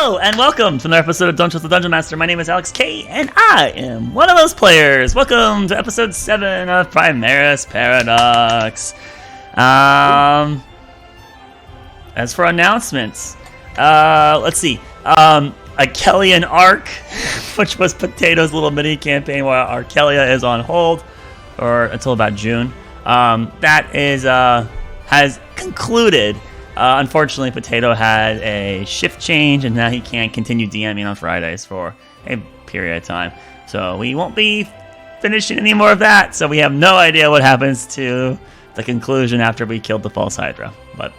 Hello and welcome to another episode of Don't Trust the Dungeon Master. My name is Alex K, and I am one of those players. Welcome to episode 7 of Primerus Paradox. As for announcements, let's see. Arkelya and Ark, which was Potato's little mini campaign while Arkelya is on hold, or until about June. That is has concluded. Unfortunately, Potato had a shift change, and now he can't continue DMing on Fridays for a period of time. So we won't be finishing any more of that, so we have no idea what happens to the conclusion after we killed the false Hydra. But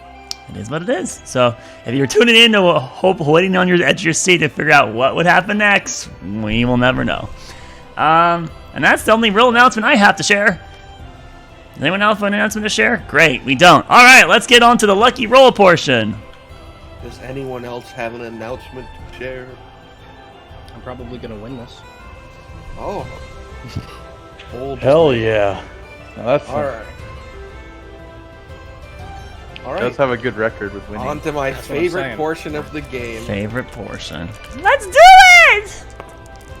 it is what it is. So if you're tuning in to waiting on your edge of your seat to figure out what would happen next, we will never know. And that's the only real announcement I have to share. Does anyone else have an announcement to share? Great, we don't. All right, let's get on to the lucky roll portion. Does anyone else have an announcement to share? I'm probably gonna win this. Oh. Hell yeah. Now that's All right. All right. Does have a good record with winning. On to my That's what I'm favorite saying. portion of the game. Favorite portion. Let's do it!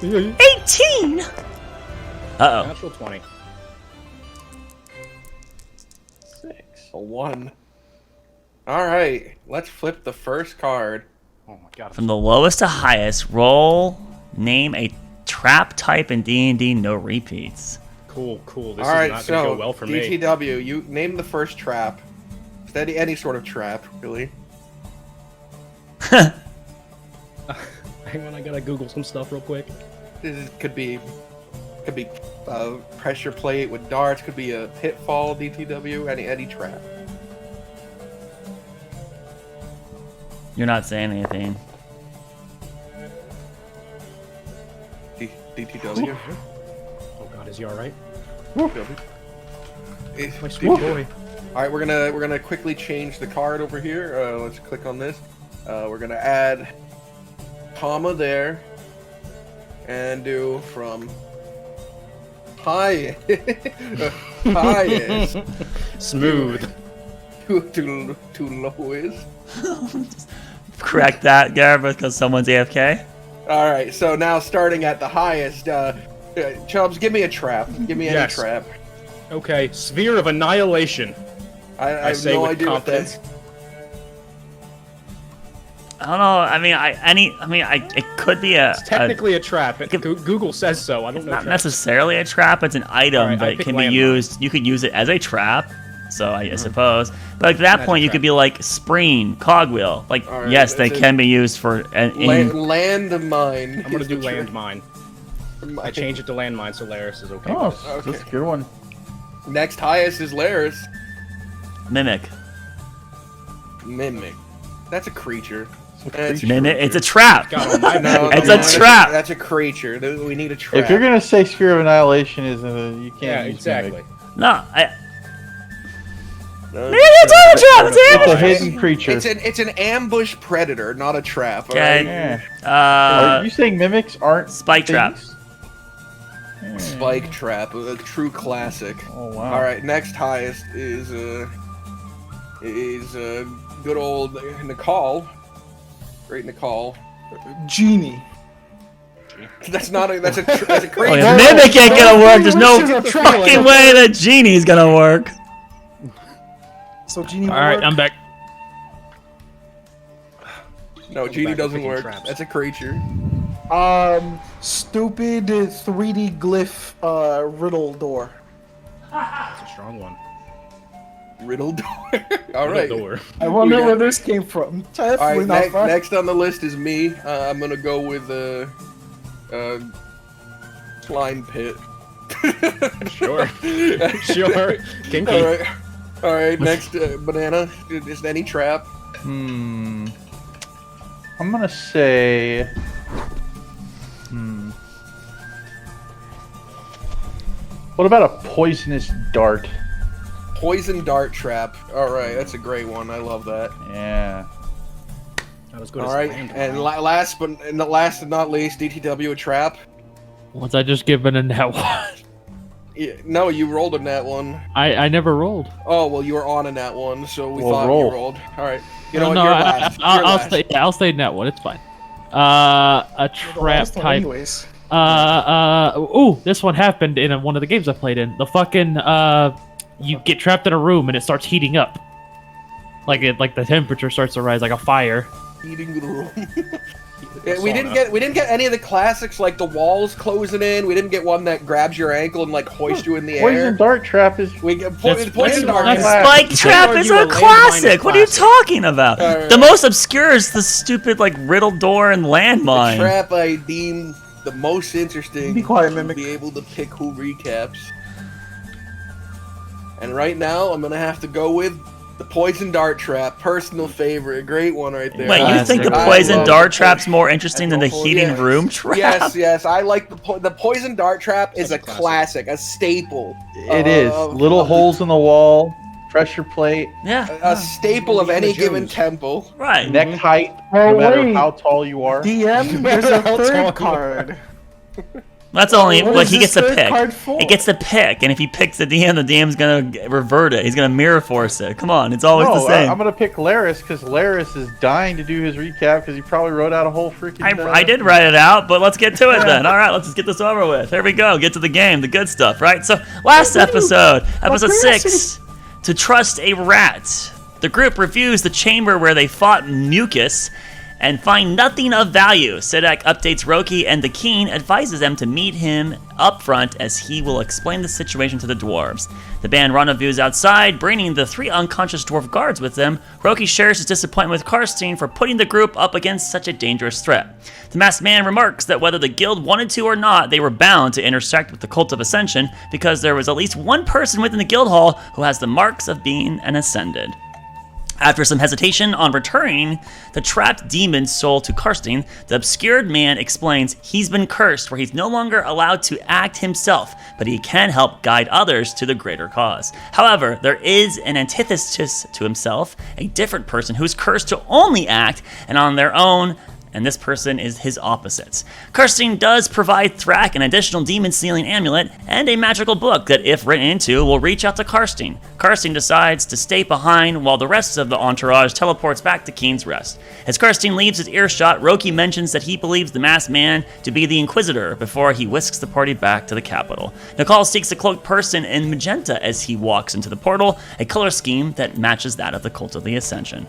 18! Uh-oh. Natural 20. 6. A 1. All right. Let's flip the first card. Oh my god. From the lowest to highest, name a trap type in D&D, no repeats. Cool. This All is right. not So gonna go well for me. DTW, you name the first trap. Any sort of trap, really. Hang on, I gotta Google some stuff real quick. Could be pressure plate with darts. Could be a pitfall. DTW. Any trap. You're not saying anything. DTW. Oh god, is he alright? If- My sweet boy. All right, we're gonna quickly change the card over here. Let's click on this. We're gonna add comma there, and do from highest Smooth. to lowest. Correct that, Garrett, because someone's AFK. All right, so now starting at the highest, Chubbs, give me a trap. Give me any Yes. trap. Okay, Sphere of Annihilation. I have say no with idea what confidence. that is. I don't know. I mean, it could be It's technically a trap. could- Google says so. I don't know. not Trap. necessarily a trap. It's an item Alright, I that pick can be landmine. used. You could use it as a trap. So I suppose, but at that That's point a you could trap. be like spring, cogwheel. Like Alright, yes, they that's can be used for. Landmine. I'm gonna is do the trap. landmine. I changed it to landmine, so Laris is okay. Oh, with it. Okay. that's a good one. Next highest is Laris. Mimic. Mimic. That's a creature. creature. Mimic. It's a trap. God, my No, It's no, a trap. That's a creature. We need a trap. If you're gonna say Sphere of Annihilation is you can't Yeah, use exactly. Mimic. No, No, maybe it's not a trap. It's an It's a ambush. hidden creature. It's an ambush predator, not a trap. Okay. Yeah. Uh, Are you saying mimics aren't spike trap. things? Spike trap, a true classic. Oh wow. All right, next highest is good old Nicole. Great Nicole. Genie. That's a Oh, creature. yeah, Mimic ain't gonna work. There's no This is a trap. fucking way that Genie's gonna work. So Genie will Alright, work? I'm back. No, Go Genie back to doesn't picking work. traps. That's a creature. Stupid 3D glyph riddle door. That's a strong one. Riddle door. All right. Door. I wonder got- where this came from. All Definitely right. not fun. Next on the list is me. I'm gonna go with slime pit. Sure. Sure. Kinky. All right. All right. Next, banana. Just any trap. I'm gonna say. What about a poisonous dart? Poison dart trap. All right, that's a great one. I love that. Yeah. Not as good All as right, landmine. and last but not least, DTW a trap. Was I just given a net one? Yeah, no, you rolled a nat one. I never rolled. Oh well, you were on a nat one, so we Well, thought roll. you rolled. All right, you know what? No, You're last. You're I'll last. stay. Yeah, I'll stay net one. It's fine. A trap Last one type. anyways. This one happened in one of the games I played in. The fucking you get trapped in a room and it starts heating up. Like the temperature starts to rise like a fire. Eating the room. Yeah, we didn't get any of the classics like the walls closing in. We didn't get one that grabs your ankle and like hoists you in the Poison air. dart trap is. We get That's poison dart. landmine. trap. Spike trap is a argue a landmine classic. is What are you classic. talking about? Alright. The most obscure is the stupid like riddle door and The landmine. trap I deem the most interesting. Be quiet, to Mimic. Be able to pick who recaps. And right now, I'm gonna have to go with the poison dart trap. Personal favorite, great one right there. Wait, you Classic. think the I poison love dart the trap's poison- more interesting than the heating Yes. room trap? Yes, I like the poison dart trap is a That's a classic. classic, a staple. It is. Little of the- holes in the wall, pressure plate, Yeah, a staple of any Indiana given Jones. temple. right. neck height, Oh, no matter wait. how tall you are. DM, there's a How tall third you card. That's only What what is he this gets to third pick. card for? He gets to pick, and if he picks the DM's gonna revert it. He's gonna mirror force it. Come on, it's always the No, same. I'm gonna pick Laris because Laris is dying to do his recap because he probably wrote out a whole freaking. I did write it out, but let's get to it then. All right, let's just get this over with. Here we go. Get to the game, the good stuff, right? So, last episode, episode 6, to trust a rat. The group reviews the chamber where they fought Mucus and find nothing of value. Sidak updates Roki, and the King advises them to meet him up front as he will explain the situation to the dwarves. The band rendezvous outside, bringing the 3 unconscious dwarf guards with them. Roki shares his disappointment with Karstein for putting the group up against such a dangerous threat. The masked man remarks that whether the guild wanted to or not, they were bound to intersect with the Cult of Ascension because there was at least one person within the guild hall who has the marks of being an Ascended. After some hesitation on returning the trapped demon's soul to Karstein, the obscured man explains he's been cursed where he's no longer allowed to act himself, but he can help guide others to the greater cause. However, there is an antithesis to himself, a different person who's cursed to only act and on their own, and this person is his opposites. Karstein does provide Thrak an additional demon-sealing amulet and a magical book that, if written into, will reach out to Karstein. Karstein decides to stay behind while the rest of the entourage teleports back to Keen's Rest. As Karstein leaves his earshot, Roki mentions that he believes the masked man to be the Inquisitor before he whisks the party back to the capital. Nicole seeks a cloaked person in magenta as he walks into the portal, a color scheme that matches that of the Cult of the Ascension.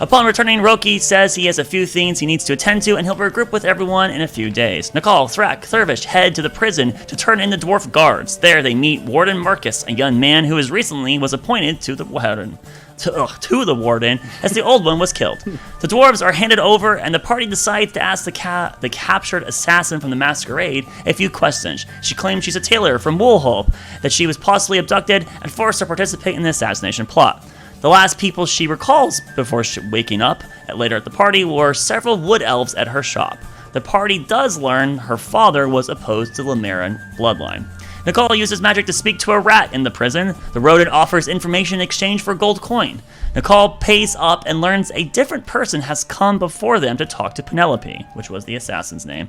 Upon returning, Roki says he has a few things he needs to attend to and he'll regroup with everyone in a few days. Nicole, Thrak, Thurvish head to the prison to turn in the dwarf guards. There they meet Warden Marcus, a young man who was appointed to the warden. To the warden, as the old one was killed. The dwarves are handed over, and the party decides to ask the captured assassin from the masquerade a few questions. She claims she's a tailor from Woolhope, that she was possibly abducted and forced to participate in the assassination plot. The last people she recalls before waking up later at the party were several wood elves at her shop. The party does learn her father was opposed to Limeran bloodline. Nicole uses magic to speak to a rat in the prison. The rodent offers information in exchange for gold coin. Nicole pays up and learns a different person has come before them to talk to Penelope, which was the assassin's name.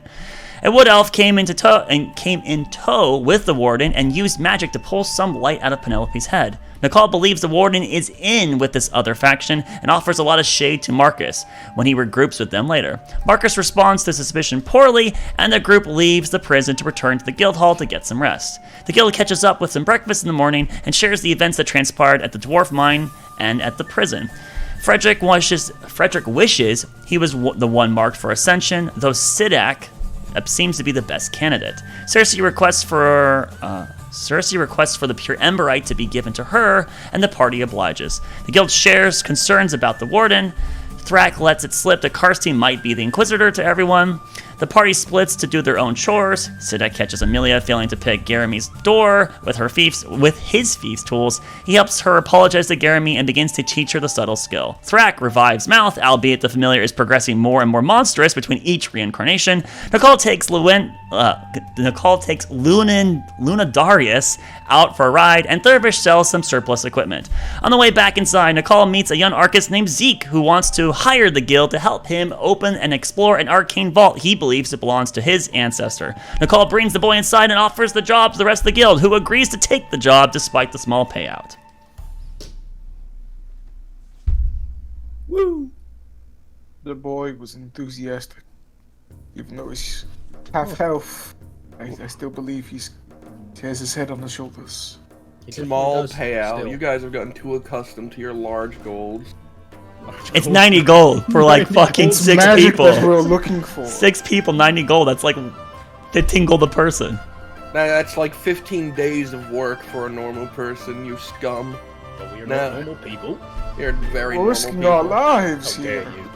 A wood elf came in tow with the warden and used magic to pull some light out of Penelope's head. Nicole believes the warden is in with this other faction and offers a lot of shade to Marcus when he regroups with them later. Marcus responds to suspicion poorly, and the group leaves the prison to return to the guild hall to get some rest. The guild catches up with some breakfast in the morning and shares the events that transpired at the dwarf mine and at the prison. Frederick wishes he was the one marked for ascension, though Sidak seems to be the best candidate. Cersei requests for the pure emberite to be given to her, and the party obliges. The guild shares concerns about the warden. Thrak lets it slip that Karstein might be the Inquisitor to everyone. The party splits to do their own chores. Sidak catches Amelia failing to pick Garamy's door with his thief's tools. He helps her apologize to Garamy and begins to teach her the subtle skill. Thrak revives Mouth, albeit the familiar is progressing more and more monstrous between each reincarnation. Nicole takes Lunadarius out for a ride, and Thurvish sells some surplus equipment. On the way back inside, Nicole meets a young archist named Zeke who wants to hire the guild to help him open and explore an arcane vault he believes it belongs to his ancestor. Nicole brings the boy inside and offers the job to the rest of the guild, who agrees to take the job despite the small payout. Woo! The boy was enthusiastic. Even though he's half health, I still believe he has his head on his shoulders. He definitely Small does payout. still. You guys have gotten too accustomed to your large golds. It's 90 gold for like fucking It's 6 magic people. that we're looking for. 6 people, 90 gold. That's like 15 gold a person. That's like 15 days of work for a normal person, you scum. But we are No. not normal people. You're very We're normal risking people. our lives How dare here. you?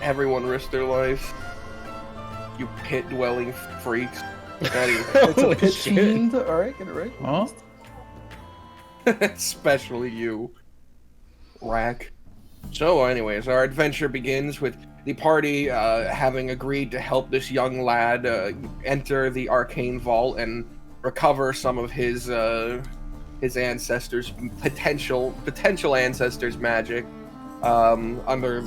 Everyone risked their life. You pit-dwelling freaks. Anyway, It's a Holy pit shit. fiend. Alright, get it right. Huh? especially you, Rack. So anyways, our adventure begins with the party having agreed to help this young lad enter the arcane vault and recover some of his ancestors' potential ancestors' magic. Under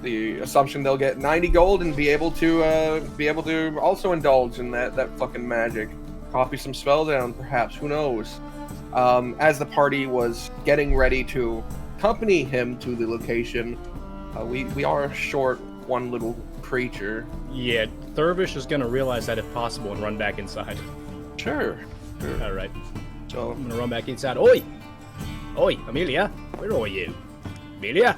the assumption they'll get 90 gold and be able to also indulge in that fucking magic. Copy some spell down, perhaps. Who knows? As the party was getting ready to accompany him to the location, we are short one little creature. Yeah, Thurbish is gonna realize that if possible and run back inside. Sure. Alright, So I'm gonna run back inside. Oi! Oi, Amelia! Where are you? Amelia?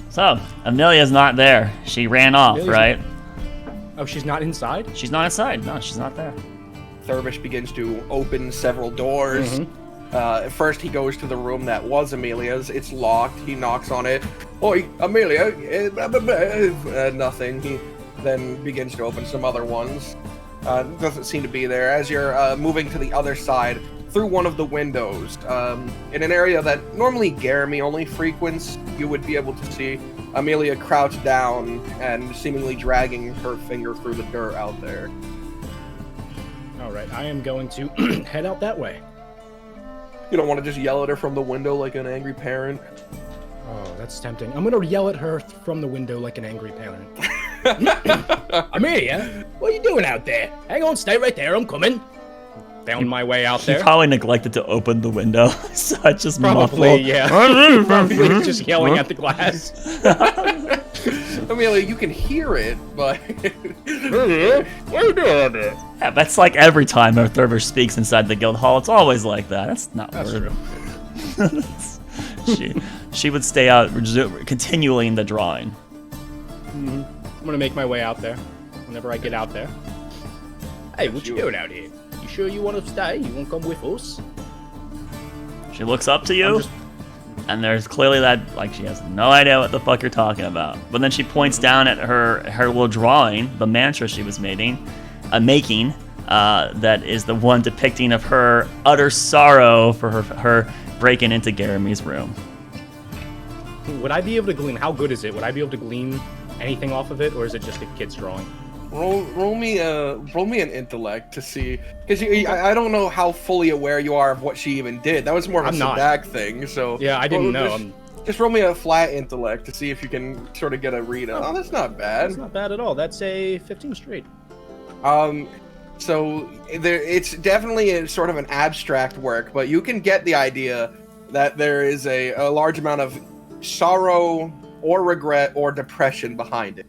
So, Amelia's not there. She ran off, Amelia's- right? Oh, she's not inside? She's not inside. No, she's not there. Thurbish begins to open several doors. At first, he goes to the room that was Amelia's. It's locked. He knocks on it. Oi, Amelia! Nothing. He then begins to open some other ones. Doesn't seem to be there. As you're moving to the other side, through one of the windows, in an area that normally Garamy only frequents, you would be able to see Amelia crouched down and seemingly dragging her finger through the dirt out there. Alright, I am going to head out that way. You don't want to just yell at her from the window like an angry parent. Oh, that's tempting. I'm gonna yell at her from the window like an angry parent. Amelia, what are you doing out there? Hang on, stay right there, I'm coming. Found my way out He there. probably neglected to open the window, so it's just Probably, muffled. yeah. Probably just yelling at the glass. Amelia, you can hear it, but Yeah, that's like every time a Thurbish speaks inside the guild hall. It's always like that. That's not That's word. true. she would stay out continually in the drawing. I'm gonna make my way out there. Whenever I get out there. Hey, what you doing out here? You sure you want to stay? You want to come with us? She looks up to I'm you, just- and there's clearly that like she has no idea what the fuck you're talking about. But then she points down at her little drawing, the mantra she was making, that is the one depicting of her utter sorrow for her breaking into Garamy's room. Would I be able to glean? How good is it? Would I be able to glean anything off of it, or is it just a kid's drawing? roll me an intellect to see, because I don't know how fully aware you are of what she even did. That was more of a I'm not. Sadak thing. So Yeah, I didn't know. Just roll me a flat intellect to see if you can sort of get a read. Oh, that's not bad. That's not bad at all. That's a 15 straight. So it's definitely a sort of an abstract work, but you can get the idea that there is a large amount of sorrow or regret or depression behind it.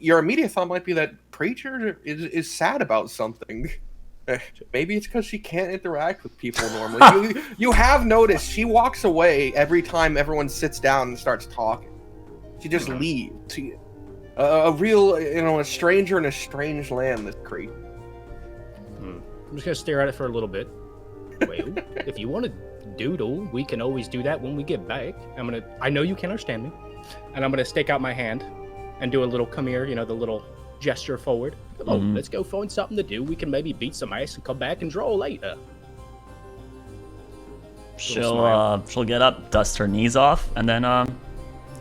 Your immediate thought might be that preacher is sad about something. Maybe it's because she can't interact with people normally. you have noticed she walks away every time everyone sits down and starts talking. She just leaves. A real, a stranger in a strange land, this creature. I'm just gonna stare at it for a little bit. Well, if you want to doodle, we can always do that when we get back. I know you can understand me, and I'm gonna stick out my hand and do a little come here, the little gesture forward. Come on, let's go find something to do. We can maybe beat some ice and come back and draw later. She'll get up, dust her knees off, and then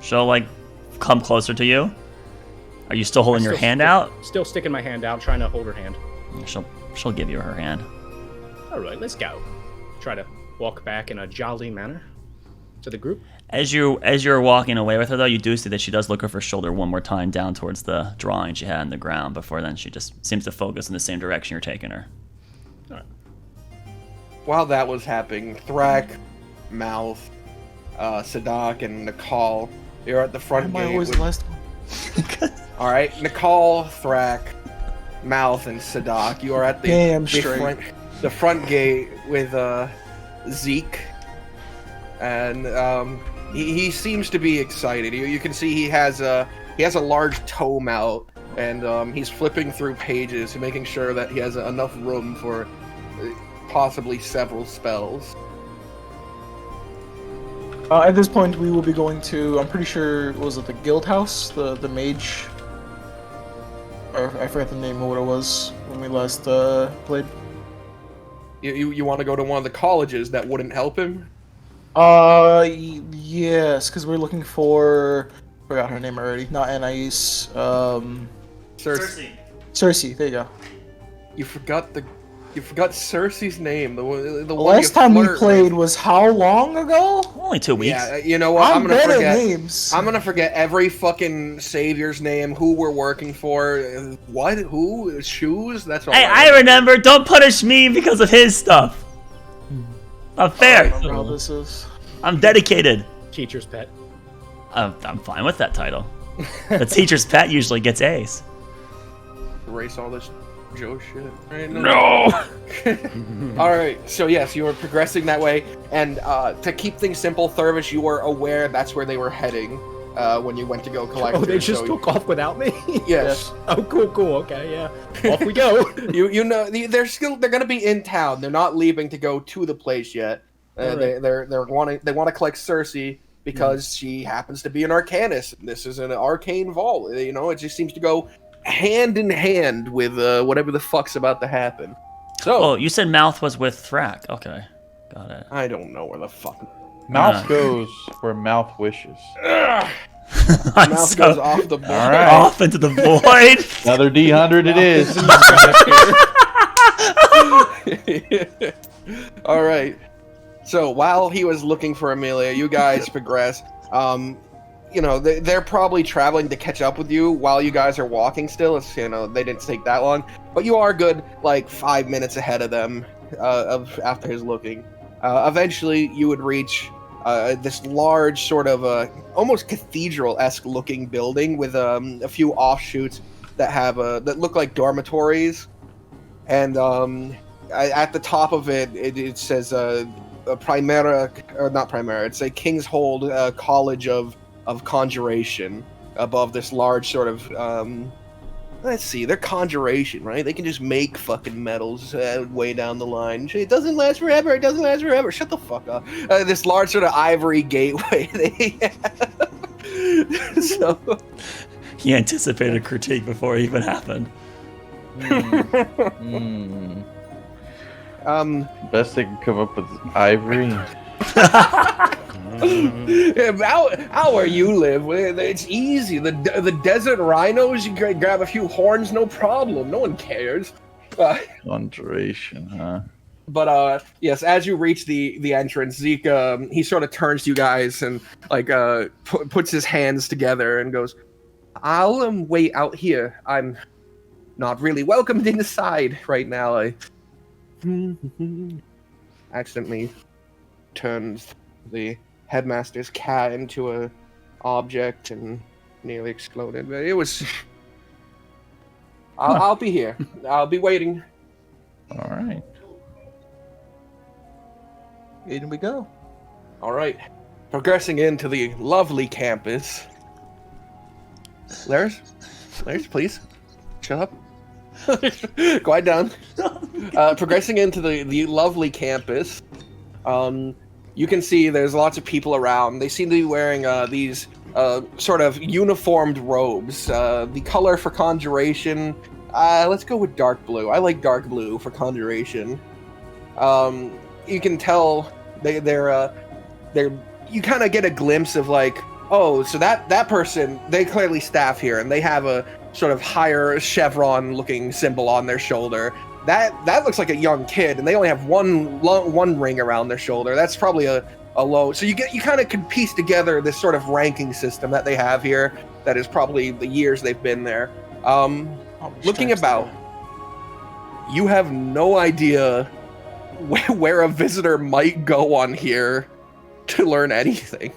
she'll come closer to you. Are you still holding your hand out? Still sticking my hand out, trying to hold her hand. She'll give you her hand. All right, let's go. Try to walk back in a jolly manner to the group. As you're walking away with her, though, you do see that she does look over her shoulder one more time down towards the drawing she had in the ground. Before then, she just seems to focus in the same direction you're taking her. All right. While that was happening, Thrak, Mouth, Sadak, and Nakal, you're at the front Am I gate. always with- the last one? All right, Nicole, Thrak, Mouth, and Sadak. You are at Damn straight. the front gate with Zeke, and he seems to be excited. You can see he has a large tome out, and he's flipping through pages and making sure that he has enough room for possibly several spells. At this point, we will be going to, I'm pretty sure, was it the guild house? The mage? I forgot the name of what it was when we last played. You want to go to one of the colleges that wouldn't help him? Yes, because we're looking for... Forgot her name already. Not Anais. Cersei. Cersei, there you go. You forgot Cersei's name. The The one last you time we flirt played with. was how long ago? Only 2 weeks. Yeah, you know what? I'm gonna bad at forget. names. I'm gonna forget every fucking savior's name, who we're working for, what, who, shoes. That's all. Hey, I remember. Don't punish me because of his stuff. Not I fair. remember how this is. I'm dedicated. Teacher's pet. I'm fine with that title. The teacher's pet usually gets A's. Erase all this Joe shit. Right? No. All right. So yes, you were progressing that way, and to keep things simple, Thurvish, you were aware that's where they were heading when you went to go collect. Oh, they her, just so took off without me? Yes. Oh, cool. Okay, yeah. Off we go. You know they're gonna be in town. They're not leaving to go to the place yet. Alright. They want to collect Cersei because she happens to be an Arcanist. This is an arcane vault. You know, it just seems to go hand in hand with whatever the fuck's about to happen. So Oh, you said Mouth was with Thrak. Okay, got it. I don't know where the fuck Mouth goes where mouth wishes. I'm mouth so goes off the board. All right. off into the void. Another D100 it is. All right. So while he was looking for Amelia, you guys progress. You know, they're probably traveling to catch up with you while you guys are walking still. It's, you know, they didn't take that long. But you are good, like, 5 minutes ahead of them after his looking. Eventually, you would reach this large sort of almost cathedral-esque looking building with a few offshoots that have that look like dormitories. And at the top of it says Primera, or not Primera, it's a King's Hold College of Conjuration above this large sort of let's see, they're conjuration, right? They can just make fucking metals way down the line. It doesn't last forever. It doesn't last forever. Shut the fuck up. This large sort of ivory gateway they have. So He anticipated critique before it even happened. Best they can come up with is ivory. Out where you live, it's easy. The desert rhinos, you can grab a few horns, no problem. No one cares. Conjuration, huh? But yes, as you reach the entrance, Zeke he sort of turns to you guys and like puts his hands together and goes, "I'll wait out here. I'm not really welcomed inside right now. I accidentally turned the headmaster's cat into a object and nearly exploded. But it was. I'll be here. I'll be waiting." All right. In we go. All right, progressing into the lovely campus. Laris, please, shut up. Quiet down. Progressing into the lovely campus, you can see there's lots of people around. They seem to be wearing these sort of uniformed robes. The color for conjuration, let's go with dark blue. I like dark blue for conjuration. You can tell they're you kind of get a glimpse of like, oh, so that person, they clearly staff here, and they have a sort of higher chevron looking symbol on their shoulder. That looks like a young kid, and they only have one ring around their shoulder. That's probably a low. So you kind of can piece together this sort of ranking system that they have here. That is probably the years they've been there. Looking about, you have no idea where a visitor might go on here to learn anything.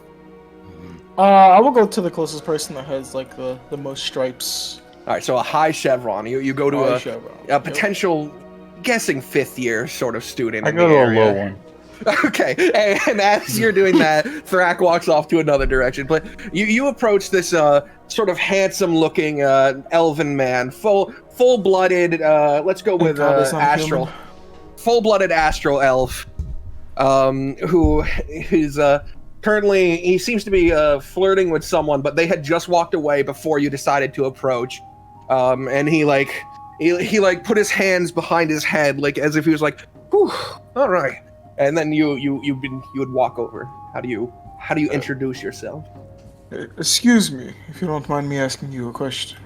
I will go to the closest person that has like the most stripes. All right, so a high chevron. You go to High a chevron. potential, guessing 5th year sort of student. I in go the to a area. low one. Okay, and as you're doing that, Thrak walks off to another direction. But you approach this sort of handsome-looking elven man, full-blooded. Let's go with God, it's not astral, human. full-blooded astral elf, who is currently he seems to be flirting with someone, but they had just walked away before you decided to approach, and he put his hands behind his head, like as if he was like, "Whew, all right." And then you would walk over. How do you introduce yourself? Excuse me, if you don't mind me asking you a question.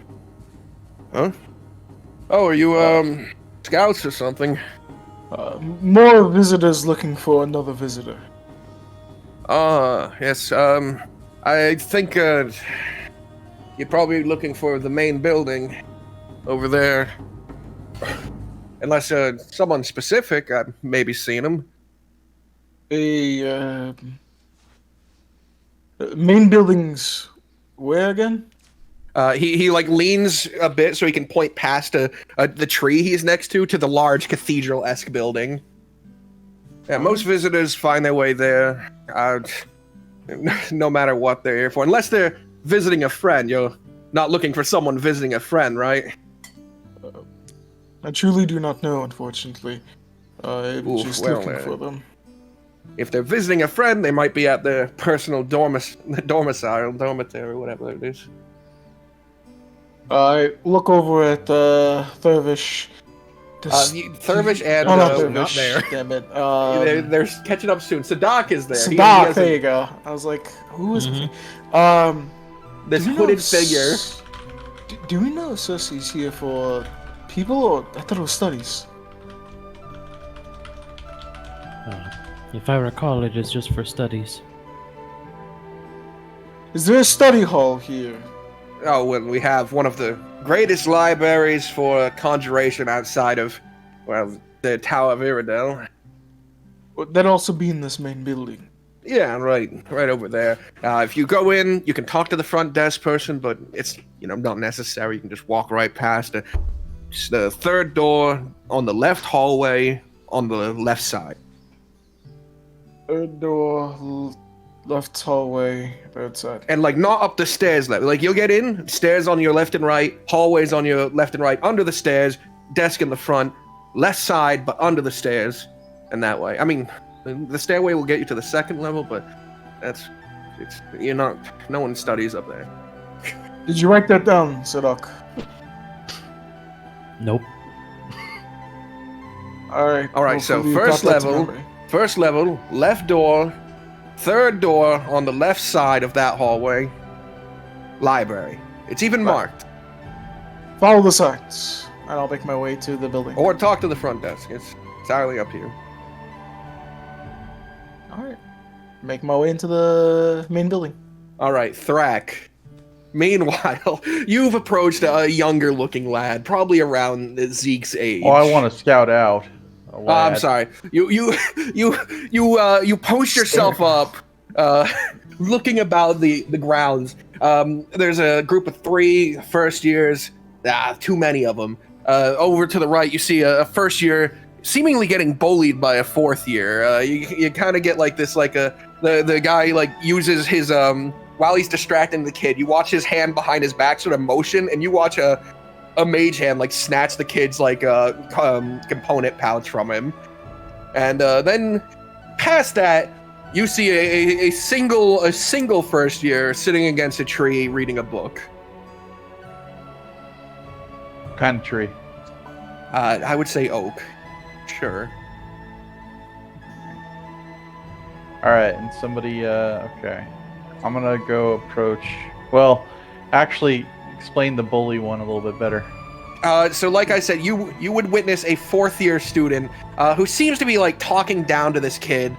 Huh? Oh, are you scouts or something? More visitors looking for another visitor. Yes. I think you're probably looking for the main building over there. Unless someone specific, I've maybe seen him. Main buildings. Where again? He like leans a bit so he can point past the tree he's next to the large cathedral-esque building. Yeah, most visitors find their way there, no matter what they're here for. Unless they're visiting a friend. You're not looking for someone visiting a friend, right? I truly do not know, unfortunately. I'm just well, looking for them. If they're visiting a friend, they might be at their personal dormitory, whatever it is. I look over at Thurvish. Thurvish and Oh, not Thurvish. Thurvish. Not there. Damn it. they're catching up soon. Sadak is there. Sadak, there you go. I was like, who is it? This do we know hooded figure. Do we know Cersei's here for people, or I thought it was studies? If I recall, it is just for studies. Is there a study hall here? Oh, well, we have one of the greatest libraries for conjuration outside of, well, the Tower of Iridel. Would that also be in this main building? Yeah, right over there. If you go in, you can talk to the front desk person, but it's, not necessary. You can just walk right past it. It's the third door on the left hallway on the left side. Third door, left hallway, third side. And, not up the stairs level. You'll get in, stairs on your left and right, hallways on your left and right, under the stairs, desk in the front, left side, but under the stairs, and that way. I mean, the stairway will get you to the second level, but no one studies up there. Did you write that down, Sadak? Nope. Alright, so hopefully you first got that to level, memory. First level, left door, third door on the left side of that hallway, library. It's even marked. Follow the signs, and I'll make my way to the building. Or talk to the front desk. It's entirely up to you. Alright. Make my way into the main building. Alright, Thrak. Meanwhile, you've approached a younger looking lad, probably around Zeke's age. Oh, I want to scout out. I'm sorry. You post yourself up, looking about the grounds. There's a group of 3 first years. Too many of them. Over to the right, you see a first year seemingly getting bullied by a 4th year. You kind of get the guy uses his while he's distracting the kid. You watch his hand behind his back sort of motion, and you watch a mage hand snatch the kid's component pouch from him. And then past that, you see a single first year sitting against a tree reading a book. What kind of tree? I would say oak. Sure. Alright, and somebody, okay. I'm gonna go approach... Well, actually, explain the bully one a little bit better. So like I said, you would witness a 4th year student who seems to be talking down to this kid,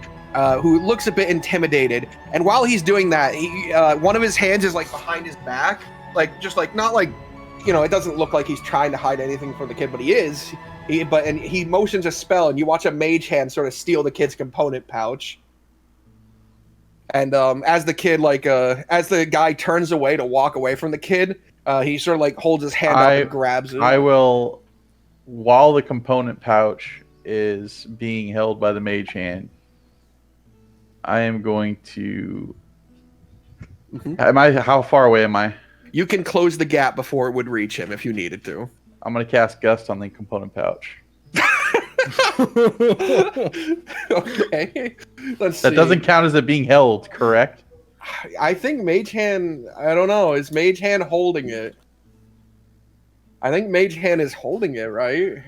who looks a bit intimidated. And while he's doing that, he one of his hands is behind his back, not it doesn't look like he's trying to hide anything from the kid, but he is. He motions a spell, and you watch a mage hand sort of steal the kid's component pouch. And as the kid, as the guy turns away to walk away from the kid, he sort of like holds his hand up and grabs it. I will, while the component pouch is being held by the mage hand, I am going to. How far away am I? You can close the gap before it would reach him if you needed to. I'm going to cast Gust on the component pouch. Okay. Let's see. That doesn't count as it being held, correct? I think Mage Hand, I don't know, is Mage Hand holding it? I think Mage Hand is holding it, right?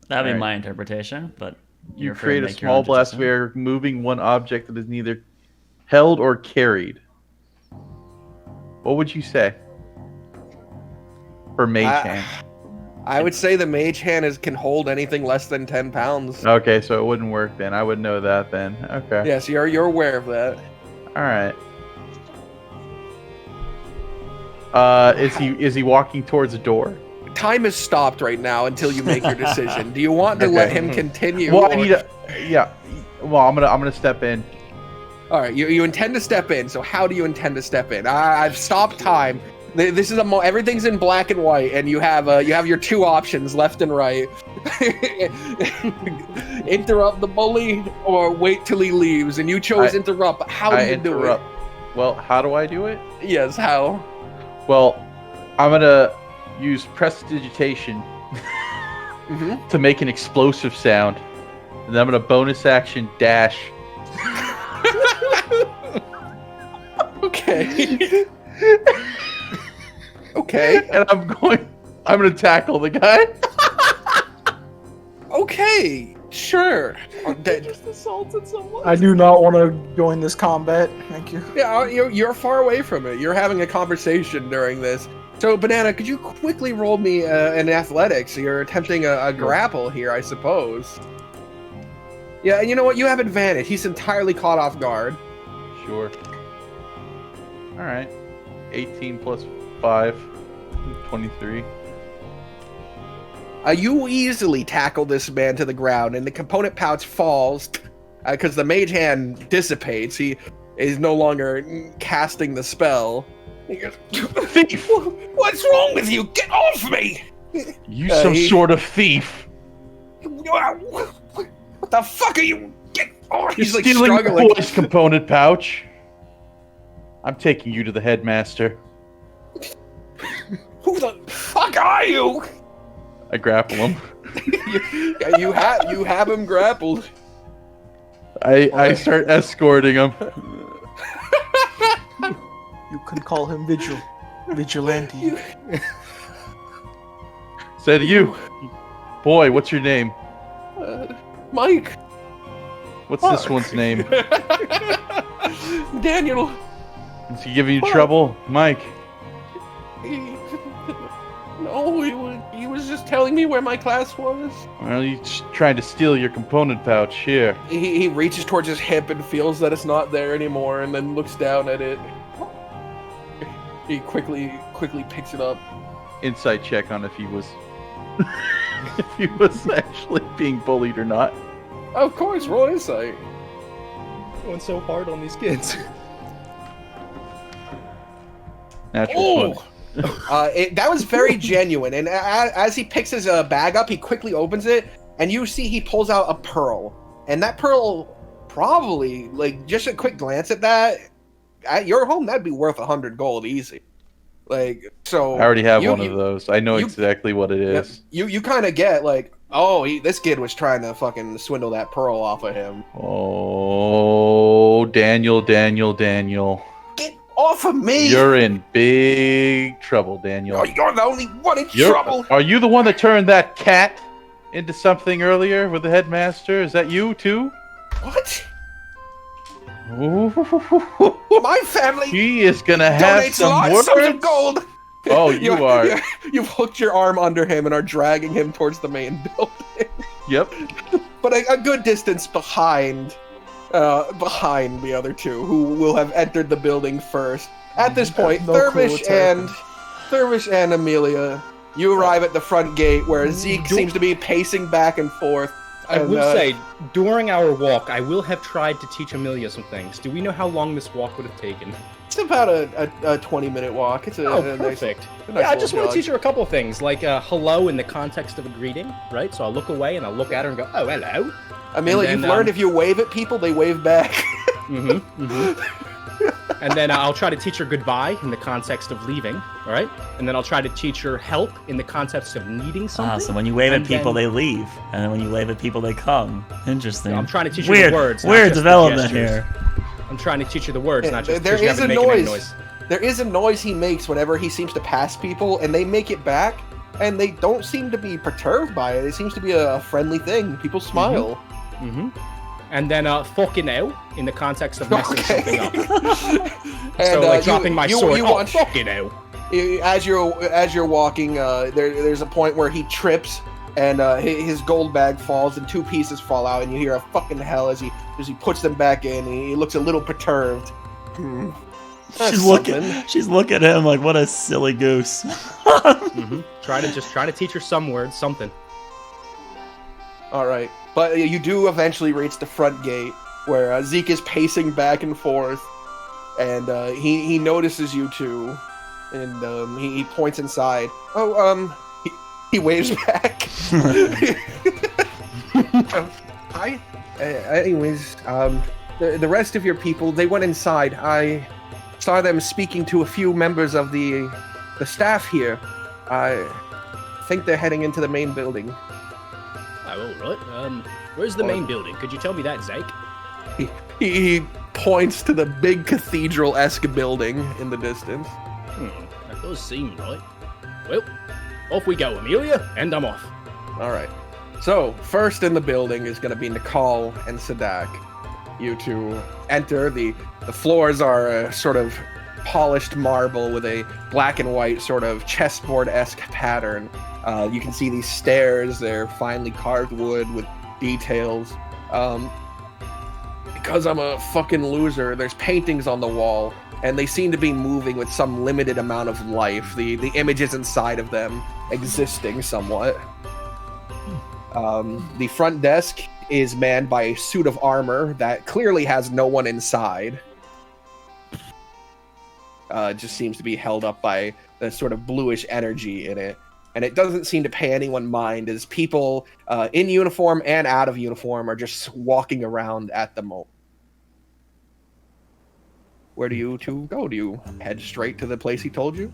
That'd be Alright. my interpretation, but You you're free to create a make your small own blast decision. sphere, moving one object that is neither held or carried. What would you say? For Mage Hand. I would say the Mage Hand can hold anything less than 10 pounds. Okay, so it wouldn't work then. I would know that then. Okay. Yes, you're aware of that. All right. Is he walking towards the door? Time is stopped right now until you make your decision. Do you want to let him continue? Well, I or- need a. Yeah. Well, I'm gonna step in. All right, you intend to step in. So how do you intend to step in? I've stopped time. This is everything's in black and white, and you have your two options, left and right. Interrupt the bully or wait till he leaves, and you chose interrupt. But how do you do it? Well, how do I do it? Yes, how? Well, I'm gonna use prestidigitation to make an explosive sound, and then I'm gonna bonus action dash. Okay. Okay. And I'm gonna tackle the guy. Okay. Sure. Just assaulted someone. I do not want to join this combat. Thank you. Yeah, you're far away from it. You're having a conversation during this. So, Banana, could you quickly roll me an athletics? You're attempting a grapple here, I suppose. Yeah, and you know what? You have advantage. He's entirely caught off guard. Sure. All right. 18 plus 5, 23. You easily tackle this man to the ground, and the component pouch falls because the mage hand dissipates. He is no longer casting the spell. He goes, Thief! "What's wrong with you? Get off me!" You some sort of thief. What the fuck are you? Get off! You're He's like stealing struggling. the boy's component pouch. I'm taking you to the headmaster. Who the fuck are you? I grapple him. you have him grappled. I start escorting him. You can call him Vigilante. Said you. Boy, what's your name? Mike. What's this one's name? Daniel. Is he giving you trouble? Mike. No, he was just telling me where my class was. Well, he's trying to steal your component pouch here. He reaches towards his hip and feels that it's not there anymore, and then looks down at it. He quickly picks it up. Insight check on if he was if he was actually being bullied or not. Of course, roll insight. Going so hard on these kids. Natural 20. That was very genuine. And as he picks his bag up, he quickly opens it, and you see he pulls out a pearl. And that pearl, probably, like, just a quick glance at that, at your home, that'd be worth 100 gold easy. Like, so I already have one of those. I know exactly what it is. You kind of get like, oh, this kid was trying to fucking swindle that pearl off of him. Oh, Daniel. Get off of me! You're in big trouble, Daniel. Oh, you're the only one in trouble. Are you the one that turned that cat into something earlier with the headmaster? Is that you too? What? Ooh. My family He is gonna have donates some lots words. of gold. Oh, you are. You've hooked your arm under him and are dragging him towards the main building. Yep. But a good distance behind the other two, who will have entered the building first. At this point, no clue Thurvish what's happening. and Amelia, you arrive at the front gate where Zeke seems to be pacing back and forth. I will say, during our walk, I will have tried to teach Amelia some things. Do we know how long this walk would have taken? It's about a 20-minute walk. It's a perfect. a nice I just want jog. to teach her a couple of things, like hello in the context of a greeting, right? So I'll look away and I'll look at her and go, oh, hello. Amelia, And you've then, learned if you wave at people, they wave back. And then I'll try to teach her goodbye in the context of leaving, all right? And then I'll try to teach her help in the context of needing something. So when you wave at And people, then- they leave, and then when you wave at people, they come. Interesting. I'm trying to teach her weird, the words, not Weird just the development gestures. here. I'm trying to teach her the words, not just There because you is a haven't making any noise. There is a noise he makes whenever he seems to pass people, and they make it back, and they don't seem to be perturbed by it. It seems to be a friendly thing. People smile. And then fucking hell in the context of messing something up. And, So like dropping my sword. You Oh, watch, fucking hell. as you're walking, there's a point where he trips, and his gold bag falls, and 2 pieces fall out, and you hear a fucking hell as he puts them back in. And he looks a little perturbed. She's looking at him like, what a silly goose. Try to teach her some words, something. All right, but you do eventually reach the front gate where Zeke is pacing back and forth, and he notices you two, and he points inside. Oh, he waves back. Hi. Anyways, the rest of your people, they went inside. I saw them speaking to a few members of the staff here. I think they're heading into the main building. Oh, all right. Where's the main building? Could you tell me that, Zeke? He points to the big cathedral-esque building in the distance. That does seem right. Well, off we go, Amelia, and I'm off. All right. So, first in the building is going to be Nicole and Sadak. You two enter. The floors are a sort of polished marble with a black and white sort of chessboard-esque pattern. You can see these stairs. They're finely carved wood with details. Because I'm a fucking loser, there's paintings on the wall, and they seem to be moving with some limited amount of life. The images inside of them existing somewhat. The front desk is manned by a suit of armor that clearly has no one inside. Just seems to be held up by the sort of bluish energy in it. And it doesn't seem to pay anyone mind as people in uniform and out of uniform are just walking around at the moment. Where do you two go? Do you head straight to the place he told you?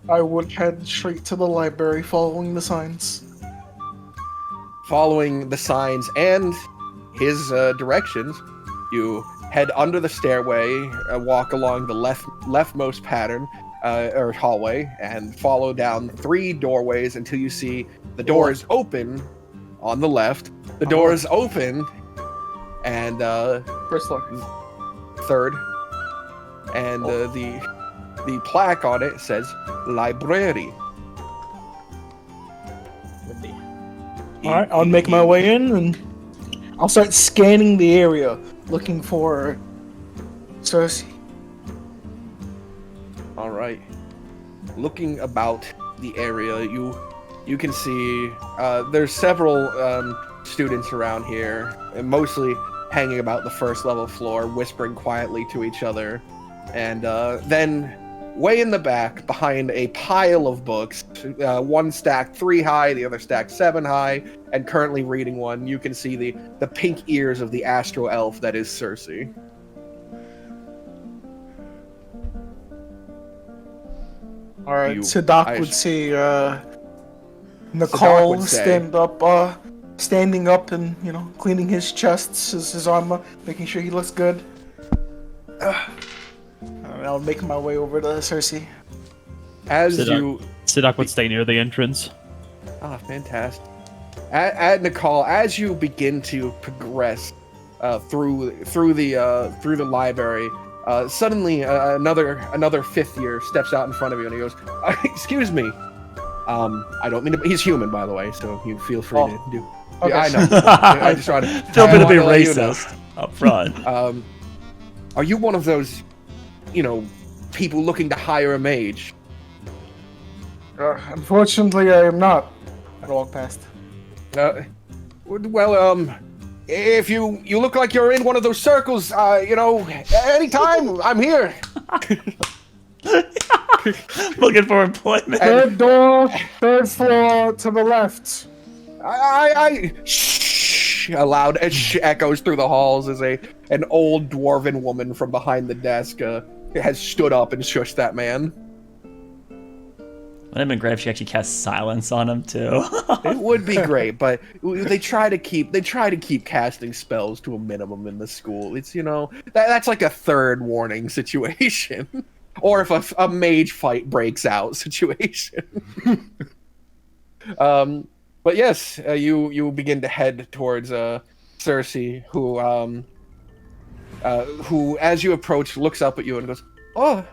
I would head straight to the library following the signs. Following the signs and his directions, you head under the stairway, walk along the leftmost pattern, or hallway, and follow down 3 doorways until you see the door is open on the left. The door is open, and First floor. third, and the plaque on it says library. Alright, I'll make my way in and I'll start scanning the area, looking for Cersei. All right. Looking about the area, you can see there's several students around here, and mostly hanging about the first level floor, whispering quietly to each other. And then way in the back, behind a pile of books, one stacked 3 high, the other stacked 7 high, and currently reading one, you can see the pink ears of the astro elf that is Cersei. Alright, You- Sadak would say, Nicole would say- standing up and, cleaning his chest, his armor, making sure he looks good. I'll make my way over to Cersei. As Sadak. you... Sadak would stay near the entrance. Ah, fantastic. At Nicole, as you begin to progress through the library, suddenly another 5th year steps out in front of you and he goes, "Excuse me. I don't mean to. He's human, by the way, so you feel free to do. Okay. Yeah, I know. I just wanted to. Feel a bit to be I wanted to let you know. racist up front. Are you one of those, people looking to hire a mage? Unfortunately, I am not. I walk past. Well, if you look like you're in one of those circles, anytime, I'm here. Looking for employment. Third door, third floor to the left. Shh, a loud echoes through the halls as an old dwarven woman from behind the desk has stood up and shushed that man. Would have been great if she actually cast silence on him too. It would be great, but they try to keep casting spells to a minimum in the school. It's that's like a third warning situation, or if a mage fight breaks out situation. But yes, you begin to head towards Cersei, who as you approach looks up at you and goes, "Oh,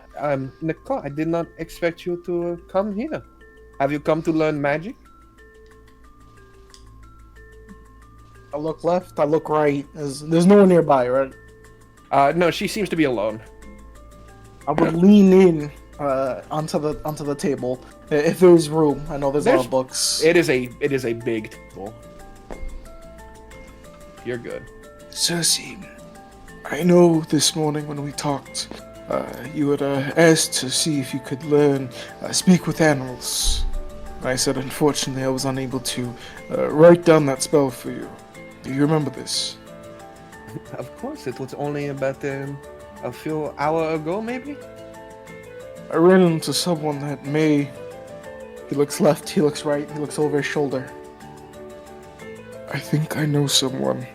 Nicole, I did not expect you to come here. Have you come to learn magic?" I look left, I look right. There's no one nearby, right? No, she seems to be alone. I would lean in onto the table if there's room. I know there's a lot of books. It is a big table. You're good. Cersei, I know this morning when we talked, you had asked to see if you could learn speak with animals. I said, unfortunately, I was unable to write down that spell for you. Do you remember this? Of course, it was only about a few hours ago, maybe? I ran into someone that may... He looks left, he looks right, he looks over his shoulder. I think I know someone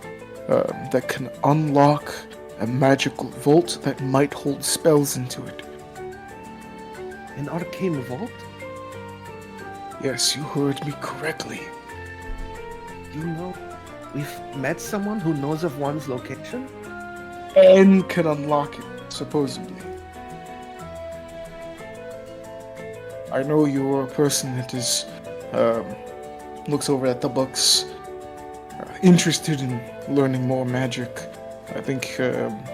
that can unlock a magical vault that might hold spells into it. An arcane vault? Yes, you heard me correctly. We've met someone who knows of one's location? And can unlock it, supposedly. I know you're a person that is, looks over at the books, interested in learning more magic. I think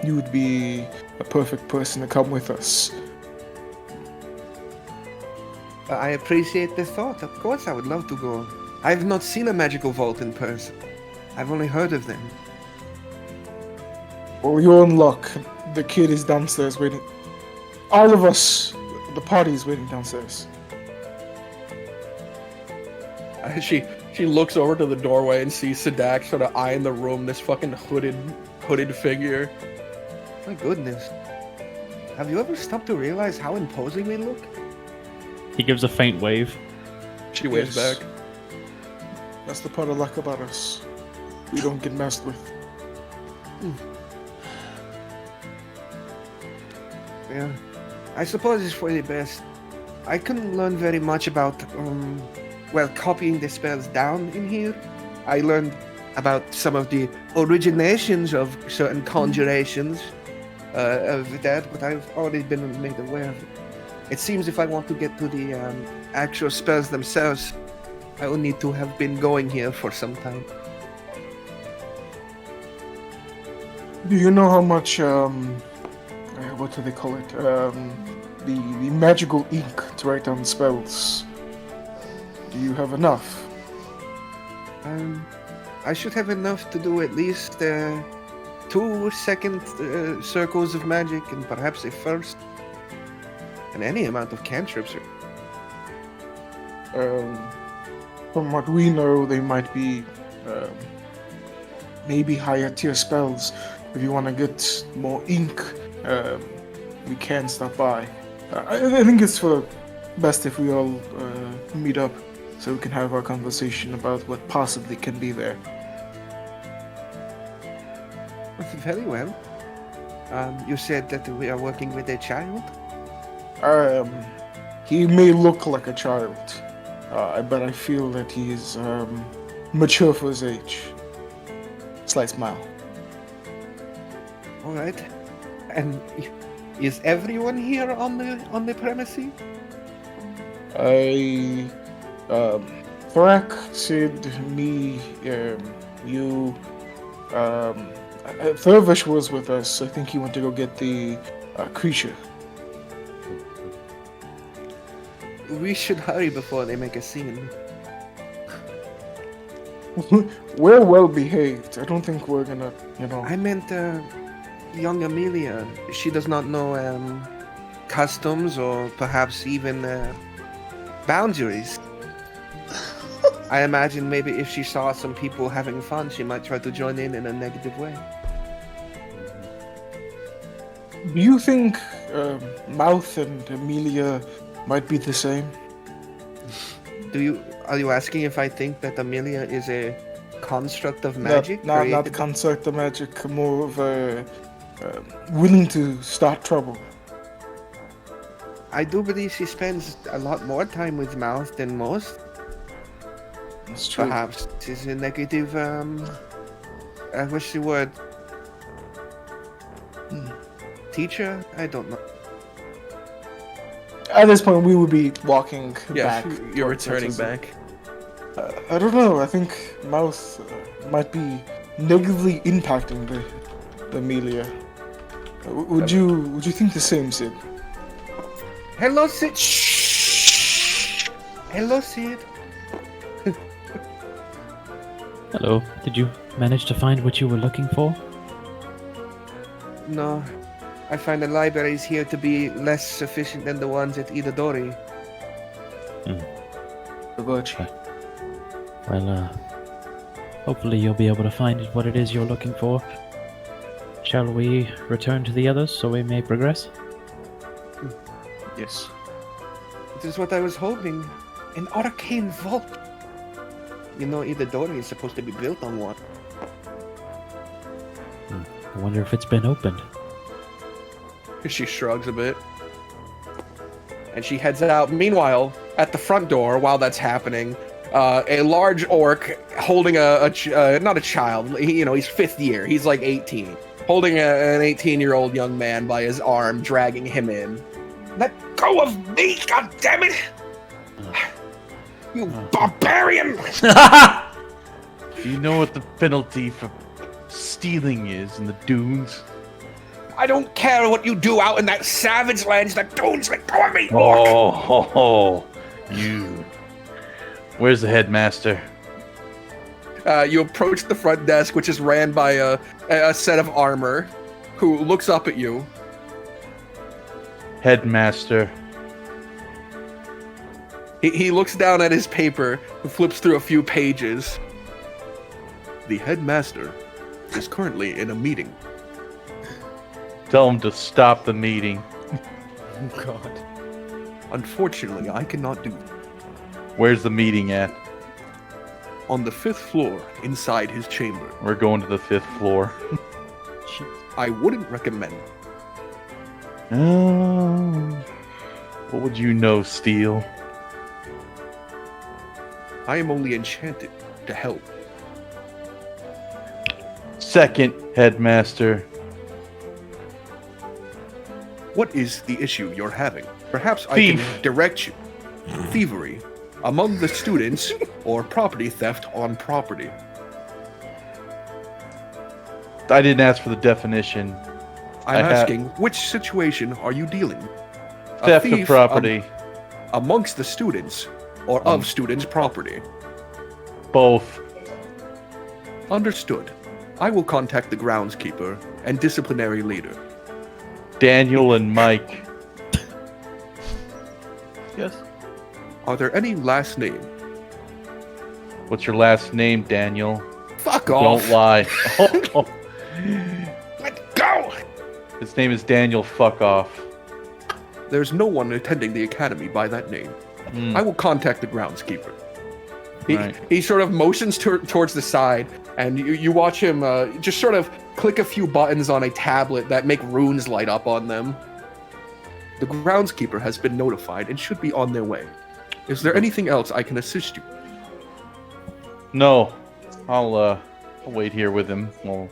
you would be a perfect person to come with us. I appreciate the thought. Of course, I would love to go. I've not seen a magical vault in person. I've only heard of them. Well, you're in luck. The kid is downstairs waiting. All of us, the party is waiting downstairs. She looks over to the doorway and sees Sadak sort of eyeing the room, this fucking hooded figure. My goodness. Have you ever stopped to realize how imposing we look? He gives a faint wave. She waves Yes. back. That's the part I like about us. We don't get messed with. Yeah. I suppose it's for the best. I couldn't learn very much about, copying the spells down in here. I learned about some of the originations of certain conjurations of that, but I've already been made aware of it. It seems if I want to get to the actual spells themselves, I will need to have been going here for some time. Do you know how much, what do they call it? The magical ink to write down spells. Do you have enough? I should have enough to do at least 2 second circles of magic and perhaps a first. And any amount of cantrips. From what we know, they might be maybe higher tier spells. If you want to get more ink, we can stop by. I think it's for best if we all meet up so we can have our conversation about what possibly can be there. Very well. You said that we are working with a child? He may look like a child, but I feel that he is mature for his age. Slight smile. All right. And is everyone here on the premises? Thrak, Sid, me, you, Thurvish was with us. I think he went to go get the creature. We should hurry before they make a scene. We're well behaved. I don't think we're gonna, you know. I meant young Amelia. She does not know customs or perhaps even boundaries. I imagine maybe if she saw some people having fun, she might try to join in a negative way. Do you think Mouth and Amelia might be the same? Are you asking if I think that Amelia is a construct of magic? Not construct of magic, more of a willing to start trouble. I do believe she spends a lot more time with Mouth than most. That's true. Perhaps she's a negative, what's the word? Teacher? I don't know. At this point, we would be walking back. You're towards returning Texas. back. I don't know. I think Mouth might be negatively impacting the Amelia. Would you think the same, Sid? Hello, Sid. Shh. Hello, Sid. Hello. Did you manage to find what you were looking for? No, I find the libraries here to be less sufficient than the ones at Itadori. Well, hopefully you'll be able to find what it is you're looking for. Shall we return to the others so we may progress? Yes. This is what I was hoping. An arcane vault. You know, Itadori is supposed to be built on one. I wonder if it's been opened. She shrugs a bit. And she heads out. Meanwhile, at the front door, while that's happening, a large orc holding not a child, he's 5th year, he's like 18, holding an 18-year-old young man by his arm, dragging him in. Let go of me, goddammit! You barbarian! Do you know what the penalty for stealing is in the dunes? I don't care what you do out in that savage lands, the dunes, let go of me, orc! Oh, you. Where's the headmaster? You approach the front desk, which is ran by a set of armor, who looks up at you. Headmaster. He looks down at his paper, flips through a few pages. The headmaster is currently in a meeting. Tell him to stop the meeting. Oh, God. Unfortunately, I cannot do that. Where's the meeting at? On the 5th floor, inside his chamber. We're going to the 5th floor. I wouldn't recommend. What would you know, Steel? I am only enchanted to help. Second headmaster. What is the issue you're having? Perhaps Thief. I can direct you. Thievery among the students or property theft on property. I didn't ask for the definition. I'm asking, which situation are you dealing? Theft of property. Amongst the students or of students' property? Both. Understood. I will contact the groundskeeper and disciplinary leader. Daniel and Mike. Yes. Are there any last name? What's your last name, Daniel? Fuck off! Don't lie. Oh. Let go! His name is Daniel Fuck Off. There's no one attending the academy by that name. I will contact the groundskeeper. He sort of motions towards the side, and you watch him just sort of click a few buttons on a tablet that make runes light up on them. The groundskeeper has been notified and should be on their way. Is there anything else I can assist you? No. I'll wait here with him. We'll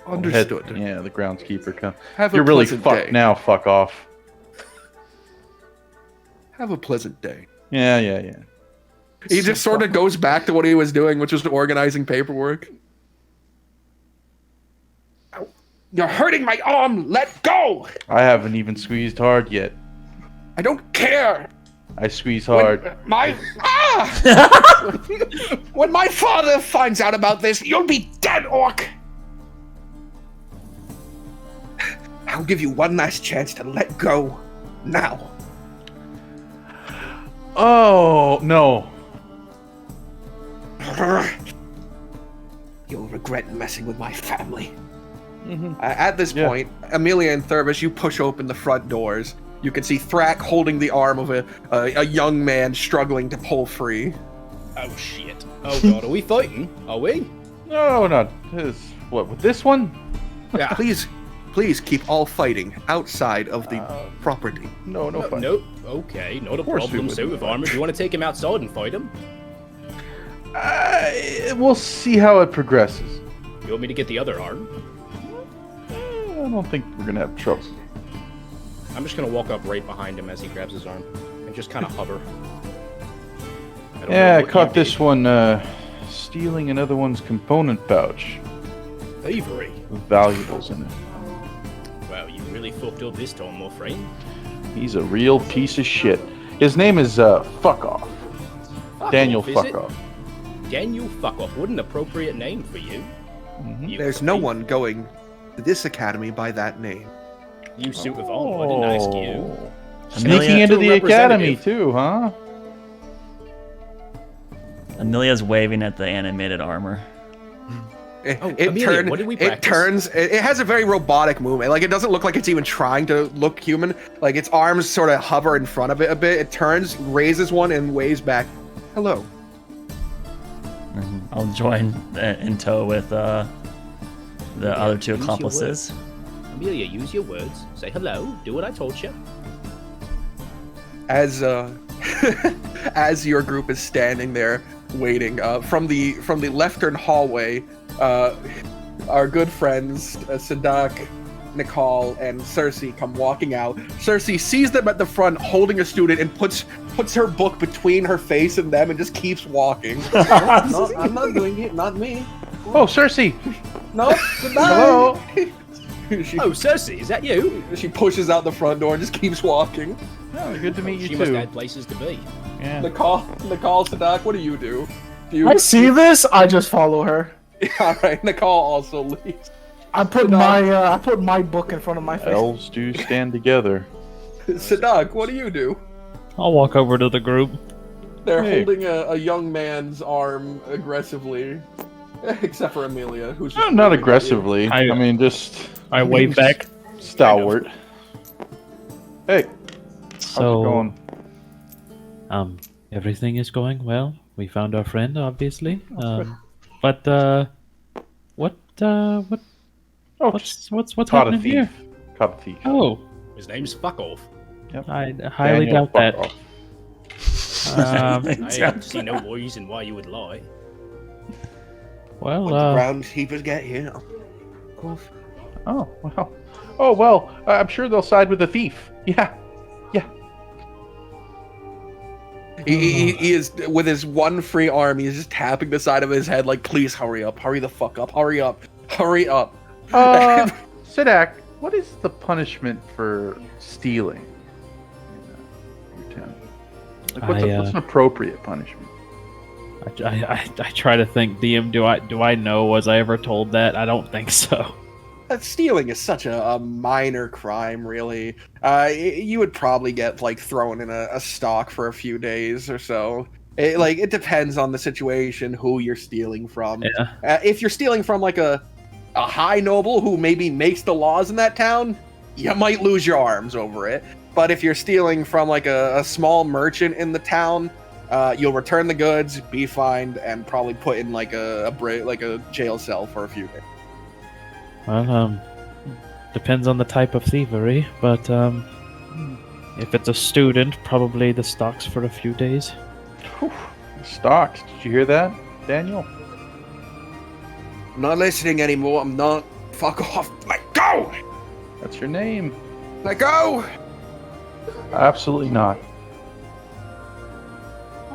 Understood. Yeah, the groundskeeper come. Have a You're really pleasant fucked day. now, fuck off. Have a pleasant day. Yeah. He just sort of goes back to what he was doing, which was organizing paperwork. Ow. You're hurting my arm! Let go! I haven't even squeezed hard yet. I don't care! I squeeze hard. When my father finds out about this, you'll be dead, orc! I'll give you one last chance to let go. Now. Oh, no. You'll regret messing with my family. At this point, Amelia and Thurvis, you push open the front doors. You can see Thrak holding the arm of a young man struggling to pull free. Oh shit. Oh god, are we fighting? Are we? No, not this. What, with this one? Yeah. Please keep all fighting outside of the property. No fight. No. Okay, not a course we problem. would. Suit of armor. Do you want to take him outside and fight him? We'll see how it progresses. You want me to get the other arm? I don't think we're gonna have trouble. I'm just gonna walk up right behind him as he grabs his arm and just kind of hover. Yeah, I caught this one stealing another one's component pouch Thievery. with valuables in it. Wow, you really fucked up this time, my friend. He's a real piece of shit. His name is Fuck Off. Daniel Off, is Fuck it? Off. Daniel Fuck Off. What an appropriate name for you. You There's no creep. one going to this academy by that name. You suit of armor. I didn't ask you. Sneaking into the academy representative. too, huh? Amelia's waving at the animated armor. Amelia, what did we practice? turns. It has a very robotic movement. Like, it doesn't look like it's even trying to look human. Like, its arms sort of hover in front of it a bit. It turns, raises one, and waves back. Hello. I'll join in tow with the other two use your accomplices. Amelia, use your words. Say hello. Do what I told you. As as your group is standing there waiting, from the leftern hallway, our good friends Sadak, Nicole, and Cersei come walking out. Cersei sees them at the front holding a student and puts her book between her face and them and just keeps walking. No, I'm not doing it. Not me. Oh, Cersei! No. Goodbye. Hello! Oh, Cersei, is that you? She pushes out the front door and just keeps walking. Oh, good to meet you She too. must have had places to be. Yeah. Nicole, Sadak, what do you do? I see this. I just follow her. All right, Nicole also leaves. I put my book in front of my face. Elves do stand together. Sadak, what do you do? I'll walk over to the group. They're Hey. holding a young man's arm aggressively, except for Amelia, who's just Not waving at you. aggressively. I- I mean, just I wave back. stalwart. Hey, how's it So, going? everything is going well. We found our friend, obviously. But what Oh, just what's caught a happening thief. here? Caught a thief. Oh, His name's Fuck Off. I highly Daniel doubt that. Fuck Off. I see no reason why you would lie. Well, What the groundskeepers get here? Oh, well. Oh, well, I'm sure they'll side with the thief. Yeah. He is, with his one free arm, he's just tapping the side of his head like, please hurry up, hurry the fuck up, hurry up, hurry up. Sidak, what is the punishment for stealing in your town? Like, what's an appropriate punishment? I try to think. DM, do I know? Was I ever told that? I don't think so. Stealing is such a minor crime, really. You would probably get like thrown in a stock for a few days or so. It depends on the situation, who you're stealing from. Yeah. If you're stealing from like a high noble who maybe makes the laws in that town, you might lose your arms over it. But if you're stealing from like a small merchant in the town, you'll return the goods, be fined, and probably put in like a jail cell for a few days. Well, depends on the type of thievery, but if it's a student, probably the stocks for a few days. Whew. Stocks. Did you hear that, Daniel? I'm not listening anymore. I'm not. Fuck off. Let go. That's your name. Let go. Absolutely not.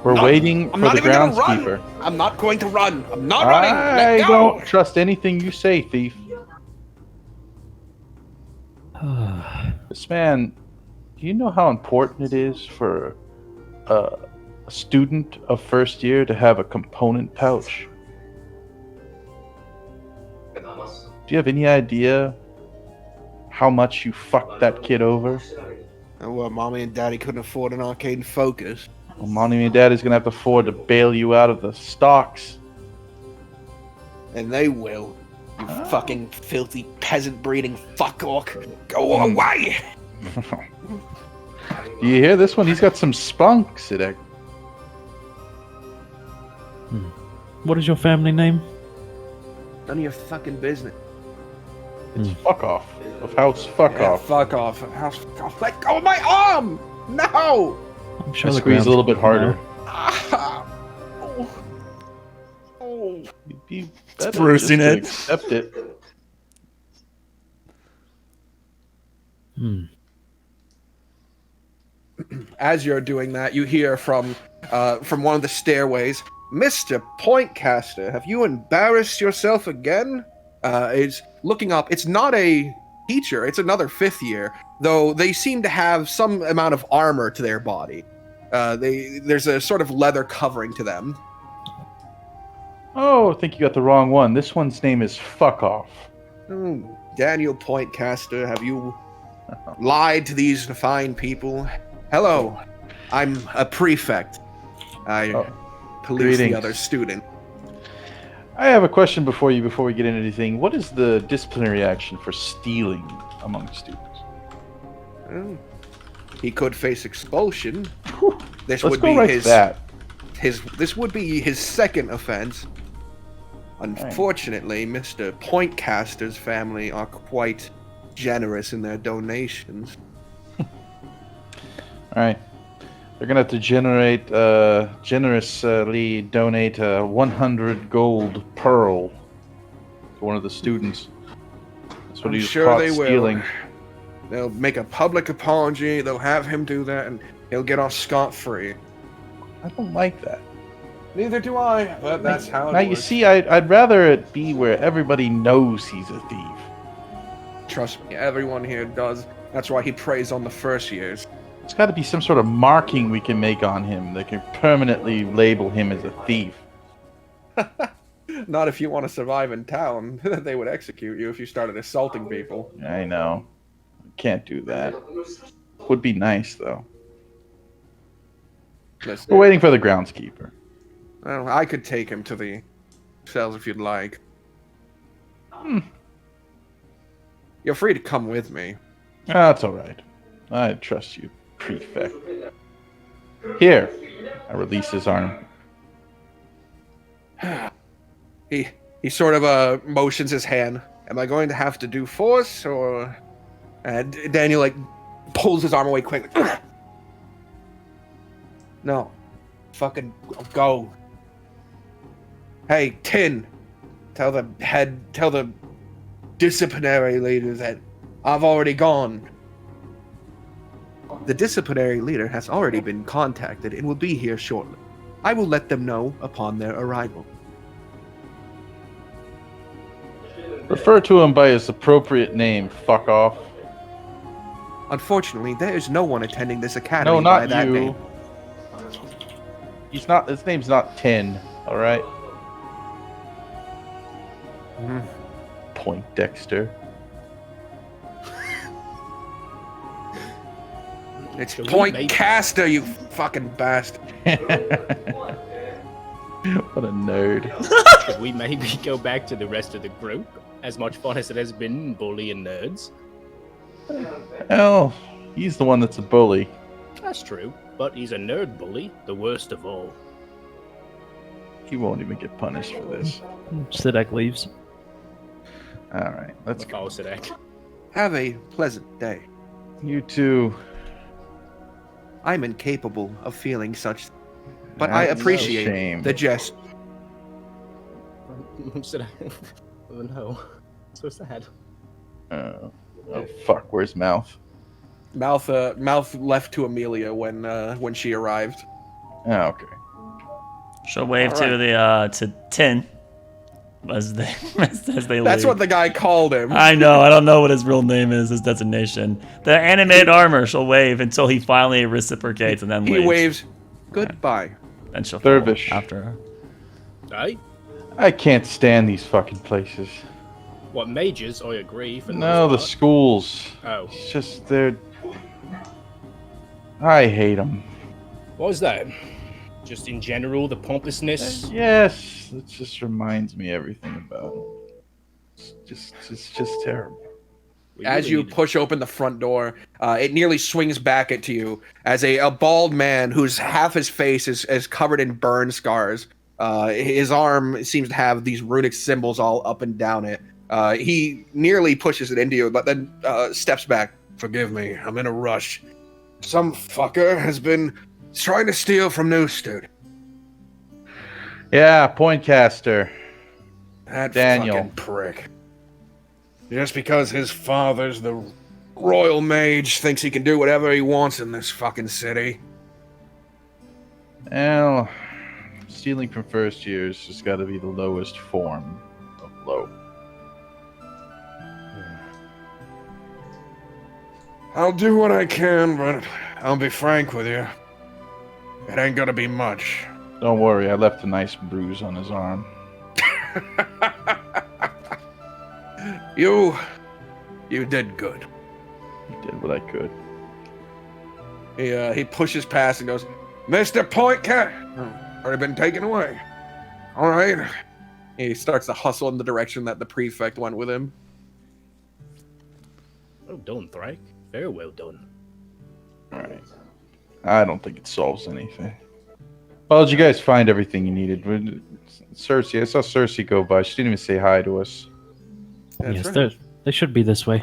We're No, waiting I'm for not the even gonna groundskeeper. run. I'm not going to run. I'm not running. I Let go. don't trust anything you say, thief. This man, do you know how important it is for a student of first year to have a component pouch. Do you have any idea how much you fucked that kid over? Well, Mommy and Daddy couldn't afford an arcade Focus. Well, Mommy and Daddy's gonna have to afford to bail you out of the stocks. And they will. You fucking filthy peasant breeding fuck orc. Go away! Do you hear this one? He's got some spunk, Sidek. What is your family name? None of your fucking business. It's fuck off. Of house fuck off. Fuck off. House fuck off. Let go of my arm! No! I'm sure I the squeeze ground's a little bit getting harder. Ah. Oh. You'd be better bruising just to it. Accept it. As you're doing that, you hear from one of the stairways, Mr. Pointcaster, have you embarrassed yourself again? Is looking up. It's not a teacher, it's another 5th year, though they seem to have some amount of armor to their body. There's a sort of leather covering to them. Oh, I think you got the wrong one. This one's name is Fuck Off. Daniel Pointcaster, have you lied to these fine people? Hello, I'm a prefect. I police the greetings. other student. I have a question before we get into anything. What is the disciplinary action for stealing among students? He could face expulsion. This Let's would go be right to that. this would be his second offense. Unfortunately, Mr. Pointcaster's family are quite generous in their donations. All right. They're going to have to generously donate 100 gold pearl to one of the students. That's what I'm he was sure caught they will. stealing. They'll make a public apology, they'll have him do that, and he'll get off scot-free. I don't like that. Neither do I, but that's how it Now, works. you see, I'd rather it be where everybody knows he's a thief. Trust me, everyone here does. That's why he preys on the first years. There's got to be some sort of marking we can make on him that can permanently label him as a thief. Not if you want to survive in town. They would execute you if you started assaulting people. I know. Can't do that. Would be nice, though. Listen, We're waiting for the groundskeeper. well, I could take him to the cells if you'd like. You're free to come with me. That's all right. I trust you, prefect. Here. I release his arm. He sort of motions his hand. Am I going to have to do force, or... Daniel, like, pulls his arm away quickly. No. Fucking go. Hey, Tin. Tell the disciplinary leader that I've already gone. The disciplinary leader has already been contacted and will be here shortly. I will let them know upon their arrival. Refer to him by his appropriate name, fuck off. Unfortunately, there is no one attending this academy No, by not that you. name. He's not. His name's not Tin. All right. Point Dexter. It's Should we Point maybe- Caster, you fucking bastard. What a nerd. Should we maybe go back to the rest of the group? As much fun as it has been bullying nerds. Well, he's the one that's a bully. That's true, but he's a nerd bully, the worst of all. He won't even get punished for this. Sidek leaves. All right, let's go. Sidek. Have a pleasant day. You two. I'm incapable of feeling such, but That's I a appreciate shame. the jest. Sidek. Oh no. So sad. Oh fuck! Where's Mouth? Mouth left to Amelia when she arrived. Oh, okay. She'll wave All to the to Tin as they as they That's leave. what the guy called him. I know. I don't know what his real name is, his designation. The animated armor. She'll wave until he finally reciprocates and then He leaves. waves. Goodbye. Then she'll Dervish. follow after her. Right? I can't stand these fucking places. What, mages? I agree. For the No, the most part. schools. Oh. It's just they're. I hate them. What was that? Just in general, the pompousness? Yes, it just reminds me everything about them. It's just terrible. We As really you need to- push open the front door, it nearly swings back at you as a bald man whose half his face is covered in burn scars. His arm seems to have these runic symbols all up and down it. He nearly pushes it into you, but then steps back. Forgive me, I'm in a rush. Some fucker has been trying to steal from Newstead. Yeah, Pointcaster. That Daniel. fucking prick. Just because his father's the royal mage thinks he can do whatever he wants in this fucking city. Well, stealing from first years has got to be the lowest form of low. I'll do what I can, but I'll be frank with you. It ain't gonna be much. Don't worry, I left a nice bruise on his arm. You did good. I did what I could. He pushes past and goes, Mr. Pointcat, already been taken away. All right. He starts to hustle in the direction that the prefect went with him. Well done, Thrike. Very well done. Alright. I don't think it solves anything. Well, did you guys find everything you needed? Cersei, I saw Cersei go by. She didn't even say hi to us. That's Yes, right. they should be this way.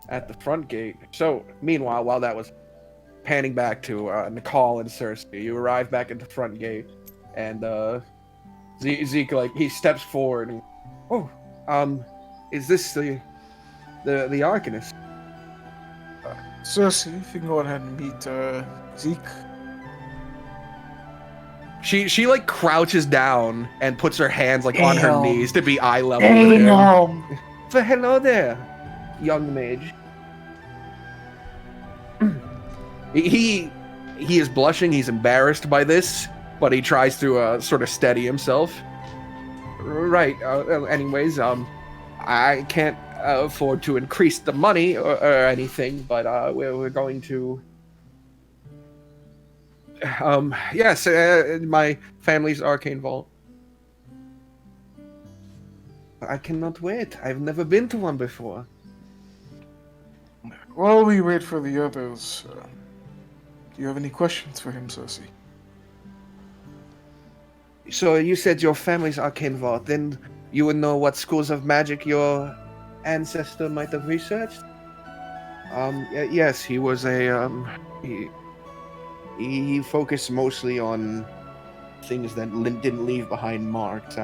At the front gate. So, meanwhile, while that was panning back to Nicole and Cersei, you arrive back at the front gate, and Zeke, like, he steps forward and, is this the Arcanist? Cersei, if you can go ahead and meet Zeke. She like crouches down and puts her hands like on her Damn. knees to be eye level with him. Damn. So hello there, young mage. He is blushing. He's embarrassed by this, but he tries to sort of steady himself. Right. Anyways, I can't afford to increase the money or anything, but we're going to. Yes, my family's arcane vault. I cannot wait. I've never been to one before. While we wait for the others, do you have any questions for him, Cersei? So you said your family's arcane vault, then you would know what schools of magic your ancestor might have researched? Yes, he was a, he focused mostly on things that didn't leave behind marks.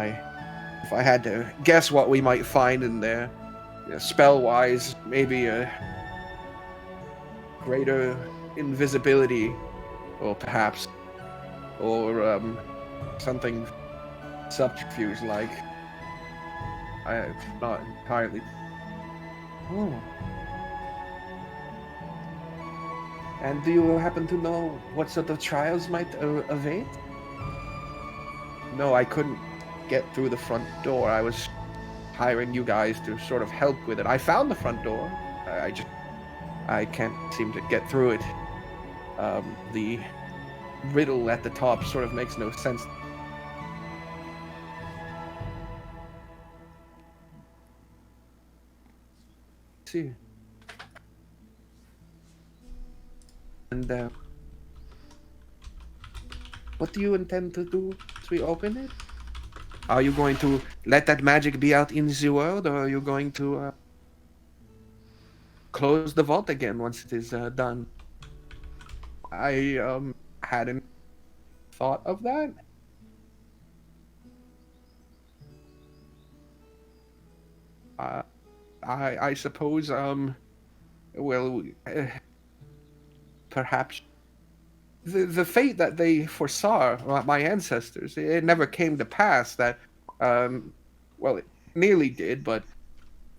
If I had to guess what we might find in there, spell-wise, maybe a greater invisibility, or perhaps, or something subterfuge-like. I'm not entirely. Oh. And do you happen to know what sort of trials might await? No, I couldn't get through the front door. I was hiring you guys to sort of help with it. I found the front door. I can't seem to get through it. The riddle at the top sort of makes no sense. See. And what do you intend to do as we open it? Are you going to let that magic be out in the world, or are you going to close the vault again once it is done? I hadn't thought of that. I suppose well, perhaps the fate that they foresaw, my ancestors, it never came to pass. That well, it nearly did, but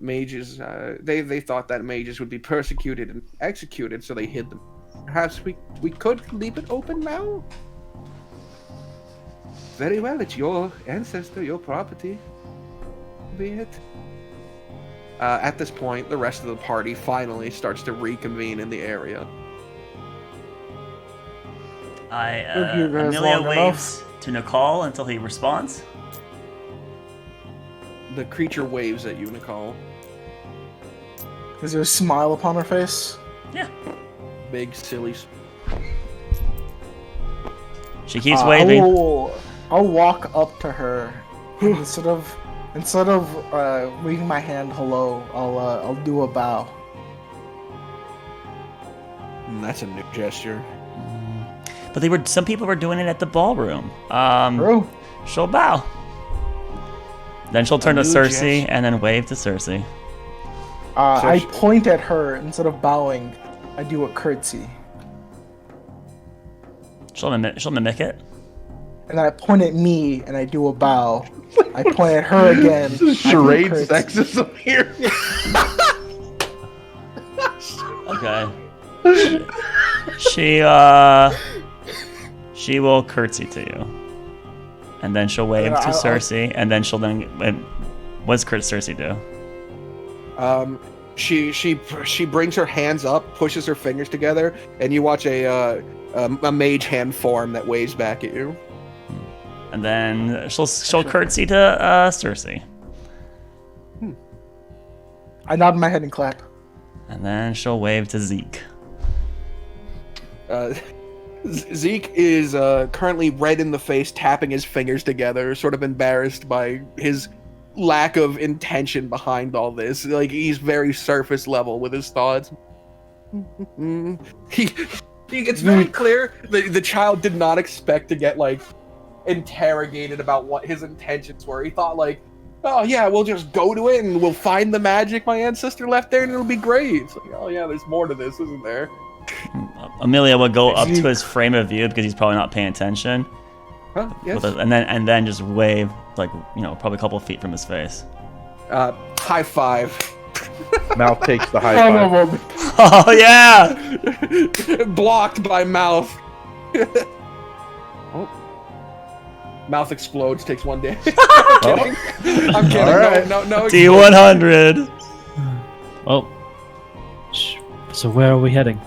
mages, they thought that mages would be persecuted and executed, so they hid them. Perhaps we could leave it open now? Very well, it's your ancestor, your property. Be it. At this point, the rest of the party finally starts to reconvene in the area. Took you guys Amelia long waves to Nicole until he responds. The creature waves at you, Nicole. Is there a smile upon her face? Yeah. Big, silly... She keeps waving. I'll walk up to her. Instead of waving my hand hello, I'll do a bow. That's a new gesture. But some people were doing it at the ballroom. True. She'll bow. Then she'll turn to new Cersei gesture. and then wave to Cersei. I point at her instead of bowing. I do a curtsy, She'll mimic it. and then I point at me and I do a bow. I point at her again. I do a Charade curtsy. sexism here. Okay. She will curtsy to you, and then she'll wave to Cersei, and then what's Cersei do? She brings her hands up, pushes her fingers together, and you watch a mage hand form that waves back at you. And then she'll curtsy to Cersei, I nod my head and clap. and then she'll wave to Zeke. Zeke is currently red in the face, tapping his fingers together, sort of embarrassed by his lack of intention behind all this. Like, he's very surface level with his thoughts. It's very clear the child did not expect to get, like, interrogated about what his intentions were. He thought, like, oh yeah, we'll just go to it and we'll find the magic my ancestor left there and it'll be great. It's like, oh yeah, there's more to this, isn't there? Amelia will go up to his frame of view because he's probably not paying attention, Huh? Yes. and then just wave, like, probably a couple feet from his face. High five. Mouth takes the high Son of five. a- Oh yeah! Blocked by mouth. Oh. Mouth explodes, takes 1 day. I'm kidding. I'm kidding. All right. No. D100. Well, so where are we heading?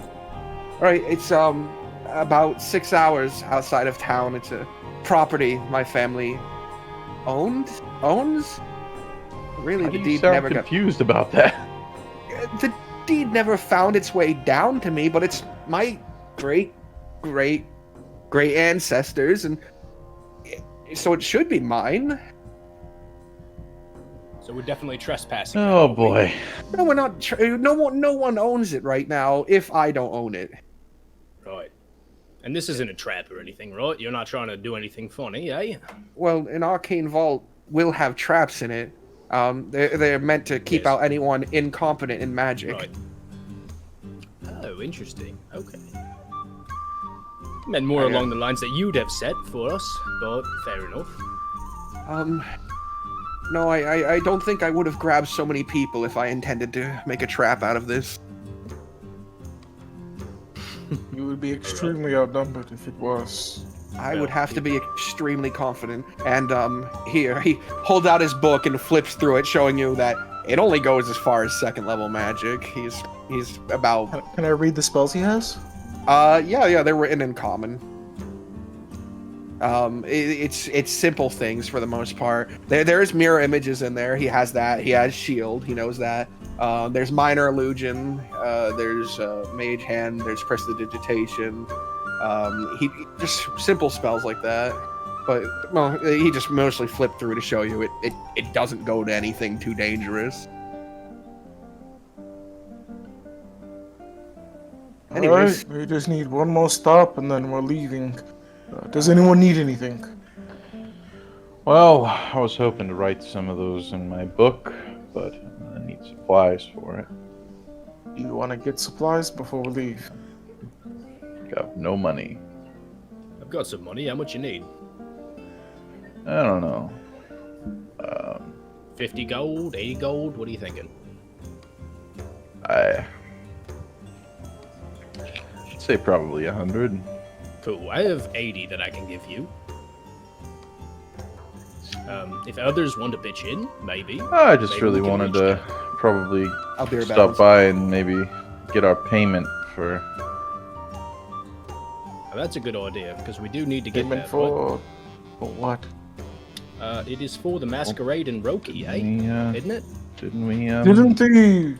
Alright, it's about 6 hours outside of town. It's a property my family owns. Really, How the do you deed sound never confused about that? the deed never found its way down to me, but it's my great ancestors, and so it should be mine. So we're definitely trespassing. Oh boy. No, we're not. No one owns it right now. If I don't own it, Right. And this isn't a trap or anything, right? You're not trying to do anything funny, eh? well, an arcane vault will have traps in it. They're meant to keep Yes. out anyone incompetent in magic. Right. Oh, interesting. Okay. Meant more along the lines that you'd have set for us, but fair enough. No, I don't think I would have grabbed so many people if I intended to make a trap out of this. You would be extremely outnumbered if it was. I would have to be extremely confident. And here he holds out his book and flips through it, showing you that it only goes as far as 2nd level magic. He's about Can I read the spells he has? yeah, they're written in common. It's simple things for the most part. There's mirror images in there. He has that. He has shield. He knows that. There's minor illusion. There's mage hand. There's prestidigitation. He just simple spells like that. But well, he just mostly flipped through to show you it doesn't go to anything too dangerous. Anyways, Alright, we just need one more stop and then we're leaving. Does anyone need anything? Well, I was hoping to write some of those in my book, but I need supplies for it. Do you want to get supplies before we leave? Got no money. I've got some money. How much you need? I don't know. 50 gold? 80 gold? What are you thinking? I'd say probably 100. Cool. I have 80 that I can give you. If others want to pitch in, maybe. I just Maybe really we can wanted reach to probably I'll be right back. stop by and maybe get our payment for. Now, that's a good idea because we do need to get Payment that. for what? It is for the masquerade and Roki, eh? We, Isn't it? didn't we? Didn't the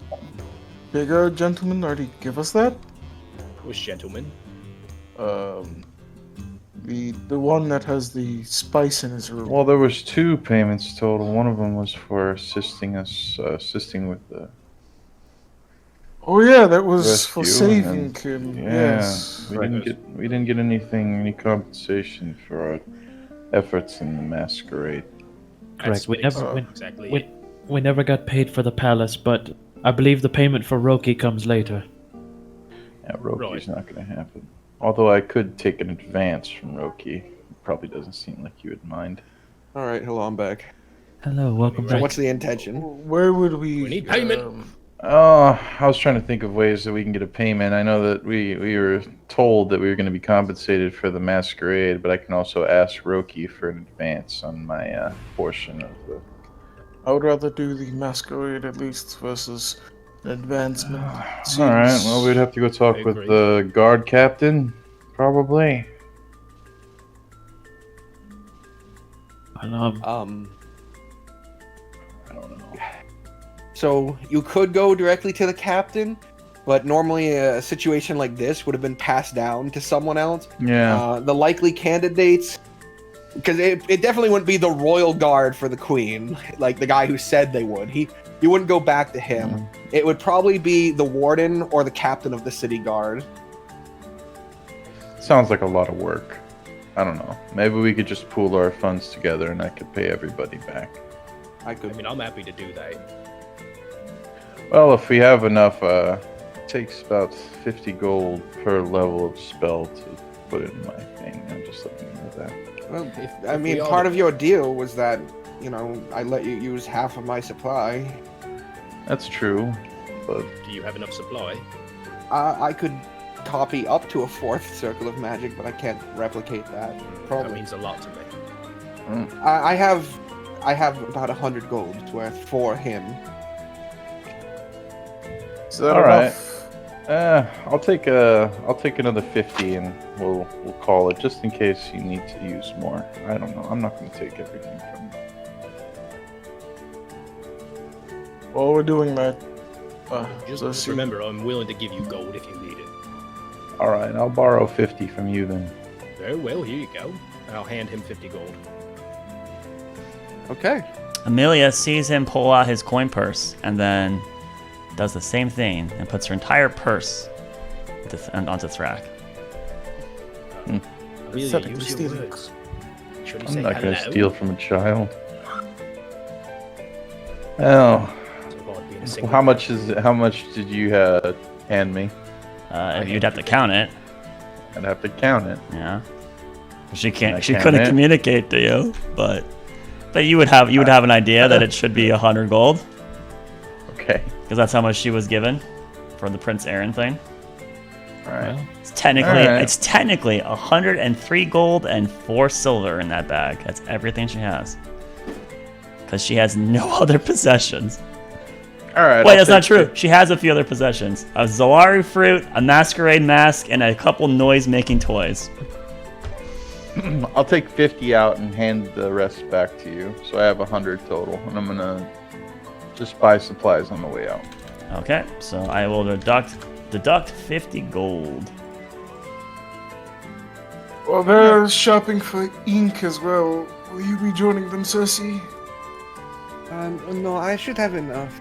bigger gentleman already give us that? Which gentleman? The one that has the spice in his room. Well, there was 2 payments total. One of them was for assisting with the. Oh yeah, that was for Rescue, saving and him. Yeah, Yes. we didn't get any compensation for our efforts in the masquerade. Correct. We That's never exactly we, it. we never got paid for the palace, but I believe the payment for Roki comes later. Yeah, Roki's Right. not going to happen. Although I could take an advance from Roki. It probably doesn't seem like you would mind. All right, hello, I'm back. Hello, welcome So back. what's the intention? Where would we? We need payment. I was trying to think of ways that we can get a payment. I know that we were told that we were going to be compensated for the masquerade, but I can also ask Roki for an advance on my portion of the. I would rather do the masquerade at least versus an advancement. All right. Well, we'd have to go talk I with agree. the guard captain, probably. And, Um, I don't know. so you could go directly to the captain, but normally a situation like this would have been passed down to someone else. Yeah. The likely candidates, because it definitely wouldn't be the royal guard for the queen, like the guy who said they would. You wouldn't go back to him. It would probably be the warden or the captain of the city guard. Sounds like a lot of work. I don't know. Maybe we could just pool our funds together and I could pay everybody back. I I could. mean, I'm happy to do that. Well, if we have enough, it takes about 50 gold per level of spell to put it in my thing. I'm just letting you know that. Well, If I mean, we all part do of your deal was that, I let you use half of my supply. That's true, but Do you have enough supply? I could copy up to a 4th circle of magic, but I can't replicate that. That Probably. means a lot to me. I have about 100 gold worth for him. Is that All right. enough? I'll take another 50 and we'll call it just in case you need to use more. I don't know. I'm not going to take everything from you. While we're doing that, Just let's see. remember, I'm willing to give you gold if you need it. All right, I'll borrow 50 from you then. Very well, here you go. And I'll hand him 50 gold. Okay. Amelia sees him pull out his coin purse and then does the same thing and puts her entire purse onto Thrak. Amelia, Pathetically use your stealing. words. Should he I'm say not going to hello? steal from a child. Oh, So about being a well, single how man. much did you hand me? You'd have to count it. I'd have to count it. Yeah. She I can't. She count couldn't it. communicate to you, but you would have an idea that it should be 100 gold Okay. because that's how much she was given for the Prince Aaron thing. All right. Well, It's technically Alright. it's technically 103 gold and 4 silver in that bag. That's everything she has. Because she has no other possessions. All right. Wait, I'll that's not take true. She has a few other possessions: a Zolari fruit, a masquerade mask, and a couple noise-making toys. I'll take 50 out and hand the rest back to you. So I have 100 total, and I'm gonna just buy supplies on the way out. Okay, so I will deduct 50 gold. Well, they're shopping for ink as well. Will you be joining them, Cersei? No, I should have enough.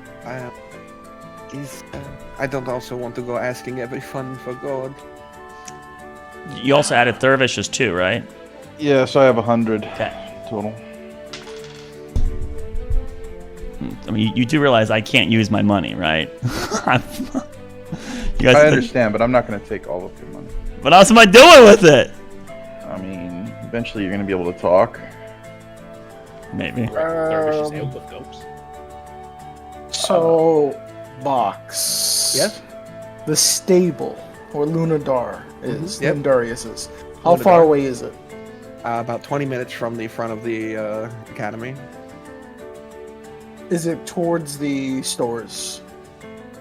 I don't also want to go asking everyone for gold. You also added Thurvish's too, right? Yeah, so I have 100 Okay. total. I mean, you do realize I can't use my money, right? You guys I have been- understand, but I'm not gonna take all of your money. What else am I doing with it? I mean, eventually you're gonna be able to talk. Maybe. Dervish's help with ghosts. So, Box. Yes? The stable where Lunadar is. Yep. Lunadarius is. How Lunadar. far away is it? About 20 minutes from the front of the academy. Is it towards the stores?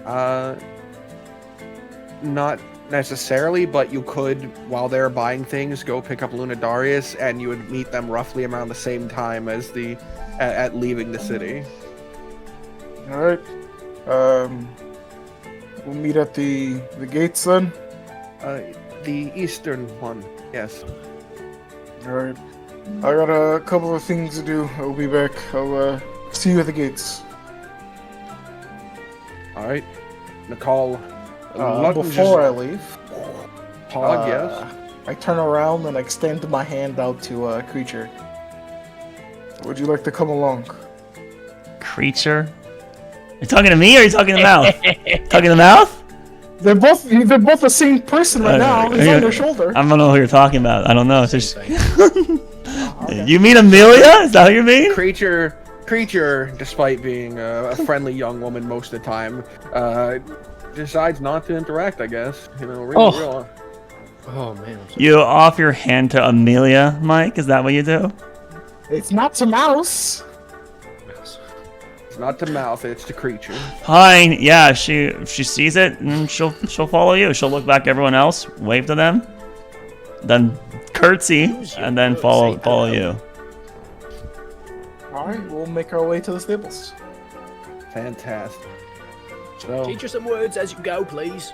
Not necessarily, but you could, while they're buying things, go pick up Lunadarius, and you would meet them roughly around the same time as at leaving the city. All right. We'll meet at the gates then. The eastern one, yes. All right. I got a couple of things to do. I'll be back. I'll see you at the gates. All right. Nicole. Before I leave, Yes. I turn around and extend my hand out to Creature. Would you like to come along? Creature? You talking to me or are you talking to mouth? Talking to mouth? They're both the same person right now. He's on their shoulder. I don't know who you're talking about. I don't know. It's just... Okay. You mean Amelia? Is that what you mean? Creature, despite being a friendly young woman most of the time, decides not to interact, I guess. You know, real. Oh man. You off your hand to Amelia, Mike? Is that what you do? It's not to Mouse. It's not to mouth, it's to Creature. Fine. Yeah, if she sees it, and she'll follow you. She'll look back at everyone else, wave to them, then curtsy, and then follow you. All right, we'll make our way to the stables. Fantastic. So, Teach us some words as you go, please.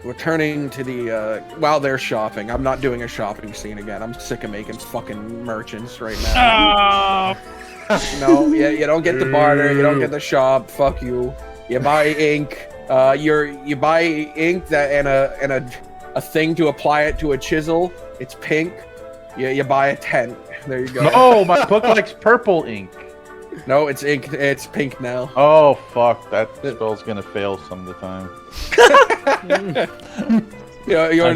returning to the, while they're shopping, I'm not doing a shopping scene again. I'm sick of making fucking merchants right now. No, yeah, you don't get the barter, you don't get the shop, fuck you. You buy ink, you buy ink that and a thing to apply it to a chisel. It's pink. You buy a tent. There you go. Oh, my book likes purple ink. No, it's ink. It's pink now. Oh fuck, that spell's gonna fail some of the time. Your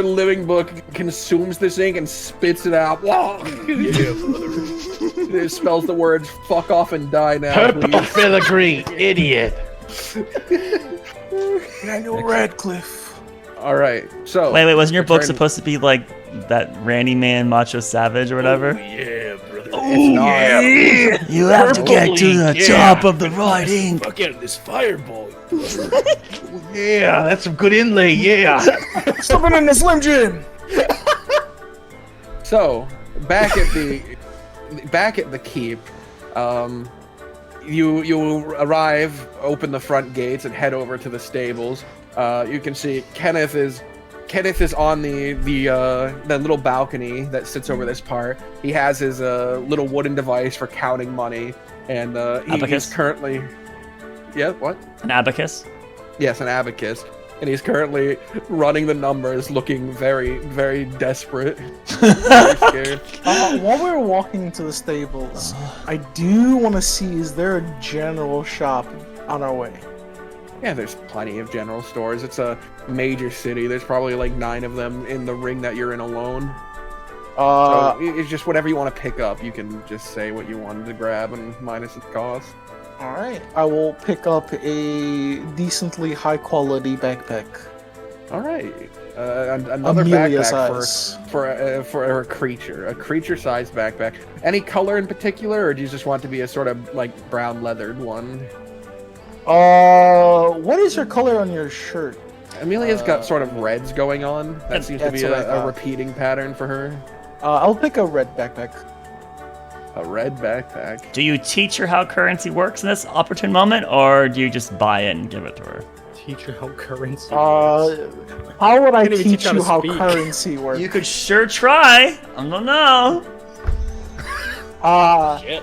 living book consumes this ink and spits it out. It spells the words "fuck off" and "die" now. Purple Please. filigree, idiot. Daniel Radcliffe. All right. So Wait, wasn't your book return- supposed to be like that Randy Man Macho Savage or whatever? Yeah, brother. It's not. You have to get to the top of the right ink. Fuck out of this fireball. Yeah, that's some good inlay. Yeah. Something in the Slim Jim. So back at the keep, you arrive, open the front gates, and head over to the stables. You can see Kenneth is on the little balcony that sits over this part. He has his little wooden device for counting money, and he's currently. Yeah, what? An abacus? Yes, an abacus. And he's currently running the numbers, looking very, very desperate. Very scared. While we're walking to the stables, I do want to see, is there a general shop on our way? Yeah, there's plenty of general stores. It's a major city. There's probably like 9 of them in the ring that you're in alone. So it's just whatever you want to pick up. You can just say what you wanted to grab and minus its cost. Alright, I will pick up a decently high quality backpack. All right, another Amelia backpack size. for a creature-sized backpack. Any color in particular, or do you just want to be a sort of like brown leathered one? What is your color on your shirt? Amelia's got sort of reds going on. That seems to be that's what I a thought. repeating pattern for her. I'll pick a red backpack. A red backpack. Do you teach her how currency works in this opportune moment, or do you just buy it and give it to her? Teach her how currency. How would I Can't even teach teach how you to how speak. currency works? You could sure try. I don't know. Shit.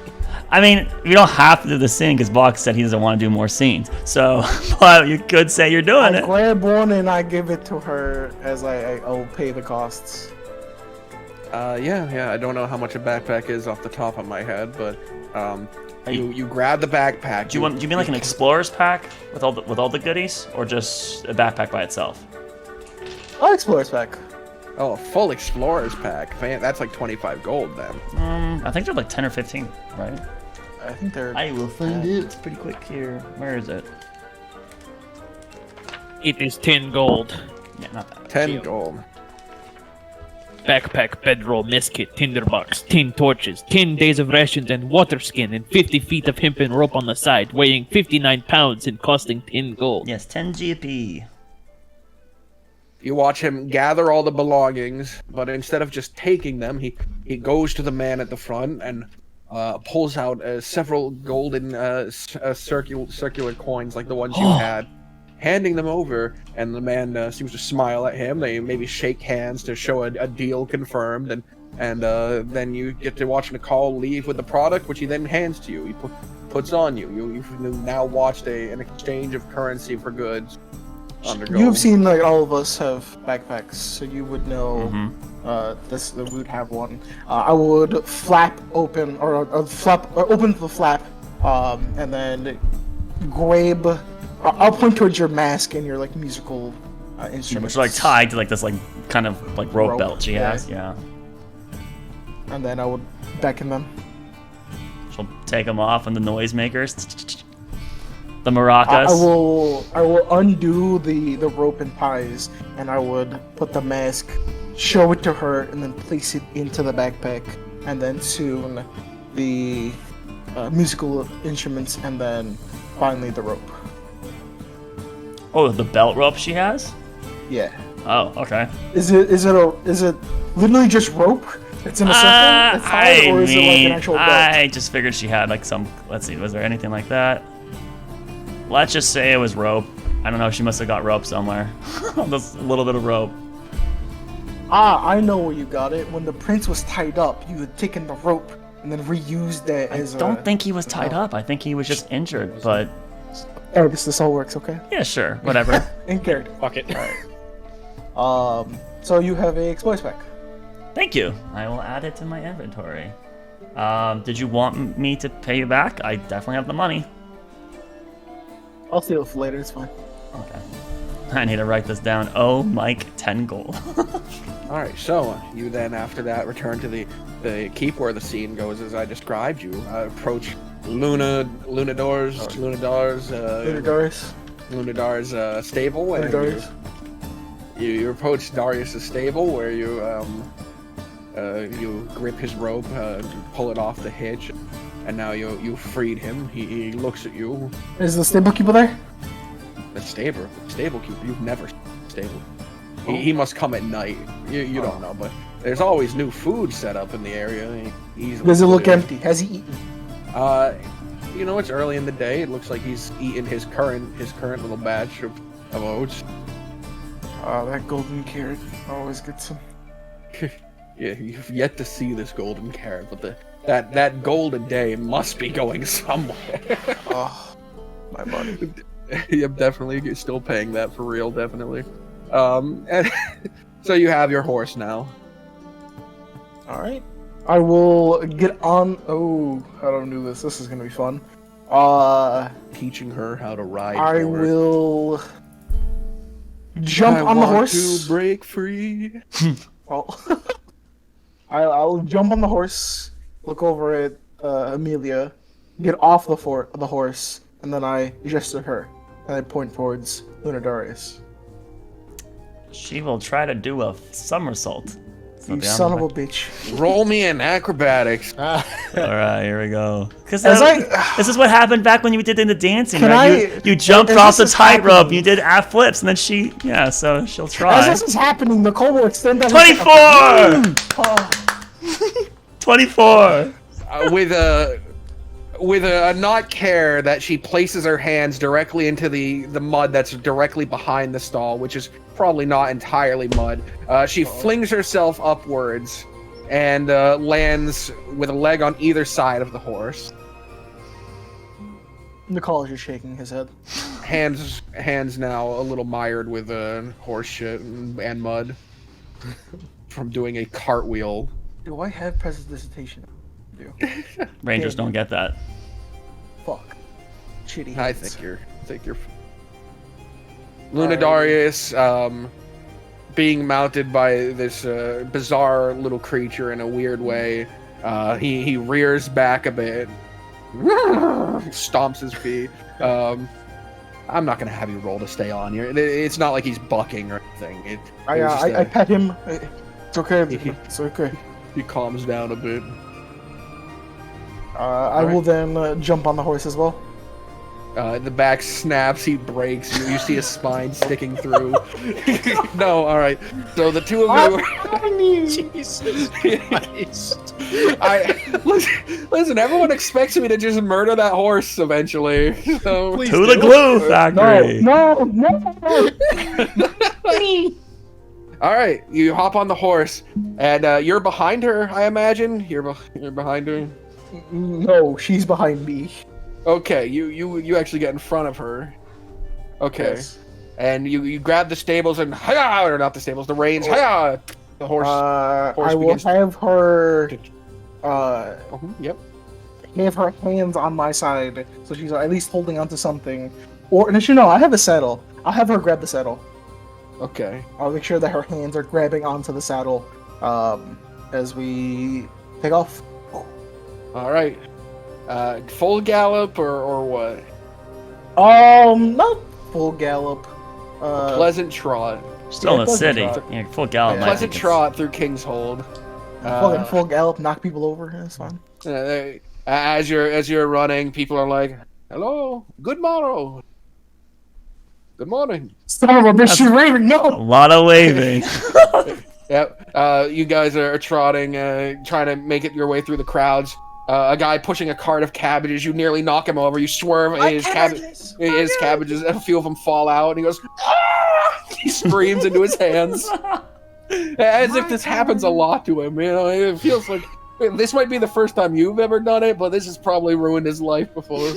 I mean, you don't have to do the scene because Box said he doesn't want to do more scenes. So, but you could say you're doing I it. grab one and I give it to her as I'll pay the costs. Yeah. I don't know how much a backpack is off the top of my head, but you grab the backpack. Do you mean like an explorer's pack with all the goodies, or just a backpack by itself? I'll explore its back. Oh, a full explorer's pack. Man, that's like 25 gold then. I think they're like 10 or 15, right? I think they're. I will find it. It's pretty quick here. Where is it? It is 10 gold. Yeah, not that. 10 gold. backpack, bedroll, mess kit, tinderbox, 10 torches, 10 days of rations and water skin, and 50 feet of hempen rope on the side, weighing 59 pounds and costing 10 gold. Yes, 10 GP. You watch him gather all the belongings, but instead of just taking them, he goes to the man at the front and pulls out several golden circular coins like the ones you had, handing them over, and the man seems to smile at him. They maybe shake hands to show a deal confirmed, and then you get to watch Nicole leave with the product, which he then hands to you. He puts on you. You've now watched an exchange of currency for goods undergo. You've seen like all of us have backpacks, so you would know. We would have one. I would flap open or open the flap, and then grab. I'll point towards your mask and your like musical instruments. Which are like tied to like this like kind of like rope belt she has. yeah. Yeah. And then I would beckon them. She'll take them off and the noisemakers. The maracas. I will undo the rope and ties, and I would put the mask, show it to her, and then place it into the backpack, and then soon the musical instruments, and then finally the rope. Oh, the belt rope she has? Yeah. Oh, okay. Is it literally just rope? It's in a circle. It's tied, or is it like an actual belt? I just figured she had like some. Let's see, was there anything like that? Let's just say it was rope. I don't know. She must have got rope somewhere. Just a little bit of rope. I know where you got it. When the prince was tied up, you had taken the rope and then reused that as. I don't think he was tied up. I think he was just injured. But oh, this all works, okay? yeah, sure, whatever. In character. Fuck it. So you have a exploits pack. Thank you. I will add it to my inventory. Did you want me to pay you back? I definitely have the money. I'll steal it for later. It's fine. Okay. I need to write this down. Oh, Mike, 10 gold. All right, so you then after that return to the keep where the scene goes as I described. You approach Lunadar's stable, and you approach Darius's stable where you grip his rope, pull it off the hitch, and now you freed him. He looks at you. Is the stable keeper there? The stable keeper. You've never seen the stable. He must come at night. You don't know, but there's always new food set up in the area. Does it look empty? Has he eaten? It's early in the day. It looks like he's eaten his current little batch of oats. That golden carrot always gets him. Yeah, you've yet to see this golden carrot, but that golden day must be going somewhere. Oh, my money. I'm definitely still paying that for real, definitely. And so you have your horse now. All right. I will get on. Oh, how do I do this? This is gonna be fun. Teaching her how to ride. I will jump on the horse. To break free. Well, I'll jump on the horse, look over at Amelia, get off the horse, and then I gesture to her, and I point towards Lunadarius. She will try to do a somersault. You son of a bitch. Roll me in acrobatics. All right, here we go. Because As this is what happened back when you did in the dancing, Can right? You jumped off the tightrope, and you did half flips, and then so she'll try. As this is happening, Nicole will extend that. 24! 24! With a not care that she places her hands directly into the mud that's directly behind the stall, which is probably not entirely mud. She flings herself upwards and lands with a leg on either side of the horse. Nicole is just shaking his head. Hands now a little mired with horse shit and mud from doing a cartwheel. Do I have prestidigitation? Rangers don't get that. Fuck. Shitty. I think you're. Lunadarius, being mounted by this bizarre little creature in a weird way, he rears back a bit, stomps his feet. I'm not gonna have you roll to stay on here. It's not like he's bucking or anything. I pet him. It's okay. It's okay. He calms down a bit. I will then jump on the horse as well. The back snaps, he breaks, you see his spine sticking through. No, alright. So the two of you Jesus Christ. Listen, everyone expects me to just murder that horse eventually. So Please To the do. glue factory. No. Alright, you hop on the horse, and you're behind her, I imagine? You're behind her? No, she's behind me. Okay, you actually get in front of her. Okay. Yes. And you grab the stables and hi-ya, or not the stables, the reins, hi-ya! The horse. I will begins- have her Yep. have her hands on my side, so she's at least holding onto something. Or actually, no, I have a saddle. I'll have her grab the saddle. Okay. I'll make sure that her hands are grabbing onto the saddle as we take off. All right. Full gallop or what? Not full gallop. Pleasant trot. Still in the pleasant city. trot. Yeah, full gallop. Yeah. might Pleasant think it's- trot through King's Hold. Fucking full gallop, knock people over. That's fine. As you're running, people are like, "Hello, good morrow, good morning." Son of a bitch, she's raving. A No. lot of waving. Yep. You guys are trotting, trying to make it your way through the crowds. A guy pushing a cart of cabbages. You nearly knock him over. You swerve. His cabbages. A few of them fall out, and he goes. "Ah!" He screams into his hands, as if this happens a lot to him. You know, it feels like this might be the first time you've ever done it, but this has probably ruined his life before.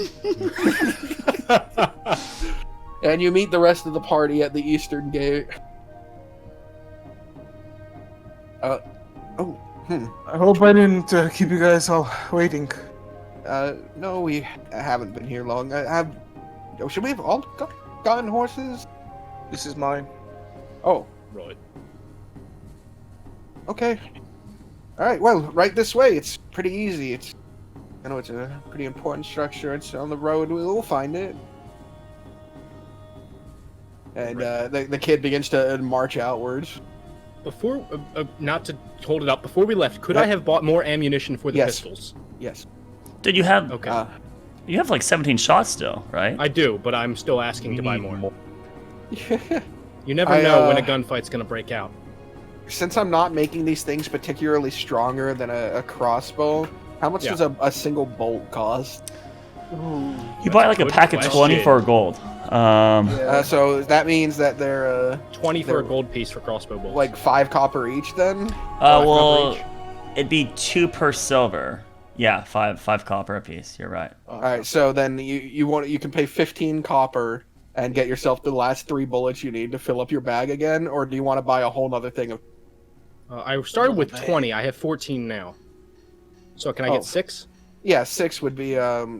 And you meet the rest of the party at the eastern gate. I hope I didn't keep you guys all waiting. No, we haven't been here long. Should we have all gotten horses? This is mine. Oh, Right. okay. All right. Well, right this way. It's pretty easy. I know it's a pretty important structure. It's on the road. We'll find it. And the kid begins to march outwards. Before, not to hold it up, before we left, could I have bought more ammunition for the Yes. pistols? Yes. Dude, you have Okay. you have like 17 shots still, right? I do, but I'm still asking to buy more. You never I, know when a gunfight's gonna break out. Since I'm not making these things particularly stronger than a crossbow, how much does a single bolt cost? You buy like a good pack of 20 question. for a gold. So that means that they're 20 for they're a gold piece for crossbow bolts. like 5 copper each then? Well, it'd be 2 per silver. Yeah, five copper a piece. You're right. All right, so then you can pay 15 copper and get yourself the last 3 bullets you need to fill up your bag again, or do you want to buy a whole nother thing of? I started with 20. I have 14 now. So can I Oh. get 6? Yeah, 6 would be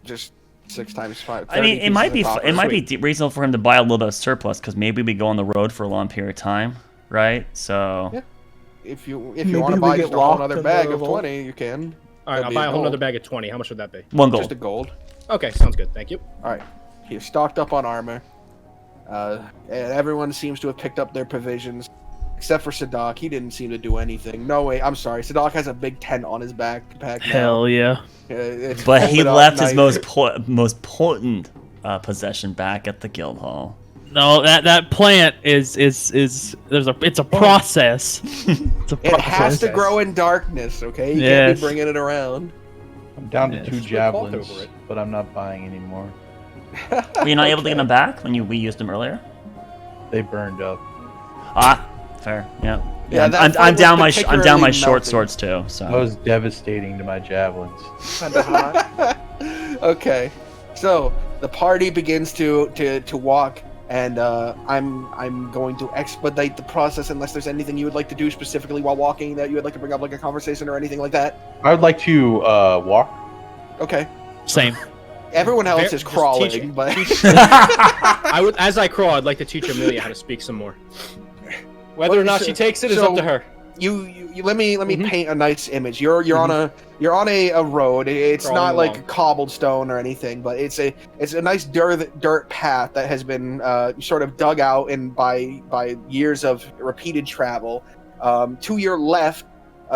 just 6 times 5. I mean, 30 it might be pieces of copper. it might be reasonable for him to buy a little bit of surplus because maybe we go on the road for a long period of time, right? So Yeah. If you Maybe want to we buy get just a whole locked other in bag the of vault. 20, you can. All right, That'd I'll be buy a whole gold. nother bag of 20. How much would that be? 1 gold. Just a gold. Okay, sounds good. Thank you. All right, you're stocked up on armor. And everyone seems to have picked up their provisions, except for Sadak. He didn't seem to do anything. No, wait, I'm sorry. Sadak has a big tent on his backpack now. Hell yeah. It's But he folded up left his nice. most potent possession back at the guild hall. No, that plant is it's a process. It's a It has to process. grow in darkness, okay? You can't Yes. be bringing it around. I'm down to Yes. 2 Just put cloth javelins, over it. but I'm not buying anymore. Were you not able to get them back when we used them earlier? They burned up. Ah, fair. Yeah. Yeah, that I'm fight down my was I'm down my particularly short melting. swords too. That So was devastating to my javelins. Kinda hot. Okay, so the party begins to walk, and I'm going to expedite the process unless there's anything you would like to do specifically while walking that you would like to bring up, like a conversation or anything like that. I would like to walk. Okay, Same. everyone else Just is teach crawling, it. but As I crawl, I'd like to teach Amelia how to speak some more. Whether or not she takes it is so- up to her. you let me Mhm. paint a nice image. You're on a road. It's Crawling not like along. cobblestone or anything, but it's a nice dirt path that has been sort of dug out and by years of repeated travel. To your left,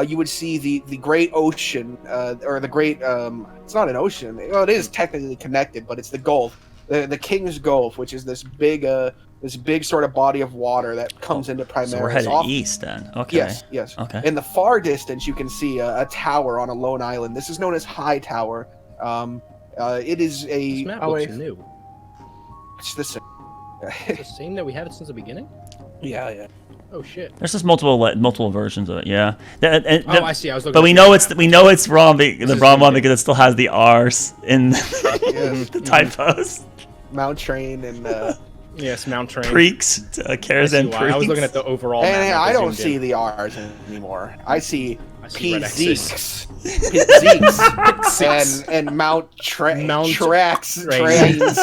you would see the great ocean, or the great. It's not an ocean. Well, it is technically connected, but it's the Gulf, the King's Gulf, which is this big sort of body of water that comes into Primerus. So we're headed east then. Okay. Yes. Okay. In the far distance, you can see a tower on a lone island. This is known as High Tower. It is This a. map Oh, looks wait, new. it's the same. It's the same that we had it since the beginning? Yeah. Oh, shit. There's just multiple versions of it. Yeah. I see. I was looking But at we the know map. it's wrong. The is wrong one new. because it still has the R's in Yes. the typos. Mount Train and. Yes, Mount Train. Creeks, Cares I see and why. I was looking Creeks. at the overall And map. I don't zoomed see in. the R's anymore. I see I see red X's. Zeeks and Mount Mount Tracks Trains.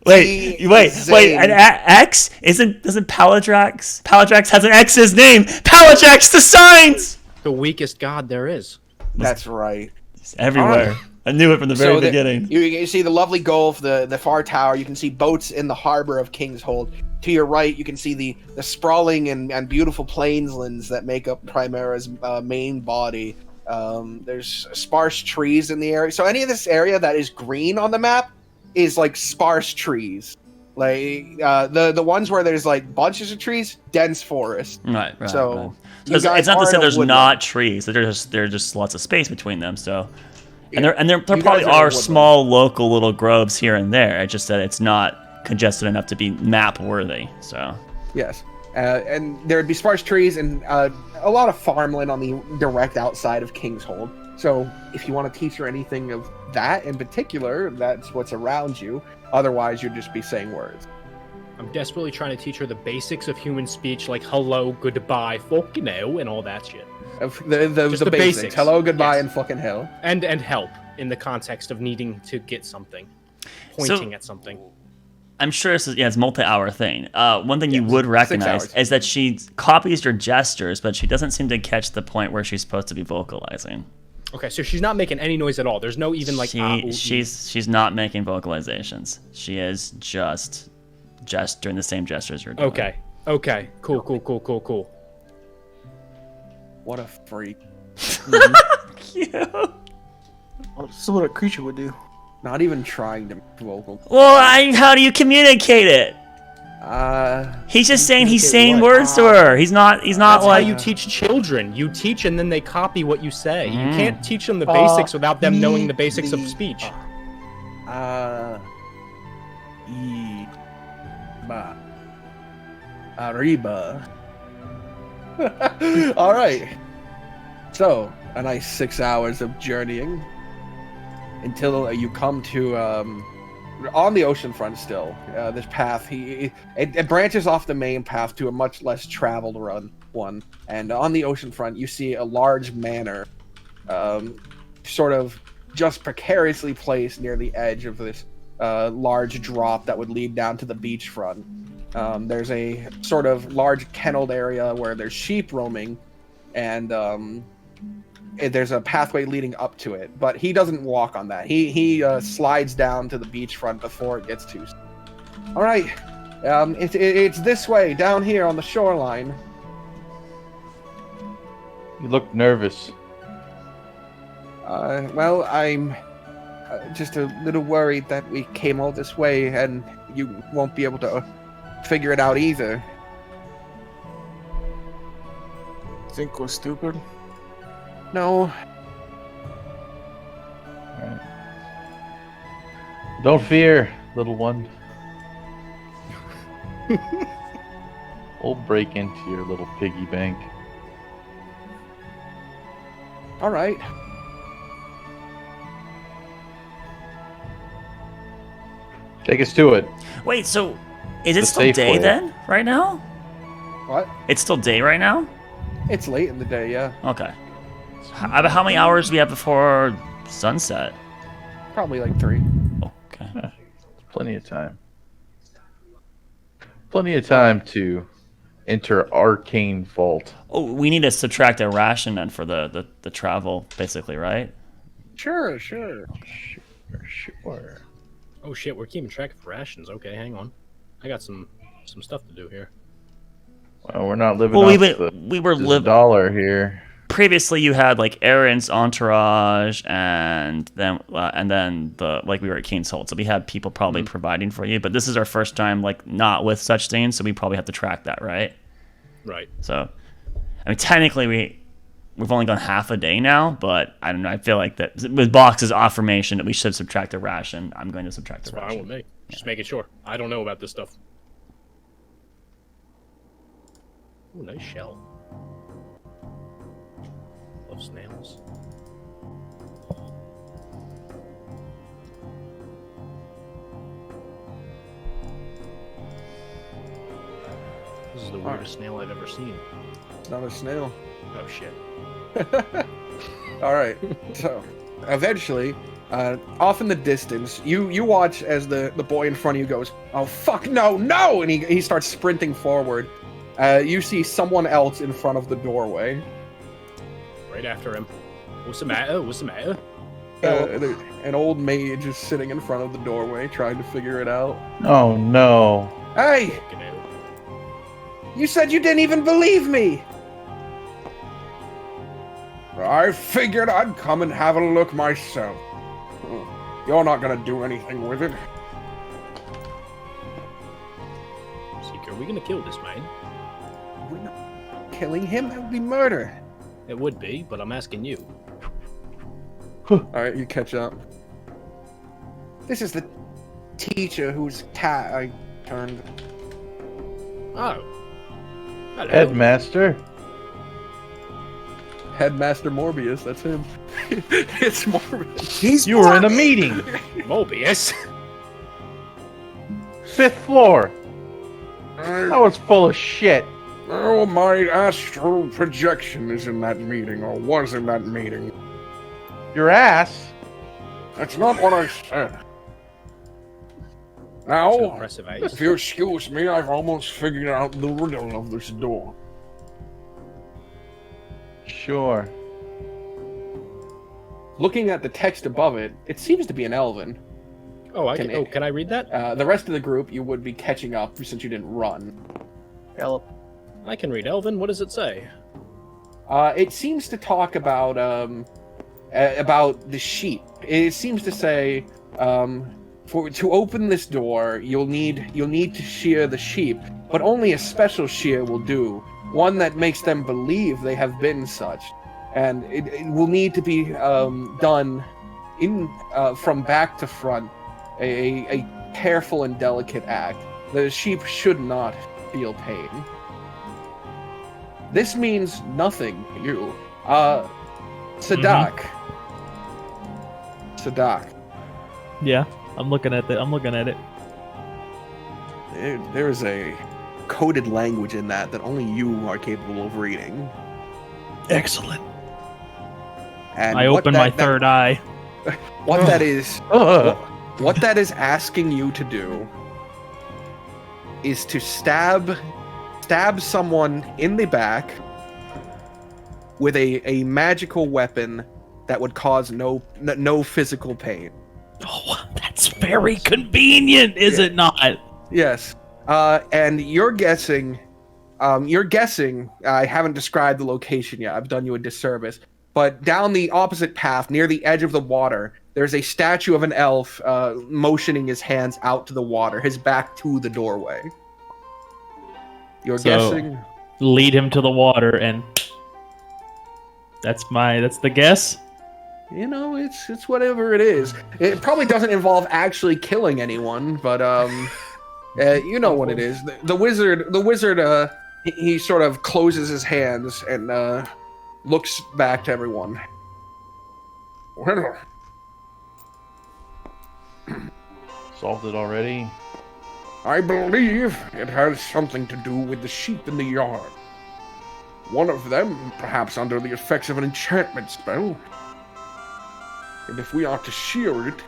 Wait. An X doesn't Paladrax? Paladrax has an X in his name. Paladrax the signs. The weakest god there is. That's right. It's everywhere. Alright. I knew it from the very beginning. You see the lovely Gulf, the far tower. You can see boats in the harbor of King's Hold. To your right, you can see the sprawling and beautiful plainslands that make up Primerus' main body. There's sparse trees in the area. So any of this area that is green on the map is like sparse trees. Like the ones where there's like bunches of trees, dense forest. Right. So So it's not to say there's not trees. There's just lots of space between them. So. And there You probably guys are woodland. small local little groves here and there. It's just that it's not congested enough to be map worthy. So Yes. And there'd be sparse trees and a lot of farmland on the direct outside of King's Hold. So if you want to teach her anything of that in particular, that's what's around you. Otherwise, you'd just be saying words. I'm desperately trying to teach her the basics of human speech, like hello, goodbye, fucking hell, and all that shit. The basics. Hello, goodbye, Yes. and fucking hell. And help in the context of needing to get something, pointing at something. I'm sure it's a multi-hour thing. One thing you would recognize hours. is that she copies your gestures, but she doesn't seem to catch the point where she's supposed to be vocalizing. Okay, so she's not making any noise at all. There's no even like She's not making vocalizations. She is just doing the same gestures you're doing. Okay. Cool. What a freak. Cute. Well, this is what a creature would do. Not even trying to make vocal. Well, how do you communicate it? He's just saying he's saying words to her. He's not That's like how you teach children. You teach and then they copy what you say. You can't teach them the basics without them knowing the basics of speech. Arriba. All right. So, a nice 6 hours of journeying until you come to on the ocean front still. This path it branches off the main path to a much less traveled one. And on the ocean front, you see a large manor, sort of just precariously placed near the edge of this large drop that would lead down to the beachfront. There's a sort of large kenneled area where there's sheep roaming, and there's a pathway leading up to it. But he doesn't walk on that. He slides down to the beachfront before it gets too. All right, it's this way down here on the shoreline. You look nervous. Well, I'm just a little worried that we came all this way and you won't be able to figure it out either. Think we're stupid? No. Right. Don't fear, little one. We'll break into your little piggy bank. All right. Take us to it. Wait, so is it The still safe day way. then? Right now? What? It's still day right now? It's late in the day, yeah. Okay. How many hours do we have before sunset? Probably like 3. Okay. Plenty of time. Plenty of time to enter Arcane Vault. Oh, we need to subtract a ration then for the travel, basically, right? Sure. Sure. Oh shit, we're keeping track of rations. Okay, hang on. I got some stuff to do here. Well, we're not living Well, off we were the living. dollar here. Previously, you had like Aaron's entourage, and then we were at Kane's Hold, so we had people probably providing for you. But this is our first time like not with such things, so we probably have to track that, right? Right. So, I mean, technically we've only gone half a day now, but I don't know. I feel like that with Box's affirmation that we should subtract a ration, I'm going to subtract That's a ration. fine with me. Just making sure. I don't know about this stuff. Ooh, nice shell. Love snails. This is the weirdest snail I've ever seen. It's not a snail. Oh shit. All right. So, eventually, off in the distance, you watch as the boy in front of you goes, "Oh fuck, no, no!" and he starts sprinting forward. You see someone else in front of the doorway. Right after him. What's the matter? What's the matter? An old mage is sitting in front of the doorway trying to figure it out. Oh no. Hey, Fucking hell. you said you didn't even believe me. I figured I'd come and have a look myself. You're not gonna do anything with it. Seeker, are we gonna kill this man? We're not killing him. That would be murder. It would be, but I'm asking you. Alright, you catch up. This is the teacher whose cat I turned. Oh. Hello. Headmaster. Headmaster Morbius, that's him. It's Morbius. You were in a meeting. Mobius. 5th floor. That was full of shit. Oh, my astral projection is in that meeting, or was in that meeting. Your ass. That's not what I said. So Now, impressive, eh? if you excuse me, I've almost figured out the riddle of this door. Sure. Looking at the text above it, it seems to be an Elven. Oh, Can can I read that? The rest of the group, you would be catching up since you didn't run. I can read Elven. What does it say? It seems to talk about the sheep. It seems to say, to open this door, you'll need to shear the sheep, but only a special shear will do, one that makes them believe they have been such, and it will need to be done in from back to front, a careful and delicate act. The sheep should not feel pain. This means nothing to you. Sadak. Sadak. Yeah, I'm looking at it. I'm looking at it. There's a coded language in that only you are capable of reading. Excellent. And I open my third eye. What that is, what that is asking you to do is to stab someone in the back with a magical weapon that would cause no physical pain. Oh, that's very convenient, is it not? Yes. And you're guessing, I haven't described the location yet, I've done you a disservice, but down the opposite path, near the edge of the water, there's a statue of an elf motioning his hands out to the water, his back to the doorway. You're guessing? Lead him to the water, and that's the guess. You know, it's whatever it is. It probably doesn't involve actually killing anyone, but you know what it is. The wizard, he sort of closes his hands and looks back to everyone. Well, Solved it already. I believe it has something to do with the sheep in the yard. One of them, perhaps under the effects of an enchantment spell. And if we are to shear it,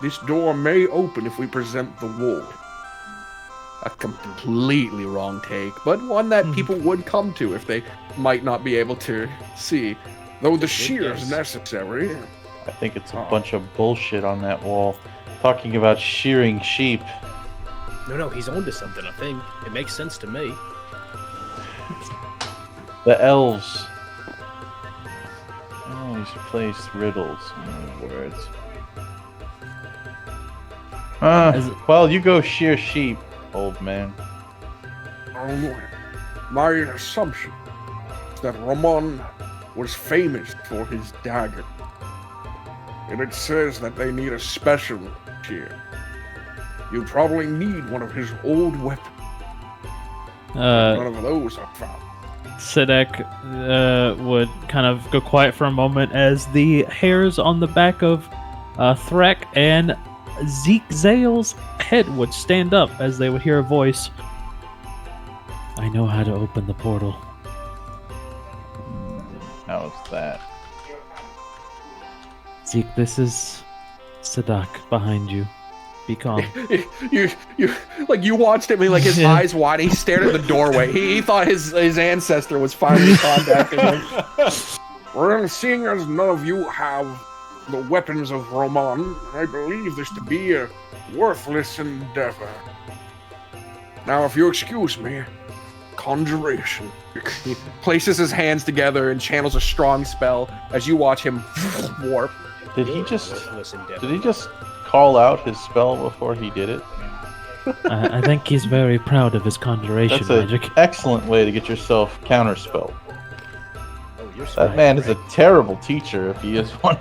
this door may open if we present the wool. A completely wrong take, but one that people would come to if they might not be able to see. Though the shear is necessary. I think it's a bunch of bullshit on that wall. Talking about shearing sheep. No, he's onto something, I think. It makes sense to me. The elves always place riddles in their words. Well, you go shear sheep, old man. My assumption is that Rohmon was famous for his dagger. And it says that they need a special here. You probably need one of his old weapons. None of those are found. Sidek would kind of go quiet for a moment as the hairs on the back of Threk and Zeke Zale's head would stand up as they would hear a voice. I know how to open the portal. How's that? Zeke, this is Sadak behind you. Be calm. You watched him, like his eyes wide. He stared at the doorway. He thought his ancestor was finally contacting him. Well, seeing as none of you have the weapons of Rohmon, I believe this to be a worthless endeavor. Now, if you excuse me, conjuration. He places his hands together and channels a strong spell as you watch him warp. Did he just call out his spell before he did it? I think he's very proud of his conjuration That's magic. an excellent way to get yourself counterspelled. Oh, you're That smart, man is a Frank. terrible teacher if he is one.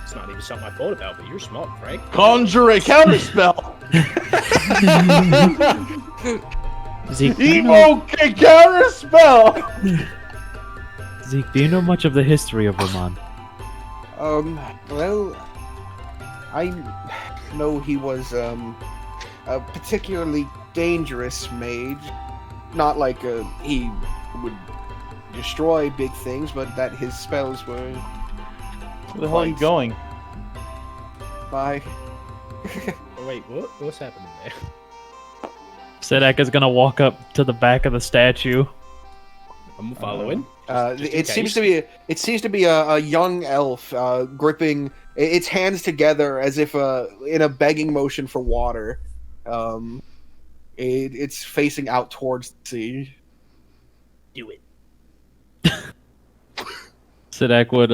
It's not even something I thought about, but you're smart, Frank. Conjure a counterspell! Zeke, do you know, Evoke a counterspell! Zeke, do you know much of the history of Rohmon? Well, I know he was, a particularly dangerous mage. Not like, he would destroy big things, but that his spells were Where the hell are you going? by... Oh, wait, what's happening there? Sadak is gonna walk up to the back of the statue. I'm following. It Just in seems case. to be a young elf gripping its hands together as if in a begging motion for water. It's facing out towards the sea. Do it. Sadak would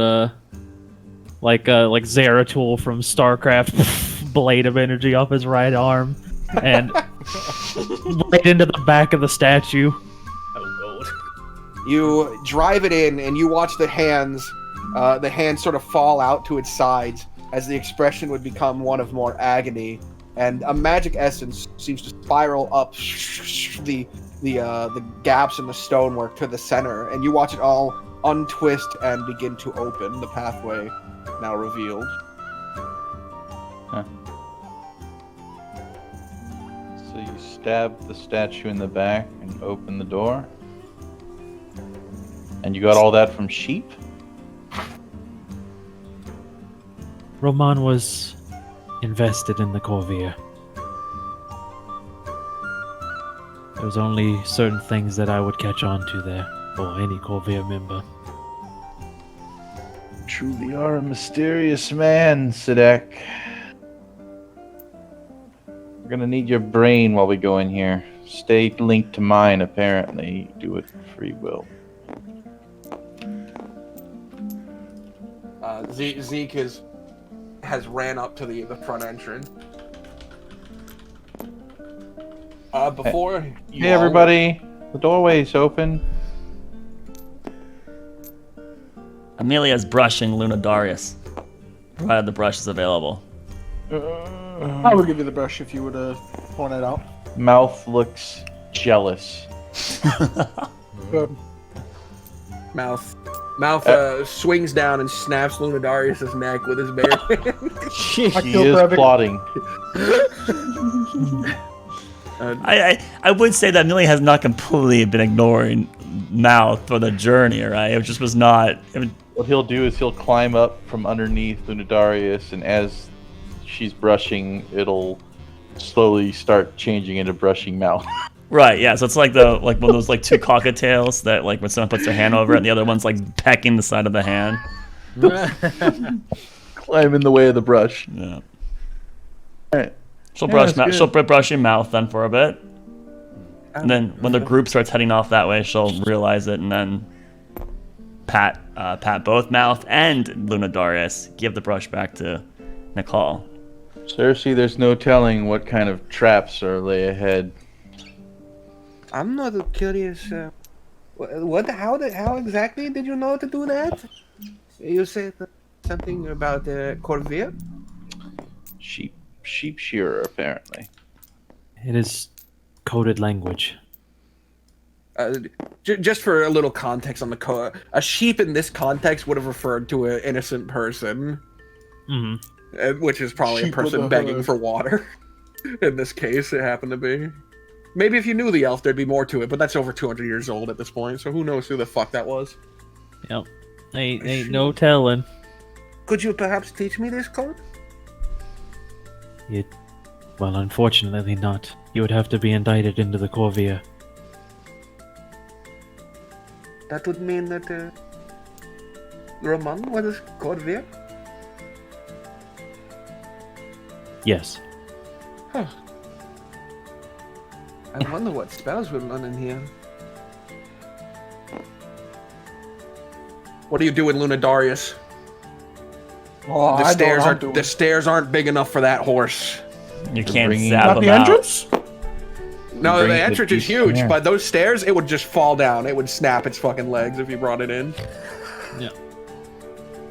like Zeratul from StarCraft, blade of energy off his right arm, and right into the back of the statue. Oh, God. You drive it in, and you watch the hands sort of fall out to its sides as the expression would become one of more agony, and a magic essence seems to spiral up the gaps in the stonework to the center, and you watch it all untwist and begin to open the pathway now revealed. So you stab the statue in the back and open the door? And you got all that from sheep? Rohmon was invested in the Corvair. There was only certain things that I would catch on to there, or any Corvair member. Truly are a mysterious man, Sidek. We're gonna need your brain while we go in here. Stay linked to mine, apparently. Do it for free will. Zeke has ran up to the front entrance. Before you Hey, all- everybody. The doorway's open. Amelia's brushing Lunadarius, provided the brush is available. I would give you the brush if you would point it out. Mouth looks jealous. Good. Mouth swings down and snaps Lunadarius' neck with his bare hand. He feel is perfect. plotting. I would say that Amelia has not completely been ignoring Mouth for the journey, right? It just was not. What he'll do is he'll climb up from underneath Lunadarius, and as she's brushing, it'll slowly start changing into brushing mouth. Right, yeah. So it's like one of those like two cockatiels that like when someone puts their hand over it, and the other one's like pecking the side of the hand. Climb in the way of the brush. Yeah. Alright. She'll Yeah, brush. that's good. She'll brush your mouth then for a bit. And then when the group starts heading off that way, she'll realize it and then pat both Mouth and Lunadarius. Give the brush back to Nicole. Cersei, there's no telling what kind of traps are lay ahead. I'm not curious. How exactly did you know to do that? You said something about Corvair? Sheep shearer, apparently. It is coded language. Just for a little context on the code, a sheep in this context would have referred to an innocent person, which is probably Sheep a person with a begging hood. for water. In this case, it happened to be. Maybe if you knew the elf, there'd be more to it, but that's over 200 years old at this point, so who knows who the fuck that was. Yep. Ain't no telling. Could you perhaps teach me this code? Well, unfortunately not. You would have to be indicted into the Corvia. That would mean that Rohmon was Corvair? Yes. Huh. I wonder what spells we're running here. What are you doing, Lunadarius? Oh, The stairs aren't big enough for that horse. You can't bringing- zap Not them the out. entrance? No, Bring the the entrance is beast huge, in. but those stairs, it would just fall down. It would snap its fucking legs if you brought it in.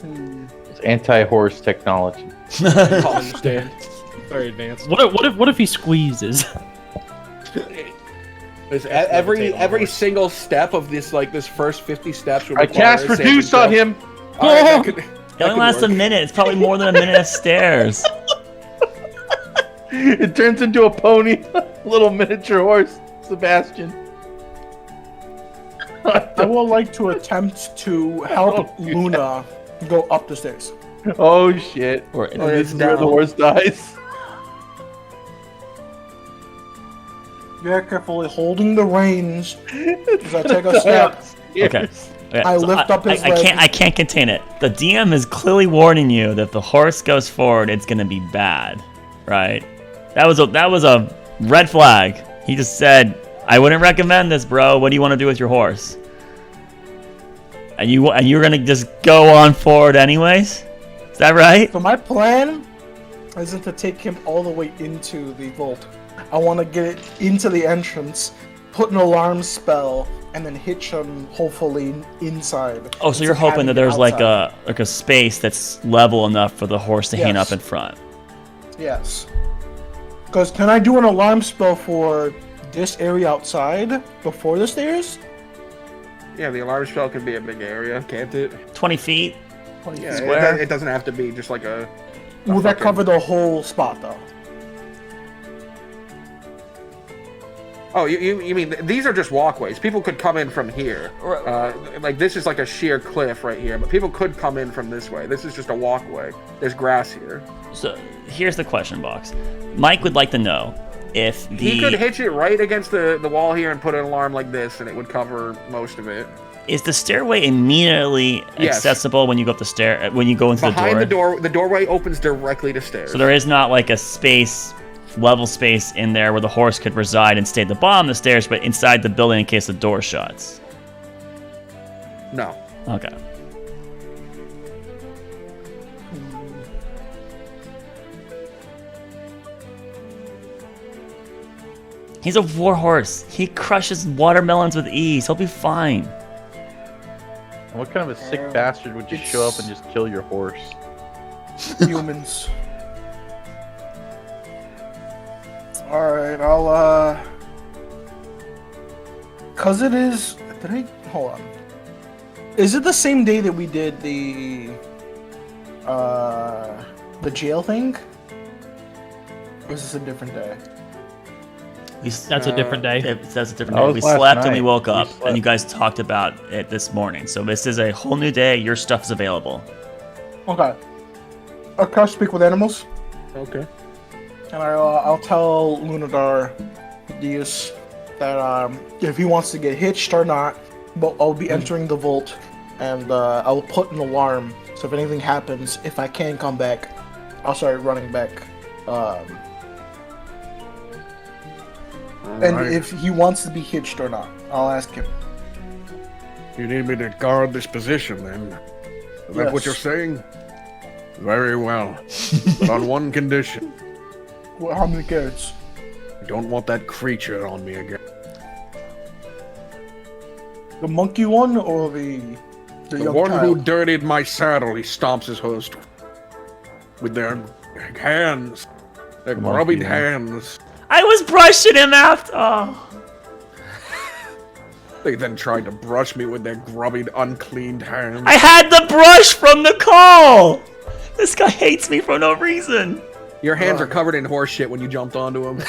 It's anti-horse technology. I'll understand. Very advanced. What if he squeezes? Every single step of this first 50 steps would I require cast a saving reduce throw. on him. Alright, that could It only lasts a work. minute. It's probably more than a minute of stairs. It turns into a pony, little miniature horse, Sebastian. I would like to attempt to help Luna go up the stairs. Oh shit! Or Oh, This it's is where the down. horse dies. Very carefully holding the reins as I take a step. okay. I lift up his I leg. can't contain it. The DM is clearly warning you that if the horse goes forward, it's gonna be bad, right? That was a red flag. He just said, "I wouldn't recommend this, bro. What do you want to do with your horse?" And you're gonna just go on forward anyways. Is that right? So my plan isn't to take him all the way into the vault. I want to get it into the entrance, put an alarm spell, and then hitch him hopefully inside. Oh, so you're instead of hoping that having there's it like outside. a space that's level enough for the horse to hang Yes. up in front. Yes. Because can I do an alarm spell for this area outside before the stairs? Yeah, the alarm spell could be a big area, can't it? 20 feet. Yeah, Square. it doesn't have to be just like a. Will that fucking- cover the whole spot though? Oh, you mean these are just walkways? People could come in from here. Like this is like a sheer cliff right here, but people could come in from this way. This is just a walkway. There's grass here. So here's the question box. Mike would like to know if He could hitch it right against the wall here and put an alarm like this, and it would cover most of it. is the stairway immediately Yes. accessible when you go up the stair when you go into Behind the door? the doorway opens directly to stairs. So there is not like a level space in there where the horse could reside and stay at the bottom of the stairs, but inside the building in case the door shuts. No. Okay. He's a war horse. He crushes watermelons with ease. He'll be fine. What kind of a sick bastard would just show up and just kill your horse? Humans. Alright, I'll cause it is hold on. Is it the same day that we did the jail thing? Or is this a different day? That's a different day. That's a different That day. was We last slept and we night. woke We up, slept. and you guys talked about it this morning. So this is a whole new day. Your stuff's available. Okay. Can I speak with animals? Okay. And I'll tell Lunadar Diaz that if he wants to get hitched or not, but I'll be entering the vault, and I'll put an alarm. So if anything happens, if I can come back, I'll start running back. And Alright. if he wants to be hitched or not, I'll ask him. You need me to guard this position, then? Is that what Yes. you're saying? Very well. But on one condition. Well, how many carrots? I don't want that creature on me again. The monkey one or the The young one who child? dirtied my saddle, he stomps his host with their hands. Their Monkey grubby one. hands. I was brushing him after. Oh. They then tried to brush me with their grubby, uncleaned hands. I had the brush from the call. This guy hates me for no reason. Your hands are covered in horse shit when you jumped onto him.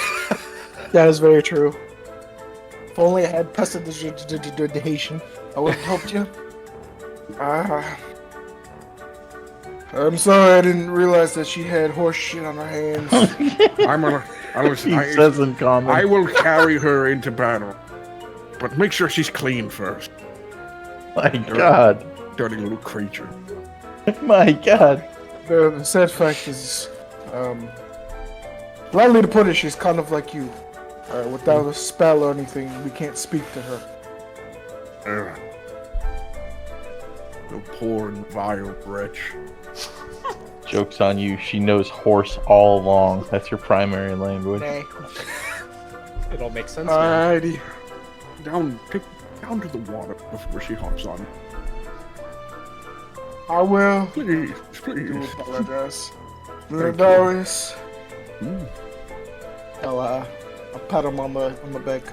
That is very true. If only I had prestidigitation, I would have helped you. I'm sorry, I didn't realize that she had horse shit on her hands. He says in common. I will carry her into battle. But make sure she's clean first. My God. Dirty little creature. My God. The sad fact is, lightly to put it, she's kind of like you. Without a spell or anything, we can't speak to her. The poor and vile wretch. Joke's on you. She knows horse all along. That's her primary language. It all makes sense. now. Alrighty. Down to the water before she hops on. I will. Please, Do please. apologize. Thank Darius. Hmm. I'll pat him on the back.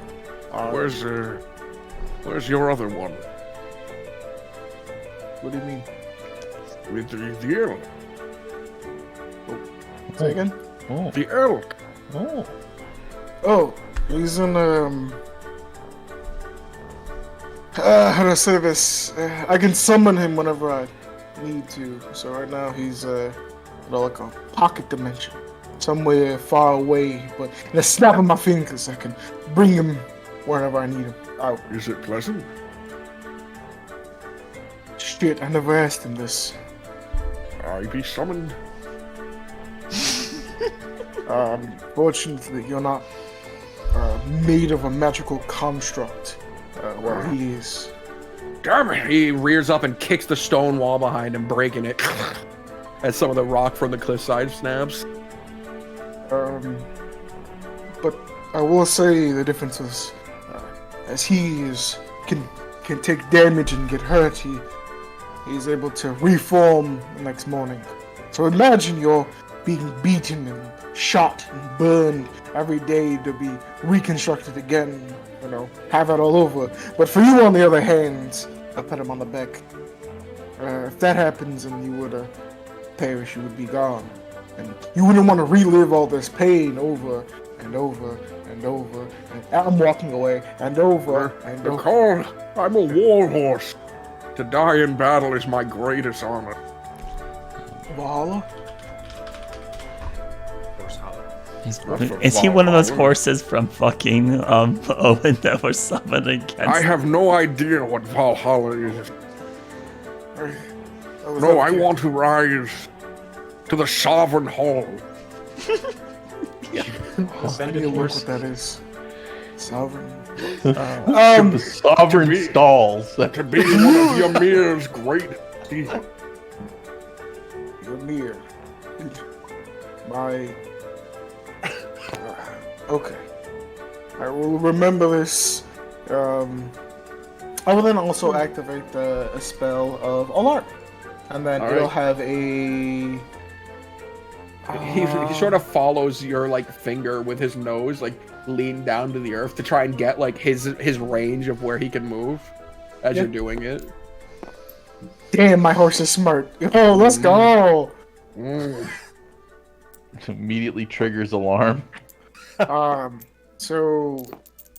Where's your other one? What do you mean? With the elk. Say again? Oh. The elk. Oh. Oh, he's in how do I say this? I can summon him whenever I need to. So right now he's like a pocket dimension, somewhere far away. But in a snap of my fingers, I can bring him wherever I need him. Oh Is it pleasant? shit! I never asked him this. I be summoned. Fortunately, you're not made of a magical construct. Well, he is. Damn it! He rears up and kicks the stone wall behind him, breaking it. As some of the rock from the cliffside snaps. But I will say the difference is, as he can take damage and get hurt, he's able to reform the next morning. So imagine you're being beaten and shot and burned every day to be reconstructed again. You know, have it all over. But for you, on the other hand, I pat him on the back. If that happens and you were to perish, you would be gone. And you wouldn't want to relive all this pain over and over and over. And I'm walking away and over and over. Nicole, I'm a war horse. To die in battle is my greatest honor. Valhalla? Is he one of those horses from fucking Owen that was summoned against? I have no idea what Valhalla is. was No, up I to- want to rise to the sovereign hall. I need to look what that is. Sovereign. The sovereign be- stalls. To be one of Ymir's great deeds. Ymir. My. Okay. I will remember this. I will then also activate a spell of Alarm. And then All it'll right. have a. He sort of follows your like finger with his nose, like lean down to the earth to try and get like his range of where he can move as Yeah. you're doing it. Damn, my horse is smart. Yo, let's go! Immediately triggers alarm. So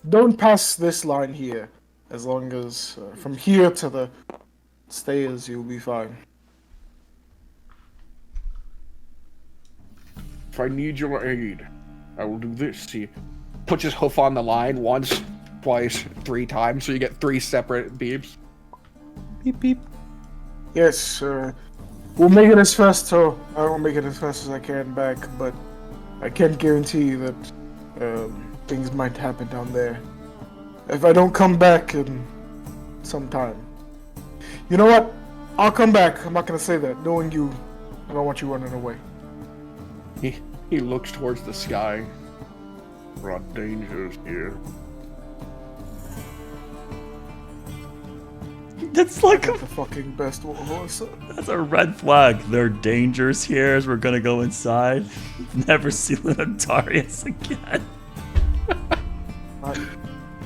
don't pass this line here. As long as from here to the stairs, you'll be fine. If I need your aid, I will do this. See, Puts his hoof on the line once, twice, 3 times, so you get 3 separate beeps. Beep beep. Yes, we'll make it as fast. So I won't make it as fast as I can back, but I can't guarantee that things might happen down there. If I don't come back in some time. You know what? I'll come back. I'm not gonna say that. Knowing you, I don't want you running away. He looks towards the sky. There are dangers here. That's like The fucking best horse. that's a red flag. There are dangers here as we're gonna go inside. Never see Lunatarius again.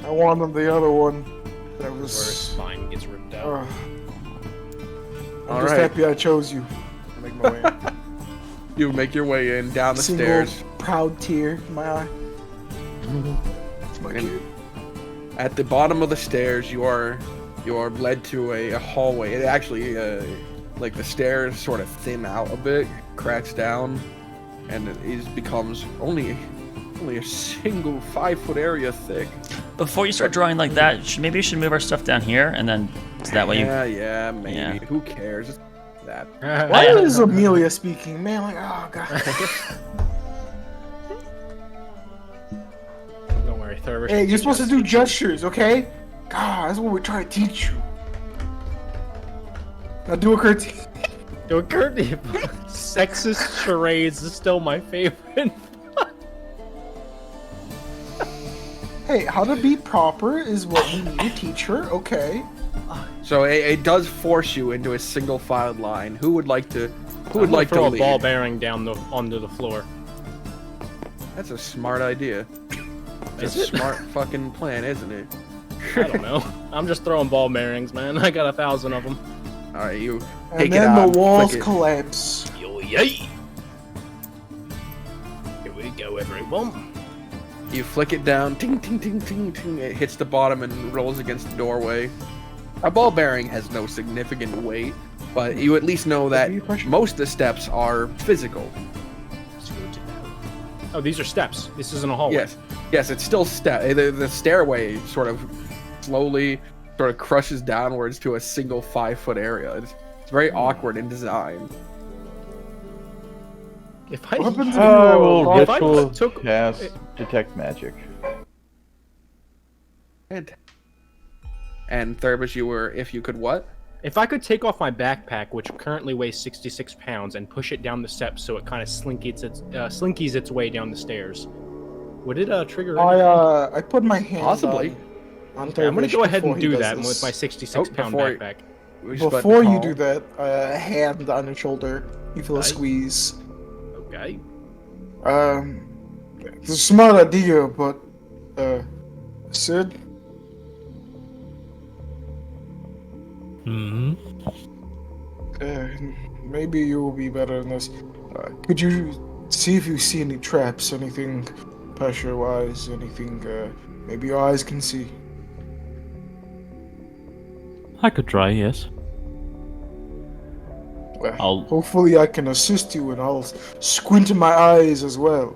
I wanted the other one. That Where his was. spine gets ripped out. I'm All just right. happy I chose you. I make my way. You make your way in down the Single stairs. proud tear in my eye. It's my And kid. at the bottom of the stairs, you are led to a hallway. It actually, like the stairs sort of thin out a bit, cracks down, and becomes only a single 5-foot area thick. Before you start drawing like that, maybe you should move our stuff down here, and then so that way you. Yeah, maybe. Yeah. Who cares? It's that. Why is Amelia speaking? Man, like, oh god. Don't worry, Thurber. Hey, you're supposed to do gestures, okay? God, that's what we're trying to teach you. Now do a curtsy. Don't curtain. Sexist charades is still my favorite. Hey, how to be proper is what we need to teach her, okay? So it does force you into a single filed line. Who would like to? Who would like to throw a lead? ball bearing down onto the floor? That's a smart idea. It's Is a it? smart fucking plan, isn't it? I don't know. I'm just throwing ball bearings, man. I got 1,000 of them. All right, you And take it then out. the walls flick it. collapse. Yo, yay! Here we go, everyone. You flick it down, ting, ting, ting, ting, ting. It hits the bottom and rolls against the doorway. A ball bearing has no significant weight, but you at least know that most of the steps are physical. Oh, these are steps. This isn't a hallway. Yes, it's still the stairway sort of slowly sort of crushes downwards to a single 5-foot area. It's very awkward in design. If I, What happens if I you will if I ritual took- cast detect magic. And Thurbus, if you could what? If I could take off my backpack, which currently weighs 66 pounds, and push it down the steps so it kind of slinkies its way down the stairs, would it trigger? anything? I put my hand Possibly. on Okay, I'm gonna go ahead and before he do does that this. with my 66-pound before- backpack. We just button Before you call. do that, a hand on your shoulder, you feel a Right. squeeze. Okay. It's a smart idea, but Sid, Hmm. maybe you will be better in this. Could you see if you see any traps, anything pressure-wise, anything maybe your eyes can see? I could try, yes. Well, I'll- hopefully I can assist you, and I'll squint in my eyes as well.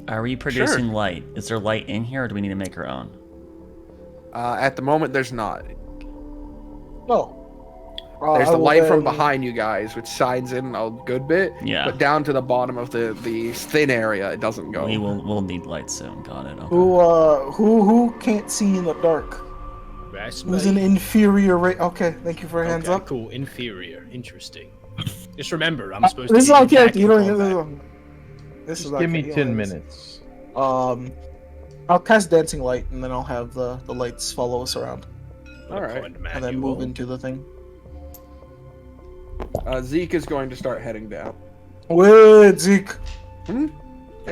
Are we producing light? Is there light in here, or do we need to make our own? At the moment, there's not. No. There's I the will light from then- behind you guys, which shines in a good bit. Yeah. But down to the bottom of the thin area, it doesn't go. We'll need light soon. Got it. Okay. Who can't see in the dark? That's Who's me. an inferior rate? Okay, thank you for your hands Okay, up. cool. Inferior. Interesting. Just remember, I'm supposed This is to. our be character. You attacking don't. combat. This is Just our give me character, 10 you know, minutes. I'll cast dancing light, and then I'll have the lights follow us around, All right. and then move into the thing. Zeke is going to start heading down. Wait, Zeke.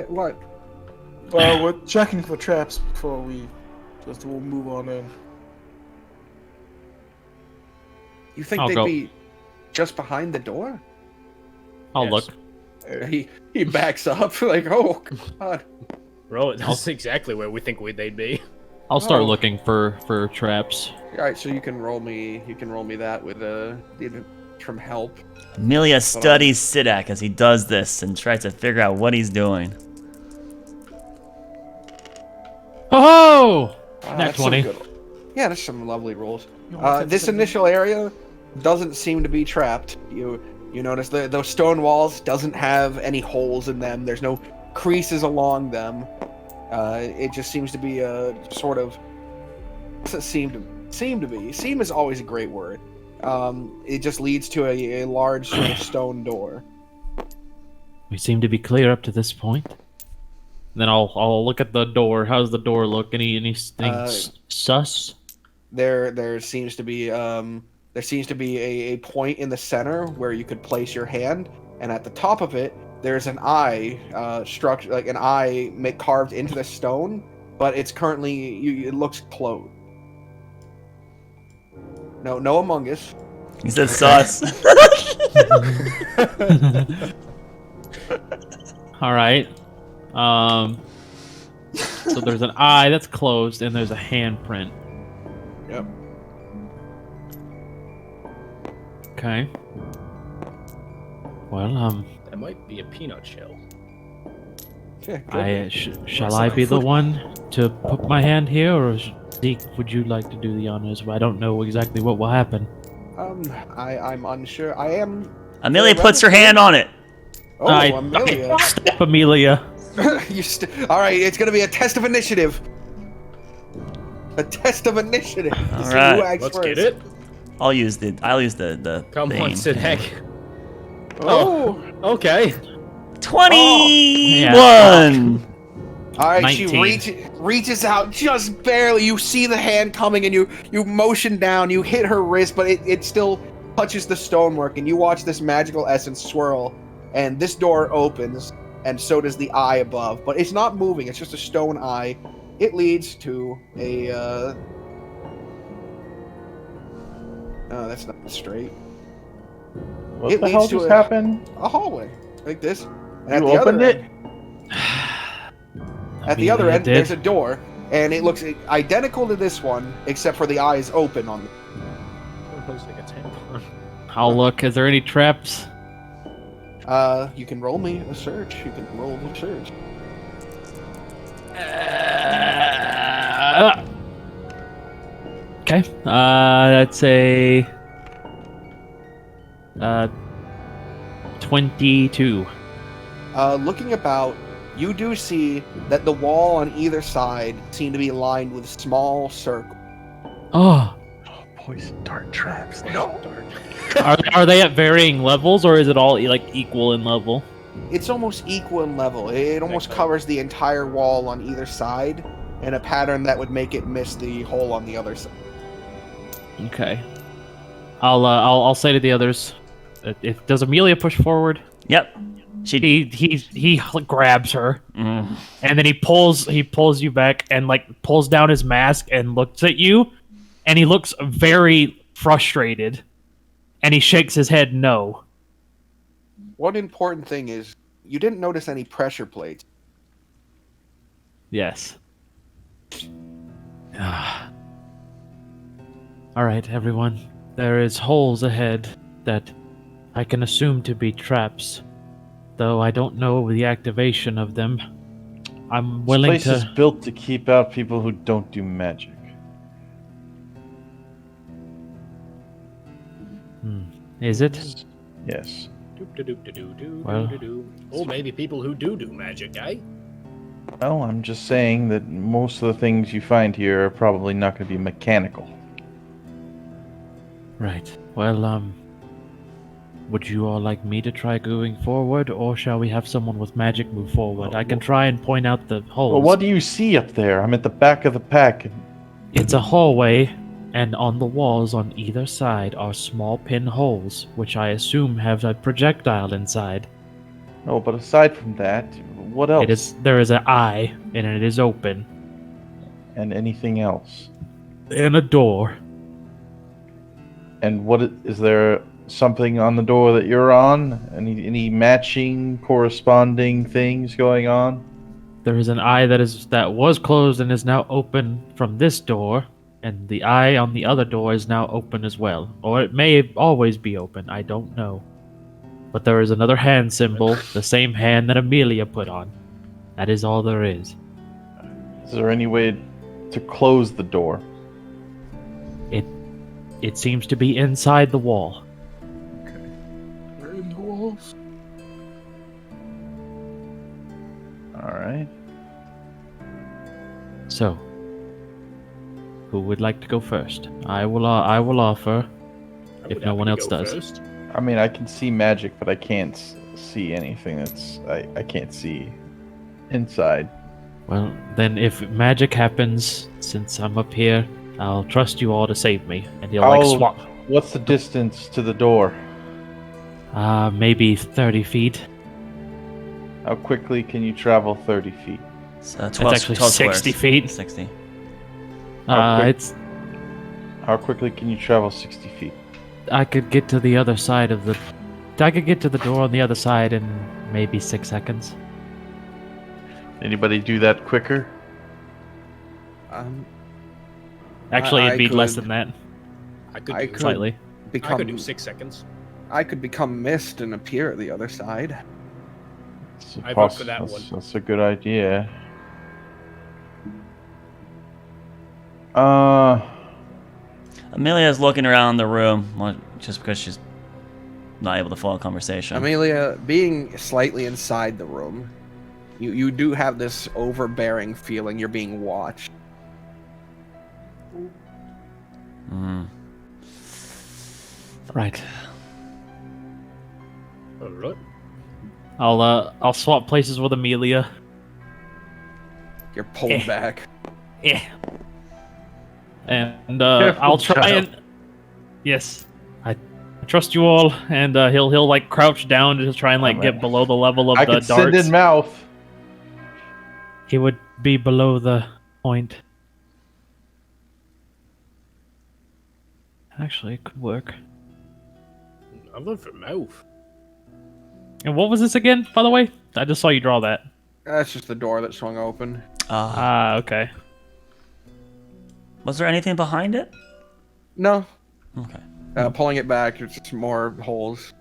What? We're checking for traps before we'll move on in. You think I'll they'd go. be just behind the door? I'll Yes. look. He backs up like, oh god. Bro, that's exactly where we think they'd be. I'll start Oh. looking for traps. All right, so you can roll me that with from help. Amelia studies Sidak as he does this and tries to figure out what he's doing. Oh! Nat That's some 20. good- Yeah, there's some lovely rolls. You want to This take initial area doesn't seem to be trapped. You notice those stone walls doesn't have any holes in them. There's no creases along them. It just seems to be a sort of seem is always a great word. It just leads to a large sort of stone door. We seem to be clear up to this point. Then I'll look at the door. How's the door look? Anything sus? There seems to be a point in the center where you could place your hand, and at the top of it there's an eye structure, like an eye carved into the stone, but it's currently it looks closed. No Among Us. He said sus. All right. So there's an eye that's closed, and there's a handprint. Yep. Okay. Well, That might be a peanut shell. Okay, shall I be the one to put my hand here, or Zeke, would you like to do the honors? I don't know exactly what will happen. I'm unsure. I am. Amelia puts her hand on it. Oh, Amelia. Stop, Amelia. All right, it's gonna be a test of initiative. A test of initiative. All right. Who acts Let's first. get it. I'll use the Come thing. on, Sidek. Oh. Okay. 21. All right, 19. she reaches out just barely. You see the hand coming, and you motion down. You hit her wrist, but it still touches the stonework, and you watch this magical essence swirl, and this door opens, and so does the eye above. But it's not moving. It's just a stone eye. It leads to a. No, that's not straight. What It the leads hell to just a- happened? A hallway like this. And You at the opened other it? end, at the other Amelia end, did. there's a door, and it looks identical to this one, except for the eyes open on. Looks like a tampon. I'll look. Is there any traps? You can roll me a search. You can roll a search. Okay. That's a 22. Looking about, you do see that the wall on either side seem to be lined with small circles. Oh, Poison dart traps. are they at varying levels, or is it all like equal in level? It's almost equal in level. It almost covers the entire wall on either side in a pattern that would make it miss the hole on the other side. Okay. I'll say to the others, does Amelia push forward? Yep. He grabs her, Mm. and then he pulls you back and like pulls down his mask and looks at you, and he looks very frustrated, and he shakes his head no. One important thing is, you didn't notice any pressure plates. Yes. All right, everyone. There is holes ahead that I can assume to be traps, though I don't know the activation of them. I'm willing This place is to. built to keep out people who don't do magic. Is it? Yes. Well- Oh, maybe people who do magic, eh? Well, I'm just saying that most of the things you find here are probably not going to be mechanical. Right. Well, would you all like me to try going forward, or shall we have someone with magic move forward? I can try and point out the holes. Well, what do you see up there? I'm at the back of the pack. It's a hallway, and on the walls on either side are small pinholes, which I assume have a projectile inside. No, but aside from that, what else? There is an eye, and it is open, And anything else? and a door. And is there something on the door that you're on? Any matching, corresponding things going on? There is an eye that was closed and is now open from this door, and the eye on the other door is now open as well. Or it may always be open, I don't know. But there is another hand symbol, the same hand that Amelia put on. That is all there is. Is there any way to close the door? It seems to be inside the wall. We're in the walls. All right. So, who would like to go first? I will offer. I If would no happy one to else go does. first. I mean, I can see magic, but I can't see anything that's. I can't see inside. Well, then if magic happens, since I'm up here, I'll trust you all to save me. And he'll like swap. What's the distance to the door? Maybe 30 feet. How quickly can you travel 30 feet? It's, That's 12, actually 12 60 squares. feet. 60. How quick- It's. How quickly can you travel 60 feet? I could get to the other side of the. I could get to the door on the other side in maybe 6 seconds. Anybody do that quicker? Actually, I it'd be less could- than that, I could I do could- slightly. I could do 6 seconds. I could become mist and appear at the other side. It's a I vote for that one. That's a good idea. Amelia's looking around the room just because she's not able to follow a conversation. Amelia, being slightly inside the room, you do have this overbearing feeling you're being watched. Right. Alright. I'll swap places with Amelia. You're pulled back. Yeah. And Careful, I'll try child. and yes, I trust you all. And he'll like crouch down to try and like get below the level of I the can send darts. in mouth. He would be below the point. Actually, it could work. I vote for mouth. And what was this again, by the way? I just saw you draw that. That's just the door that swung open. Okay. Was there anything behind it? No. Okay. Pulling it back, it's just more holes.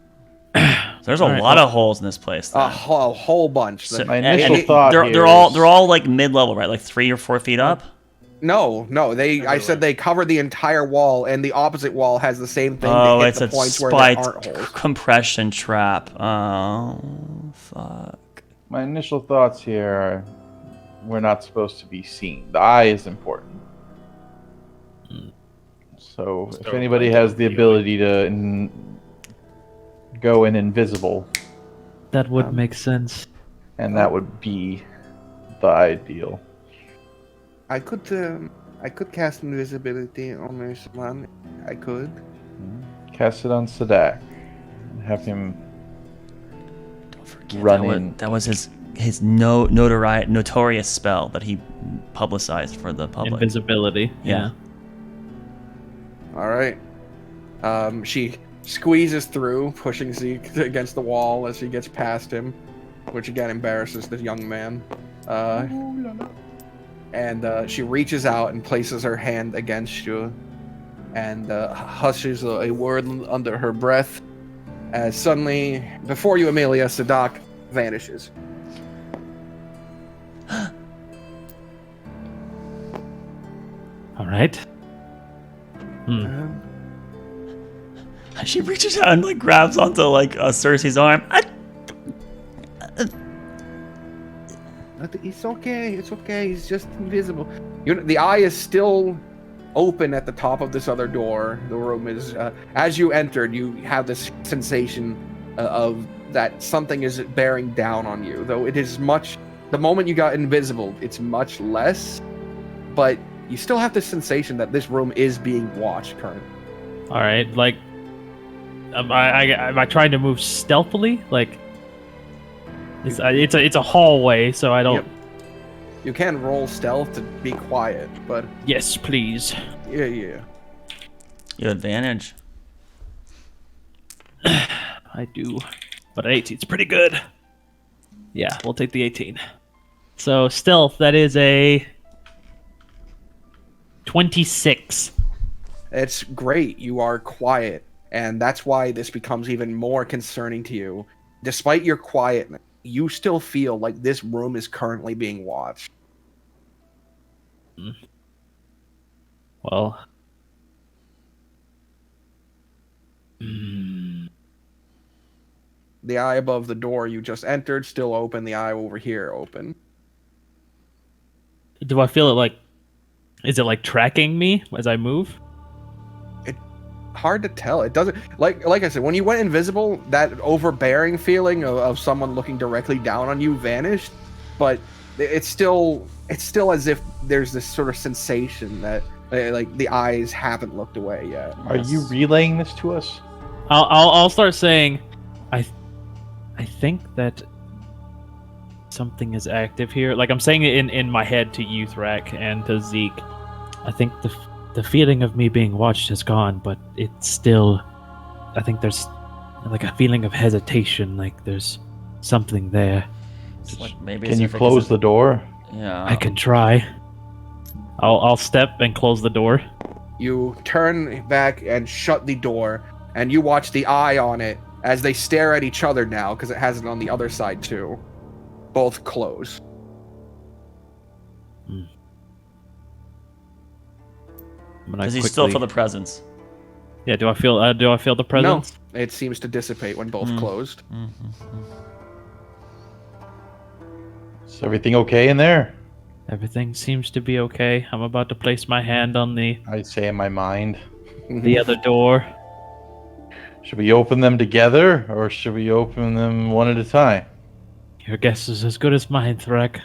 There's a All right, lot well- of holes in this place. A then. whole bunch. So- My and- initial and thought they're, here they're all is- they're all like mid-level, right? Like 3 or 4 feet up. No. I said they covered the entire wall, and the opposite wall has the same thing. Oh, to hit it's the a points where there spiked aren't holes. compression trap. Oh, fuck. My initial thoughts here are we're not supposed to be seen. The eye is important. So if So, anybody I has the don't feel ability to go in invisible, That would make sense. and that would be the ideal. I could cast invisibility on this man. I could. Cast it on Sadak. And have him Don't forget Run that was, in. that was his notorious spell that he publicized for the public. Invisibility. Yeah. All right. She squeezes through, pushing Zeke against the wall as she gets past him, which again embarrasses the young man. And she reaches out and places her hand against you, and hushes a word under her breath. As suddenly, before you, Amelia, Sadak vanishes. All right. She reaches out and like grabs onto like Cersei's arm. It's okay. It's okay. He's just invisible. The eye is still open at the top of this other door. The room is. As you entered, you have this sensation of that something is bearing down on you. Though it is much. The moment you got invisible, it's much less. But you still have this sensation that this room is being watched currently. All right. Like, am I trying to move stealthily? Like, it's a hallway, so I don't. Yep. You can roll stealth to be quiet, but Yes, please. yeah. You have advantage. I do, but 18's pretty good. Yeah, we'll take the 18. So stealth, that is a 26. It's great. You are quiet, and that's why this becomes even more concerning to you. Despite your quietness, you still feel like this room is currently being watched. Well, The eye above the door you just entered still open. The eye over here open. Do I feel it like? Is it like tracking me as I move? Hard to tell. It doesn't like I said, when you went invisible, that overbearing feeling of someone looking directly down on you vanished, but it's still as if there's this sort of sensation that like the eyes haven't looked away yet. Are you relaying this to us? I'll start saying, I think that something is active here. Like I'm saying it in my head to you, Thrak, and to Zeke. I think the feeling of me being watched is gone, but it's still. I think there's like a feeling of hesitation. Like there's something there. It's like maybe Can you close the door? Yeah. I can try. I'll step and close the door. You turn back and shut the door, and you watch the eye on it as they stare at each other now, because it has it on the other side too. Both close. Does he still feel the presence? Yeah. Do I feel the presence? No, it seems to dissipate when both closed. Is everything okay in there? Everything seems to be okay. I'm about to place my hand on I say in my mind. the other door. Should we open them together, or should we open them one at a time? Your guess is as good as mine, Threk.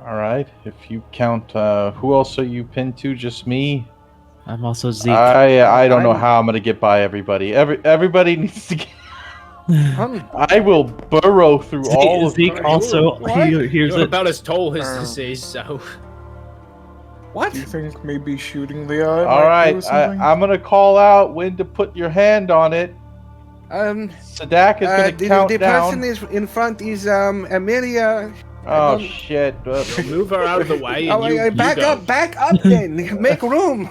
All right. If you count, who else are you pinned to? Just me? I'm also Zeke. I don't know how I'm gonna get by everybody. Everybody needs to get. I will burrow through all of Zeke also hears You're it. about as tall as this is, so. What? Do you think maybe shooting the eye? All might right, do something? I'm gonna call out when to put your hand on it. Sadak is gonna count the down. person is in front is Amelia. Oh shit! Move her out of the way. Oh, And back go. up then. Make room.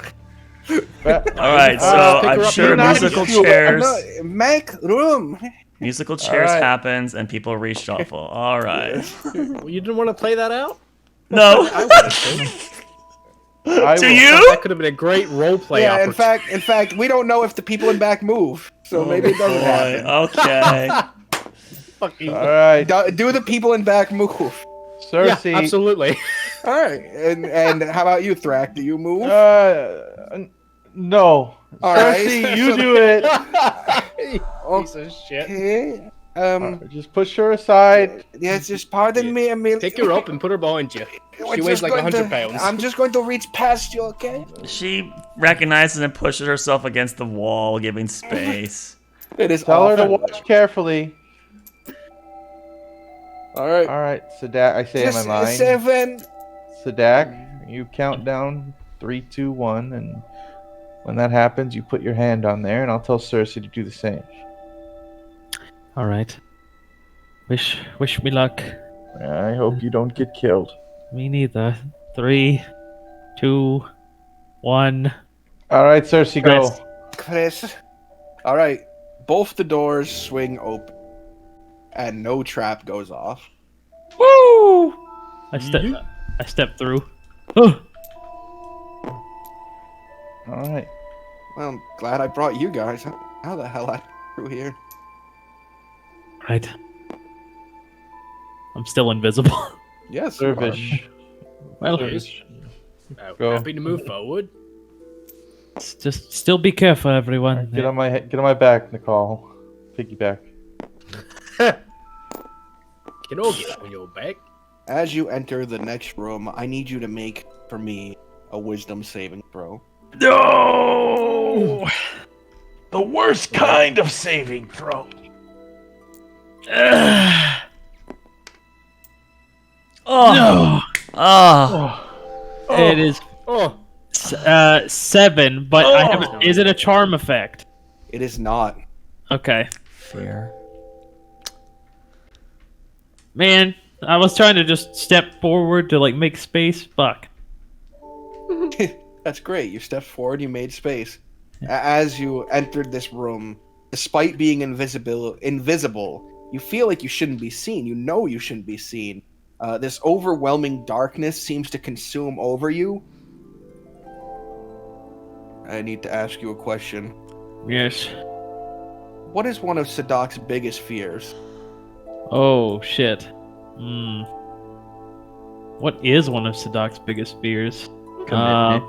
All right, so pick her I'm up sure behind musical you. chairs, No, make room. musical chairs right. happens, and people reshuffle. All right. Well, you didn't want to play that out? No. I wanted to. I To will- you? That could have been a great role play. Yeah, in fact, we don't know if the people in back move, so maybe it doesn't happen. Okay. Fucking. All right, Do the people in back move? Yeah, Cersei. absolutely. All right, and how about you, Thrak? Do you move? No. All right. Cersei, you do it. Piece of shit. Okay. Just push her aside. Yes, just pardon me, Amelia. Take her up and put her behind you. We're She weighs just like going 100 to- pounds. I'm just going to reach past you, okay? She recognizes and pushes herself against the wall, giving space. It is Tell her to awful. watch carefully. All right. All right, Sadak. I say in my mind. 7. Sadak, you count down 3, 2, 1, and when that happens, you put your hand on there, and I'll tell Cersei to do the same. All right. Wish me luck. I hope you don't get killed. Me neither. 3, 2, 1. All right, Cersei, go. Chris. Chris. All right. Both the doors swing open, and no trap goes off. Woo! I step through. Oh, All right. Well, I'm glad I brought you guys. How the hell I through here? right. I'm still invisible. Yes. you are. Service. Well, Go. Happy to move forward. just still be careful, everyone. Get on my back, Nicole. Piggyback. Can all get on your back. As you enter the next room, I need you to make, for me, a wisdom saving throw. No! The worst kind of saving throw. Oh. Oh. It is Oh, 7, but I haven't. Is it a charm effect? It is not. Okay. Fear. Man, I was trying to just step forward to like make space. Fuck. That's great. You stepped forward, you made space. As you entered this room, despite being invisible, you feel like you shouldn't be seen. You know you shouldn't be seen. This overwhelming darkness seems to consume over you. I need to ask you a question. Yes. What is one of Sadok's biggest fears? Oh shit. What is one of Sadok's biggest fears? Commitment.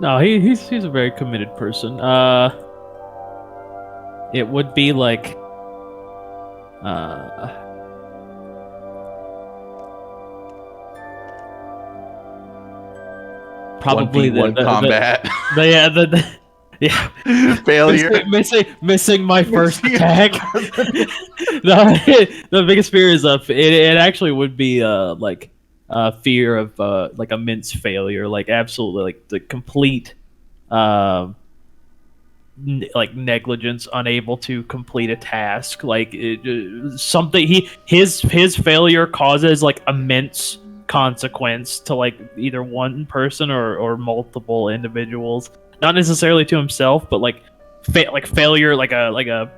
No, he's a very committed person. It would be like, probably 1v1 combat. Yeah, Failure. missing my first attack. No, the biggest fear is it actually would be like fear of like immense failure, like absolutely like the complete like negligence, unable to complete a task, like something his failure causes like immense consequence to like either one person or multiple individuals. Not necessarily to himself, but like failure, like a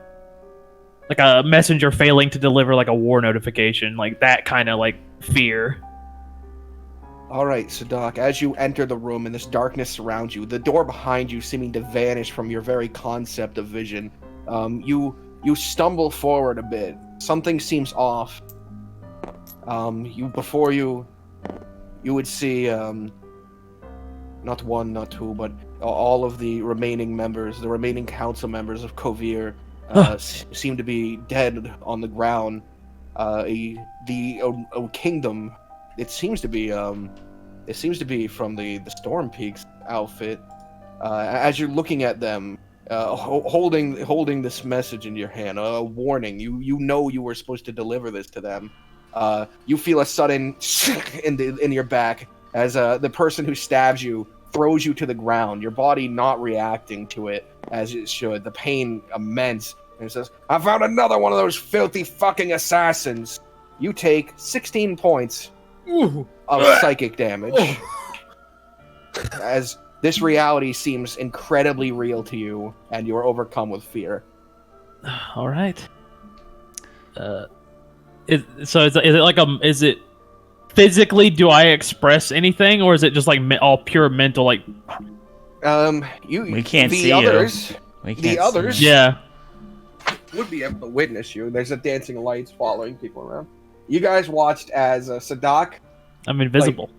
messenger failing to deliver like a war notification, like that kind of like fear. All right, Sadok, as you enter the room and this darkness surrounds you, the door behind you seeming to vanish from your very concept of vision, you stumble forward a bit. Something seems off. Before you would see not one, not two, but all of the remaining members, the remaining council members of Kovir, seem to be dead on the ground. The kingdom, it seems to be from the Storm Peaks outfit. As you're looking at them, holding this message in your hand, a warning. You know you were supposed to deliver this to them. You feel a sudden in your back as the person who stabs you throws you to the ground, your body not reacting to it as it should. The pain immense. And it says, I found another one of those filthy fucking assassins. You take 16 points of psychic damage. As this reality seems incredibly real to you, and you are overcome with fear. All right. Is it physically, do I express anything, or is it just like all pure mental? Like, we can't see others, you. We can't the see others, you. yeah. would be able to witness you. There's a dancing lights following people around. You guys watched as Sadok. I'm invisible.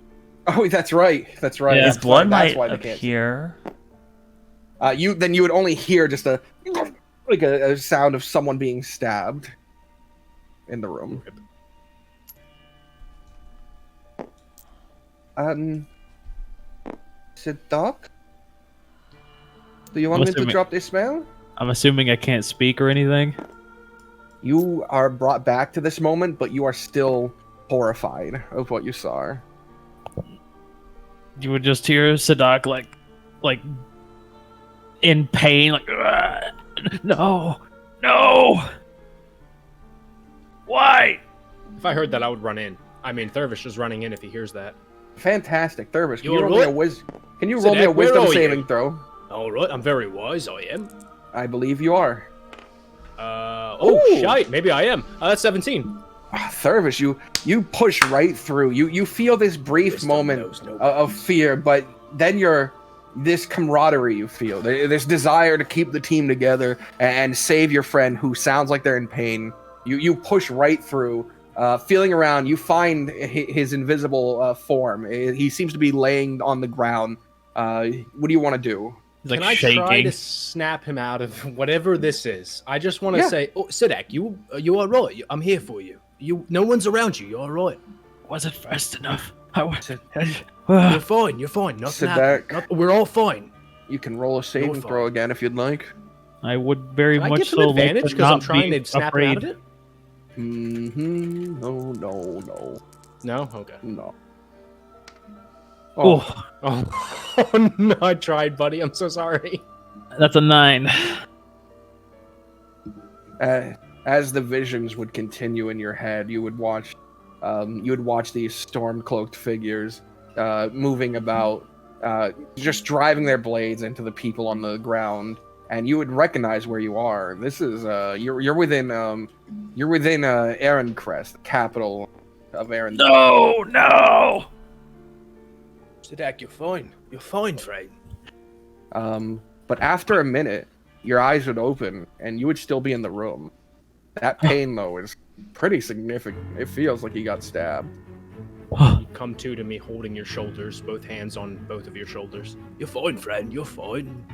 Oh, that's right. That's right. Yeah. His blood That's might why they can't. appear. You would only hear just a sound of someone being stabbed in the room. Sadok? Do you want me to assuming- drop this spell? I'm assuming I can't speak or anything. You are brought back to this moment, but you are still horrified of what you saw. You would just hear Sadok like in pain, like no, why? If I heard that, I would run in. I mean, Thurvish is running in if he hears that. Fantastic, Thurvis. Can You you roll alright? me a Can you roll me a Sadok, where wisdom are you? saving throw? All right, I'm very wise. I am. I believe you are. Oh, Ooh. shite. Maybe I am. That's 17. Thurvis, you push right through. You feel this brief Wisdom moment knows no of fear, but then this camaraderie you feel, this desire to keep the team together and save your friend who sounds like they're in pain. You push right through. Feeling around, you find his invisible form. He seems to be laying on the ground. What do you want to do? He's like Can I shaking. try to snap him out of whatever this is? I just want to Yeah. say, oh, Sadok, you all right? I'm here for you. No one's around you. You're all right. Wasn't fast enough. You're fine. You're fine. Nothing Sadok. happened. We're all fine. You can roll a saving fine. throw again if you'd like. I would very Can I much give him so like advantage to because I'm not trying be to snap afraid. him out of it? No. No. Okay. No. Oh, Oh no! I tried, buddy. I'm so sorry. that's a 9. As the visions would continue in your head, you would watch these storm-cloaked figures moving about, just driving their blades into the people on the ground, and you would recognize where you are. This is you're within Ehrencrest, the capital of Ehren. No. Sadok, you're fine. You're fine, Fred. But after a minute, your eyes would open, and you would still be in the room. That pain, though, is pretty significant. It feels like he got stabbed. You come to me holding your shoulders, both hands on both of your shoulders. You're fine, friend. You're fine.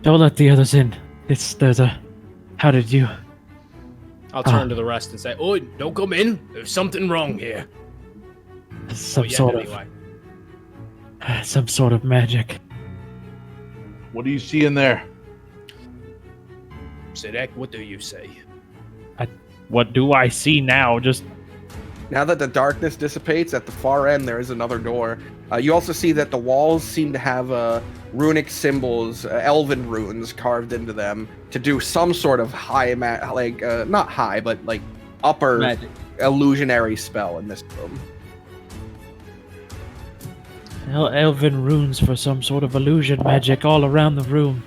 Don't let the others in. How did you? I'll turn to the rest and say, "Oi, don't come in. There's something wrong here." Some sort of magic. What do you see in there? Sidek, what do you say? What do I see now? Just Now that the darkness dissipates, at the far end there is another door. You also see that the walls seem to have runic symbols, elven runes carved into them to do some sort of not high, but like upper magic. illusionary spell in this room. Elven runes for some sort of illusion magic all around the room.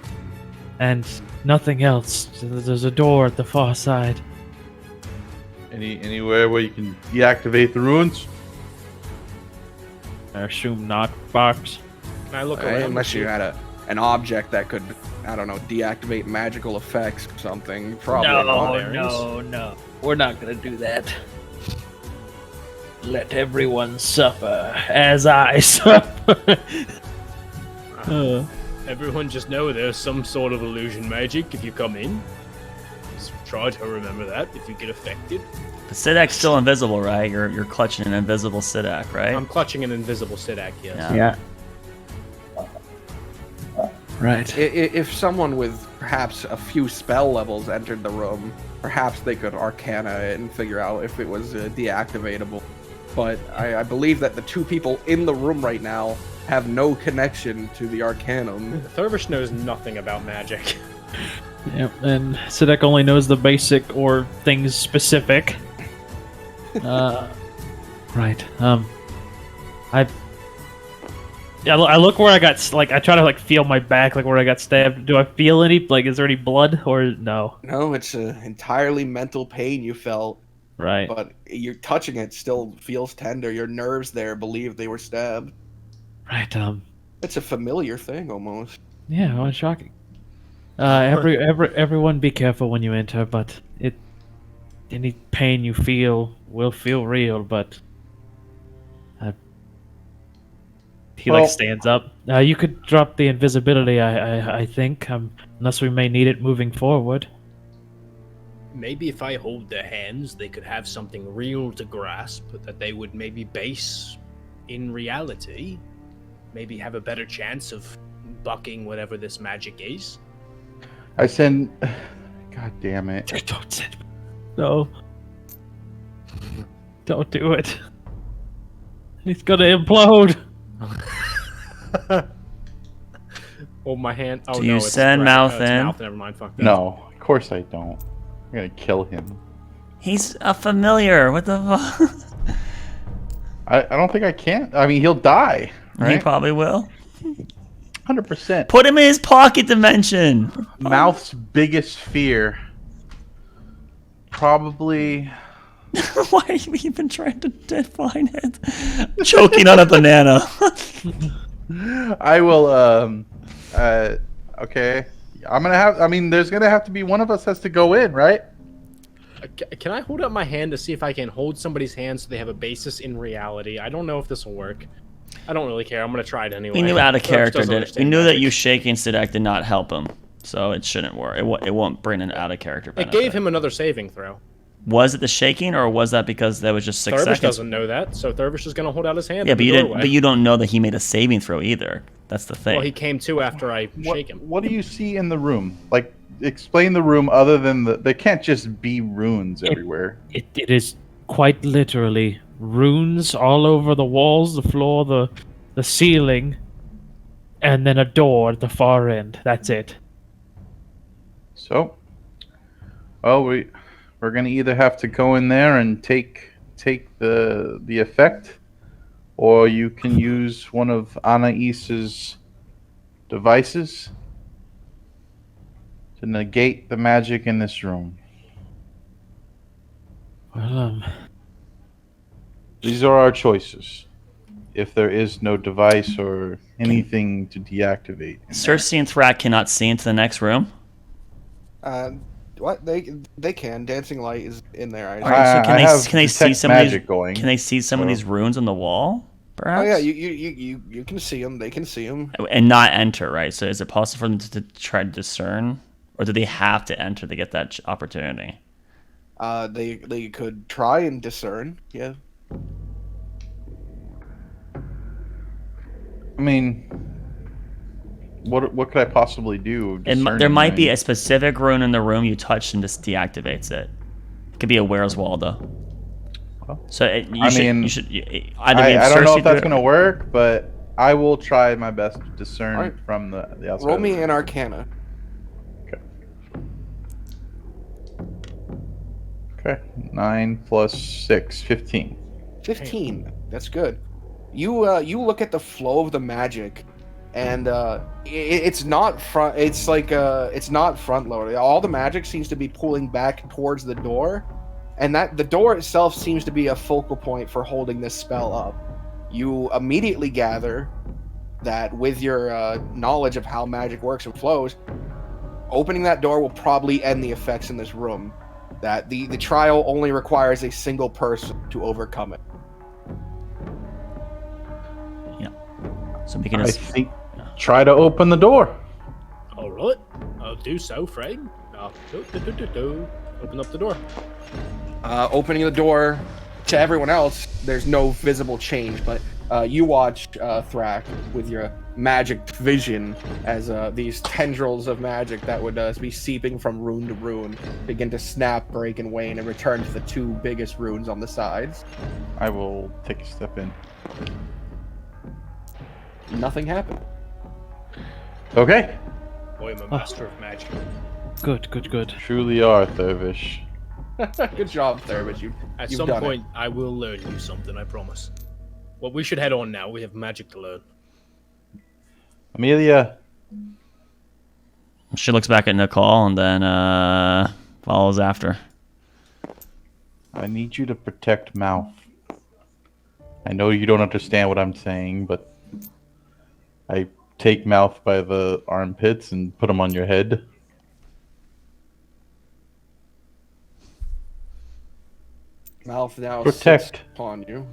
And nothing else. There's a door at the far side. Anywhere where you can deactivate the runes? I assume not. Box. Can I look around? Unless you had an object that could, I don't know, deactivate magical effects or something. Probably not. No. We're not gonna do that. Let everyone suffer as I suffer. Everyone just know there's some sort of illusion magic if you come in. Just try to remember that if you get affected. The Sidak's still invisible, right? You're clutching an invisible Sidak, right? I'm clutching an invisible Sidak, yes. Yeah. Right. If someone with perhaps a few spell levels entered the room, perhaps they could arcana it and figure out if it was deactivatable. But I believe that the two people in the room right now have no connection to the arcanum. Thurvish knows nothing about magic. Yep, and Sidek only knows the basic or things specific. Right. I look where I got, I try to, feel my back, where I got stabbed. Do I feel any, is there any blood, or no? No, it's an entirely mental pain you felt. Right. But you're touching it still feels tender. Your nerves there believe they were stabbed. Right, It's a familiar thing, almost. yeah, well, shocking. Everyone be careful when you enter, but any pain you feel will feel real, but... He stands up. You could drop the invisibility, I think, unless we may need it moving forward. Maybe if I hold their hands, they could have something real to grasp that they would maybe base in reality. Maybe have a better chance of bucking whatever this magic is. I send... God damn it. Don't send me. No. Don't do it. He's gonna implode. Oh, my hand. Oh, Do no, you it's send right. Mouth It's in? Mouth. Never mind. Fuck that. No, of course I don't. I'm gonna kill him. He's a familiar. What the fuck? I don't think I can. I mean, he'll die, He right? probably will. 100%. Put him in his pocket dimension. Mouth's biggest fear. Probably... Why are you even trying to define it? Choking on a banana. I will, okay. There's gonna have to be one of us has to go in, right? Can I hold up my hand to see if I can hold somebody's hand so they have a basis in reality? I don't know if this will work. I don't really care. I'm gonna try it anyway. We knew out of Thurvish character doesn't did it. We understand knew that magic. you shaking Sidak did not help him, so it shouldn't work. It won't bring an out of character It benefit. gave him another saving throw. Was it the shaking, or was that because that was just 6 Thurvish seconds? doesn't know that, so Thurvish is gonna hold out his hand. Yeah, in but the you didn't. doorway. But you don't know that he made a saving throw either. That's the thing. Well, he came to after I shake him. What do you see in the room? Explain the room other than they can't just be runes everywhere. It is quite literally runes all over the walls, the floor, the ceiling, and then a door at the far end. That's it. So, well, we're gonna either have to go in there and take the effect, or you can use one of Anais's devices to negate the magic in this room. Well, These are our choices. If there is no device or anything to deactivate. Cersei and Thrak cannot see into the next room. What they can. Dancing light is in there. All right, so I have can they see detect some of these? magic going, Can they see some of so- these runes on the wall? Perhaps. Oh yeah, you can see them. They can see them. And not enter, right? So is it possible for them to try to discern, or do they have to enter to get that opportunity? They could try and discern. Yeah. I mean, what could I possibly do? There might be a specific rune in the room you touch and just deactivates it. It could be a Where's Waldo. So I don't know if that's gonna work, but I will try my best to discern Alright. from the outside. Roll me an Arcana. Okay, 9 plus 6, 15. 15. That's good. You look at the flow of the magic, and it's not front. It's like it's not front loaded. All the magic seems to be pulling back towards the door, and that the door itself seems to be a focal point for holding this spell up. You immediately gather that with your knowledge of how magic works and flows, opening that door will probably end the effects in this room. That the trial only requires a single person to overcome it. So we can I just think. Try to open the door. All right, I'll do so, Frank. Open up the door. Opening the door to everyone else, there's no visible change, but you watch Thrak with your magic vision as these tendrils of magic that would be seeping from rune to rune begin to snap, break, and wane and return to the two biggest runes on the sides. I will take a step in. Nothing happened. Okay. I am a master of magic. Good. Truly are, Thurvish. Good job, Thurvish. At You've some done point, I will learn you something, I promise. Well, we should head on now. We have magic to learn. Amelia. she looks back at Nicole and then follows after. I need you to protect Mouth. I know you don't understand what I'm saying, but I take Mouth by the armpits and put him on your head. Mouth now Protect. sits upon you.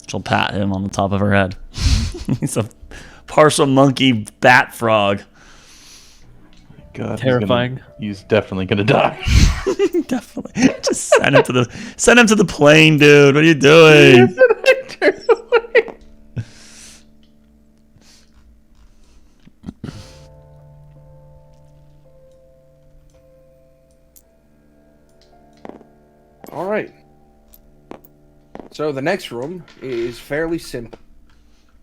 She'll pat him on the top of her head. He's a partial monkey bat frog. God, Terrifying. He's definitely gonna die. Definitely. Just send him to the plane, dude. What are you doing? All right. So the next room is fairly simple.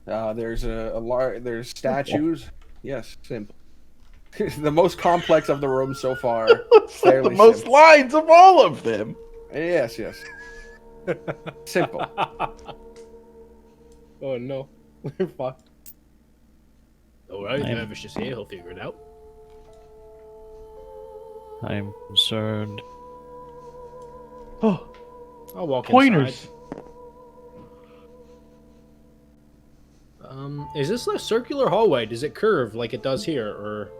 There's there's statues. Yes, simple. The most complex of the rooms so far. The most simple. lines of all of them. Yes. Simple. Oh no, we're fucked. Alright, Nervous is here, he'll figure it out. I'm concerned. Oh, I'll walk pointers. inside. Is this a circular hallway? Does it curve like it does here, or?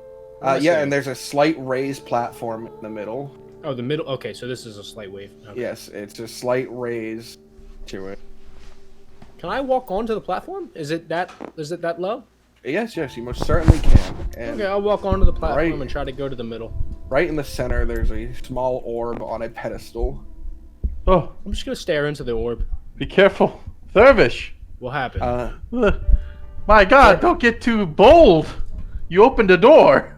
Yeah, and there's a slight raised platform in the middle. Oh, the middle. Okay, so this is a slight wave. Okay. Yes, it's a slight raise to it. Can I walk onto the platform? Is it that low? Yes, you most certainly can. And Okay, I'll walk onto the platform Right. and try to go to the middle. right in the center, there's a small orb on a pedestal. Oh, I'm just gonna stare into the orb. be careful, Thurvish. What happened? Ugh. My God, don't get too bold. You opened the door.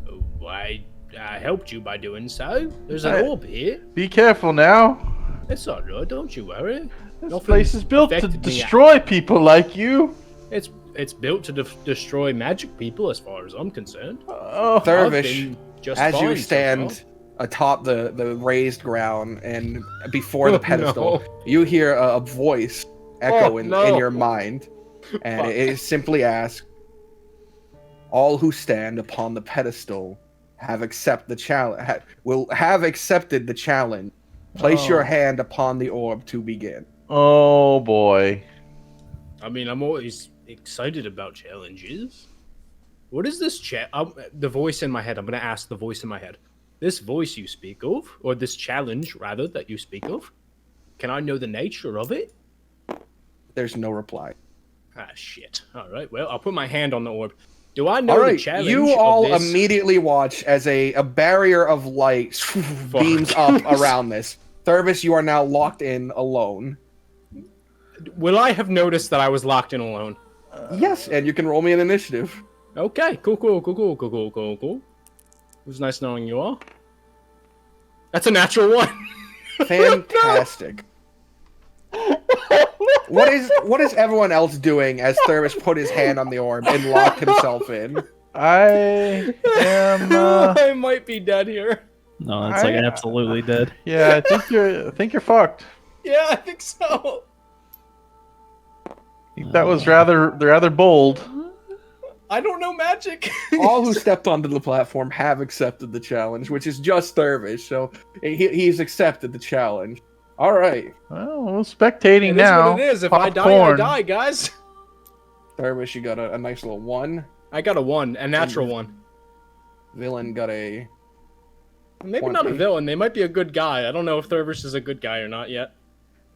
Oh, I helped you by doing so. There's an orb here. Be careful now. It's alright, don't you worry. This place is built to affected me. destroy people like you. It's built to destroy magic people, as far as I'm concerned. Oh, I've Thurvish, been just as fine you so stand far. atop the raised ground and before the Oh, pedestal, no. you hear a voice echo Oh, in no. your mind, and Fuck. it simply asks, "All who stand upon the pedestal have accepted the challenge. Will have accepted the challenge. Place your hand upon the orb to begin." oh boy. I mean, I'm always excited about challenges. What is this the voice in my head? I'm gonna ask the voice in my head. This voice you speak of, or this challenge rather that you speak of, can I know the nature of it? There's no reply. Ah, shit. All right. Well, I'll put my hand on the orb. Do I know All the right, challenge? you of all this? immediately watch as a barrier of light beams up around this. Thurvis, you are now locked in alone. Will I have noticed that I was locked in alone? Yes, and you can roll me an initiative. Okay. Cool. It was nice knowing you all. That's a natural one. Fantastic. What is everyone else doing as Thurvis put his hand on the orb and locked himself in? I am. I might be dead here. No, it's like absolutely dead. Yeah, I think you're fucked. Yeah, I think so. I think that was rather bold. I don't know magic. All who stepped onto the platform have accepted the challenge, which is just Thurvis, so he's accepted the challenge. All right. Well, we're spectating It is now. what it is. If Popcorn. I die, guys. Thurvis, you got a nice little 1. I got a 1, a natural 1. Villain got a... Maybe not a villain. They might be a good guy. I don't know if Thurvis is a good guy or not yet.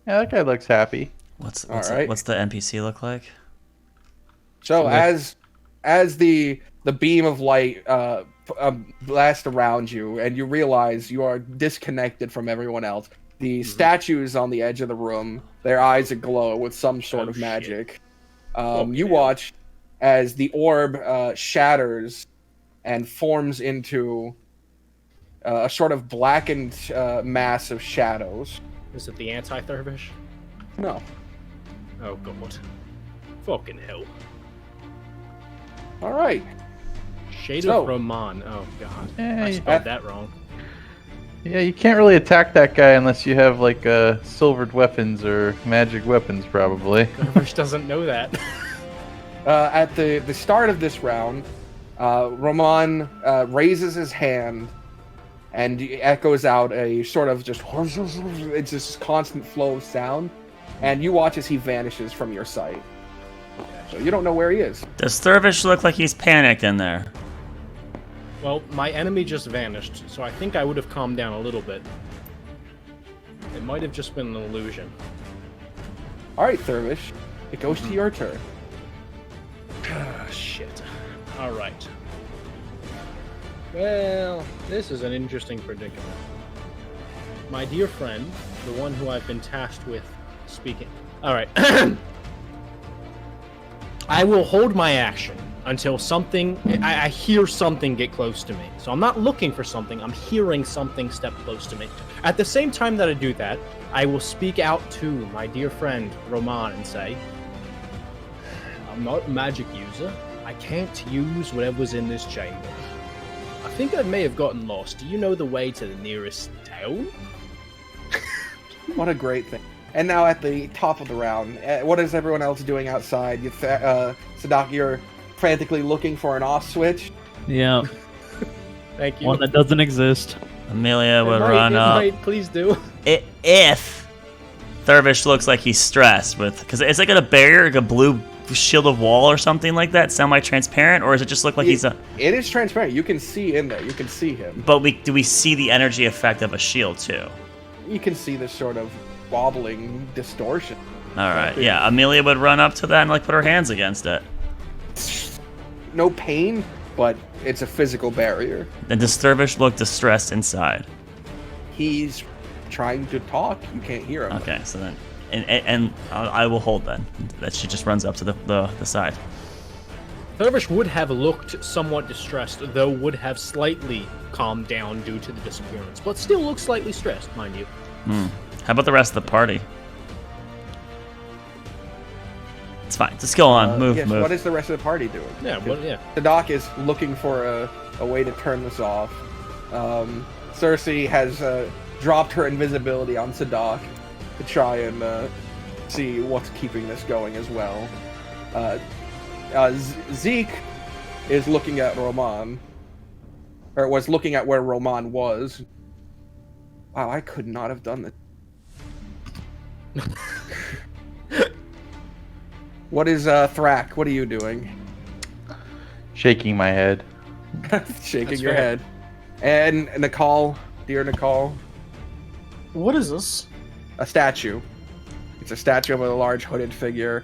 Yeah, that guy looks happy. What's the NPC look like? So as the beam of light blast around you, and you realize you are disconnected from everyone else, the statues on the edge of the room, their eyes aglow with some sort of magic. You watch as the orb shatters and forms into a sort of blackened mass of shadows. Is it the anti-Thurvish? No. Oh god. Fucking hell. All right. Shade So- of Rohmon. Oh god. Yeah, I spelled that wrong. Yeah, you can't really attack that guy unless you have like silvered weapons or magic weapons, probably. Thurvish doesn't know that. At the start of this round, Rohmon raises his hand and echoes out a sort of just it's this constant flow of sound, and you watch as he vanishes from your sight. So you don't know where he is. Does Thurvish look like he's panicked in there? Well, my enemy just vanished, so I think I would have calmed down a little bit. It might have just been an illusion. All right, Thurvish, it goes to your turn. Ah, shit. Alright. Well, this is an interesting predicament. My dear friend, the one who I've been tasked with speaking. Alright. I will hold my action until something. I hear something get close to me. So I'm not looking for something, I'm hearing something step close to me. At the same time that I do that, I will speak out to my dear friend Rohmon and say, I'm not a magic user. I can't use whatever's in this chamber. I think I may have gotten lost. Do you know the way to the nearest town? What a great thing. And now at the top of the round, what is everyone else doing outside? Sadak, you're frantically looking for an off switch. Yeah, Thank you. one that doesn't exist. Amelia would It run up. might, please do. If Thurvish looks like he's stressed because it's like a barrier, like a blue shield of wall or something like that, semi-transparent, or does it just look like he's a? It is transparent. You can see in there. You can see him. But do we see the energy effect of a shield too? You can see this sort of wobbling distortion. All right, yeah. Amelia would run up to that and like put her hands against it. No pain, but it's a physical barrier. And does Thurvish look distressed inside? He's trying to talk. You can't hear him. Okay, so then, and I will hold then. That she just runs up to the side. Thurvish would have looked somewhat distressed, though would have slightly calmed down due to the disappearance, but still looks slightly stressed, mind you. How about the rest of the party? It's fine. Just go on. Move. What is the rest of the party doing? Yeah, well, yeah. The doc is looking for a way to turn this off. Cersei has dropped her invisibility on Sadak to try and see what's keeping this going as well. Zeke is looking at Rohmon, or was looking at where Rohmon was. Wow, I could not have done this. What is Thrak? What are you doing? Shaking my head. Shaking That's your fair. head. And Nicole, dear Nicole, What is this? a statue. It's a statue of a large hooded figure.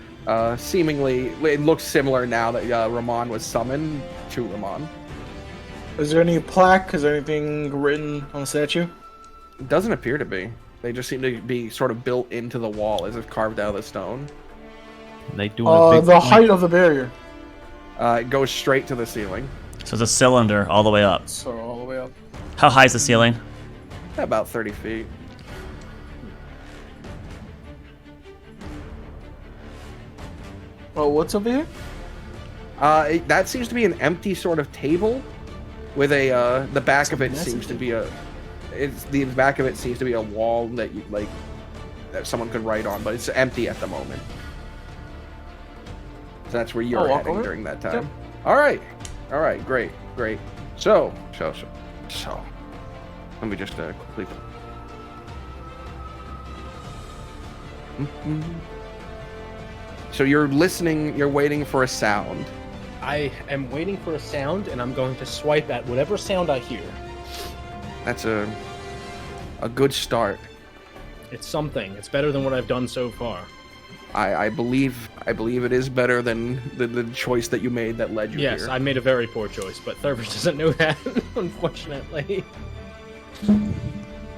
Seemingly, it looks similar now that Rohmon was summoned to Rohmon. Is there any plaque? Is there anything written on the statue? It doesn't appear to be. They just seem to be sort of built into the wall as if carved out of the stone. They doing a big The point. height of the barrier. It goes straight to the ceiling. So it's a cylinder all the way up. So all the way up. How high is the ceiling? About 30 feet. Oh, what's over here? That seems to be an empty sort of table with a the back of it messy. seems to be a the back of it seems to be a wall that you like that someone could write on, but it's empty at the moment. So that's where you're I'll walk heading over. during that time. Yep. All right, great. So let me just complete it. So you're listening, you're waiting for a sound. I am waiting for a sound, and I'm going to swipe at whatever sound I hear. That's a good start. It's something. It's better than what I've done so far. I believe it is better than the choice that you made that led you Yes, here. I made a very poor choice, but Thurber doesn't know that, unfortunately.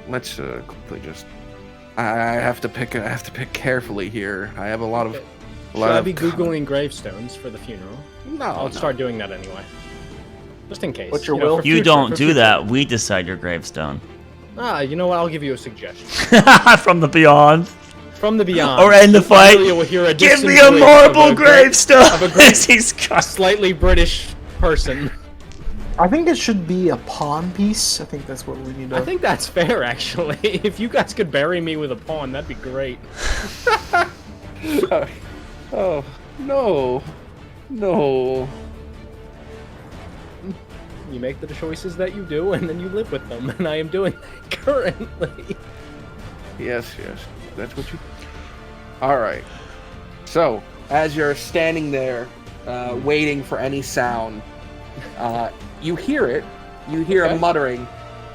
Let's quickly just. I have to pick carefully here. I have a lot of. Okay. A lot Should I of be Googling gravestones for the funeral? No, I'll no. start doing that anyway. Just in case. What's your You know, will? for You future- don't for do future. that. We decide your gravestone. You know what? I'll give you a suggestion. From the beyond. From the beyond. Or end the fight. Amelia will hear a Give distant me a voice marble of a gravestone! of a great- He's got- slightly British person. I think it should be a pawn piece. I think that's what we need to. I think that's fair, actually. If you guys could bury me with a pawn, that'd be great. Oh no. You make the choices that you do, and then you live with them, and I am doing that currently. Yes, that's what you. All right. So as you're standing there, waiting for any sound, you hear it. You hear a muttering,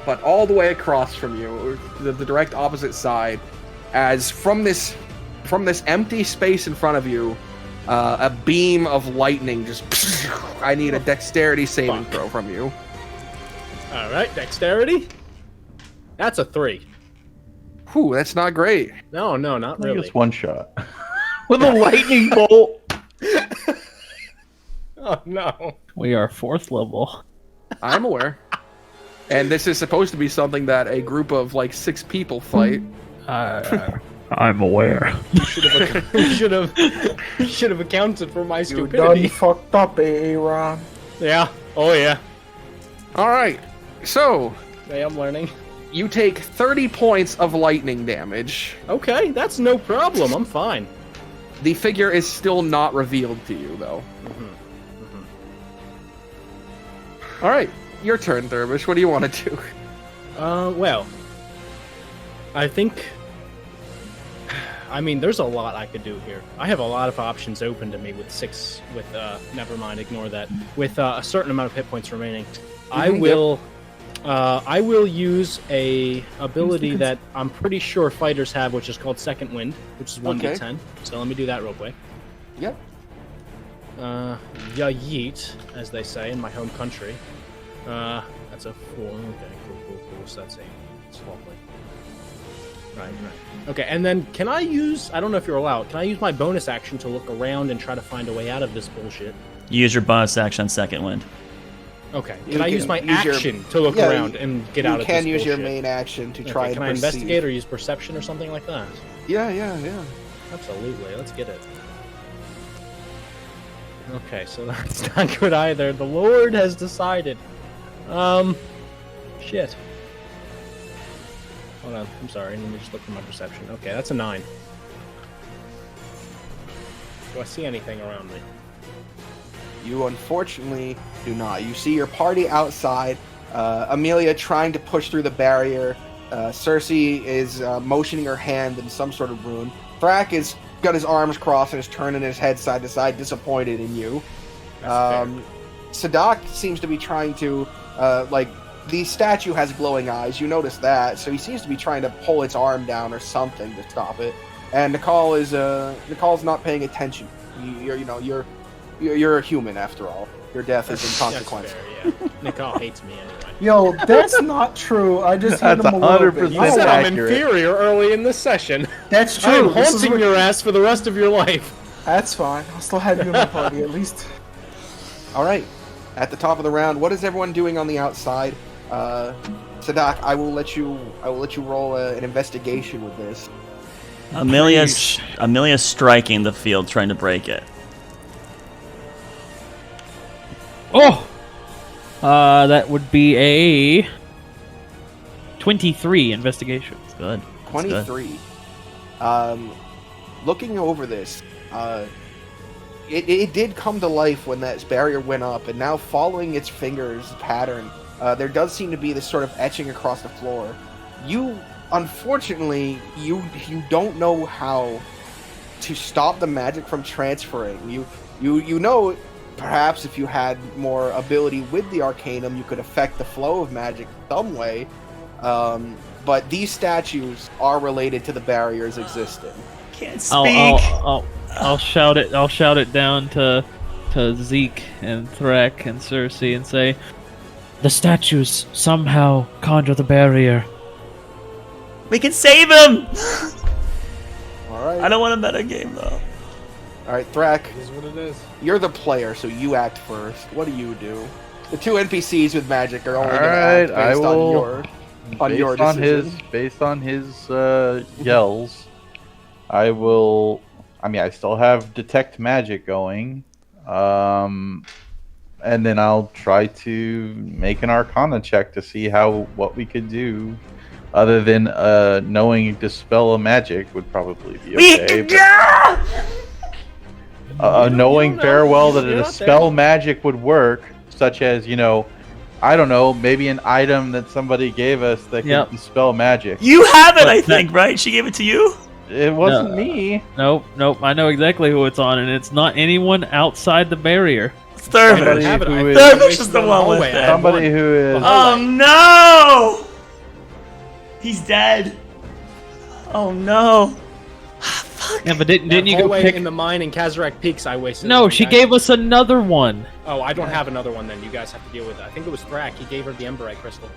but all the way across from you, the direct opposite side, as from this empty space in front of you, a beam of lightning just. I need a dexterity saving throw from you. Alright, dexterity. That's a 3. Whew, that's not great. No, not I think really. it's one shot. With a lightning bolt. Oh, no. We are 4th level. I'm aware. And this is supposed to be something that a group of like 6 people fight. I'm aware. You should have accounted for my You stupidity. done fucked up, Aaron. Yeah. Oh, yeah. All right. So, Hey, I'm learning. you take 30 points of lightning damage. Okay, that's no problem. I'm fine. The figure is still not revealed to you, though. All right. Your turn, Dervish. What do you want to do? Well, I think. I mean, there's a lot I could do here. I have a lot of options open to me with 6. Never mind, ignore that. With a certain amount of hit points remaining, I will use a ability that I'm pretty sure fighters have, which is called Second Wind, which is 1d10. So let me do that real quick. Yep. Ya yeet, as they say in my home country. That's a 4. Okay, cool. So that's 8. It's lovely. Right. Okay, and then can I use... I don't know if you're allowed. Can I use my bonus action to look around and try to find a way out of this bullshit? Use your bonus action on second wind. Okay. You Can I can use my use your- action to look Yeah, around and get out of this You can use your bullshit? main action to Okay, try can and I perceive. investigate or use perception or something like that? Yeah. Absolutely. Let's get it. Okay, so that's not good either. The Lord has decided. Shit. Hold on. I'm sorry. Let me just look for my perception. Okay, that's a 9. Do I see anything around me? You unfortunately do not. You see your party outside. Amelia trying to push through the barrier. Cersei is motioning her hand in some sort of rune. Thrak is got his arms crossed and is turning his head side to side, disappointed in you. That's fair. Sadak seems to be trying to, the statue has glowing eyes. You notice that, so he seems to be trying to pull its arm down or something to stop it. And Nicole's not paying attention. You're a human after all. Your death is inconsequential. That's fair, yeah. Nicole hates me anyway. Yo, that's not true. I just hit That's him a little bit. 100% I said I'm accurate. inferior early in this session. That's true. I'm This is haunting what- your ass for the rest of your life. That's fine. I'll still have you in my party at least. All right. At the top of the round, what is everyone doing on the outside? Sadak, I will let you roll an investigation with this. Amelia's striking the field, trying to break it. Oh! That would be a 23 investigation. It's good. 23. Looking over this, it did come to life when that barrier went up, and now following its fingers pattern, there does seem to be this sort of etching across the floor. Unfortunately, you don't know how to stop the magic from transferring. You know, perhaps if you had more ability with the Arcanum, you could affect the flow of magic some way. But these statues are related to the barriers existing. Can't speak. I'll shout it. I'll shout it down to Zeke and Threk and Cersei and say, the statues somehow conjure the barrier. We can save him. All right. I don't want a meta game though. All right, Thrak, This is what it is. you're the player, so you act first. What do you do? The two NPCs with magic are only going to Alright, act I based will- on your decision. Based on his yells, I will. I mean, I still have detect magic going, and then I'll try to make an Arcana check to see what we could do. Other than knowing dispel a magic would probably be okay. Knowing very well that a dispel magic would work, such as I don't know, maybe an item that somebody gave us that could dispel magic. You have it, I think, right? She gave it to you? It wasn't me. Nope. I know exactly who it's on, and it's not anyone outside the barrier. It's Thurvish. Somebody have it. who I is- think Thurvish is the one with it. Somebody who is. Oh no! He's dead. Oh no. Yeah, but didn't you go hallway pick? in the mine in Kazarek Peaks? I wasted. No, one, she guys. gave us another one. Oh, I don't have another one. Then you guys have to deal with it. I think it was Thrak. He gave her the Emberite crystal.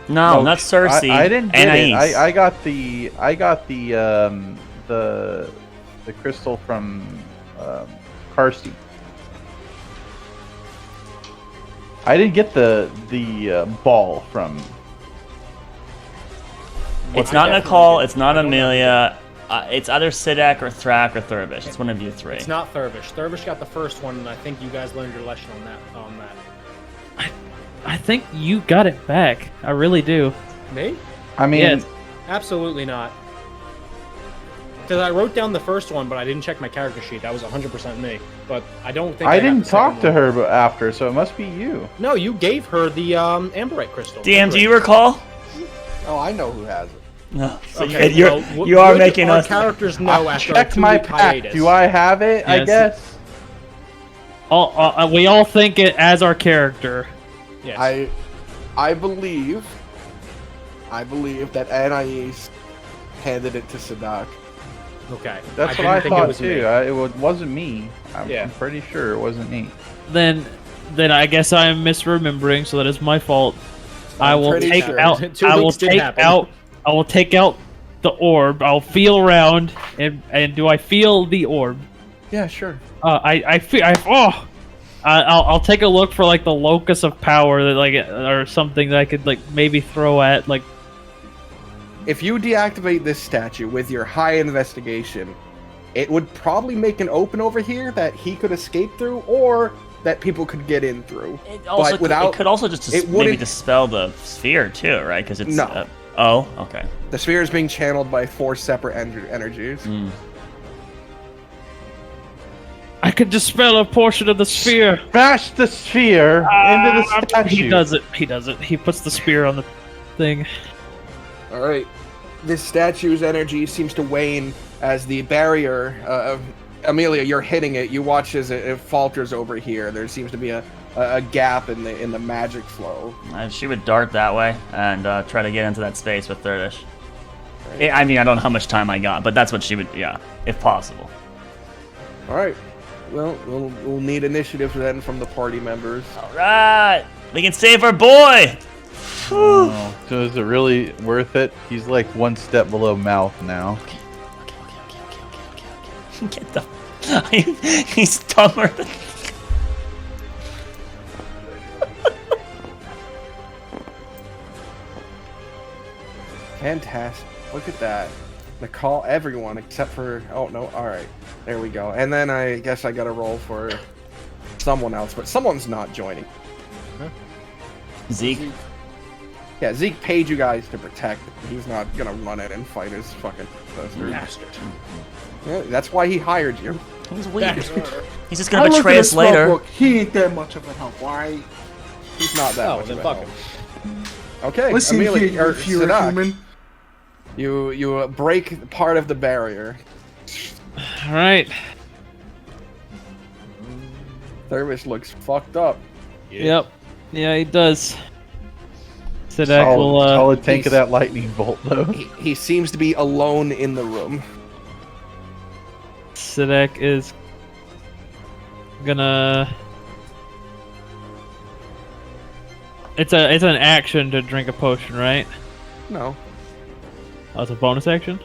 No, not Cersei. I didn't get it. Anais. I got the crystal from Karsti. I didn't get the ball from. It's not Nicole, it's not Amelia. It's either Sidak or Thrak or Thurvish. It's one of you three. It's not Thurvish. Thurvish got the first one, and I think you guys learned your lesson on that. I think you got it back. I really do. Me? I mean, Yes. Absolutely not. Because I wrote down the first one, but I didn't check my character sheet. That was 100% me. But I don't think I got didn't the second talk to one. her after, so it must be you. No, you gave her the Amberite crystal. DM, do you recall? Oh, I know who has it. No. So Okay, you are would making our us. characters know I'll after check a my two-week pack. hiatus. Do I have it? I Yes. guess. We all think it as our character. Yes. I believe that Anais handed it to Sadak. Okay. That's didn't what I think it thought was too. me. It wasn't me. I'm Yeah. pretty sure it wasn't me. Then I guess I am misremembering, so that is my fault. I will pretty take sure. out. 2 I will weeks did take happen. out. I will take out the orb. I'll feel around, and do I feel the orb? Yeah, sure. I feel. I'll take a look for like the locus of power that or something that I could maybe throw at If you deactivate this statue with your high investigation, it would probably make an open over here that he could escape through, or that people could get in through. It also without- it could also just it maybe wouldn't- dispel the sphere too, right? Because it's No. oh, okay. The sphere is being channeled by 4 separate energies. Mm. I could dispel a portion of the sphere. Bash the sphere into the statue. He does it. He puts the spear on the thing. All right. This statue's energy seems to wane as the barrier Amelia, you're hitting it. You watch as it falters over here. There seems to be a gap in the magic flow. She would dart that way and try to get into that space with Thurdish. I mean, I don't know how much time I got, but that's what she would, yeah, if possible. All right. Well, we'll need initiative then from the party members. All right, we can save our boy. Oh, so is it really worth it? He's like one step below mouth now. Okay. Get the. He's dumber than. Fantastic. Look at that. Call everyone except for... Oh, no. All right. There we go. And then I guess I got to roll for someone else, but someone's not joining. Huh? Zeke? Yeah, Zeke paid you guys to protect. He's not going to run in and fight his fucking... Bastard. Yeah, that's why he hired you. He's weird. Bastard. He's just gonna betray us later. Look, he ain't that much of a help. Why? He's not that Oh, much then of a fuck help. him. Okay, Listen here, Amelia, you if you're a Sadak, human. you break part of the barrier. All right. Thurbish looks fucked up. Yep. Yeah, he does. Sadak will. Solid tank of that lightning bolt, though. He seems to be alone in the room. Sadak is gonna. It's an action to drink a potion, right? No. Oh, it's a bonus action.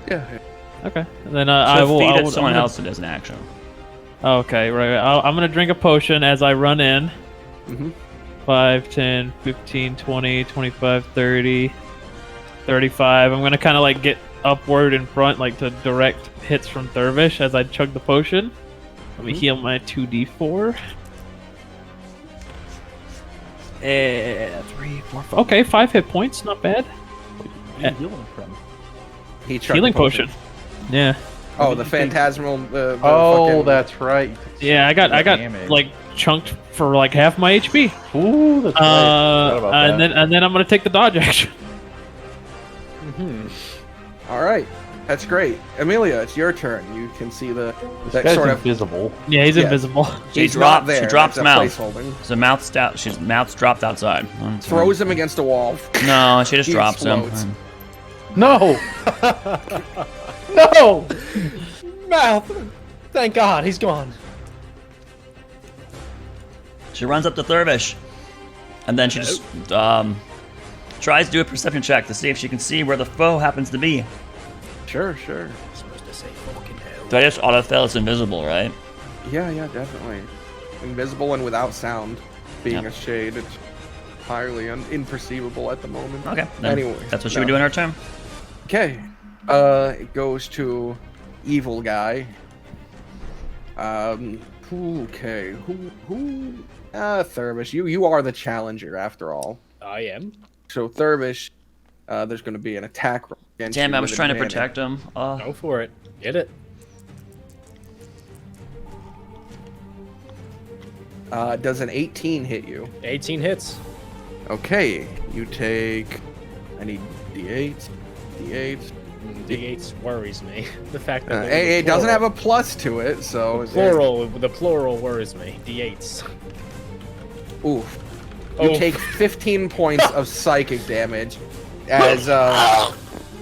Yeah. Okay. And then I So will. feed I it will someone I'm gonna- else that does an action. Okay, right. I'm gonna drink a potion as I run in. Mm-hmm. 5, 10, 15, 20, 25, 30, 35. I'm gonna kind of like get upward in front, like to direct hits from Thurvish as I chug the potion. Let me heal my 2d4. 3, 4, 5. Okay, 5 hit points, not bad. Where are you healing from? He chugged Healing the potion. Yeah, Oh, the phantasmal. The Oh, fucking- that's right. yeah. I got Damage. like chunked for like half my HP. Ooh, that's right. Forgot about And that. then I'm gonna take the dodge action. All right, that's great. Amelia, it's your turn. You can see that This sort guy's of. invisible. Yeah, he's Yeah. invisible. He's dropped- not there. she drops it's a mouth. placeholder. So mouth's dropped outside. Throws him against a wall. No, she just He drops him. explodes. No! No! Mouth! Thank God, he's gone. She runs up to Thurvish, and then she just tries to do a perception check to see if she can see where the foe happens to be. Sure. Supposed to say fucking hell. Do I just auto-fail? It's invisible, right? Yeah, definitely. Invisible and without sound. Being Yep. a shade, it's entirely imperceivable at the moment. Okay. Then Anyway, that's what she no. would do in her turn. Okay. It goes to evil guy. Okay. Who? Thurbish. You are the challenger after all. I am. So Thurbish, there's going to be an attack against Damn, you I was with trying to advantage. protect him. Go for it. Get it. Does an 18 hit you? 18 hits. Okay. You take. I need D8. D8 worries me. The fact that It doesn't have a plus to it, so the plural worries me. D8s. Oof. You Oh. take 15 points of psychic damage as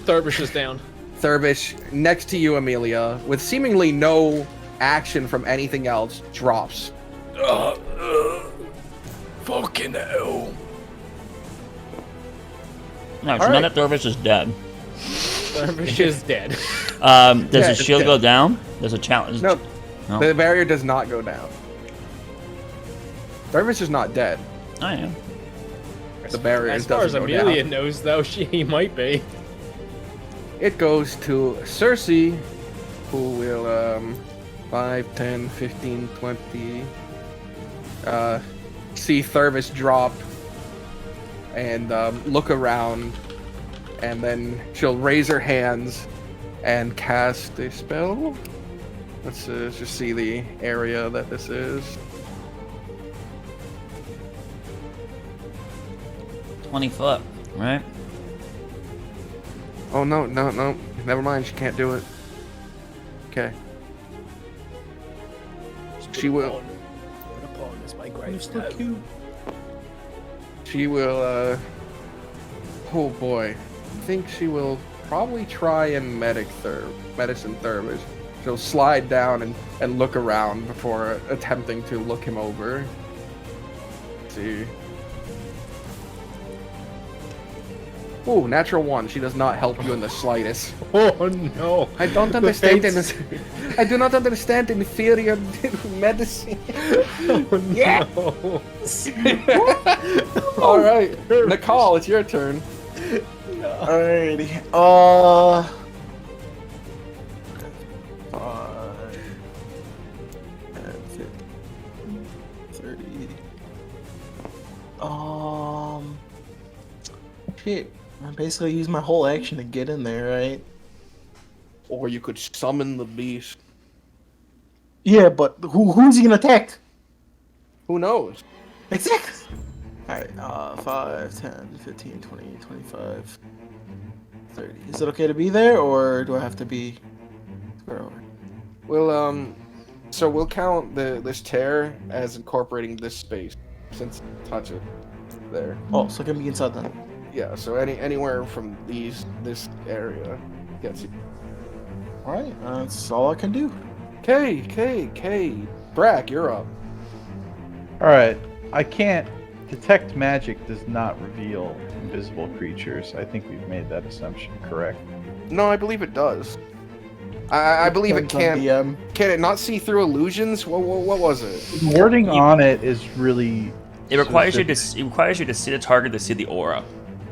Thurbish is down. Thurbish, next to you, Amelia, with seemingly no action from anything else, drops. Fucking hell. No, it's All not right. that Thurvish is dead. Thurbish is dead. Does Yeah, his it's shield dead. go down? There's a challenge. No, No. the barrier does not go down. Thurbish is not dead. I am. The barrier As far as doesn't go Amelia down. knows, though, he might be. It goes to Cersei, who will 5, 10, 15, 20. See Thurbish drop and look around, and then she'll raise her hands and cast a spell. Let's just see the area that this is. 20 foot, right? Oh no, never mind. She can't do it. Okay. She will. She will. Oh boy, I think she will probably try and medicine Thurbish. She'll slide down and look around before attempting to look him over. Let's see. Ooh, natural 1. She does not help you in the slightest. Oh no! I don't understand this. I do not understand inferior medicine. Oh, Yeah. no. All right, Nicole, it's your turn. Alrighty. 30. Shit. I basically use my whole action to get in there, right? Or you could summon the beast. Yeah, but who's he gonna attack? Who knows? Exactly. Alright, 5, 10, 15, 20, 25, 30. Is it okay to be there, or do I have to be square over? Well, so we'll count this tear as incorporating this space since touch it there. Oh, so I can be inside then. Yeah, so anywhere from this area gets you. Alright, that's all I can do. K. Brack, you're up. Alright, I can't. Detect magic does not reveal invisible creatures. I think we've made that assumption correct. No, I believe it does. I believe it Depends on can. Can it not see through illusions? What was it? The wording on it is really. It requires you to specific. it requires you to see the target to see the aura,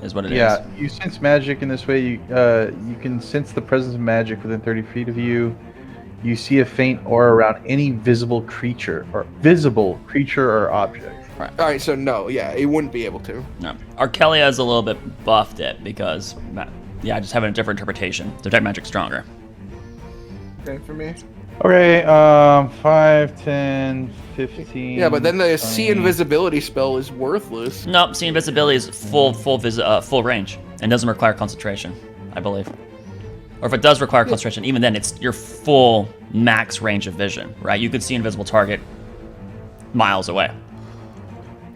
is what it is. Yeah, you sense magic in this way. You can sense the presence of magic within 30 feet of you. You see a faint aura around any visible creature or object. All right, so no, yeah, it wouldn't be able to. No. Arkelya is a little bit buffed it because, yeah, I just have a different interpretation. Detect magic's stronger. Same for me. Okay, 5, 10, 15. Yeah, but then the 20. see invisibility spell is worthless. Nope, see invisibility is full range and doesn't require concentration, I believe. Or if it does require concentration, even then it's your full max range of vision, right? You could see invisible target miles away.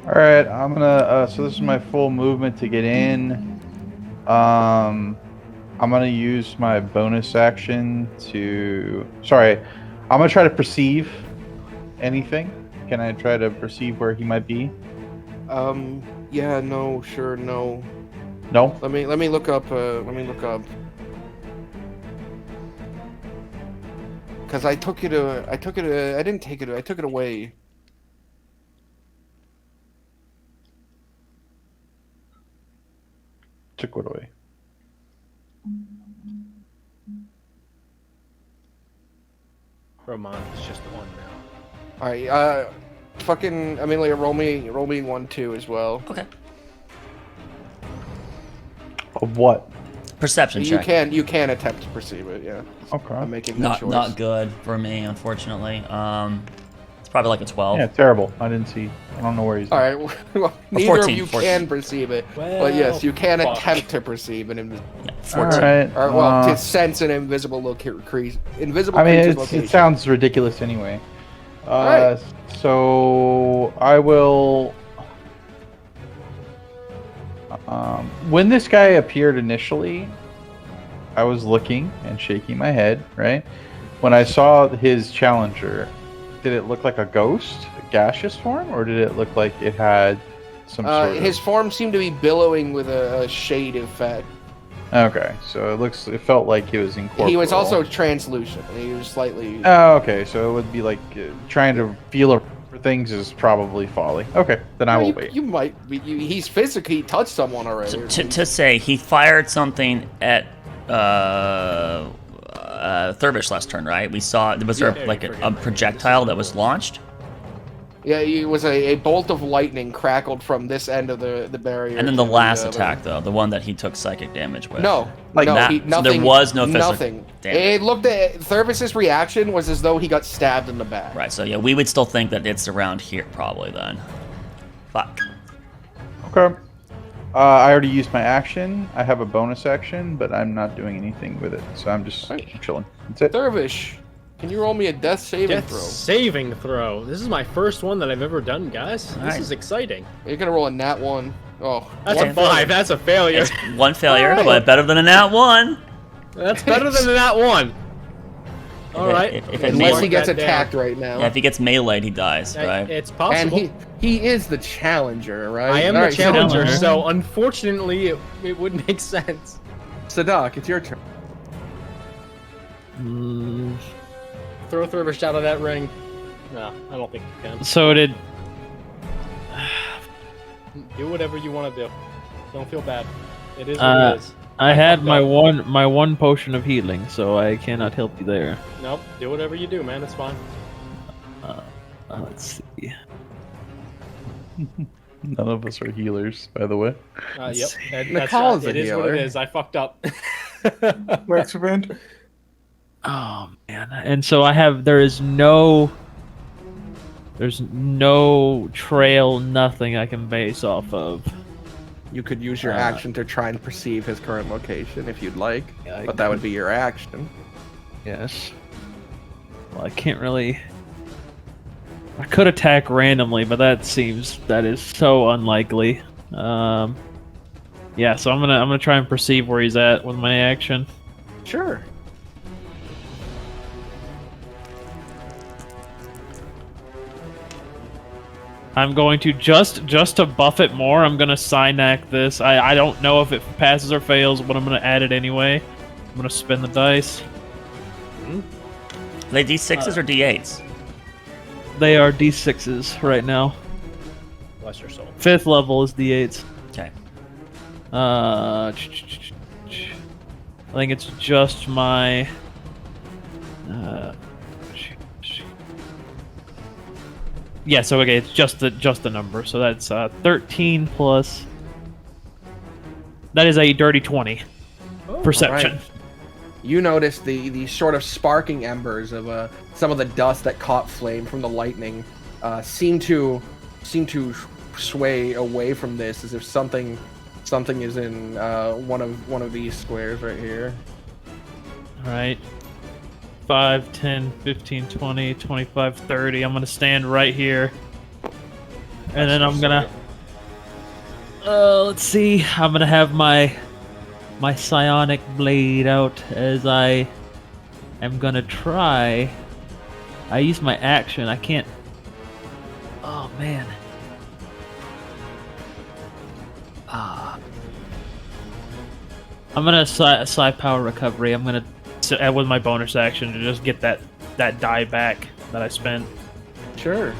All right, I'm gonna. So this is my full movement to get in. I'm gonna use my bonus action to. Sorry, I'm gonna try to perceive anything. Can I try to perceive where he might be? Yeah, no, sure, no. No. Let me look up. Because I took it away. Took it away. Rohmon is just one now. Alright, fucking Amelia, roll me 1-2 as well. Okay. Of what? Perception check. You can attempt to perceive it, yeah. Okay. I'm making the choice. Not good for me, unfortunately. It's probably like a 12. Yeah, terrible. I didn't see. I don't know where he's. Alright, well, neither 14, of you 14. can perceive it, but Well, yes, you can fuck. attempt to perceive an invisible. Yeah, All 14. right. Or, well, to sense an invisible invisible I mean, creature's it location. sounds ridiculous anyway. Alright. So I will. When this guy appeared initially, I was looking and shaking my head. Right when I saw his challenger, did it look like a ghost, a gaseous form, or did it look like it had some sort of? His form seemed to be billowing with a shade effect. Okay, so it felt like he was incorporeal. He was also translucent. He was slightly. Oh, okay, so it would be like trying to feel for things is probably folly. Okay, then I will wait. You might be. He's physically touched someone already. To say he fired something at Thurbish last turn, right? We saw there was like a projectile that was launched. Yeah, it was a bolt of lightning crackled from this end of the barrier. And then the to last other. attack, though, the one that he took psychic damage with. No, Like no, that. So nothing. there was no physical nothing. damage. It looked at Thurvis's reaction was as though he got stabbed in the back. Right, so yeah, we would still think that it's around here, probably then. Fuck. Okay. I already used my action. I have a bonus action, but I'm not doing anything with it, so I'm just chilling. That's it. Thurvish, Can you roll me a death saving Death throw? saving throw. This is my first one that I've ever done, guys. This Alright. is exciting. You're gonna roll a nat 1. Oh, That's Okay. a 5. That's a failure. It's one failure, Alright. but better than a nat 1. That's better than that one. All right. if it Let's unless mark he gets that down. attacked right now. Yeah, if he gets meleeed, he dies, Uh, right? It's And possible. he is the challenger, right? I am All the right, challenger, Challenger. so unfortunately, it would make sense. Sadak, it's your turn. Mm, Throw Thurbish out of that ring. No, I don't think you can. so did Do whatever you want to do. Don't feel bad. It is what Uh, it is. I had fucked my up. one potion of healing, so I cannot help you there. Nope. Do whatever you do, man. It's fine. Let's see. None of us are healers, by the way. Yep. McCall's a it is what healer. it is. I fucked up. Wax band. Oh man! And so there's no trail, nothing I can base off of. You could use your action to try and perceive his current location if you'd like, Yeah, but that would be your action. Yes. Well, I can't really. I could attack randomly, but that is so unlikely. Yeah, so I'm gonna try and perceive where he's at with my action. Sure. I'm going to just to buff it more. I'm gonna Synac this. I don't know if it passes or fails, but I'm gonna add it anyway. I'm gonna spin the dice. Are they D6s or D8s? They are D6s right now. Bless your soul. 5th level is D8s. Okay. I think it's just my. Yeah, so okay, it's just the number. So that's 13 plus. That is a dirty 20. Perception. Alright. You notice the sort of sparking embers of some of the dust that caught flame from the lightning seem to sway away from this, as if something is in one of these squares right here. Right. 5, 10, 15, 20, 25, 30. I'm gonna stand right here. And then I'm gonna let's see. I'm gonna have my psionic blade out as I am gonna try. I use my action. I can't. Oh man. I'm gonna psi power recovery. I'm gonna with my bonus action to just get that die back that I spent. Sure.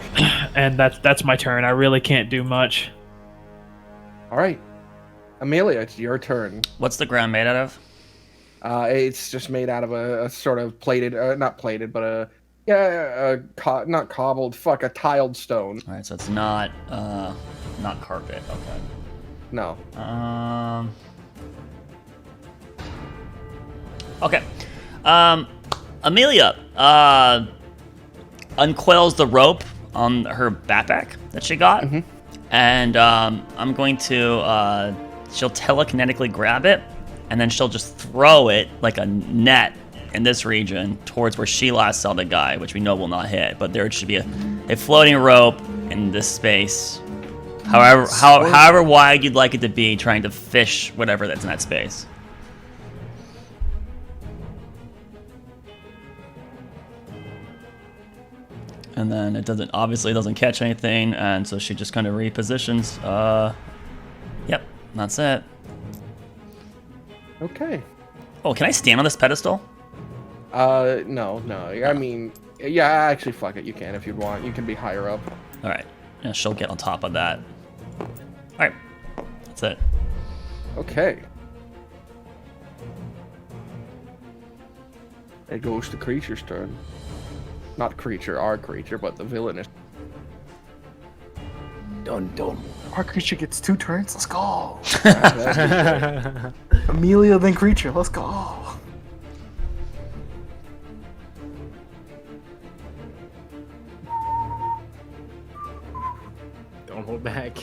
And that's my turn. I really can't do much. All right, Amelia, it's your turn. What's the ground made out of? It's just made out of a sort of plated, not plated, but not cobbled, a tiled stone. All right, so it's not carpet. Okay. No. Okay. Amelia uncoils the rope on her backpack that she got, and I'm going to. She'll telekinetically grab it, and then she'll just throw it like a net in this region towards where she last saw the guy, which we know will not hit. But there should be a floating rope in this space. However wide you'd like it to be, trying to fish whatever that's in that space. And then it doesn't catch anything, and so she just kind of repositions. Yep, that's it. Okay. Oh, can I stand on this pedestal? No. I mean, yeah, actually, fuck it. You can if you want. You can be higher up. All right, yeah, she'll get on top of that. All right, that's it. Okay. It goes to creature's turn. Not creature, our creature, but the villainous. Dun dun. Our creature gets 2 turns. Let's go. That'd Amelia, then creature. Let's go. Don't hold back.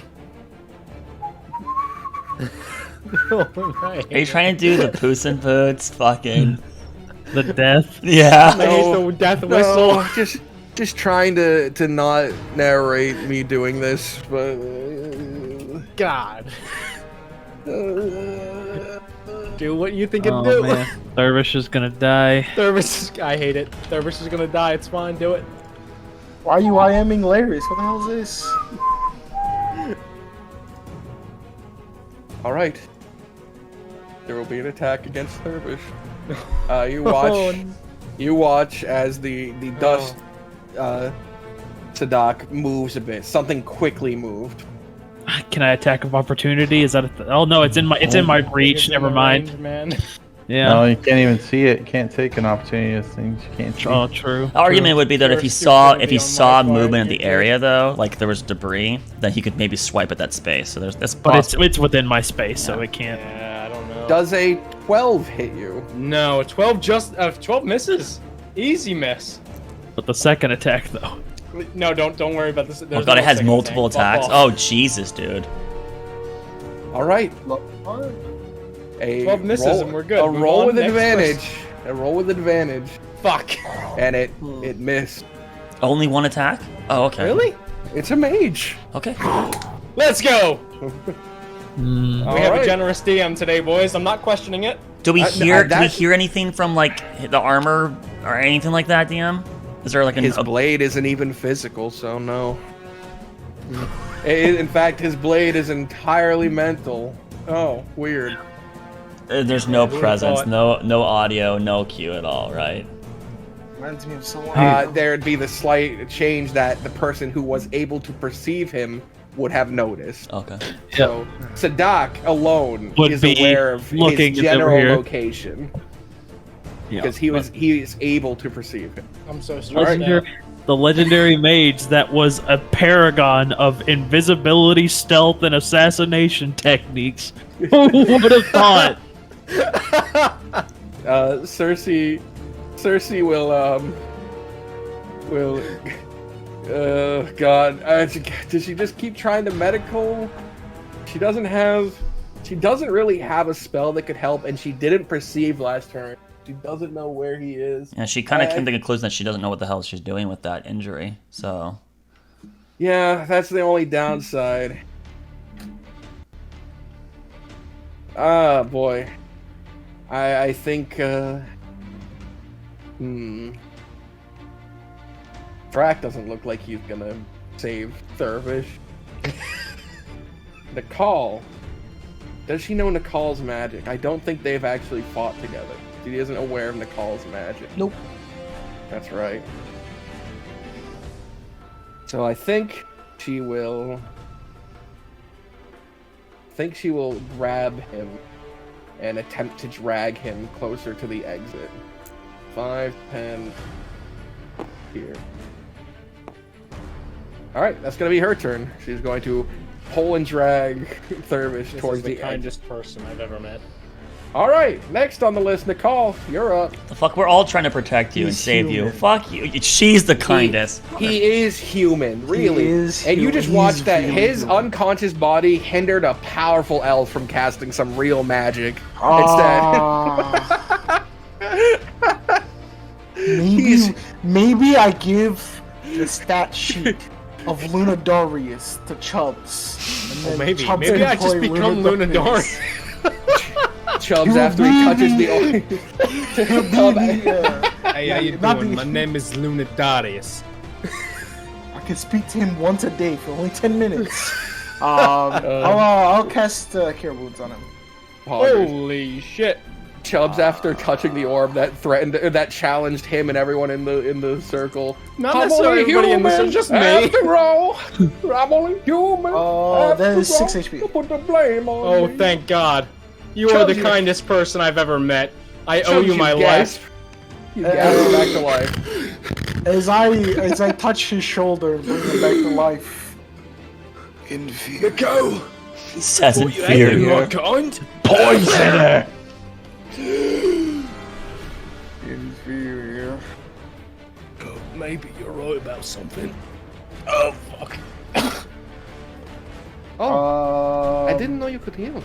Are you trying to do the Puss in Boots fucking The death. Yeah. He's the death whistle. No, just trying to not narrate me doing this, but God. Do what you think it Oh do. man, Dervish is gonna die. I hate it. Thurvis is gonna die. It's fine. Do it. Why are you IMing Larry's? What the hell is this? all right. There will be an attack against Thurbish. You watch as the dust Sadak moves a bit. Something quickly moved. Can I attack of opportunity? Is that oh no, it's in my reach. Never mind. Man. Yeah. No, you can't even see it. You can't take an opportunity of things you can't see. Oh, true. The argument would be that if he You're gonna be saw on my movement in side, the area though, like there was debris, then he could maybe swipe at that space. So that's But possible. it's within my space, so it can't. Yeah, I don't know. Does a 12 hit you? No, 12 12 misses. Easy miss. But the second attack though. No, don't worry about this. Oh god, it has multiple attacks. Oh Jesus, dude. All right. A 12 misses roll, and we're good. A Move roll on, with next advantage. person. A roll with advantage, Fuck. and it missed. Only one attack? Oh, okay. Really? It's a mage. Okay. Let's go. Mm. We have right. a generous DM today, boys. I'm not questioning it. Do we no, hear? Do we that- hear anything from like the armor or anything like that, DM? Is there like His blade isn't even physical, so no. In fact, his blade is entirely mental. Oh, weird. there's no would've presence, thought- no audio, no cue at all, right? Reminds me of someone. There'd be the slight change that the person who was able to perceive him would have noticed. Okay. So Sadak alone Would is be aware of looking his over general here. location Yeah. because he is able to perceive him. I'm so stressed out. Legendary, the legendary mage that was a paragon of invisibility, stealth, and assassination techniques. Who would have thought? Cersei will God, does she just keep trying to medical? She doesn't really have a spell that could help, and she didn't perceive last turn. She doesn't know where he is. Yeah, she kind of came to the conclusion that she doesn't know what the hell she's doing with that injury. So. Yeah, that's the only downside. Ah, boy. I think, Frack doesn't look like he's gonna save Thurvish. Nicole. Does she know Nicole's magic? I don't think they've actually fought together. She isn't aware of Nicole's magic. Nope. That's right. So I think she will grab him and attempt to drag him closer to the exit. 5, 10, here. Alright, that's gonna be her turn. She's going to pull and drag Thurvish This towards is the the exit. kindest person I've ever met. Alright, next on the list, Nicole, you're up. The fuck, we're all trying to protect you and He's save you. human. Fuck you. She's the kindest. He is human, really. is and you human. just He's watched that really his human. unconscious body hindered a powerful elf from casting some real magic Ah. He's- Maybe I give the stat sheet of Luna Darius to Chubbs. And then Maybe Chubbs I can just play become Luna Darius. Chubbs You after he touches the He'll be the, Hey, how you not doing? the- My name is Luna Darius. I can speak to him once a day for only 10 minutes. I'll cast Cure Wounds on him. Holy shit. Chubbs after touching the orb that threatened, that challenged him and everyone in the circle. Not I'm necessarily only everybody in this, human, just me. After all, I'm only human. Oh, that is After 6 all, HP. Put the blame on Oh, me. thank God. You are Chubbs, the you- kindest person I've ever met. I owe Chubbs, you my gasp. life. You gasp back to life. As I touch his shoulder and bring him back to life. In fear. Go! He says in You fear. ain't my kind. Poison her! In fear. Oh, maybe you're right about something. Oh, fuck. Oh, I didn't know you could heal.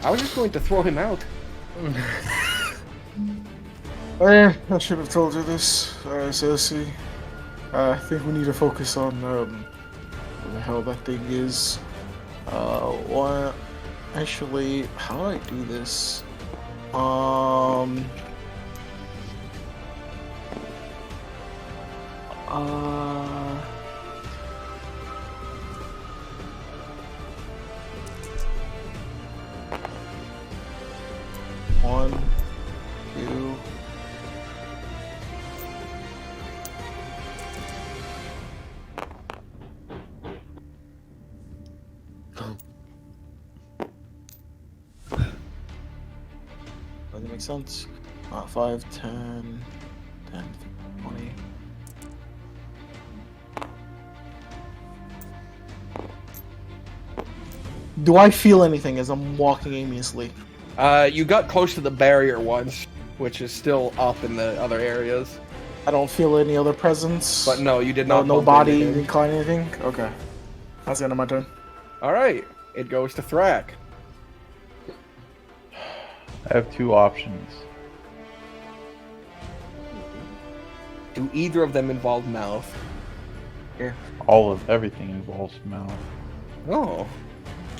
I was just going to throw him out. I should have told you this, Cersei. I think we need to focus on what the hell that thing is. What? Actually, how do I do this? One, two. Does that make sense? 5, 10, 10, 20. Do I feel anything as I'm walking aimlessly? You got close to the barrier once, which is still up in the other areas. I don't feel any other presence. But no, you did no, not. no bump body into him. incline anything. Okay, that's the end of my turn. All right, it goes to Thrak. I have 2 options. Do either of them involve mouth? Everything involves mouth. Oh.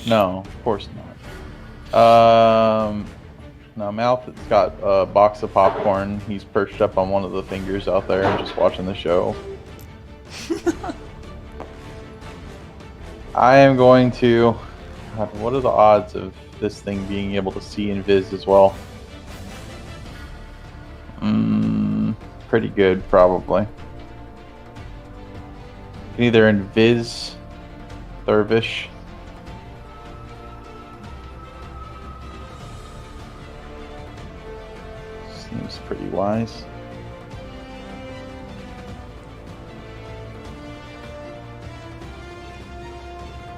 No, of course not. No, mouth. It's got a box of popcorn. He's perched up on one of the fingers out there, just watching the show. I am going to. God, what are the odds of this thing being able to see invis as well? Pretty good, probably. Can either invis, Thurvish. Seems pretty wise.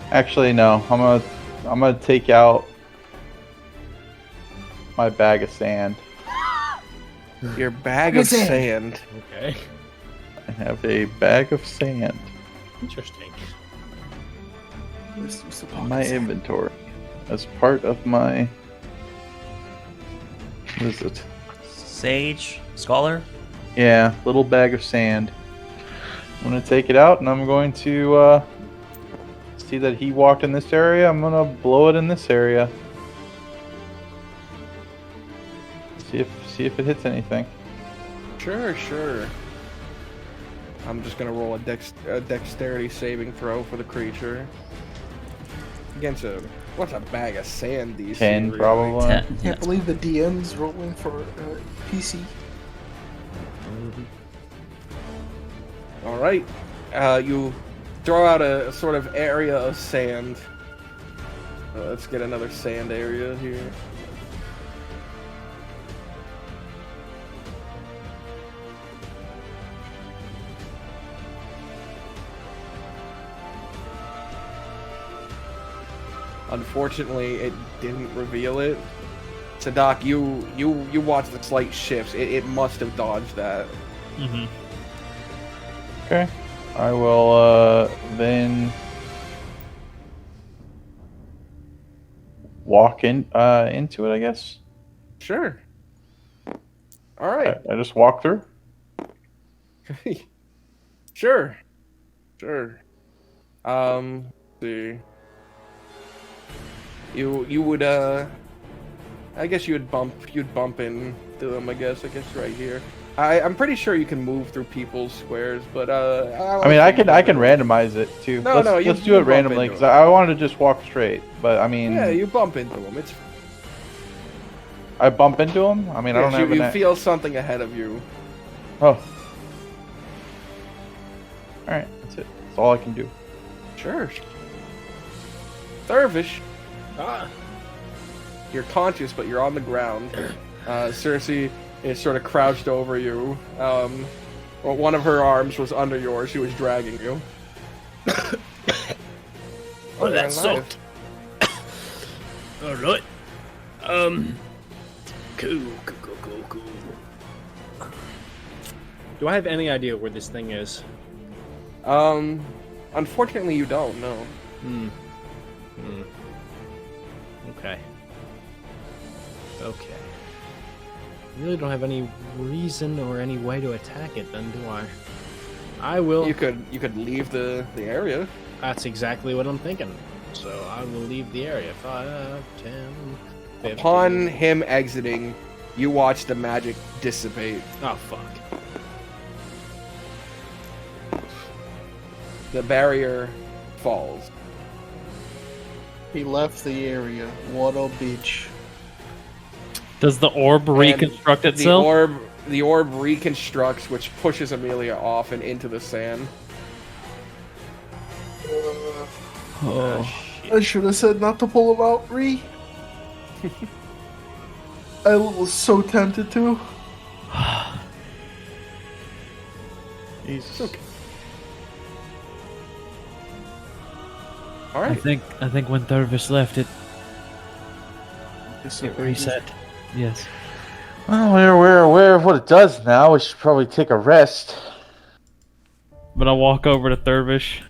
Actually, no. I'm gonna take out my bag of sand. Your bag of sand. Okay. I have a bag of sand Interesting. in my inventory as part of my. What is it? Sage, scholar. Yeah, little bag of sand. I'm gonna take it out and I'm going to see that he walked in this area. I'm gonna blow it in this area. See if it hits anything. Sure. I'm just gonna roll a dexterity saving throw for the creature. Against what's a bag of sand these 10 really? probably. 10. Can't Yeah. believe the DM's rolling for PC. All right. You throw out a sort of area of sand. Let's get another sand area here. Unfortunately, it didn't reveal it. So, Doc, you watch the slight shifts. It must have dodged that. Mm-hmm. Okay. I will then walk into it, I guess. Sure. All right. I just walk through. Sure. Let's see. You would I guess you'd bump into them. I guess right here. I'm pretty sure you can move through people's squares, but I mean, I can randomize it too. No, let's do it bump randomly into because them. I wanted to just walk straight. But I mean, Yeah, you bump into them. It's I bump into him. I mean, I don't have you an. feel something ahead of you. Oh. All right, that's it. That's all I can do. Sure. Thurvish, Ah. you're conscious, but you're on the ground. Cersei is sort of crouched over you. Well, one of her arms was under yours. She was dragging you. Oh, that you're sucked. Alright. Cool. Do I have any idea where this thing is? Unfortunately, you don't know. Okay. really don't have any reason or any way to attack it, then, do I? I will. You could leave the area. That's exactly what I'm thinking. So I will leave the area. 5, 10, 15. Upon him exiting, you watch the magic dissipate. Oh, fuck. The barrier falls. He left the area. What a bitch. Does the orb reconstruct itself? The orb reconstructs, which pushes Amelia off and into the sand. I should have said not to pull him out, Ree. I was so tempted to. He's okay. I Alright. think when Thurvis left it Dissipated. reset. Yes. Well, we're aware of what it does now. We should probably take a rest. But I'll walk over to Thurvish.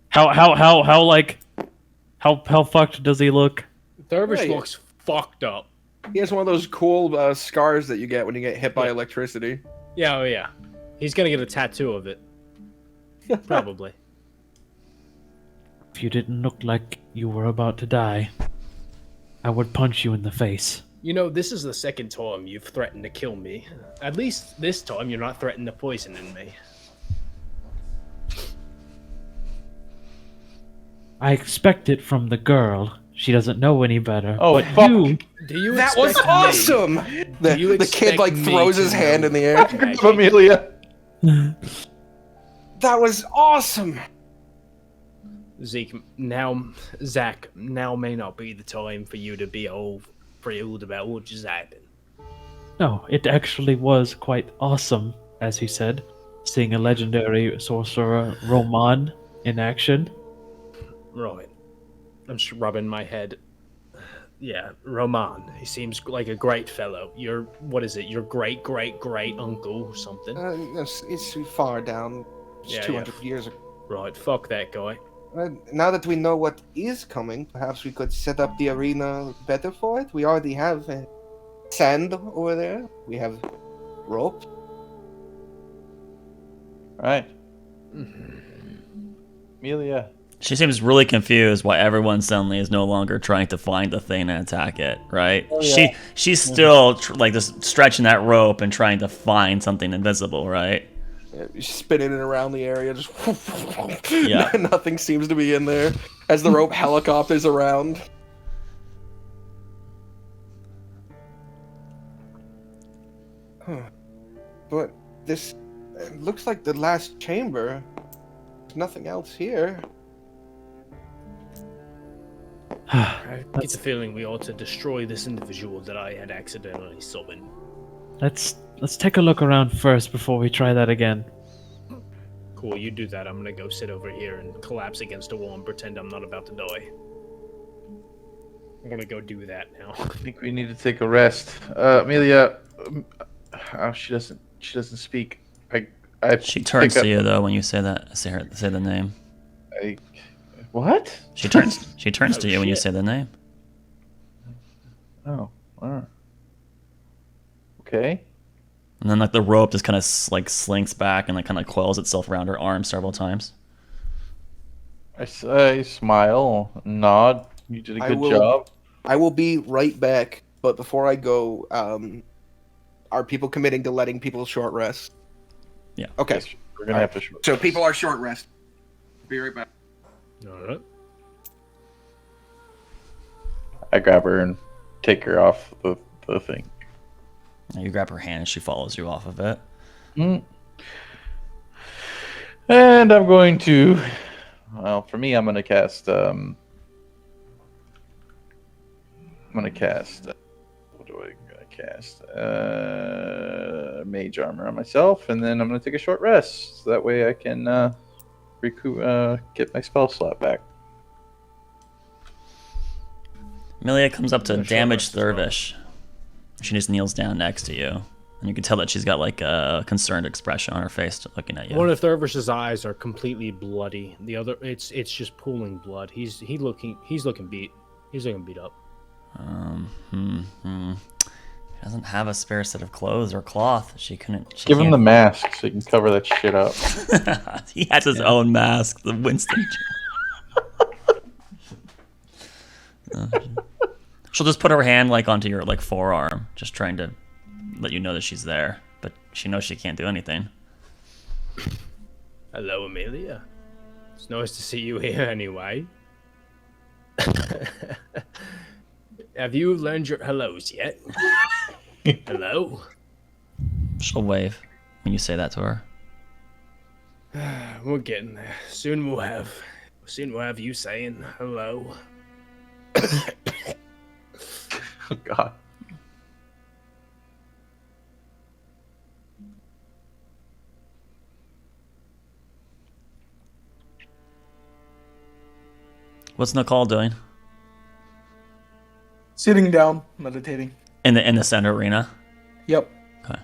How fucked does he look? Thurvish Yeah, looks fucked up. He has one of those cool scars that you get when you get hit by electricity. Yeah, oh yeah. He's gonna get a tattoo of it. Probably. If you didn't look like you were about to die, I would punch you in the face. You know, this is the second time you've threatened to kill me. At least this time you're not threatening to poison me. I expect it from the girl. She doesn't know any better. Oh, but fuck. you, Do you That was expect me- awesome! Do you The kid expect me throws to his hand know- in the air. Amelia. That was awesome! Zach, now may not be the time for you to be all thrilled about what just happened. no, it actually was quite awesome, as he said, seeing a legendary sorcerer Rohmon in action. Right. I'm just rubbing my head. Yeah, Rohmon. He seems like a great fellow. Your great uncle or something? It's far down. It's Yeah, 200 years ago. Right, fuck that guy. Now that we know what is coming, perhaps we could set up the arena better for it. We already have sand over there. We have rope. Right. Amelia. She seems really confused why everyone suddenly is no longer trying to find the thing and attack it, right? She's still like just stretching that rope and trying to find something invisible, right? Spinning it around the area, just Yeah. nothing seems to be in there as the rope helicopters around. But this looks like the last chamber. There's nothing else here. I get the feeling we ought to destroy this individual that I had accidentally summoned. Let's take a look around first before we try that again. Cool, you do that. I'm gonna go sit over here and collapse against a wall and pretend I'm not about to die. I'm gonna go do that now. I think we need to take a rest. Amelia. Oh, she doesn't speak. She turns to you though when you say that. Say the name. What? She turns to you when you shit. say the name. Oh. Wow. Okay. And then like the rope just kind of like slinks back and like kind of coils itself around her arm several times. I smile, nod. You did a good job. I will be right back, but before I go, are people committing to letting people short rest? Yeah. Okay. Yes, we're gonna have to. So people are short rest. Be right back. Alright. I grab her and take her off the thing. You grab her hand and she follows you off of it. Mm. And I'm going to. Well, for me, I'm gonna cast. I'm gonna cast. What do I cast? Mage armor on myself, and then I'm gonna take a short rest, so that way I can recoup, get my spell slot back. Amelia comes up to Yeah, damage sure, Thurvish. She just kneels down next to you, and you can tell that she's got like a concerned expression on her face, looking at you. One of Thurvish's eyes are completely bloody. The other, it's just pooling blood. He's looking beat. He's looking beat up. doesn't have a spare set of clothes or cloth. She couldn't. She Give him the can't- mask so he can cover that shit up. He has his own mask, the Winston. She'll just put her hand like onto your like forearm, just trying to let you know that she's there, but she knows she can't do anything. Hello, Amelia. It's nice to see you here anyway. Have you learned your hellos yet? Hello? She'll wave when you say that to her. We're getting there. Soon we'll have you saying hello. Oh, God. What's Nicole doing Sitting down, meditating. in the center arena? Yep. Okay.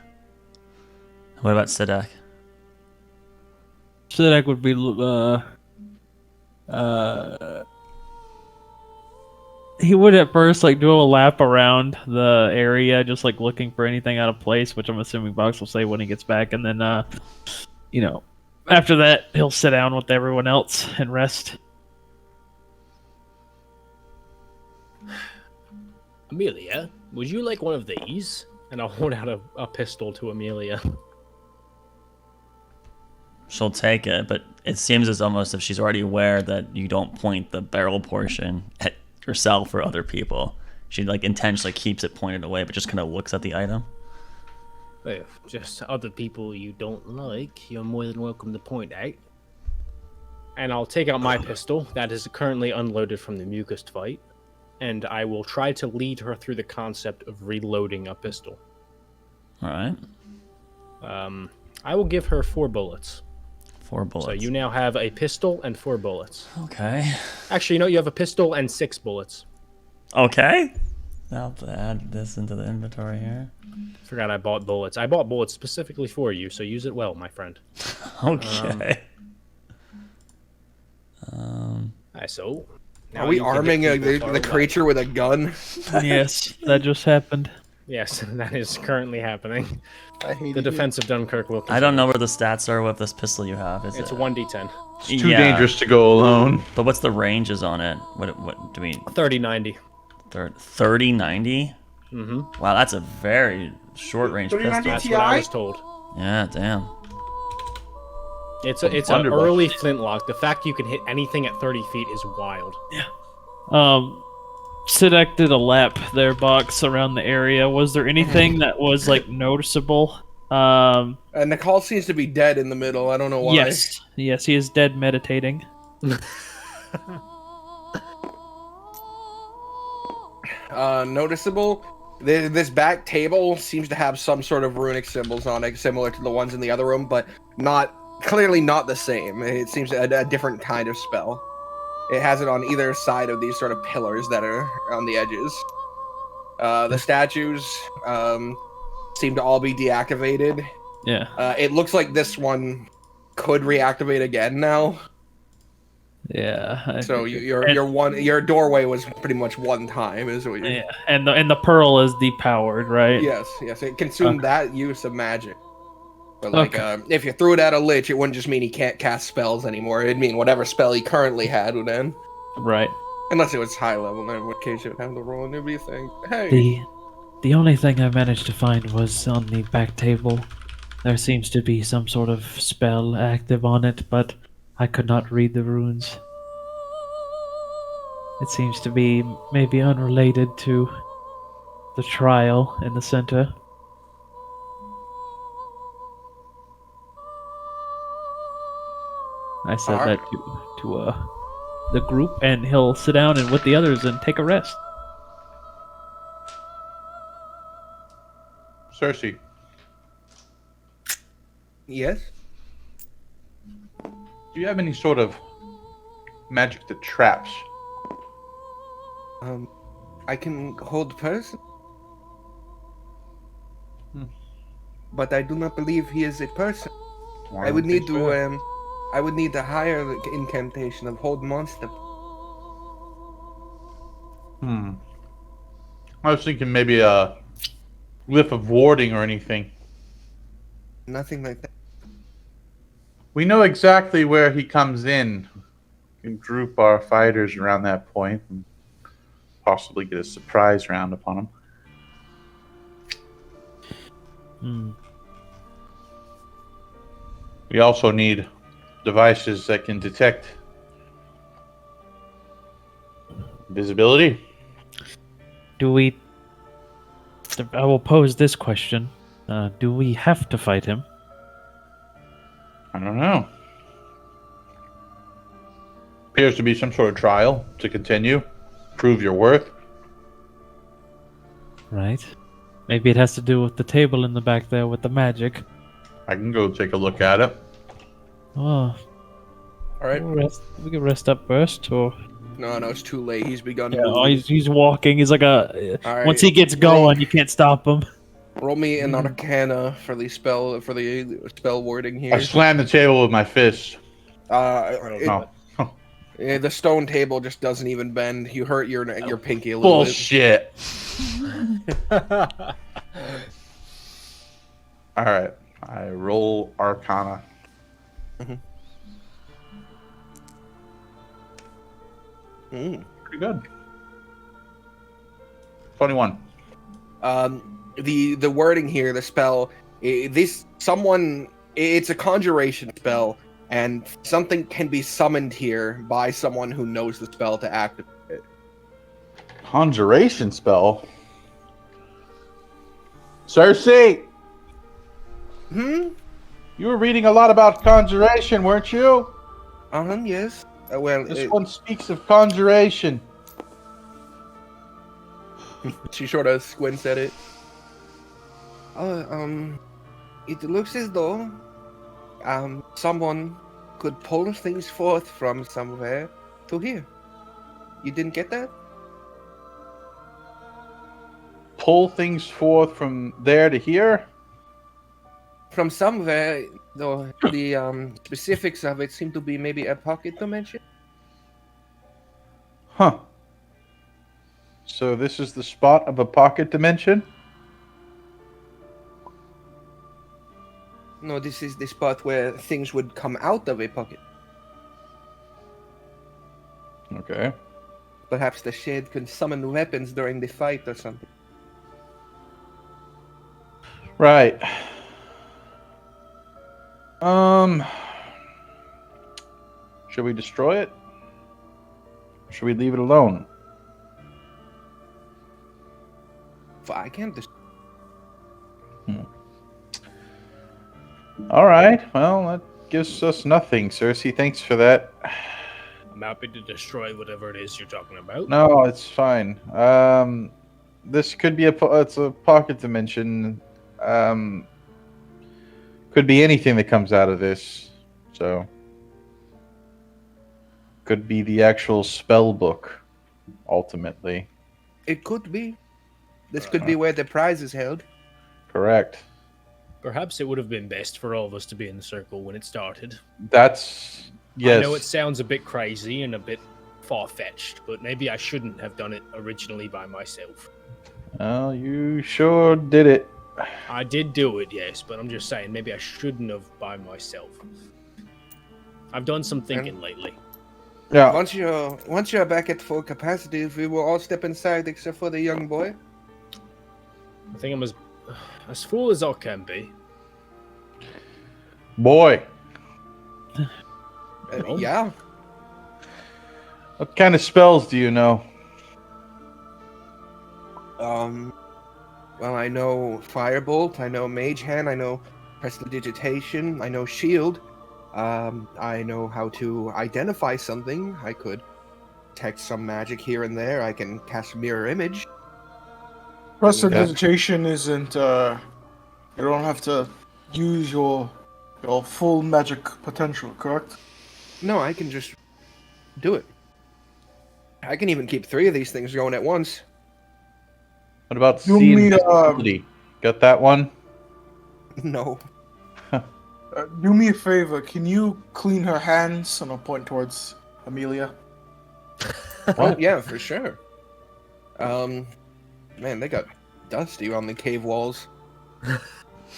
What about Sidak? Sidak would be he would at first like do a lap around the area, just like looking for anything out of place, which I'm assuming Box will say when he gets back, and then after that he'll sit down with everyone else and rest. Amelia, would you like one of these? And I'll hold out a pistol to Amelia. She'll take it, but it seems as almost if she's already aware that you don't point the barrel portion at yourself or other people. She like intentionally keeps it pointed away, but just kind of looks at the item. If just other people you don't like, you're more than welcome to point out. And I'll take out my pistol that is currently unloaded from the mucus fight, and I will try to lead her through the concept of reloading a pistol. All right. I will give her 4 bullets. 4 bullets. So you now have a pistol and 4 bullets. Okay. Actually, you have a pistol and 6 bullets. Okay. I'll add this into the inventory here. Forgot I bought bullets. I bought bullets specifically for you, so use it well, my friend. Okay. So. Are we arming the creature with a gun? Yes, that just happened. Yes, that is currently happening. I hate The defense of Dunkirk will continue. I don't know where the stats are with this pistol you have. Is It's it? 1d10. It's too dangerous to go alone. But what's the ranges on it? What do we? 30-90. 30-90? Mm-hmm. Wow, that's a very short range pistol. That's what I was told. Yeah, damn. It's an Wonderful. early flintlock. The fact you can hit anything at 30 feet is wild. Sidak did a lap there, Box, around the area. Was there anything that was like noticeable? Nicole seems to be dead in the middle. I don't know why. Yes, he is dead meditating. Noticeable. This back table seems to have some sort of runic symbols on it, similar to the ones in the other room, but clearly not the same. It seems a different kind of spell. It has it on either side of these sort of pillars that are on the edges. The statues seem to all be deactivated. Yeah. It looks like this one could reactivate again now. Yeah. So your doorway was pretty much one time, is what you. Yeah, and the pearl is depowered, right? Yes, it consumed that use of magic. But if you threw it at a lich, it wouldn't just mean he can't cast spells anymore. It'd mean whatever spell he currently had would end. Right. Unless it was high level, in which case it would have to roll a newbie thing. Hey. The only thing I managed to find was on the back table. There seems to be some sort of spell active on it, but I could not read the runes. It seems to be maybe unrelated to the trial in the center. I said that to the group, and he'll sit down and with the others and take a rest. Cersei, Yes? do you have any sort of magic that traps? I can hold person. But I do not believe he is a person. I would need to hire the incantation of hold monster. I was thinking maybe a glyph of warding or anything. Nothing like that. We know exactly where he comes in. We can group our fighters around that point and possibly get a surprise round upon him. Hmm. We also need devices that can detect visibility. Do we... I will pose this question. Do we have to fight him? I don't know. Appears to be some sort of trial to continue. Prove your worth. Right. Maybe it has to do with the table in the back there with the magic. I can go take a look at it. Oh, All right. we can rest up first, or... No, it's too late. He's begun. Yeah, moving. he's walking. He's like a... All right. Once he gets going, you can't stop him. Roll me an Arcana for the spell wording here. I slammed the table with my fist. The stone table just doesn't even bend. You hurt your pinky a little Bullshit. All right. I roll Arcana. bit. Pretty good. 21. The wording here, the spell, it's a conjuration spell, and something can be summoned here by someone who knows the spell to activate it. Conjuration spell? Cersei! Hmm? You were reading a lot about conjuration, weren't you? Yes. This one speaks of conjuration. She sort of squints at it. It looks as though someone could pull things forth from somewhere to here. You didn't get that? Pull things forth from there to here? From somewhere, though the specifics of it seem to be maybe a pocket dimension. Huh. So this is the spot of a pocket dimension? No, this is the spot where things would come out of a pocket. Okay. Perhaps the shade can summon weapons during the fight or something. Right. Should we destroy it? Or should we leave it alone? I can't. All right. Well, that gives us nothing, Cersei. Thanks for that. I'm happy to destroy whatever it is you're talking about. No, it's fine. This could be it's a pocket dimension. Could be anything that comes out of this. So, could be the actual spell book, ultimately. It could be. This could be where the prize is held. Correct. Perhaps it would have been best for all of us to be in the circle when it started. That's yes. I know it sounds a bit crazy and a bit far-fetched, but maybe I shouldn't have done it originally by myself. Well, you sure did it. I did do it, yes, but I'm just saying maybe I shouldn't have by myself. I've done some thinking lately. Yeah. Once you're back at full capacity, we will all step inside except for the young boy. I think I'm as full as I can be. Boy, Yeah. what kind of spells do you know? Well, I know Firebolt, I know Mage Hand, I know Prestidigitation, I know Shield. I know how to identify something. I could detect some magic here and there. I can cast Mirror Image. Prestidigitation isn't, you don't have to use your full magic potential, correct? No, I can just do it. I can even keep 3 of these things going at once. What about You see mean, invisibility? Got that one? No. Do me a favor, can you clean her hands? And I'll point towards Amelia. Oh, yeah, for sure. Man, they got dusty on the cave walls.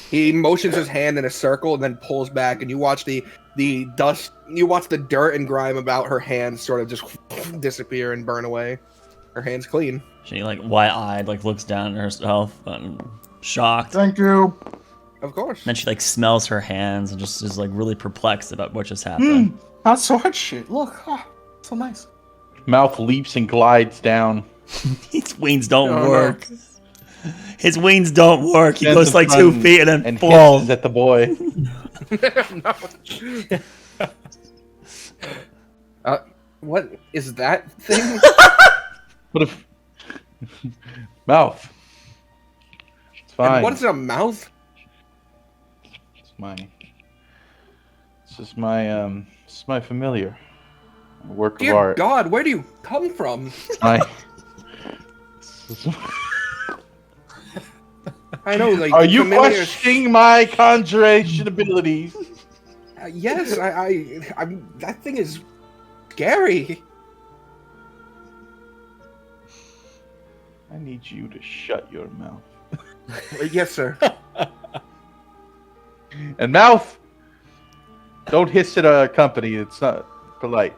He motions his hand in a circle and then pulls back, and you watch the dust, you watch the dirt and grime about her hands sort of just disappear and burn away. Her hand's clean. She like wide-eyed, like looks down at herself, shocked. Thank you. Of course. Then she like smells her hands and just is like really perplexed about what just happened. Not sword shit. Look, so nice. Mouth leaps and glides down. His wings don't Oh, no. work. His wings don't work. He Stands goes in like front 2 feet and then and falls. hisses at the boy. What is that thing? What if mouth? It's fine. And what is a mouth? It's my. This is my familiar. A work of Dear art. God, where do you come from? My. I know, like. Are you familiar- questioning my conjuration abilities? Yes, I'm. That thing is scary. I need you to shut your mouth. Yes, sir. And mouth! Don't hiss at a company. It's not polite.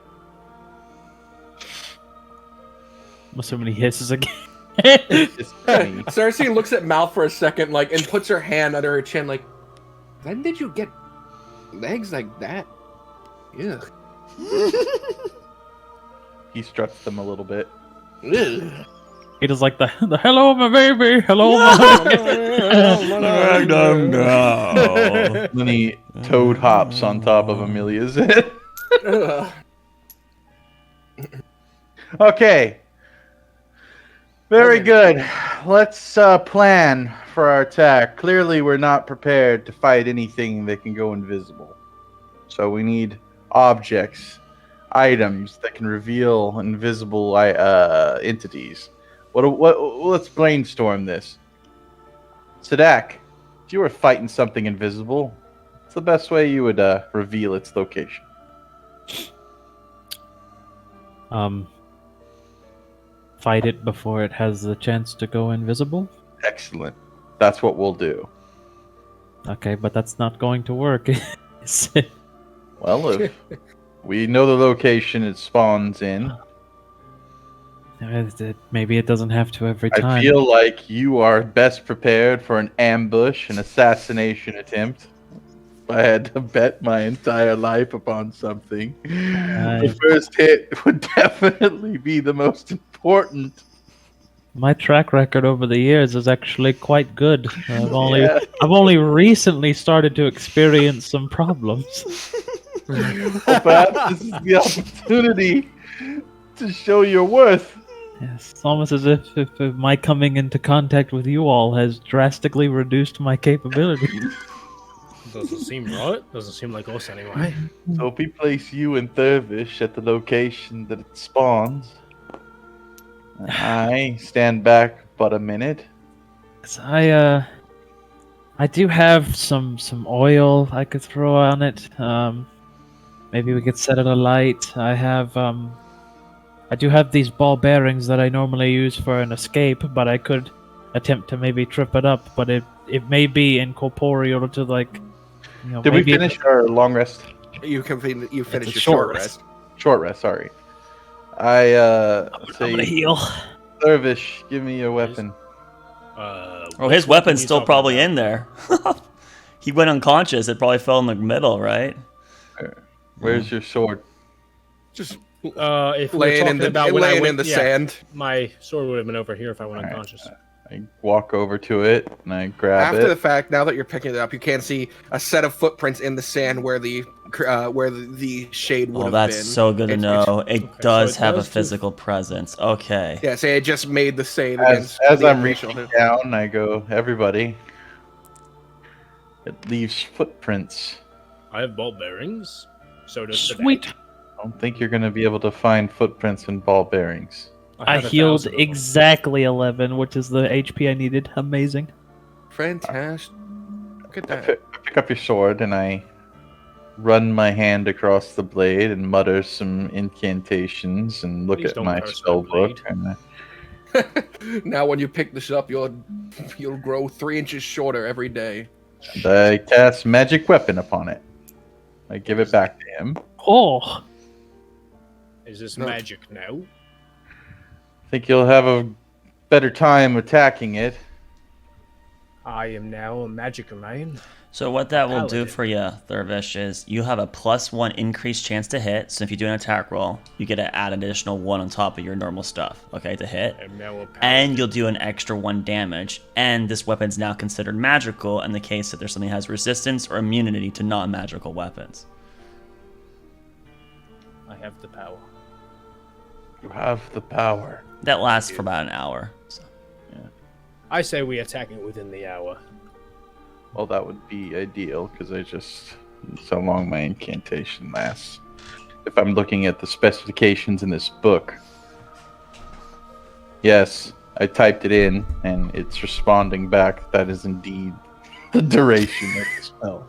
Must so many hisses again. It's funny. Cersei looks at Mouth for a second, like, and puts her hand under her chin, like, when did you get legs like that? Ugh. He struts them a little bit. Ugh. He does like the hello my baby, hello my No. Then he toad hops on top of Amelia's head. Ugh. Okay. Very good. Let's plan for our attack. Clearly, we're not prepared to fight anything that can go invisible. So we need objects, items that can reveal invisible entities. Let's brainstorm this. Sadak, if you were fighting something invisible, what's the best way you would reveal its location? Fight it before it has the chance to go invisible. Excellent. That's what we'll do. Okay, but that's not going to work. Is it? Well, if we know the location it spawns in, Maybe it doesn't have to every time. I feel like you are best prepared for an ambush, an assassination attempt. If I had to bet my entire life upon something, the first hit would definitely be the most important. My track record over the years is actually quite good. I've only Yeah. I've only recently started to experience some problems. Well, perhaps this is the opportunity to show your worth. Yes, it's almost as if my coming into contact with you all has drastically reduced my capabilities. Doesn't seem right. Doesn't seem like us anyway. So if we place you and Thurvish at the location that it spawns, I stand back but a minute. 'Cause I do have some oil I could throw on it. Maybe we could set it alight. I do have these ball bearings that I normally use for an escape, but I could attempt to maybe trip it up. But it may be incorporeal to like. You know, Did we maybe finish our long rest? You finished your a short short rest. Short rest, sorry. I I'm say, gonna heal. Thurvish, give me your weapon. Oh, his weapon's still probably in there. He went unconscious. It probably fell in the middle, right? Where's your sword? Just if we're Laying talking in about when I laying went in the yeah, sand. my sword would have been over here if I went Alright. unconscious. I walk over to it and I grab After the it. fact, now that you're picking it up, you can see a set of footprints in the sand where the shade would Oh, have that's been. so good to know. It so does it have a does do- physical presence. Okay. Yeah, so it just made the save As, against as the I'm initial reaching hit. down, I go, everybody. It leaves footprints. I have ball bearings. So does the Sweet. deck. I don't think you're going to be able to find footprints in ball bearings. I have healed 1,000 of them. exactly 11, which is the HP I needed. Amazing. Fantastic. Look at I that. pick up your sword and I run my hand across the blade and mutter some incantations and look Please at don't my curse spell my blade. book. And Now when you pick this up, you'll grow 3 inches shorter every day. And I cast magic weapon upon it. I give it back to him. Oh, Is this No. magic now? I think you'll have a better time attacking it. I am now a magic man. So what that will do Paladin. for you, Thurvish, is you have a +1 increased chance to hit. So if you do an attack roll, you get to add an additional 1 on top of your normal stuff, okay, to hit. I'm now a paladin. And you'll do an extra 1 damage. And this weapon's now considered magical in the case that there's something that has resistance or immunity to non-magical weapons. I have the power. You have the power. That lasts for about an hour. So. I say we attack it within the hour. Well, that would be ideal, because it's how long my incantation lasts. If I'm looking at the specifications in this book. Yes, I typed it in, and it's responding back. That is indeed the duration of the spell.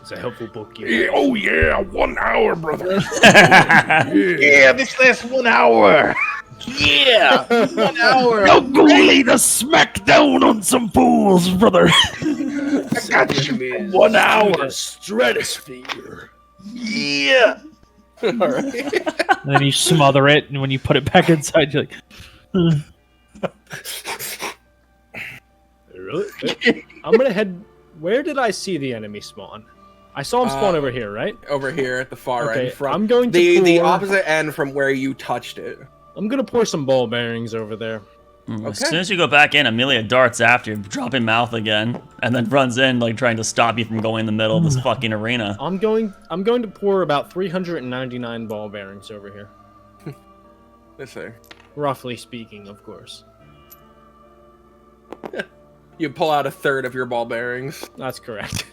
It's a helpful book. Oh yeah, 1 hour, brother. Yeah, this lasts 1 hour! yeah! 1 hour! Now go lay the smack down on some fools, brother. I got you! 1 hour. The stratosphere. Yeah! All right. And then you smother it, and when you put it back inside, you're like, I'm gonna head. Where did I see the enemy spawn? I saw him spawn over here, right? Over here at the far Okay, end, from I'm going to the pour- opposite end from where you touched it. I'm gonna pour some ball bearings over there. As Okay. soon as you go back in, Amelia darts after you, dropping mouth again, and then runs in, like trying to stop you from going in the middle of this fucking arena. I'm going to pour about 399 ball bearings over here. Let's see. Roughly speaking, of course. You pull out a third of your ball bearings. That's correct.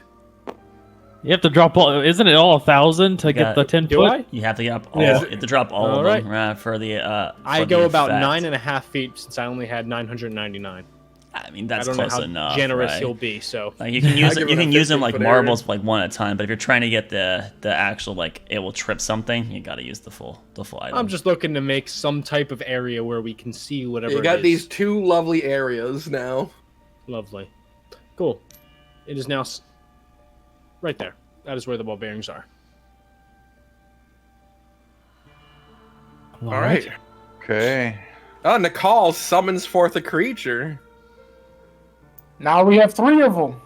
you have to drop all. Isn't it all 1,000 to Yeah. get the 10 Do foot? I? You have to get up all. Yeah. You have to drop all All of them for the. I for go the about effect. 9.5 feet since I only had 999. I mean, that's I don't know close how enough. generous right? you'll be, so. Like you can use give it. You it a can use them 15 like foot marbles, area. like one at a time. But if you're trying to get the actual like it will trip something, you got to use the full item. I'm just looking to make some type of area where we can see whatever You got it these is. 2 lovely areas now. Lovely. Cool. It is now right there. That is where the ball bearings are. All right. Okay. Oh, Nicole summons forth a creature. Now we have 3 of them.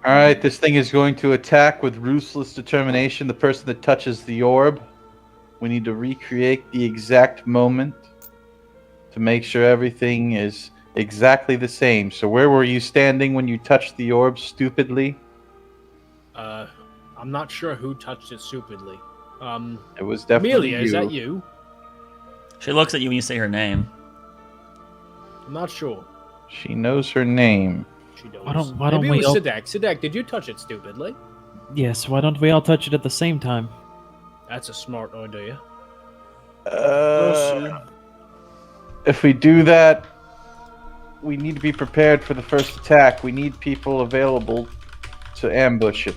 Alright, this thing is going to attack with ruthless determination the person that touches the orb. We need to recreate the exact moment to make sure everything is exactly the same. So where were you standing when you touched the orb stupidly? I'm not sure who touched it stupidly. It was definitely Amelia, you. is that you? She looks at you when you say her name. I'm not sure. She knows her name. She knows. Why don't Maybe we it all- was Sidak. Sidak, did you touch it stupidly? Yes, why don't we all touch it at the same time? That's a smart idea. If we do that, we need to be prepared for the first attack. We need people available to ambush it.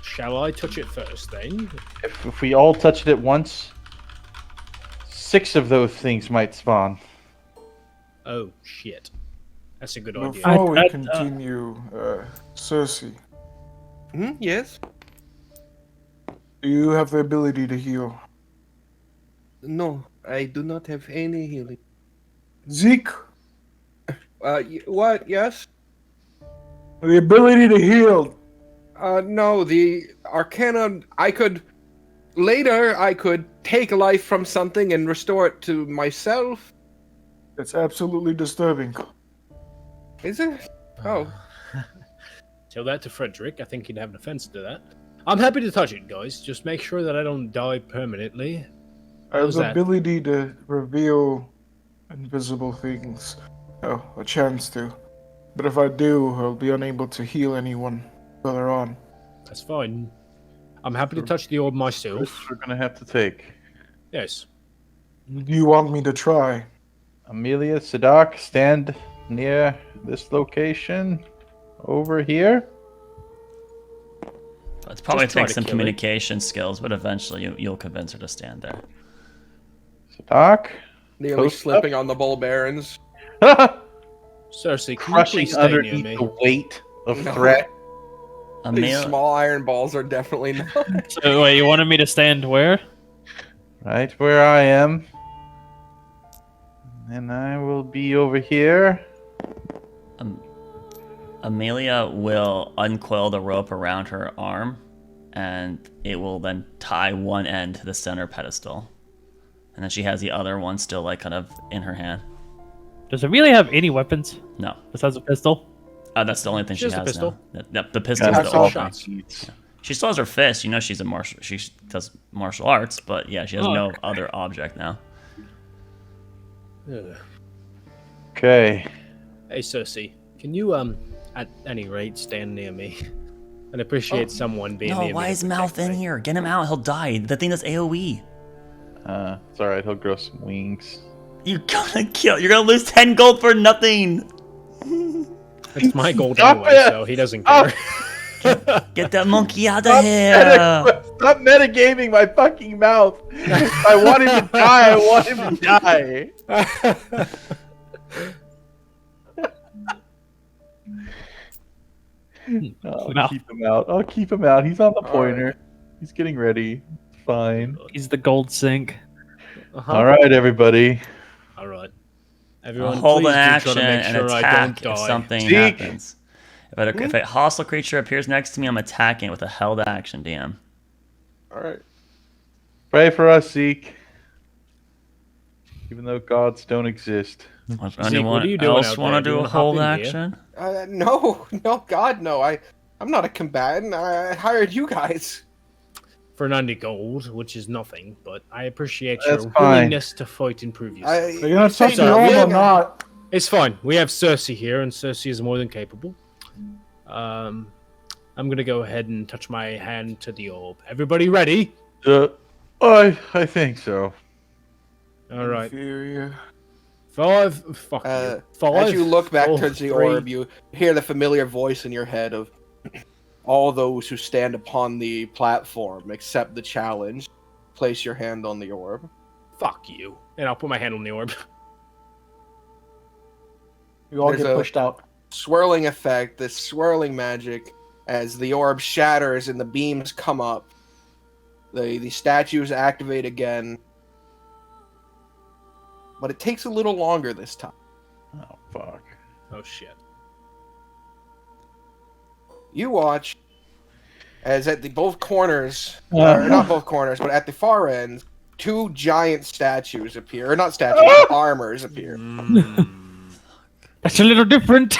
Shall I touch it first, then? If we all touch it at once, 6 of those things might spawn. Oh, shit. That's a good idea. Before we I- continue, Cersei, Yes? do you have the ability to heal? No, I do not have any healing. Zeke, What? Yes? the ability to heal. No, the Arcana, I could take life from something and restore it to myself. That's absolutely disturbing. Is it? Oh. Tell that to Frederick. I think he'd have an offense to that. I'm happy to touch it, guys. Just make sure that I don't die permanently. I have How's the that? ability to reveal invisible things. Oh, a chance to. But if I do, I'll be unable to heal anyone further on. That's fine. I'm happy to touch the orb myself. This we're gonna have to take. Yes. Do you want me to try? Amelia, Sadak, stand near this location. Over here. It's probably Just try take to some kill it. communication skills, but eventually you'll convince her to stand there. So, Doc. Nearly Post slipping on the bull barons. Cersei, can you Crushing please stay near underneath me? the weight of No. threat. These Amel- small iron balls are definitely not. So wait, you wanted me to stand where? Right where I am. And I will be over here. Amelia will uncoil the rope around her arm, and it will then tie one end to the center pedestal. And then she has the other one still, like, kind of in her hand. Does Amelia have any weapons No. besides a pistol? That's the only thing She she has a has pistol. now. Yep, the pistol is That's the all only shots. thing. sheets. She still has her fist. You know she does martial arts, but yeah, she has Oh, no okay. other object now. Ugh. Okay. Hey, Cersei, can you, at any rate, stand near me? I'd appreciate someone being near No, me. why to is Mouth protect in me. here? Get him out. He'll die. The thing does AoE. It's alright, he'll grow some wings. You're gonna lose 10 gold for nothing. It's my gold Stop anyway, it! so he doesn't care. Get that monkey out of here. Stop metagaming my fucking mouth! I want him to die, I want him to die! I'll No. keep him out. I'll keep him out. He's on the pointer. He's getting ready. Fine. He's the gold sink. Alright, everybody. All right. Everyone, Hold please an do try action to make and sure I attack don't if die. something Zeke. happens. If a hostile creature appears next to me, I'm attacking it with a held action, DM. Alright. Pray for us, Zeke. Even though gods don't exist. If what are anyone you doing else out want there? to Do do you a wanna hop hold in here? action? No, God, no. I'm not a combatant. I hired you guys. For 90 gold, which is nothing, but I appreciate That's your fine. willingness to fight and prove yourself. Are you gonna touch say the orb that. or not? It's fine. We have Cersei here, and Cersei is more than capable. I'm gonna go ahead and touch my hand to the orb. Everybody ready? I think so. All right. Inferior. 5. Fuck you. 5. As you look back 4, towards the 3. orb, you hear the familiar voice in your head of all those who stand upon the platform accept the challenge. Place your hand on the orb. Fuck you. And I'll put my hand on the orb. You all There's get a- pushed out. Swirling effect, this swirling magic, as the orb shatters and the beams come up. The statues activate again. But it takes a little longer this time. Oh, fuck. Oh shit. You watch as at the both corners, or not both corners, but at the far end, two giant statues appear. Or not statues, but armors appear. That's a little different.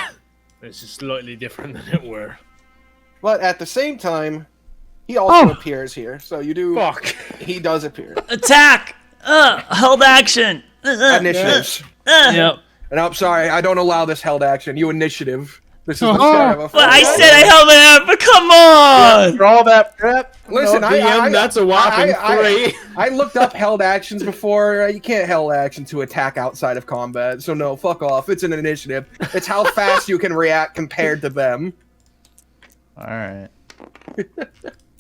This is slightly different than it were. But at the same time, he also appears here. So you do. Fuck. He does appear. Attack! Held action! Initiatives. Yep. And I'm sorry, I don't allow this held action. You initiative. This is the Uh-huh. start of a Well, I fight. said I held it up, but come on! For all that prep, Listen, DM, that's a whopping 3. I looked up held actions before. You can't held action to attack outside of combat. So no, fuck off. It's an initiative. It's how fast you can react compared to them. Alright.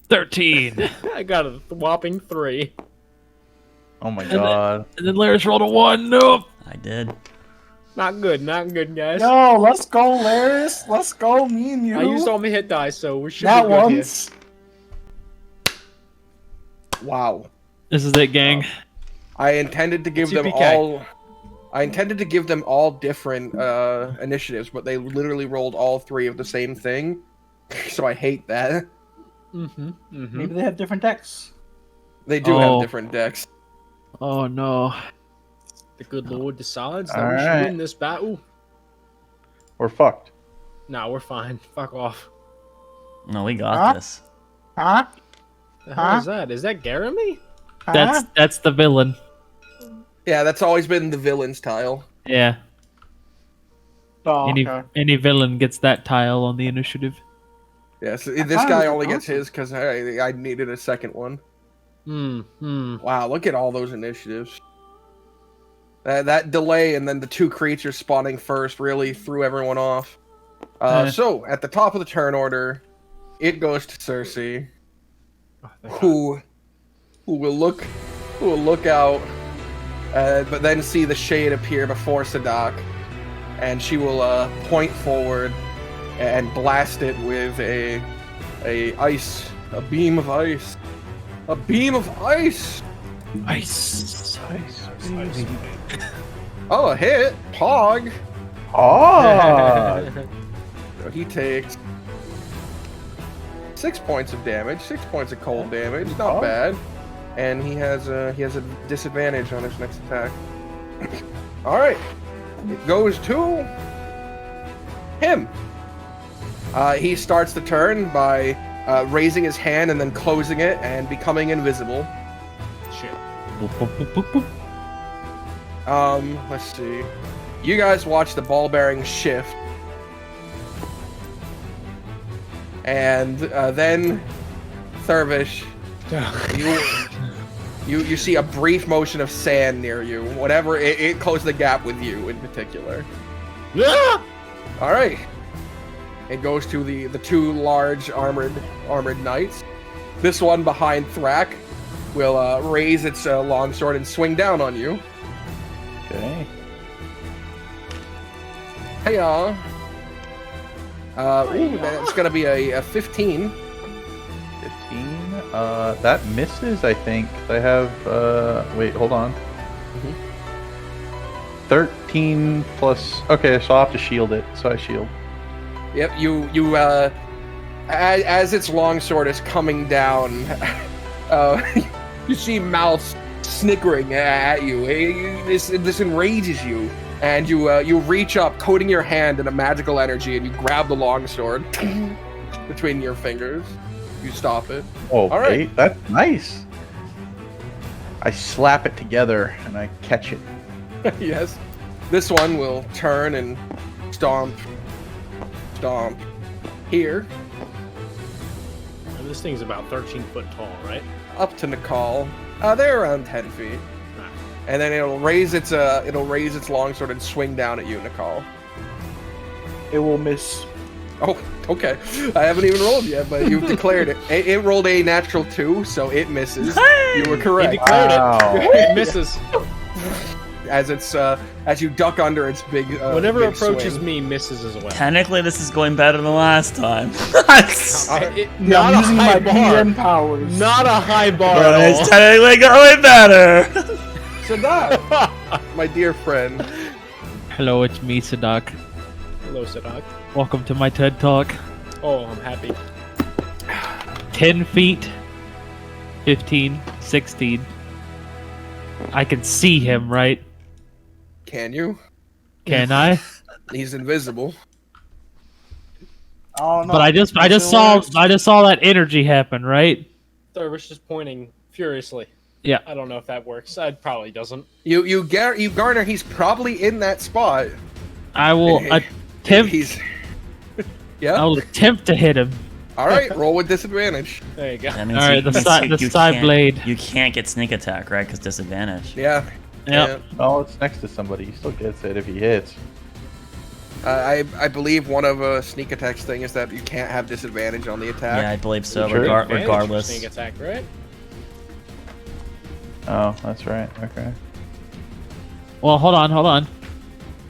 13. I got a whopping 3. Oh my god. And then Laris rolled a 1. Nope. I did. Not good, guys. Yo, let's go, Laris. Let's go, me and you. I used all my hit dice, so we should Not be good once. Wow. This is it, gang. I intended to give them TPK. all. I intended to give them all different initiatives, but they literally rolled all 3 of the same thing. So I hate that. here. Maybe they have different decks. They do Oh. have different decks. Oh no. The good lord decides that we Alright. should win this battle. We're fucked. Nah, we're fine. Fuck off. No, we got Huh? this. Huh? The hell Huh? is that? Is that Jeremy? That's the villain. Yeah, that's always been the villain's tile. Yeah. Oh, Any okay. any villain gets that tile on the initiative. Yes, this thought it guy was only gets awesome. his because I needed a second one. Hmm. Wow, look at all those initiatives. That delay and then the 2 creatures spawning first really threw everyone off. So, at the top of the turn order, it goes to Cersei, Oh, thank God. who will look out but then see the shade appear before Sadak, and she will point forward and blast it with a beam of ice. A beam of ice! Ice. Oh, a hit! Pog! Oh! So he takes 6 points of damage, 6 points of cold damage, not bad. And he has a disadvantage on his next attack. Alright. It goes to him. He starts the turn by raising his hand and then closing it and becoming invisible. Shit. Let's see. You guys watch the ball bearing shift. And then Thurvish, you see a brief motion of sand near you. Whatever, it closed the gap with you in particular. Alright. It goes to the two large armored knights. This one behind Thrak will raise its longsword and swing down on you. Okay. Hey, that's gonna be a 15. 15. That misses, I think. I have, wait, hold on. 13 plus, okay, so I'll have to shield it, so I shield. Yep, as its longsword is coming down, you see mouths snickering at you. This enrages you, and you reach up, coating your hand in a magical energy, and you grab the longsword between your fingers. You stop it. Oh, all right. Wait, that's nice. I slap it together and I catch it. Yes. This one will turn and stomp here. And this thing's about 13 foot tall, right? Up to Nikal. They're around 10 feet. And then it'll raise its longsword and swing down at you, Nikal. It will miss. Oh, okay. I haven't even rolled yet, but you've declared it. It rolled a natural 2, so it misses. Hey! You were correct. He declared Wow. it. It misses. As you duck under its big Whatever big approaches swing. me misses as well. Technically, this is going better than last time. Not a using high my bar. PM powers. Not a high bar But at it's all. technically going better. Sadak, my dear friend. Hello, it's me, Sadak. Hello, Sadak. Welcome to my TED Talk. Oh, I'm happy. 10 feet, 15, 16. I can see him, right? Can you? Can I? He's invisible. Oh no! But I just saw that energy happen, right? Thurvish is pointing furiously. Yeah. I don't know if that works. It probably doesn't. You garner. He's probably in that spot. I will attempt. He's. I Yeah. will attempt to hit him. All right. Roll with disadvantage. There you go. That means Alright, the you side can't- blade. You can't get sneak attack, right? Because disadvantage. Yeah. Yep. Oh, it's next to somebody. He still gets it if he hits. I believe one of sneak attack's thing is that you can't have disadvantage on the attack. Yeah, I believe so. Sure. Advantage for Regardless. Sneak attack, right? Oh, that's right. Okay. Well, hold on.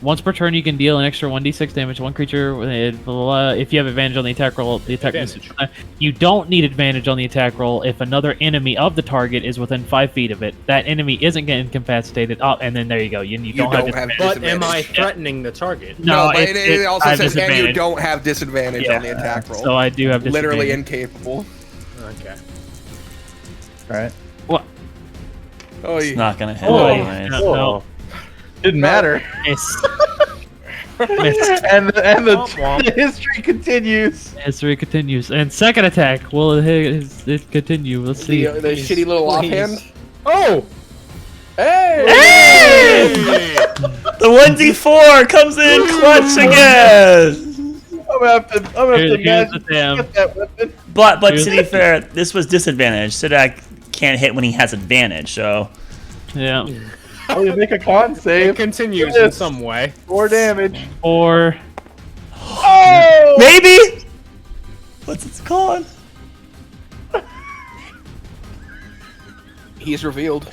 Once per turn, you can deal an extra 1d6 damage to one creature. If you have advantage on the attack roll, the attack. Advantage. You don't need advantage on the attack roll if another enemy of the target is within 5 feet of it. That enemy isn't getting incapacitated. Oh, and then there you go. You don't have don't have disadvantage. But am I Disadvantage. threatening the target? No, but it also I have says and you disadvantage. don't have disadvantage on the attack roll. So I do have disadvantage. Literally incapable. Okay. All right. What? Oh, It's not gonna hit Oh, anyways. no. Didn't matter. Miss. And the history continues. History continues. And second attack. Will it continue? Let's see. the shitty little Please. offhand. Oh! Hey! The 1d4 comes in clutch again. I'm gonna have to Here's the imagine damn. get that weapon. But to be fair, this was disadvantage. Sadak can't hit when he has advantage. So Yeah. Oh, you make a con It save. continues in some way. 4 damage. Or Oh! maybe. What's it called? He's revealed.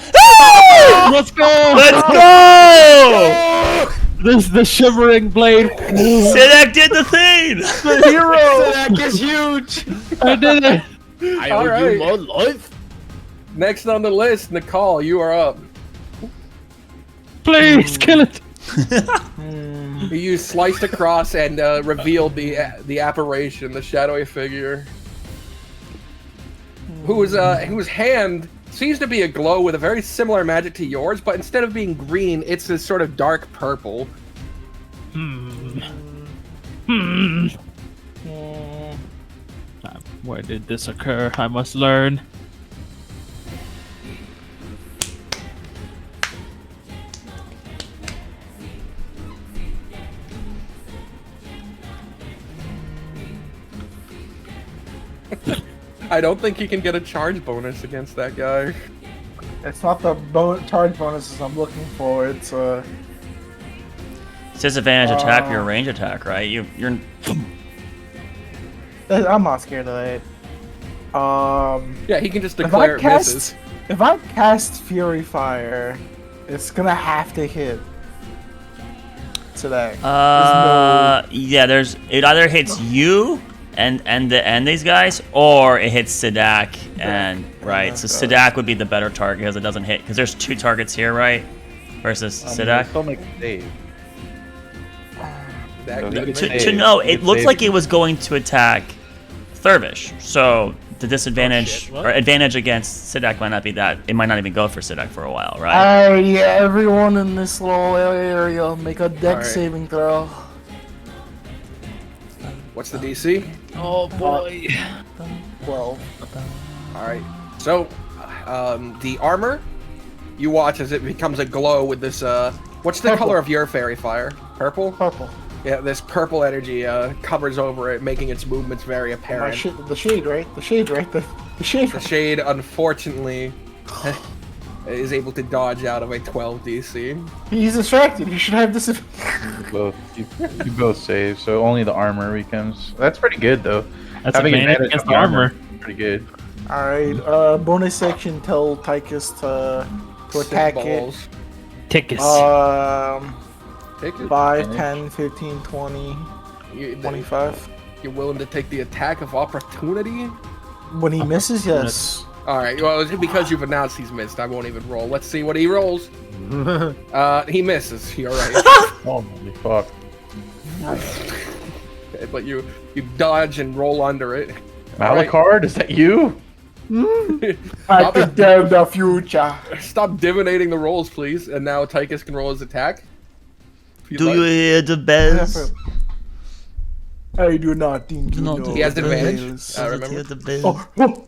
Let's go! Let's go! The shivering blade. Sidak did the thing! The hero. That is huge. I did it. I All owe right. you my life. Next on the list, Nicole, you are up. Please kill it. You sliced across and revealed the apparition, the shadowy figure, whose hand seems to be a glow with a very similar magic to yours, but instead of being green, it's this sort of dark purple. Where did this occur? I must learn. I don't think you can get a charge bonus against that guy. It's not the charge bonuses I'm looking for. It's It's disadvantage attack for your range attack, right? You're I'm not scared of that. Yeah, he can just If declare I it misses. cast Fury Fire, it's gonna have to hit today. yeah. It either hits you and these guys, or it hits Sidak and right. So Sidak would be the better target because it doesn't hit. Because there's 2 targets here, right? Versus Sidak. Still make a save. To know, it looked like it was going to attack Thurvish. So the disadvantage or advantage against Sidak might not be that. It might not even go for Sidak for a while, right? Alright, yeah, everyone in this little area make a dex Alright. saving throw. What's the DC? Oh boy. 12. Alright. So, the armor, you watch as it becomes a glow with this, what's the Purple. color of your fairy fire? Purple? Purple. Yeah, this purple energy covers over it, making its movements very My apparent. the shade, right? The shade, right? The shade. The shade, unfortunately, is able to dodge out of a 12 DC. He's distracted. You should have this. You both save, so only the armor becomes. That's pretty good though. That's Having advantage against on the armor. Pretty good. Alright, bonus section tell Tychus to attack it. Balls. Tickus. Take it. 5, 10, 15, 20, You, 25. You're willing to take the attack of opportunity? When he misses, yes. Alright, well, because you've announced he's missed, I won't even roll. Let's see what he rolls. He misses. You're right. Oh holy fuck! But you dodge and roll under it. Malachard, is that you? I predict the future. Stop divinating the rolls, please. And now Tychus can roll his attack. If you'd Do like. you hear the bells? I do not think you not know. He has the advantage. bells. Hear Remember? the bells? Oh, oh.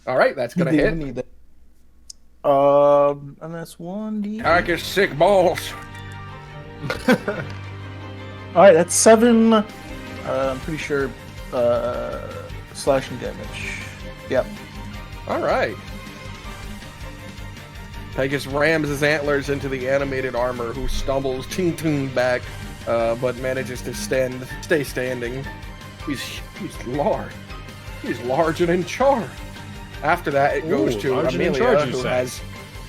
Alright, that's He gonna didn't hit. need that. And that's 1d. Tychus sick balls. Alright, that's 7. I'm pretty sure. Slashing damage. Yep. Alright. Tychus rams his antlers into the animated armor, who stumbles ting back, but manages to stay standing. He's large. He's large and in charge. After that, it goes Ooh, to large and in Amelia, charge, you who say. has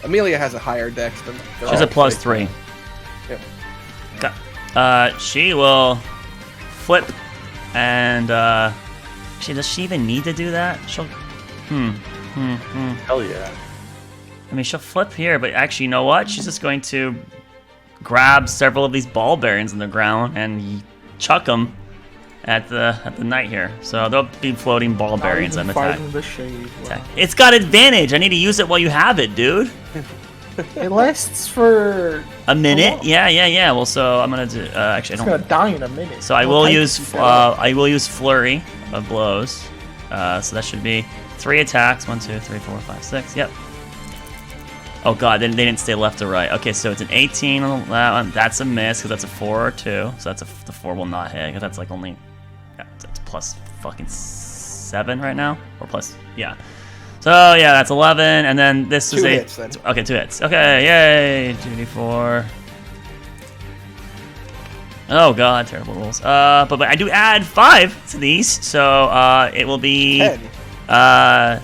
Amelia has a higher dex than. She's a +3. Yep. She will flip, and does she even need to do that? She'll, Hell yeah! I mean, she'll flip here, but actually, you know what? She's just going to grab several of these ball bearings in the ground and chuck them at the knight here. So they'll be floating ball bearings and attack. Fighting the shade. Wow. It's got advantage. I need to use it while you have it, dude. It lasts for. A minute? long? Yeah. Well, so I'm gonna do. Actually, It's I gonna don't. die in a minute. So I Well, will Tychus, use. you got I will use flurry of blows. So that should be 3 attacks. 1, 2, 3, 4, 5, 6. Yep. Oh god, they didn't stay left or right. Okay, so it's an 18 on that one. That's a miss because that's a 4 or 2. So that's the 4 will not hit because that's like only. Yeah, that's plus fucking 7 right now, or plus yeah. So yeah, that's 11, and then this is Two a hits, then. okay, 2 hits. Okay, yay, 2d4. Oh god, terrible rolls. But I do add 5 to these, so it will be 10.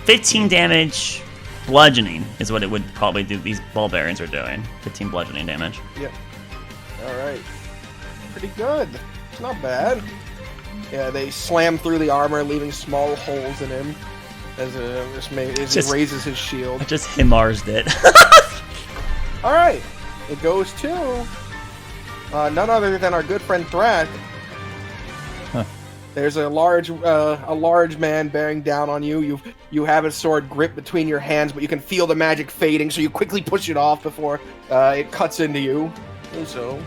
15 damage bludgeoning is what it would probably do. These ball bearings are doing 15 bludgeoning damage. Yep. All right. Pretty good. It's not bad. Yeah, they slam through the armor, leaving small holes in him as he raises his shield. I just Himarsed it. All right. It goes to none other than our good friend Thrak. Huh. There's a large man bearing down on you. You have his sword gripped between your hands, but you can feel the magic fading, so you quickly push it off before it cuts into you. And so,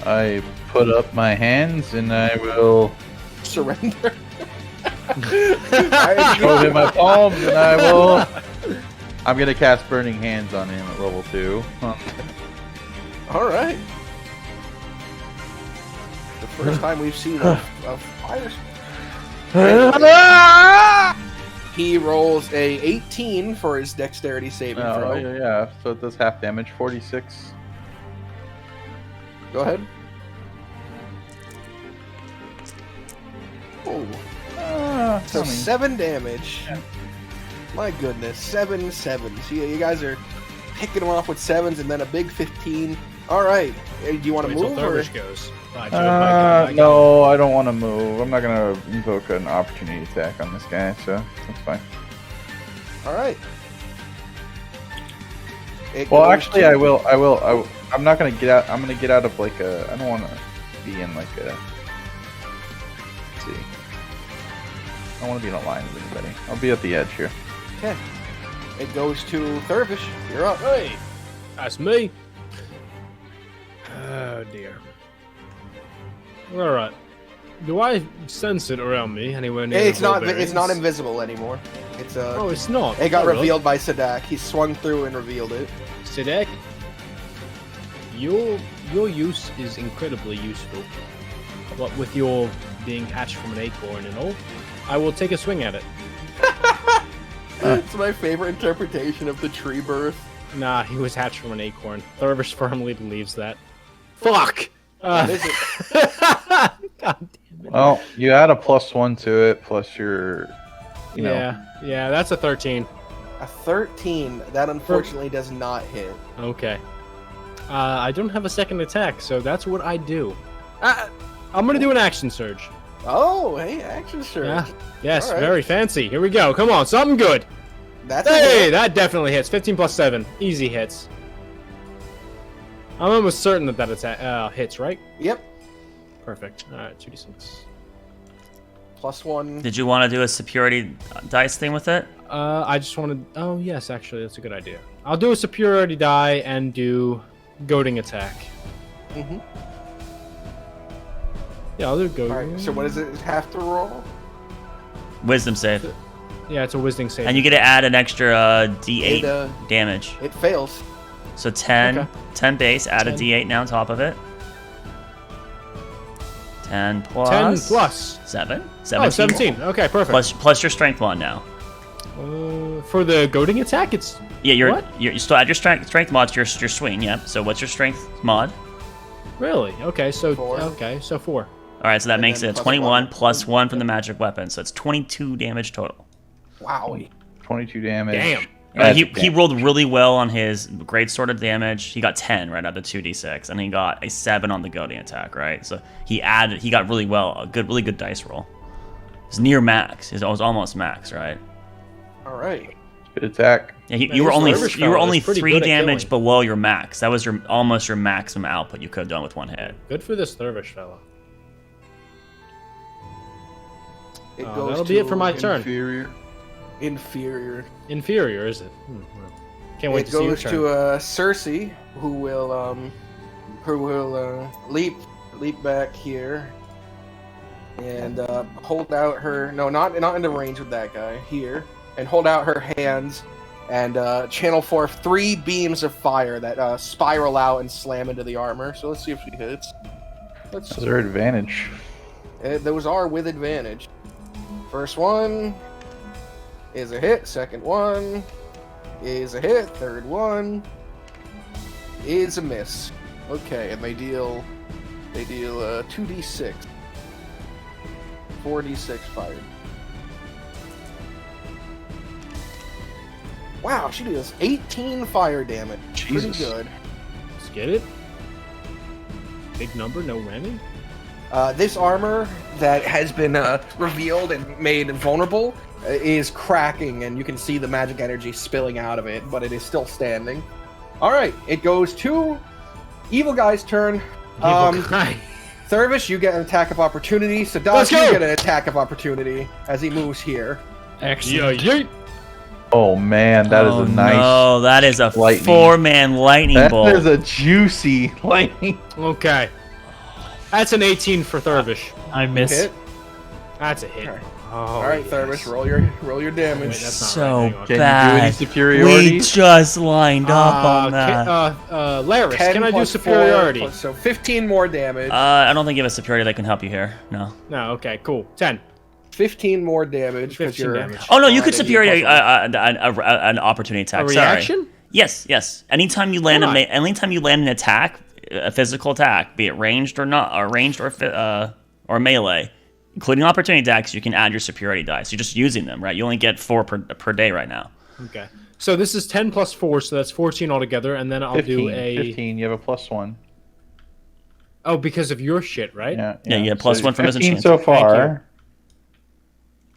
I put up my hands and I will surrender. show him my palms and I will. I'm gonna cast Burning Hands on him at level 2. All right. The first time we've seen a fire. He rolls a 18 for his dexterity saving throw. Oh, yeah, so it does half damage, 46. Go ahead. Oh. So 7 damage. My goodness, 7 sevens. So you guys are picking them off with 7s and then a big 15. All right. Do you want to Wait till move? Or? Thurvish goes. No, I don't want to move. I'm not gonna invoke an opportunity attack on this guy, so that's fine. All right. Well, actually, I will. I'm not gonna get out. I'm gonna get out of like a. I don't want to be in like a. Let's see. I don't want to be in a line with anybody. I'll be at the edge here. Okay. It goes to Thurvish. You're up. Hey, that's me. Oh dear. All right. Do I sense it around me anywhere near? It's the not. barbarians? It's not invisible anymore. It's Oh, it's not. It got All right. revealed by Sadak. He swung through and revealed it. Sidek, your use is incredibly useful. What with your being hatched from an acorn and all, I will take a swing at it. It's my favorite interpretation of the tree birth. Nah, he was hatched from an acorn. Thurvish firmly believes that. Fuck! What is it? God damn it. Well, you add a +1 to it, plus your. You know. Yeah, that's a 13. A 13. That unfortunately does not hit. Okay. I don't have a second attack, so that's what I do. I'm gonna do an action surge. Oh, hey, action surge. Yeah. Yes, All right. very fancy. Here we go. Come on, something good. That's a Hey, hit. that definitely hits. 15 plus 7. Easy hits. I'm almost certain that attack hits, right? Yep. Perfect. Alright, 2d6. +1. Did you want to do a superiority dice thing with it? I just wanted... Oh, yes, actually, that's a good idea. I'll do a superiority die and do goading attack. Mm-hmm. Yeah, I'll do goading. Alright, so what does it have to roll? Wisdom save. Yeah, it's a wisdom save. And you get to add an extra D8 It, damage. It fails. So 10, Okay. 10 base, add 10. a D8 now on top of it. 10 plus... 10 plus. 7? Oh, 17. Okay, perfect. Plus your strength 1 now. For the goading attack, it's... Yeah, What? you still add your strength mod to your swing, yep. So what's your strength mod? Really? Okay, so... 4. Okay, so 4. Alright, so that And makes then it plus 21 1. plus 1 from the magic weapon. So it's 22 damage total. Wowie. 22 damage. Damn. He Magic rolled really well on his great sword of damage. He got 10 right out of the 2d6, and he got a 7 on the goading attack, right? So he got really well, really good dice roll. It's near max. It was almost max, right? Alright. Good attack. Yeah, Man, you were this only Irish you were fella only is pretty 3 good at damage killing. below your max. That was almost your maximum output you could have done with one hit. Good for this Thurvish fella. It goes That'll be it for my to turn. Inferior. Inferior, is it? Well, can't wait It to see your goes turn. to Cersei, who will leap back here and hold out her not into range with that guy here, and hold out her hands and channel forth 3 beams of fire that spiral out and slam into the armor. So let's see if she hits. That's her advantage. Those are with advantage. First one is a hit. Second one is a hit. Third one is a miss. Okay, and they deal 2d6. 4d6 fire. Wow, she does 18 fire damage. Jesus. Pretty good. Let's get it. Big number, no whammy. This armor that has been revealed and made vulnerable is cracking, and you can see the magic energy spilling out of it, but it is still standing. All right, it goes to Evil Guy's turn. Thurvish, you get an attack of opportunity. Sadat, you get an attack of opportunity as he moves here. Excellent. Oh man, that is a nice. No, that is a lightning. 4-man lightning bolt. That is a juicy lightning. Okay. That's an 18 for Thurvish. I miss. Hit. That's a hit. Alright. Oh, All right, yes. Thurvish, roll your damage. Wait, that's not So right. Hang on. Can you do any bad. We superiority? just lined up on that. Laris, 10 can I do plus superiority? 4, so 15 more damage. I don't think you have a superiority that can help you here. No. No, okay, cool. 10. 15 more damage because 15 you're. damage. Oh no, you could Alright, superiority plus an opportunity attack. A Sorry. reaction? Yes. Anytime you land Come on. anytime you land an attack, a physical attack, be it ranged or not, or melee, including opportunity attacks, you can add your superiority dice. You're just using them, right? You only get 4 per day right now. Okay. So this is 10 plus 4, so that's 14 altogether, and then I'll 15, do a... 15. You have a +1. Oh, because of your shit, right? Yeah. Yeah, you get +1 from his 15 enchantment. so Thank far.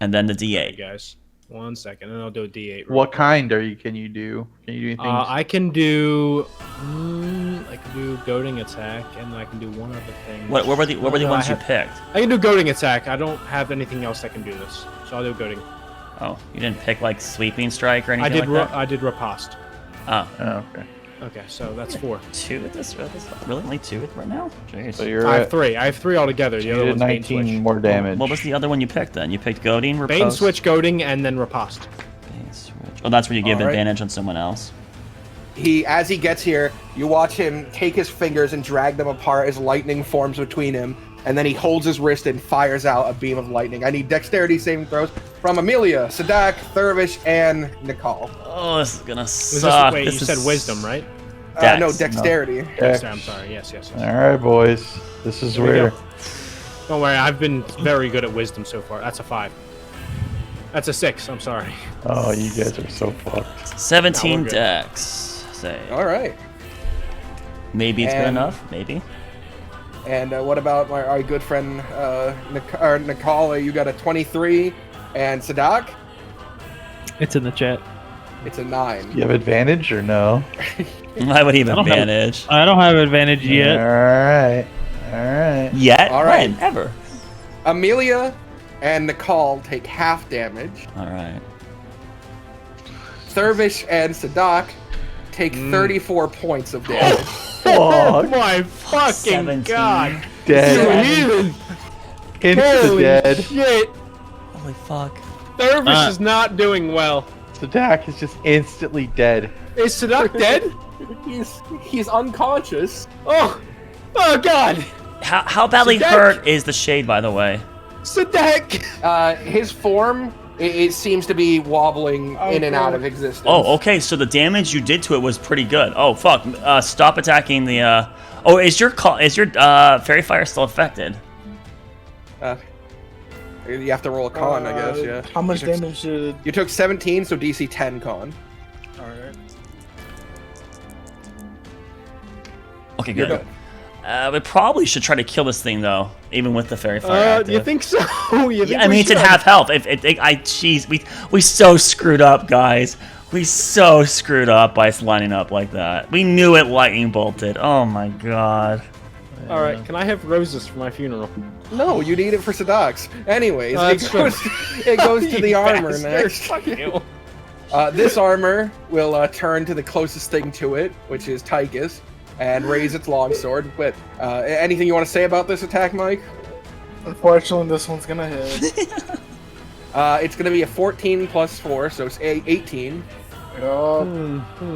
And then the Hey, D8. guys. 1 second, and I'll do a D8. What kind can you do? Can you do anything? I can do... I can do goading attack, and I can do one other thing. What were the No, ones I you have- picked? I can do goading attack. I don't have anything else that can do this, so I'll do goading. Oh, you didn't pick like sweeping strike or anything I did. like that? I did riposte. Oh, Oh, okay. Okay, so that's 4. 2 at this really only 2 right now? Jeez. So you're I have at 3. I have 3 altogether. The you other did one's Bane 19 Switch. more damage. What was the other one you picked then? You picked goading, riposte? Bane Switch, goading, and then riposte. Bane switch. Oh, that's where you give All right. advantage on someone else. As he gets here, you watch him take his fingers and drag them apart as lightning forms between him, and then he holds his wrist and fires out a beam of lightning. I need dexterity saving throws from Amelia, Sadak, Thurvish, and Nicole. Oh, this is gonna Was this- suck. wait, This you is said wisdom, right? Dex. No, dexterity. Dex. I'm sorry. Yes. All right, boys. This is Here we where. go. Don't worry, I've been very good at wisdom so far. That's a 5. That's a 6. I'm sorry. Oh, you guys are so fucked. 17 No, we're good. dex. Say. All right. Maybe it's good And- enough. Maybe. And what about our good friend Nicole? You got a 23, and Sadak, It's in the chat. it's a 9. You have advantage or no? I would even I don't have- advantage. I don't have advantage yet. All right. All right. Yet? All right. When? Ever. Amelia and Nicole take half damage. All right. Thurvish and Sadak take 34 points of damage. Oh Fuck. my fucking 17. god! Dead. Holy Insta-dead. shit! Holy fuck. Thurvish is not doing well. Sadak is just instantly dead. Is Sadak dead? He's unconscious. Oh god! How badly Sadak! hurt is the shade, by the way? Sadak! His form, it seems to be wobbling in and out God. of existence. Oh, okay. So the damage you did to it was pretty good. Oh, fuck. Stop attacking the. Oh, is your fairy fire still affected? You have to roll a con, I guess. Yeah. How much damage did? You took 17, so DC 10 con. Alright. Okay, You're good. We probably should try to kill this thing though, even with the fairy fire. active. You think so? You think Yeah, I mean, we it's at should? half health. Jeez, we so screwed up, guys. We so screwed up by lining up like that. We knew it lightning bolted. Oh my god. All right, can I have roses for my funeral? No, you need it for Sadak's. Anyways, That's it goes to the You armor bastard. next. Fuck you. This armor will turn to the closest thing to it, which is Tychus, and raise its longsword. But anything you want to say about this attack, Mike? Unfortunately, this one's gonna hit. It's going to be a 14 plus 4, so it's 18. Yup.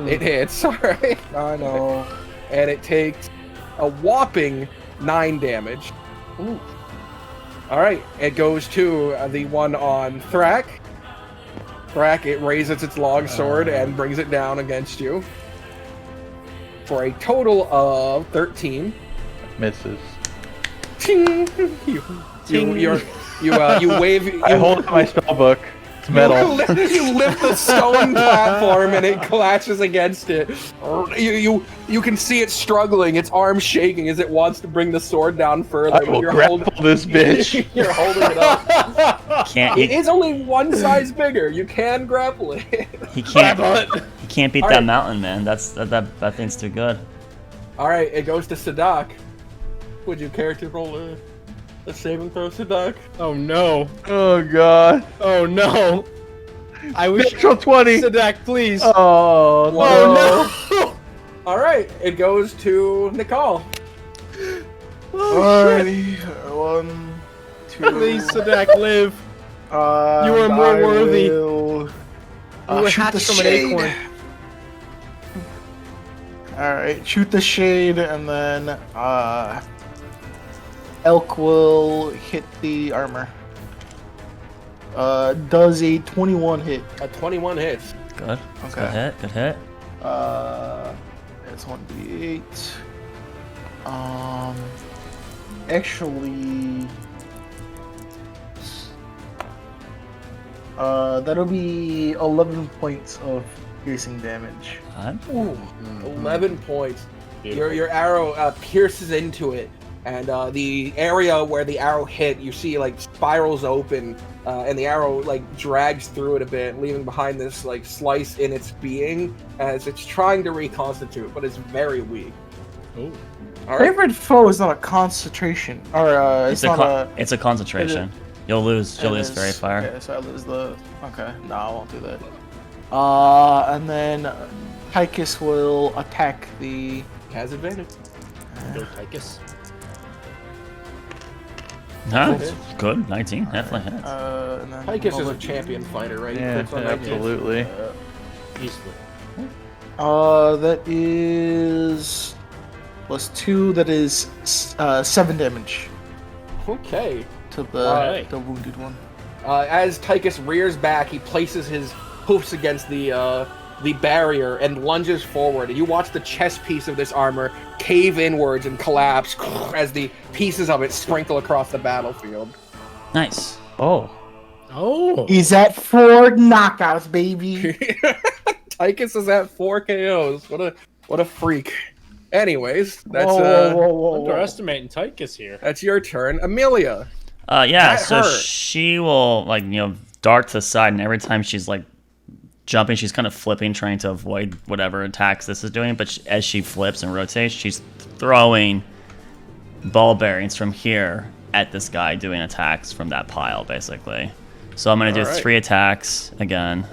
It hits, alright. I know. And it takes a whopping 9 damage. Ooh. Alright, it goes to the one on Thrak. Thrak, it raises its longsword and brings it down against you. For a total of 13. Misses. Ting! You wave. I hold up my spell book. It's metal. You lift the stone platform and it clashes against it. You can see it struggling, its arm shaking as it wants to bring the sword down further. I but will you're grapple this bitch. You're holding it up. Can't It is only one size bigger. You can grapple it. he can't beat All that right. mountain, man. That thing's too good. All right, it goes to Sadak. Would you care to roll a saving throw, Sadak? Oh no. Oh god. Oh no. I wish. Natural 20. Sadak, please. Oh no. Oh no. All right, it goes to Nicole. Alrighty. 1, 2. Please, Sadak, live. You are more worthy. You were shoot hatched the from an shade. acorn. Alright, shoot the shade, and then Elk will hit the armor. Does a 21 hit? A 21 hits. Good. Okay. Good hit. It's 1d8. Actually, that'll be 11 points of piercing damage. Ooh, 11 points. Beautiful. Your arrow pierces into it, and the area where the arrow hit, you see like spirals open, and the arrow like drags through it a bit, leaving behind this like slice in its being as it's trying to reconstitute, but it's very weak. Ooh. All right. Favorite foe is not a concentration, or it's not It's a concentration. You'll lose it fairy is- fire. Okay, so I lose the. Okay, no, I won't do that. And then Tychus will attack the. Has advantage. Go Tychus. No, it's good. 19, definitely hits. And then Tychus is a Mullet- champion fighter, right? He Yeah, crits on 19. absolutely. Easily. That is +2. That is 7 damage Okay. to Alright. the wounded one. As Tychus rears back, he places his hoofs against the barrier and lunges forward. And you watch the chest piece of this armor cave inwards and collapse as the pieces of it sprinkle across the battlefield. Nice. Oh. Oh. He's at 4 knockouts, baby. Tychus is at 4 KOs. What a freak. Anyways, that's whoa. Underestimating Tychus here. that's your turn, Amelia. Yeah, That so hurt. she will dart to the side, and every time she's like jumping, she's kind of flipping, trying to avoid whatever attacks this is doing. But as she flips and rotates, she's throwing ball bearings from here at this guy, doing attacks from that pile, basically. So I'm gonna do Alright. 3 attacks again.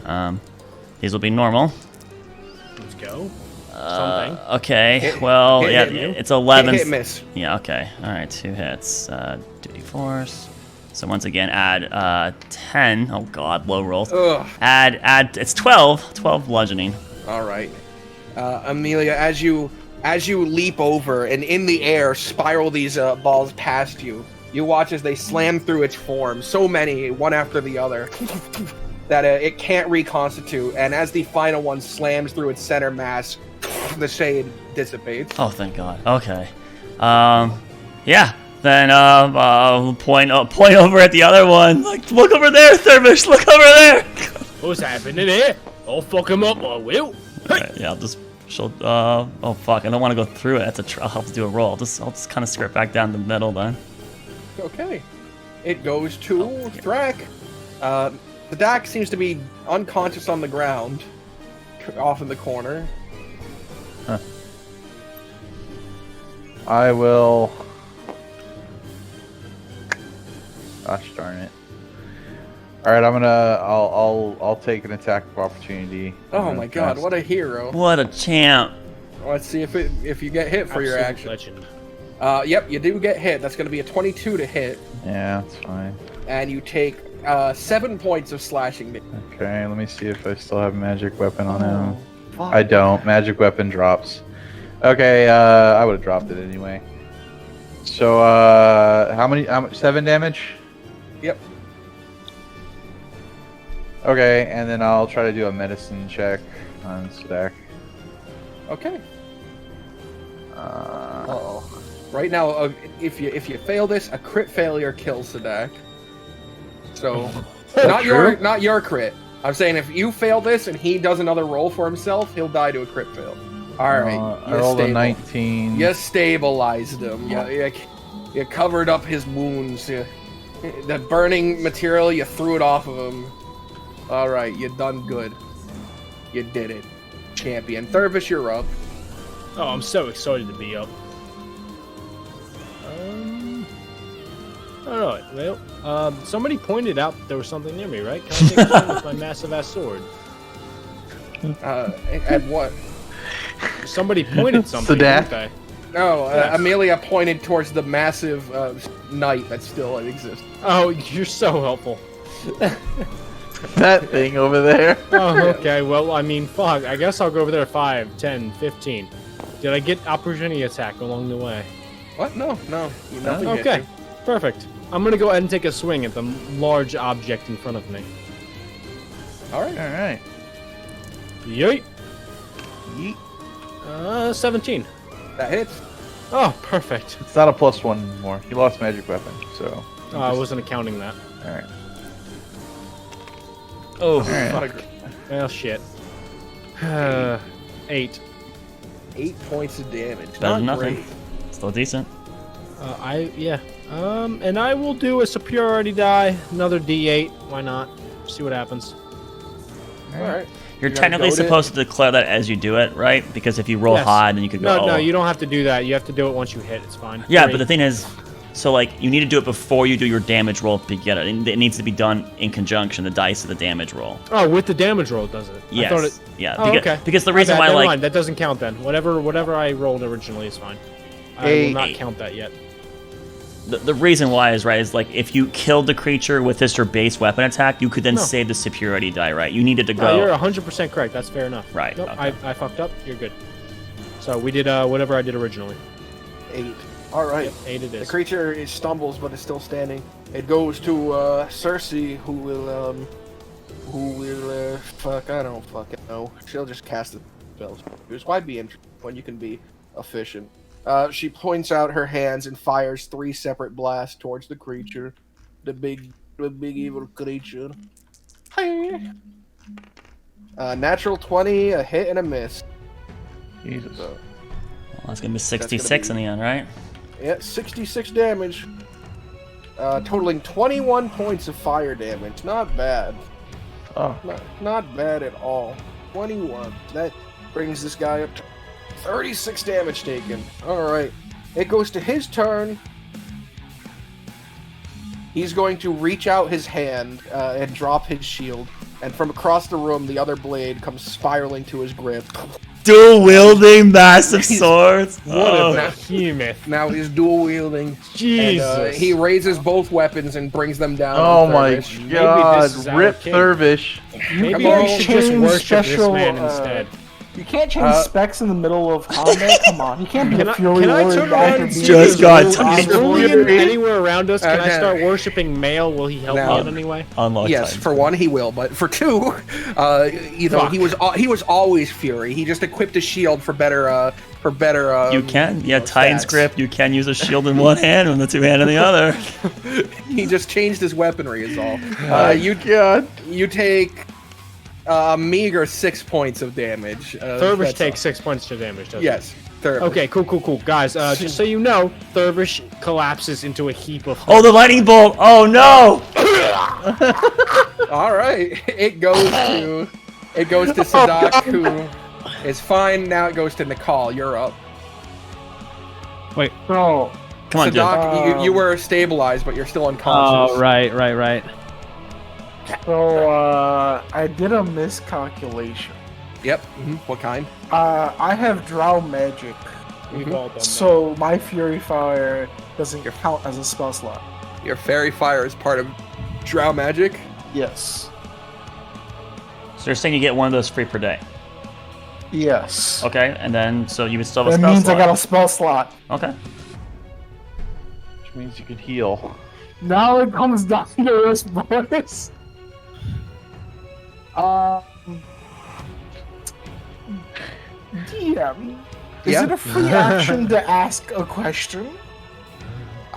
These will be normal. Let's go. Something. Okay, well, hit, yeah, hit, you. it's 11. Hit, miss. Yeah, okay. All right, 2 hits. 2d4s. So once again, add 10. Oh god, low rolls. Ugh. Add. It's 12. 12 bludgeoning. All right, Amelia, as you leap over and in the air spiral these balls past you, you watch as they slam through its form, so many, one after the other, that it can't reconstitute. And as the final one slams through its center mass, the shade dissipates. Oh, thank god. Okay. Yeah. Then point over at the other one. Like, look over there, Thermish. Look over there. What's happening here? I'll fuck him up, I will. Alright, yeah, I'll just. Oh fuck! I don't want to go through it. I'll have to do a roll. I'll just kind of skirt back down the middle then. Okay. It goes to Thrak. The Dak seems to be unconscious on the ground, off in the corner. I will. Gosh darn it! All right, I'll take an attack of opportunity. Oh my god, what a hero! What a champ! Let's see if you get hit for your Absolute action. Legend. Yep, you do get hit. That's going to be a 22 to hit, Yeah, that's fine. and you take 7 points of slashing damage. Okay, let me see if I still have magic weapon on him. Fuck. I don't. Magic weapon drops. Okay, I would have dropped it anyway. So, how much? 7 damage? Yep. Okay, and then I'll try to do a medicine check on Stack. Okay. Uh, Right now, if you fail this, a crit failure kills Sadak. So Not true? your crit. I'm saying if you fail this and he does another roll for himself, he'll die to a crit fail. All right. I rolled a 19. You stabilized him. You covered up his wounds. The burning material, you threw it off of him. All right, you done good. You did it, champion. Thurvis, you're up. Oh, I'm so excited to be up. All right. Well, somebody pointed out there was something near me, right? Can I take a swing with my massive ass sword? At what? Somebody pointed something. Sadat? didn't they? No, Yes. Amelia pointed towards the massive knight that still exists. Oh, you're so helpful. That thing over there. Oh, okay. Well, I mean, fuck. I guess I'll go over there 5, 10, 15. Did I get opportunity attack along the way? What? No. Nothing hit Okay. you. Perfect. I'm gonna go ahead and take a swing at the large object in front of me. All right. All right. Yeet. Yeet. 17. That hits. Oh, perfect. It's not a +1 anymore. He lost magic weapon, so. Oh, I wasn't accounting that. All right. Oh, right. fuck. Well, shit. 8. 8 points of damage. Better than Not nothing. great. Still decent. And I will do a superiority die, another D8. Why not? See what happens. All right. You're gonna technically goad it? supposed to declare that as you do it, right? Because if you roll Yes. high, then you could go. No, oh. you don't have to do that. You have to do it once you hit. It's fine. Yeah, 3. but the thing is, so like you need to do it before you do your damage roll to get it. It needs to be done in conjunction, the dice of the damage roll. Oh, with the damage roll, does it? Yes. I thought it... Yeah. Oh, because, okay. because the My reason bad, why never like mind. That doesn't count then. Whatever I rolled originally is fine. I will 8. not count that yet. the reason why is right is like if you killed the creature with this your base weapon attack, you could then No. save the superiority die, right? You needed to No, go. you're 100% correct. That's fair enough. Right, Nope, okay. I fucked up. You're good. So we did whatever I did originally. 8. All right. Yep, 8 it The is. creature stumbles but is still standing. It goes to Cersei, who will fuck. I don't fucking know. She'll just cast the spells. Why be interesting when you can be efficient? She points out her hands and fires 3 separate blasts towards the creature, the big evil creature. Hi. Natural 20, a hit and a miss. Jesus. So, Well, that's gonna be 66 in the end, right? yeah, 66 damage. Totaling 21 points of fire damage. Not bad. Oh. Not bad at all. 21. That brings this guy up to 36 damage taken. Alright. It goes to his turn. He's going to reach out his hand and drop his shield. And from across the room, the other blade comes spiraling to his grip. Dual wielding massive swords. What Oh. a behemoth. Now he's dual wielding. Jesus. And, he raises both weapons and brings them down. Oh on my Thurvish. god. this is our Rip king. Thurvish. Maybe Come we on. should just Change worship special, this man instead. You can't change specs in the middle of combat. Come on, you can't be Can a I fury turn warrior around after and see being if Just there's got Is touched. Julian anywhere around us? Can I Okay. start worshipping Male? Will he help No. me in any way? Unlock Yes, time. for one he will, but for two, Fuck. he was always Fury. He just equipped a shield for better. You can, yeah, Titan's stats. grip. You can use a shield in one hand and the two hand in the other. He just changed his weaponry, is all. You take a meager 6 points of damage. Thurvish that's takes 6 points to damage, doesn't Yes, Thurvish. he? Okay, cool. Guys, just so you know, Thurvish collapses into a heap of... Oh, the lightning bolt! Oh no! All right, it goes to Sadak, who is fine. Now it goes to Nikal. You're up. Wait. No. Come on, dude. Sadak, you were stabilized, but you're still unconscious. Oh, right. So I did a miscalculation. Yep. What kind? I have drow magic, We've all done that. so my fury fire doesn't count as a spell slot. Your fairy fire is part of drow magic. Yes. So you're saying you get one of those free per day. Yes. Okay, and then, so you would still have a That spell means slot. I got a spell slot. Okay. Which means you could heal. Now it comes down to this bonus. DM, is Yeah. it a free action to ask a question?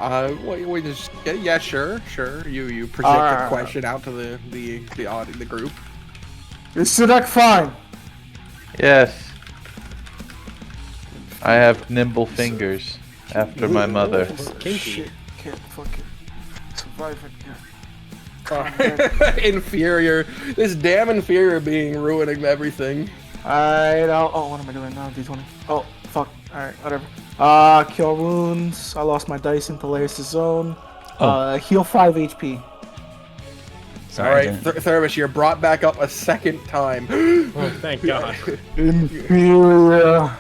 We just yeah, sure. You project a question out to the group. Is Sadek fine? Yes. I have nimble fingers after my mother. Kinky. Shit, can't fucking survive it. Inferior. This damn inferior being ruining everything. Alright, what am I doing now? D20. Oh, fuck. Alright, whatever. Cure wounds. I lost my dice into Laius' zone. Heal 5 HP. Sorry. Alright, Thurvis, you're brought back up a second time. Oh, thank God. Inferior.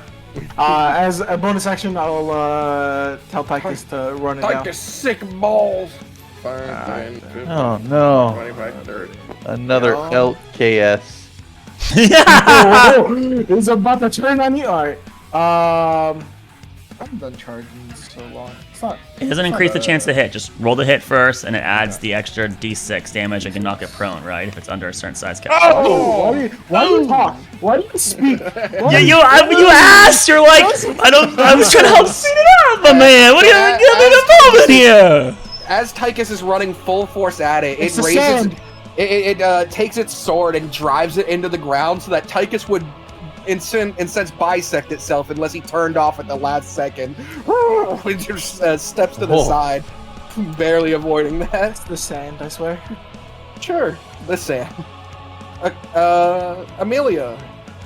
As a bonus action, I'll tell Tychus to run it down. Tychus, sick balls. 5, 10, 15, Oh no. 25, 30. Another LKS. It's about to turn on you. Alright. I'm done charging so long. It doesn't increase the chance to hit. Just roll the hit first, and it adds the extra d6 damage and can knock it prone, right? If it's under a certain size cap. Oh! Why do you talk? Why do you speak? Yeah, you asked. You're like, I was trying to help speed it up, my man. What are you getting involved in here? As Tychus is running full force at it, It's it the raises. sand. It takes its sword and drives it into the ground so that Tychus would in sense bisect itself unless he turned off at the last second. It just steps to the side, barely avoiding that. It's the sand, I swear. Sure, the sand. Amelia.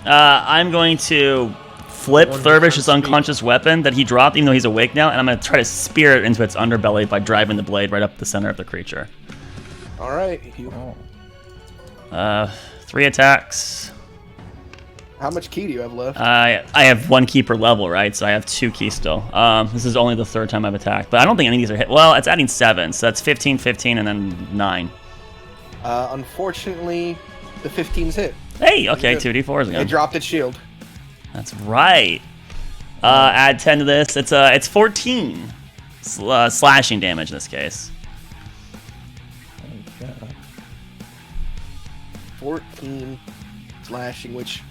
I'm going to flip Thurvish's unconscious weapon that he dropped, even though he's awake now, and I'm going to try to spear it into its underbelly by driving the blade right up the center of the creature. All right. 3 attacks. How much key do you have left? I have 1 key per level, right? So I have 2 keys still. This is only the 3rd time I've attacked, but I don't think any of these are hit. Well, it's adding 7, so that's 15, 15, and then 9. Unfortunately, the 15's hit. Hey, okay, 2d4s again. It dropped its shield. That's right. Add 10 to this. It's 14 slashing damage in this case. 14 slashing, which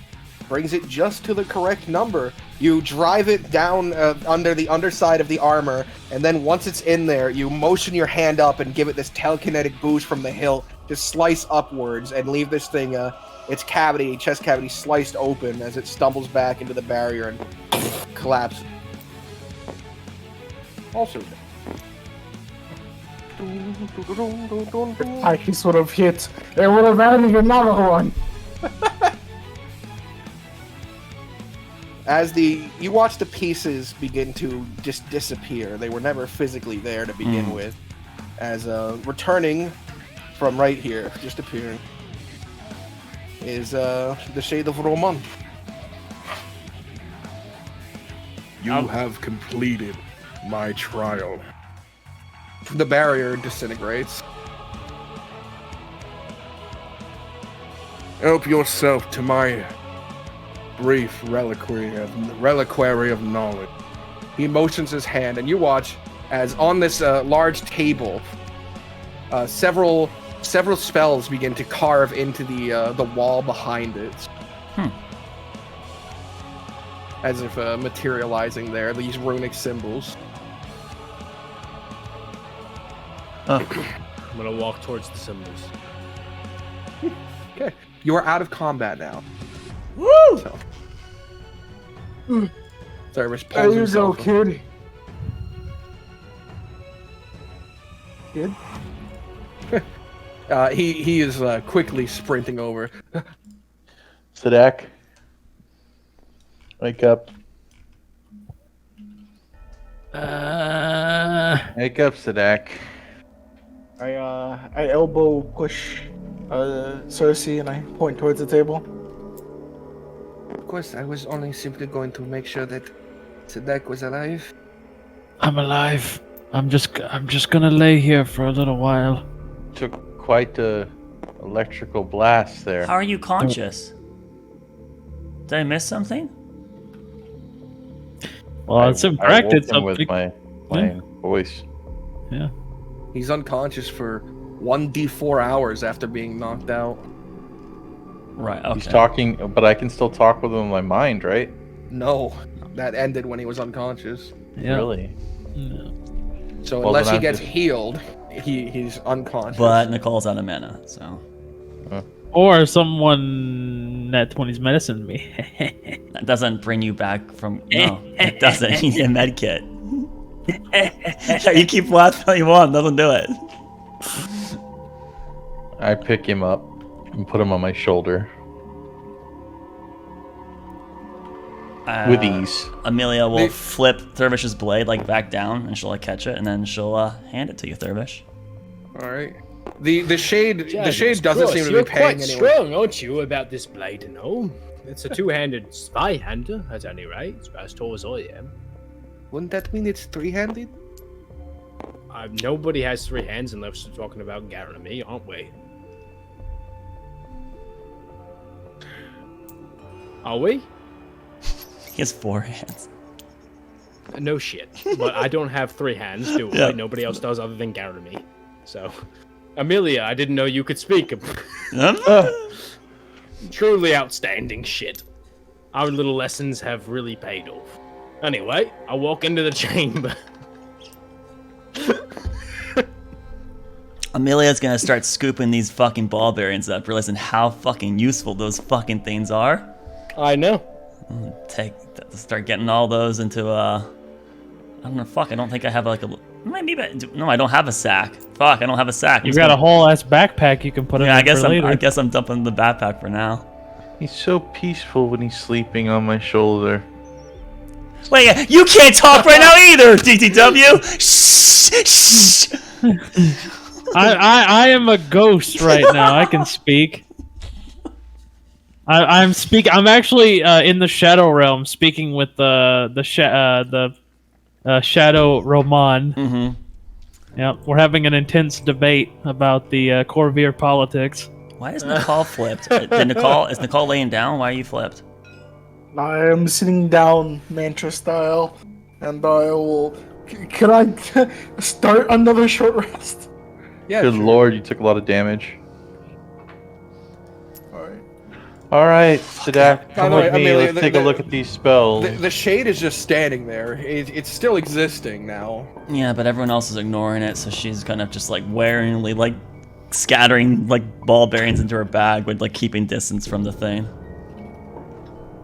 brings it just to the correct number. You drive it down under the underside of the armor, and then once it's in there, you motion your hand up and give it this telekinetic boost from the hilt to slice upwards and leave this thing, its chest cavity sliced open as it stumbles back into the barrier and collapses. Also, Tychus would have hit. It would have added another one. as you watch the pieces begin to just disappear, they were never physically there to begin with, as returning from right here, just appearing, is the shade of Rohmon. You have completed my trial. The barrier disintegrates. Help yourself to my brief reliquary of knowledge. He motions his hand, and you watch as on this large table, several spells begin to carve into the wall behind it. As if materializing there, these runic symbols. I'm gonna walk towards the symbols. Okay, you are out of combat now. Woo! So. Service There pulls you go, himself. kid. Kid? He is quickly sprinting over. Sadak, wake up. Wake up, Sadak. I elbow push Cersei and I point towards the table. Of course, I was only simply going to make sure that Sadek was alive. I'm alive. I'm just gonna lay here for a little while. Took quite a electrical blast there. How are you conscious? Did I miss something? Well, it's in practice. I woke him with my voice. Yeah. He's unconscious for 1d4 hours after being knocked out. Right, okay. He's talking, but I can still talk with him in my mind, right? No, that ended when he was unconscious. Yeah. Really? Yeah. So Well, unless then he I'm gets just- healed, he's unconscious. But Nicole's out of mana, so Or someone at 20's medicine me. that doesn't bring you back from. No, it doesn't. You need a med kit. Yeah, you keep laughing all you want. Doesn't do it. I pick him up and put him on my shoulder with ease. Amelia will They- flip Thurvish's blade like back down, and she'll like catch it, and then she'll hand it to you, Thurvish. All right. The shade Jesus doesn't Christ, seem to you're be paying quite anyone. strong, aren't you, about this blade and all? It's a two-handed spy-hander, at any rate, as tall as I am. Wouldn't that mean it's three-handed? Nobody has three hands unless we're talking about Garen and me, aren't we? Are we? He has 4 hands. No shit. But I don't have three hands, do I? Yeah. Nobody else does other than Garen and me. So, Amelia, I didn't know you could speak. Truly outstanding shit. Our little lessons have really paid off. Anyway, I walk into the chamber. Amelia's gonna start scooping these fucking ball bearings up, realizing how fucking useful those fucking things are. I know. Start getting all those into I don't know. Fuck, I don't think I have like a. Maybe, no, I don't have a sack. Fuck, I don't have a sack. You've got a whole ass backpack you can put in Yeah, for I guess I'm dumping the backpack for now. He's so peaceful when he's sleeping on my shoulder. Wait, you can't talk right now either, DTW. Shh. I am a ghost right now. I can speak. I'm speak. I'm actually in the Shadow Realm, speaking with the Shadow Rohmon. Mm-hmm. Yep, we're having an intense debate about the Corvair politics. Why is Nicole flipped? Is Nicole laying down? Why are you flipped? I am sitting down, mantra style, and I will. Can I start another short rest? Yeah. Good sure. lord, you took a lot of damage. Alright. Alright, Sadak, By come the way, with me. Amelia, Let's take a look at these spells. The shade is just standing there. It's still existing now. Yeah, but everyone else is ignoring it, so she's kind of just like waringly like scattering like ball bearings into her bag with like keeping distance from the thing.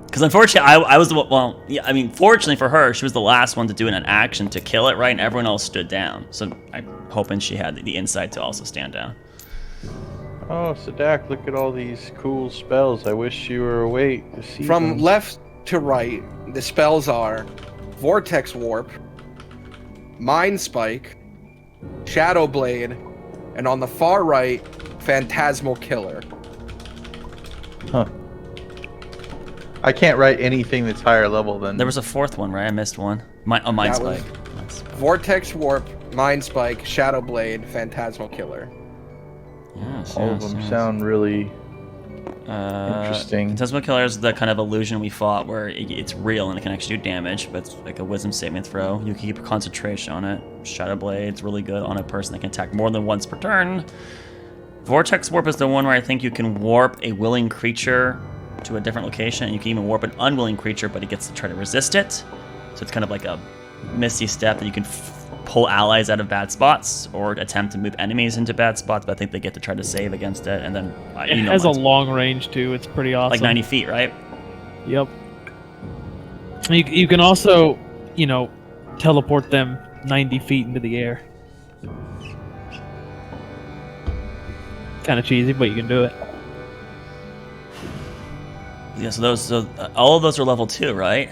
Because unfortunately, I was the well, yeah. I mean, fortunately for her, she was the last one to do an action to kill it, right? And everyone else stood down. So I'm hoping she had the insight to also stand down. Oh, Sadak, look at all these cool spells. I wish you were awake to see From them. left to right, the spells are Vortex Warp, Mind Spike, Shadow Blade, and on the far right, Phantasmal Killer. Huh. I can't write anything that's higher level than... There was a fourth one, right? I missed one. Mind That was- Spike. Vortex Warp, Mind Spike, Shadow Blade, Phantasmal Killer. Yes, all of yes, them yes. sound really interesting. Phantasmal Killer is the kind of illusion we fought where it's real and it can actually do damage, but it's like a wisdom saving throw. You can keep a concentration on it. Shadow Blade's really good on a person that can attack more than once per turn. Vortex Warp is the one where I think you can warp a willing creature to a different location, and you can even warp an unwilling creature, but it gets to try to resist it. So it's kind of like a misty step that you can pull allies out of bad spots or attempt to move enemies into bad spots, but I think they get to try to save against it, and then It has a long range too. It's pretty awesome. like 90 feet, right? Yep. You can also, teleport them 90 feet into the air. Kind of cheesy, but you can do it. Yeah, so all of those are level 2, right?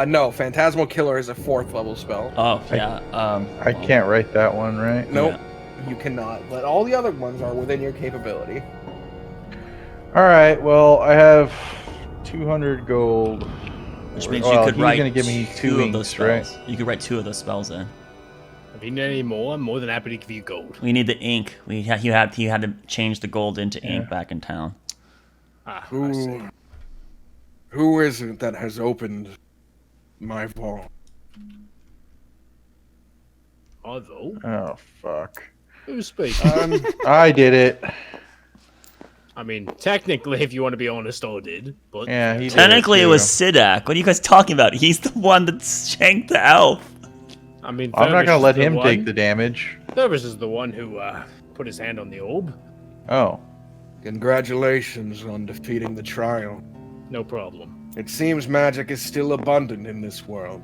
No, Phantasmal Killer is a 4th level spell. Oh, yeah. I can't write that one, right? Nope, you cannot. But all the other ones are within your capability. Alright, well, I have 200 gold. Which means Well, you could he's write gonna give me two two of those inks, right? spells. You could write 2 of those spells in. If you need any more, I'm more than happy to give you gold. We need the ink. He had to change the gold into ink back in town. I see. Who is it that has opened my vault? Although, Oh, fuck. who's speaking? I did it. I mean, technically, if you want to be honest, I did. But Yeah, he did Technically, it too. was Sidak. What are you guys talking about? He's the one that shanked the elf. I mean, I'm not Thurvis gonna is let the him one- take the damage. Thurvis is the one who put his hand on the orb. Oh. Congratulations on defeating the trial. No problem. It seems magic is still abundant in this world.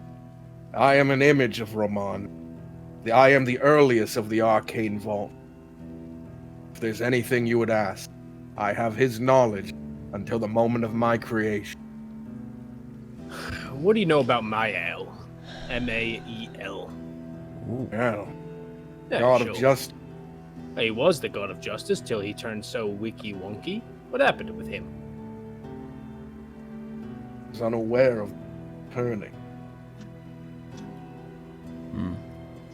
I am an image of Rohmon. I am the earliest of the arcane vault. If there's anything you would ask, I have his knowledge until the moment of my creation. What do you know about Mael? Mael. Well, Yeah, God sure. of Justice. He was the god of justice till he turned so wiki-wonky. What happened with him? is unaware of turning.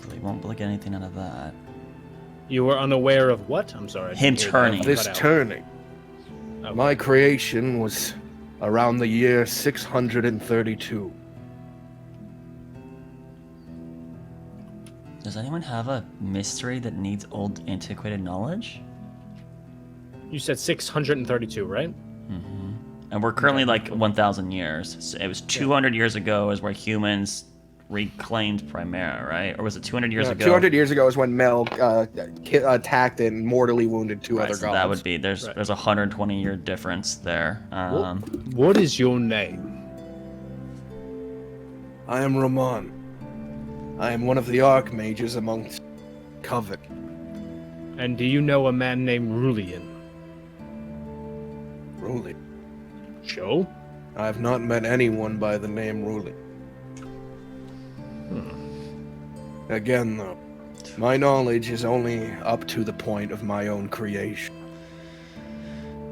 So we won't look anything out of that. You were unaware of what? I'm sorry. I Him didn't hear that. turning. Cut This out. turning. Okay. My creation was around the year 632. Does anyone have a mystery that needs old, antiquated knowledge? You said 632, right? And we're currently like 1,000 years. So it was 200 years ago is where humans reclaimed Primera, right? Or was it 200 years ago? 200 years ago is when Mel attacked and mortally wounded two Right, other so gods. that would be there's Right. there's a 120-year difference there. What is your name? I am Rohmon. I am one of the archmages amongst Covet. And do you know a man named Rulian? Ruli. Joe? I have not met anyone by the name Ruli. Again, though, my knowledge is only up to the point of my own creation.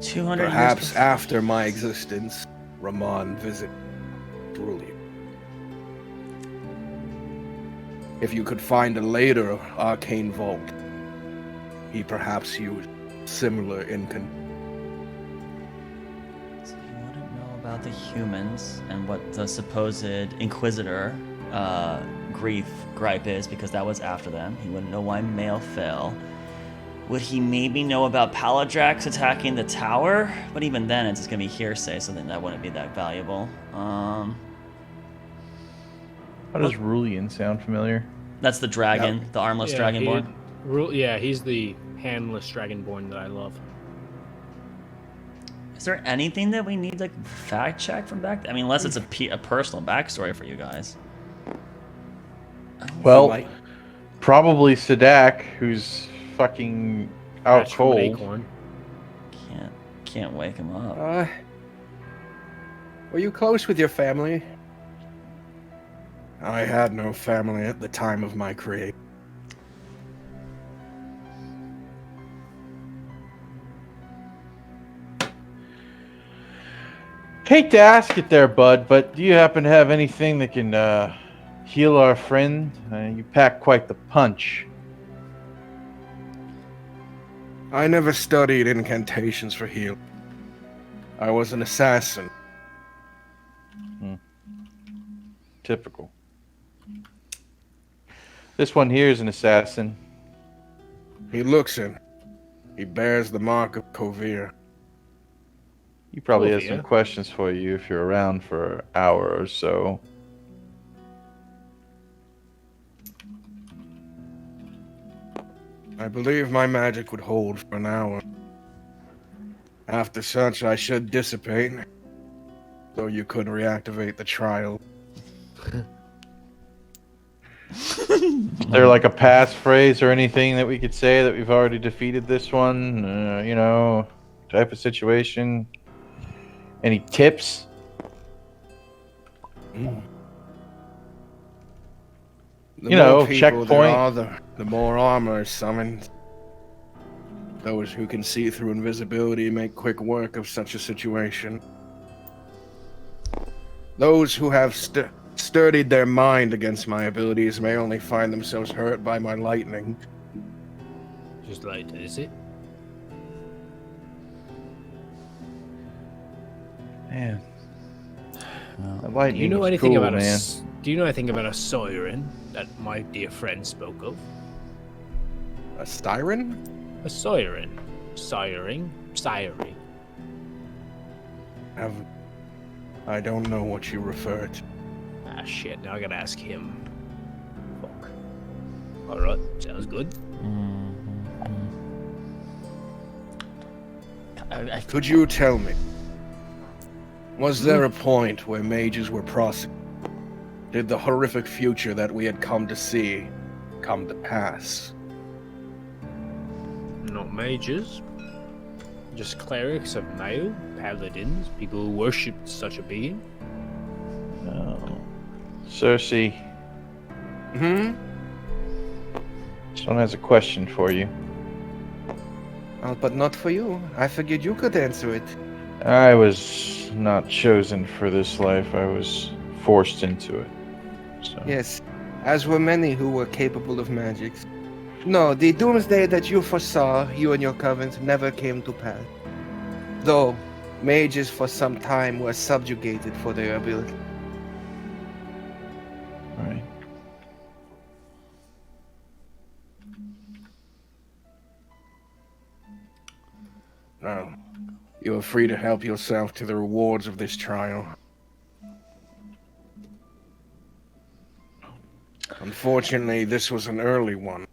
200 Perhaps years. after my existence, Rohmon visit Ruli. If you could find a later arcane vault, he perhaps used similar So you wouldn't know about the humans and what the supposed Inquisitor gripe is because that was after them. He wouldn't know why Mail fell. Would he maybe know about Paladrax attacking the tower? But even then, it's just gonna be hearsay, so then that wouldn't be that valuable. How does Rulian sound familiar? That's the dragon, the armless dragonborn. Yeah, he's the handless dragonborn that I love. Is there anything that we need to fact check from back? I mean, unless it's a personal backstory for you guys. Well, Like- probably Sadak, who's fucking out Hatched from an cold. acorn. Can't wake him up. Were you close with your family? I had no family at the time of my creation. Hate to ask it there, bud, but do you happen to have anything that can heal our friend? You pack quite the punch. I never studied incantations for healing. I was an assassin. Typical. This one here is an assassin. He looks it. He bears the mark of Kovir. He probably has yeah. some questions for you if you're around for an hour or so. I believe my magic would hold for an hour. After such, I should dissipate, so you could reactivate the trial. Is there like a passphrase or anything that we could say that we've already defeated this one? You know, type of situation? Any tips? The You know, more people there checkpoint. are, the more armor is summoned. Those who can see through invisibility make quick work of such a situation. Those who have sturdied their mind against my abilities may only find themselves hurt by my lightning. Just like, is it? Man. That Do lightning you know was anything cool, about man. Do you know anything about a siren that my dear friend spoke of? A styron? A siren. Siring? Siring. I don't know what you refer to. Ah, shit. Now I gotta ask him. Fuck. All right, sounds good. Could you tell me, was there a point where mages were prosecuted? Did the horrific future that we had come to see come to pass? Not mages. Just clerics of Mayo, paladins, people who worshipped such a being. No. Cersei, someone has a question for you. But not for you. I figured you could answer it. I was not chosen for this life. I was forced into it. So. Yes, as were many who were capable of magics. No, the doomsday that you foresaw, you and your covens, never came to pass. Though, mages for some time were subjugated for their ability. Right. Now, you are free to help yourself to the rewards of this trial. Unfortunately, this was an early one.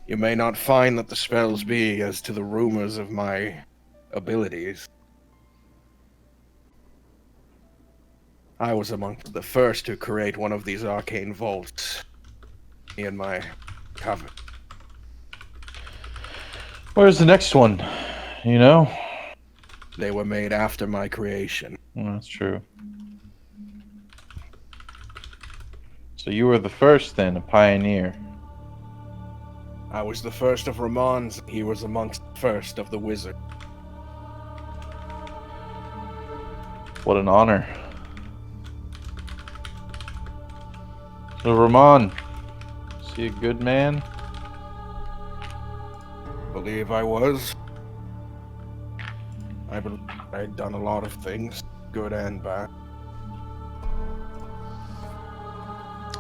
You may not find that the spells be as to the rumors of my abilities. I was among the first to create one of these arcane vaults. Me and my coven. Where's the next one? You know? They were made after my creation. Well, that's true. So you were the first then, a pioneer. I was the first of Rohmon's. He was amongst the first of the wizard. What an honor. So Rohmon, is he a good man? Believe I was. I'd done a lot of things, good and bad.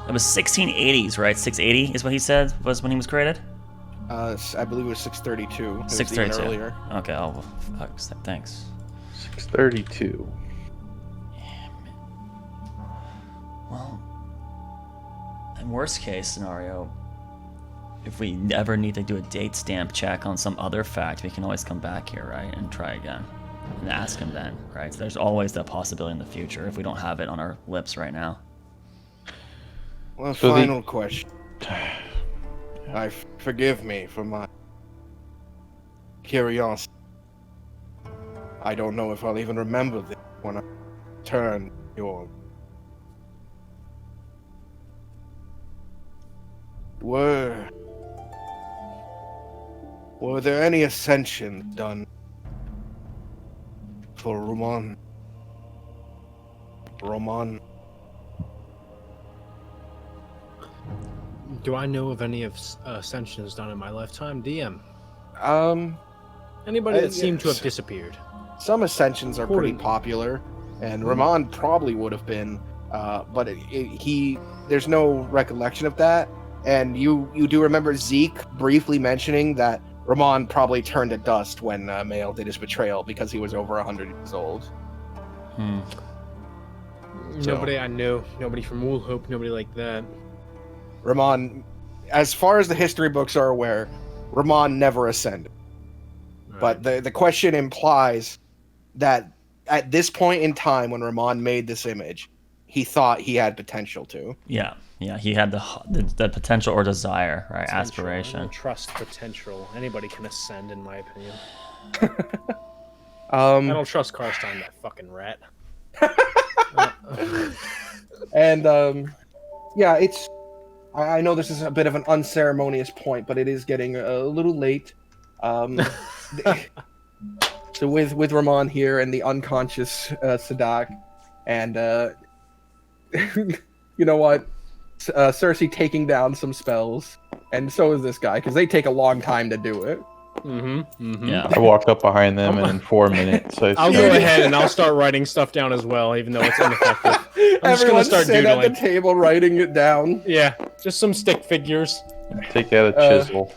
It was 1680s, right? 680 is what he said was when he was created? I believe it was 632. It was 632. even earlier. Okay, oh, fuck, thanks. 632. Well, in worst case scenario, if we ever need to do a date stamp check on some other fact, we can always come back here, right? And try again. And ask him then, right? So there's always that possibility in the future if we don't have it on our lips right now. Well, So final question. Forgive me for my curiosity. I don't know if I'll even remember this when I turn your... Were there any ascensions done for Rohmon? Do I know of any of ascensions done in my lifetime? DM. Anybody that seemed to have disappeared? Some ascensions are pretty popular, and Rohmon probably would have been, but there's no recollection of that. And you do remember Zeke briefly mentioning that Rohmon probably turned to dust when Mael did his betrayal because he was over 100 years old. Nobody I know. Nobody from Woolhope. Nobody like that. Rohmon, as far as the history books are aware, Rohmon never ascended. Right. But the question implies that at this point in time when Rohmon made this image, he thought he had potential to. Yeah, he had the potential or desire, right? Potential. I Aspiration. don't trust potential. Anybody can ascend, in my opinion. I don't trust Karstein, that fucking rat. And yeah, it's. I know this is a bit of an unceremonious point, but it is getting a little late. So with Rohmon here and the unconscious Sadak, and you know what, Cersei taking down some spells, and so is this guy because they take a long time to do it. Yeah. I walk up behind them, and in 4 minutes, I'll go ahead and I'll start writing stuff down as well, even though it's ineffective. I'm just gonna Everyone start sit doodling. at the table writing it down. Yeah, just some stick figures. take out a chisel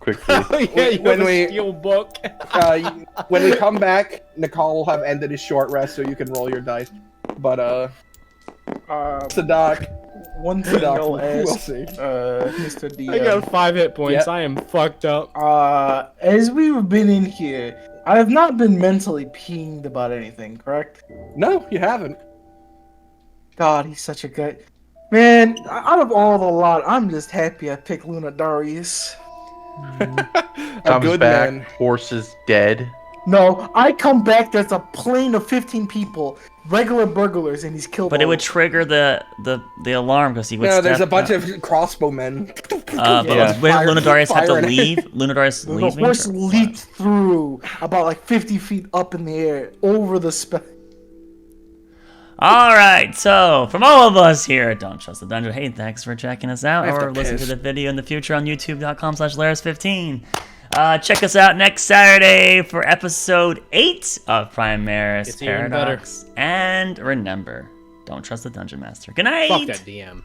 quickly. Yeah, you When have we- a steel book. When we come back, Nicole will have ended his short rest, so you can roll your dice. But Sadak, one thing I'll We'll ask, see. Mr. DM. I got 5 hit points. Yep. I am fucked up. As we've been in here, I have not been mentally pinged about anything, correct? No, you haven't. God, he's such a good man. Out of all the lot, I'm just happy I picked Luna Darius. A Comes good back, man. horse is dead. No, I come back. There's a plane of 15 people, regular burglars, and he's killed. But it all would of them. trigger the alarm because he would. No, there's a step bunch out. of crossbowmen. But Yeah. when Fire- Lunadarius had to fire- leave, Lunadarius The leaving. horse or leaped what? through about like 50 feet up in the air over the All right, so from all of us here at Don't Trust the Dungeon, hey, thanks for checking us out I have or to listen to piss. the video in the future on youtube.com/Laris15. Check us out next Saturday for episode 8 of Primerus It's even better. Paradox. And remember, don't trust the Dungeon Master. Good night! Fuck that DM.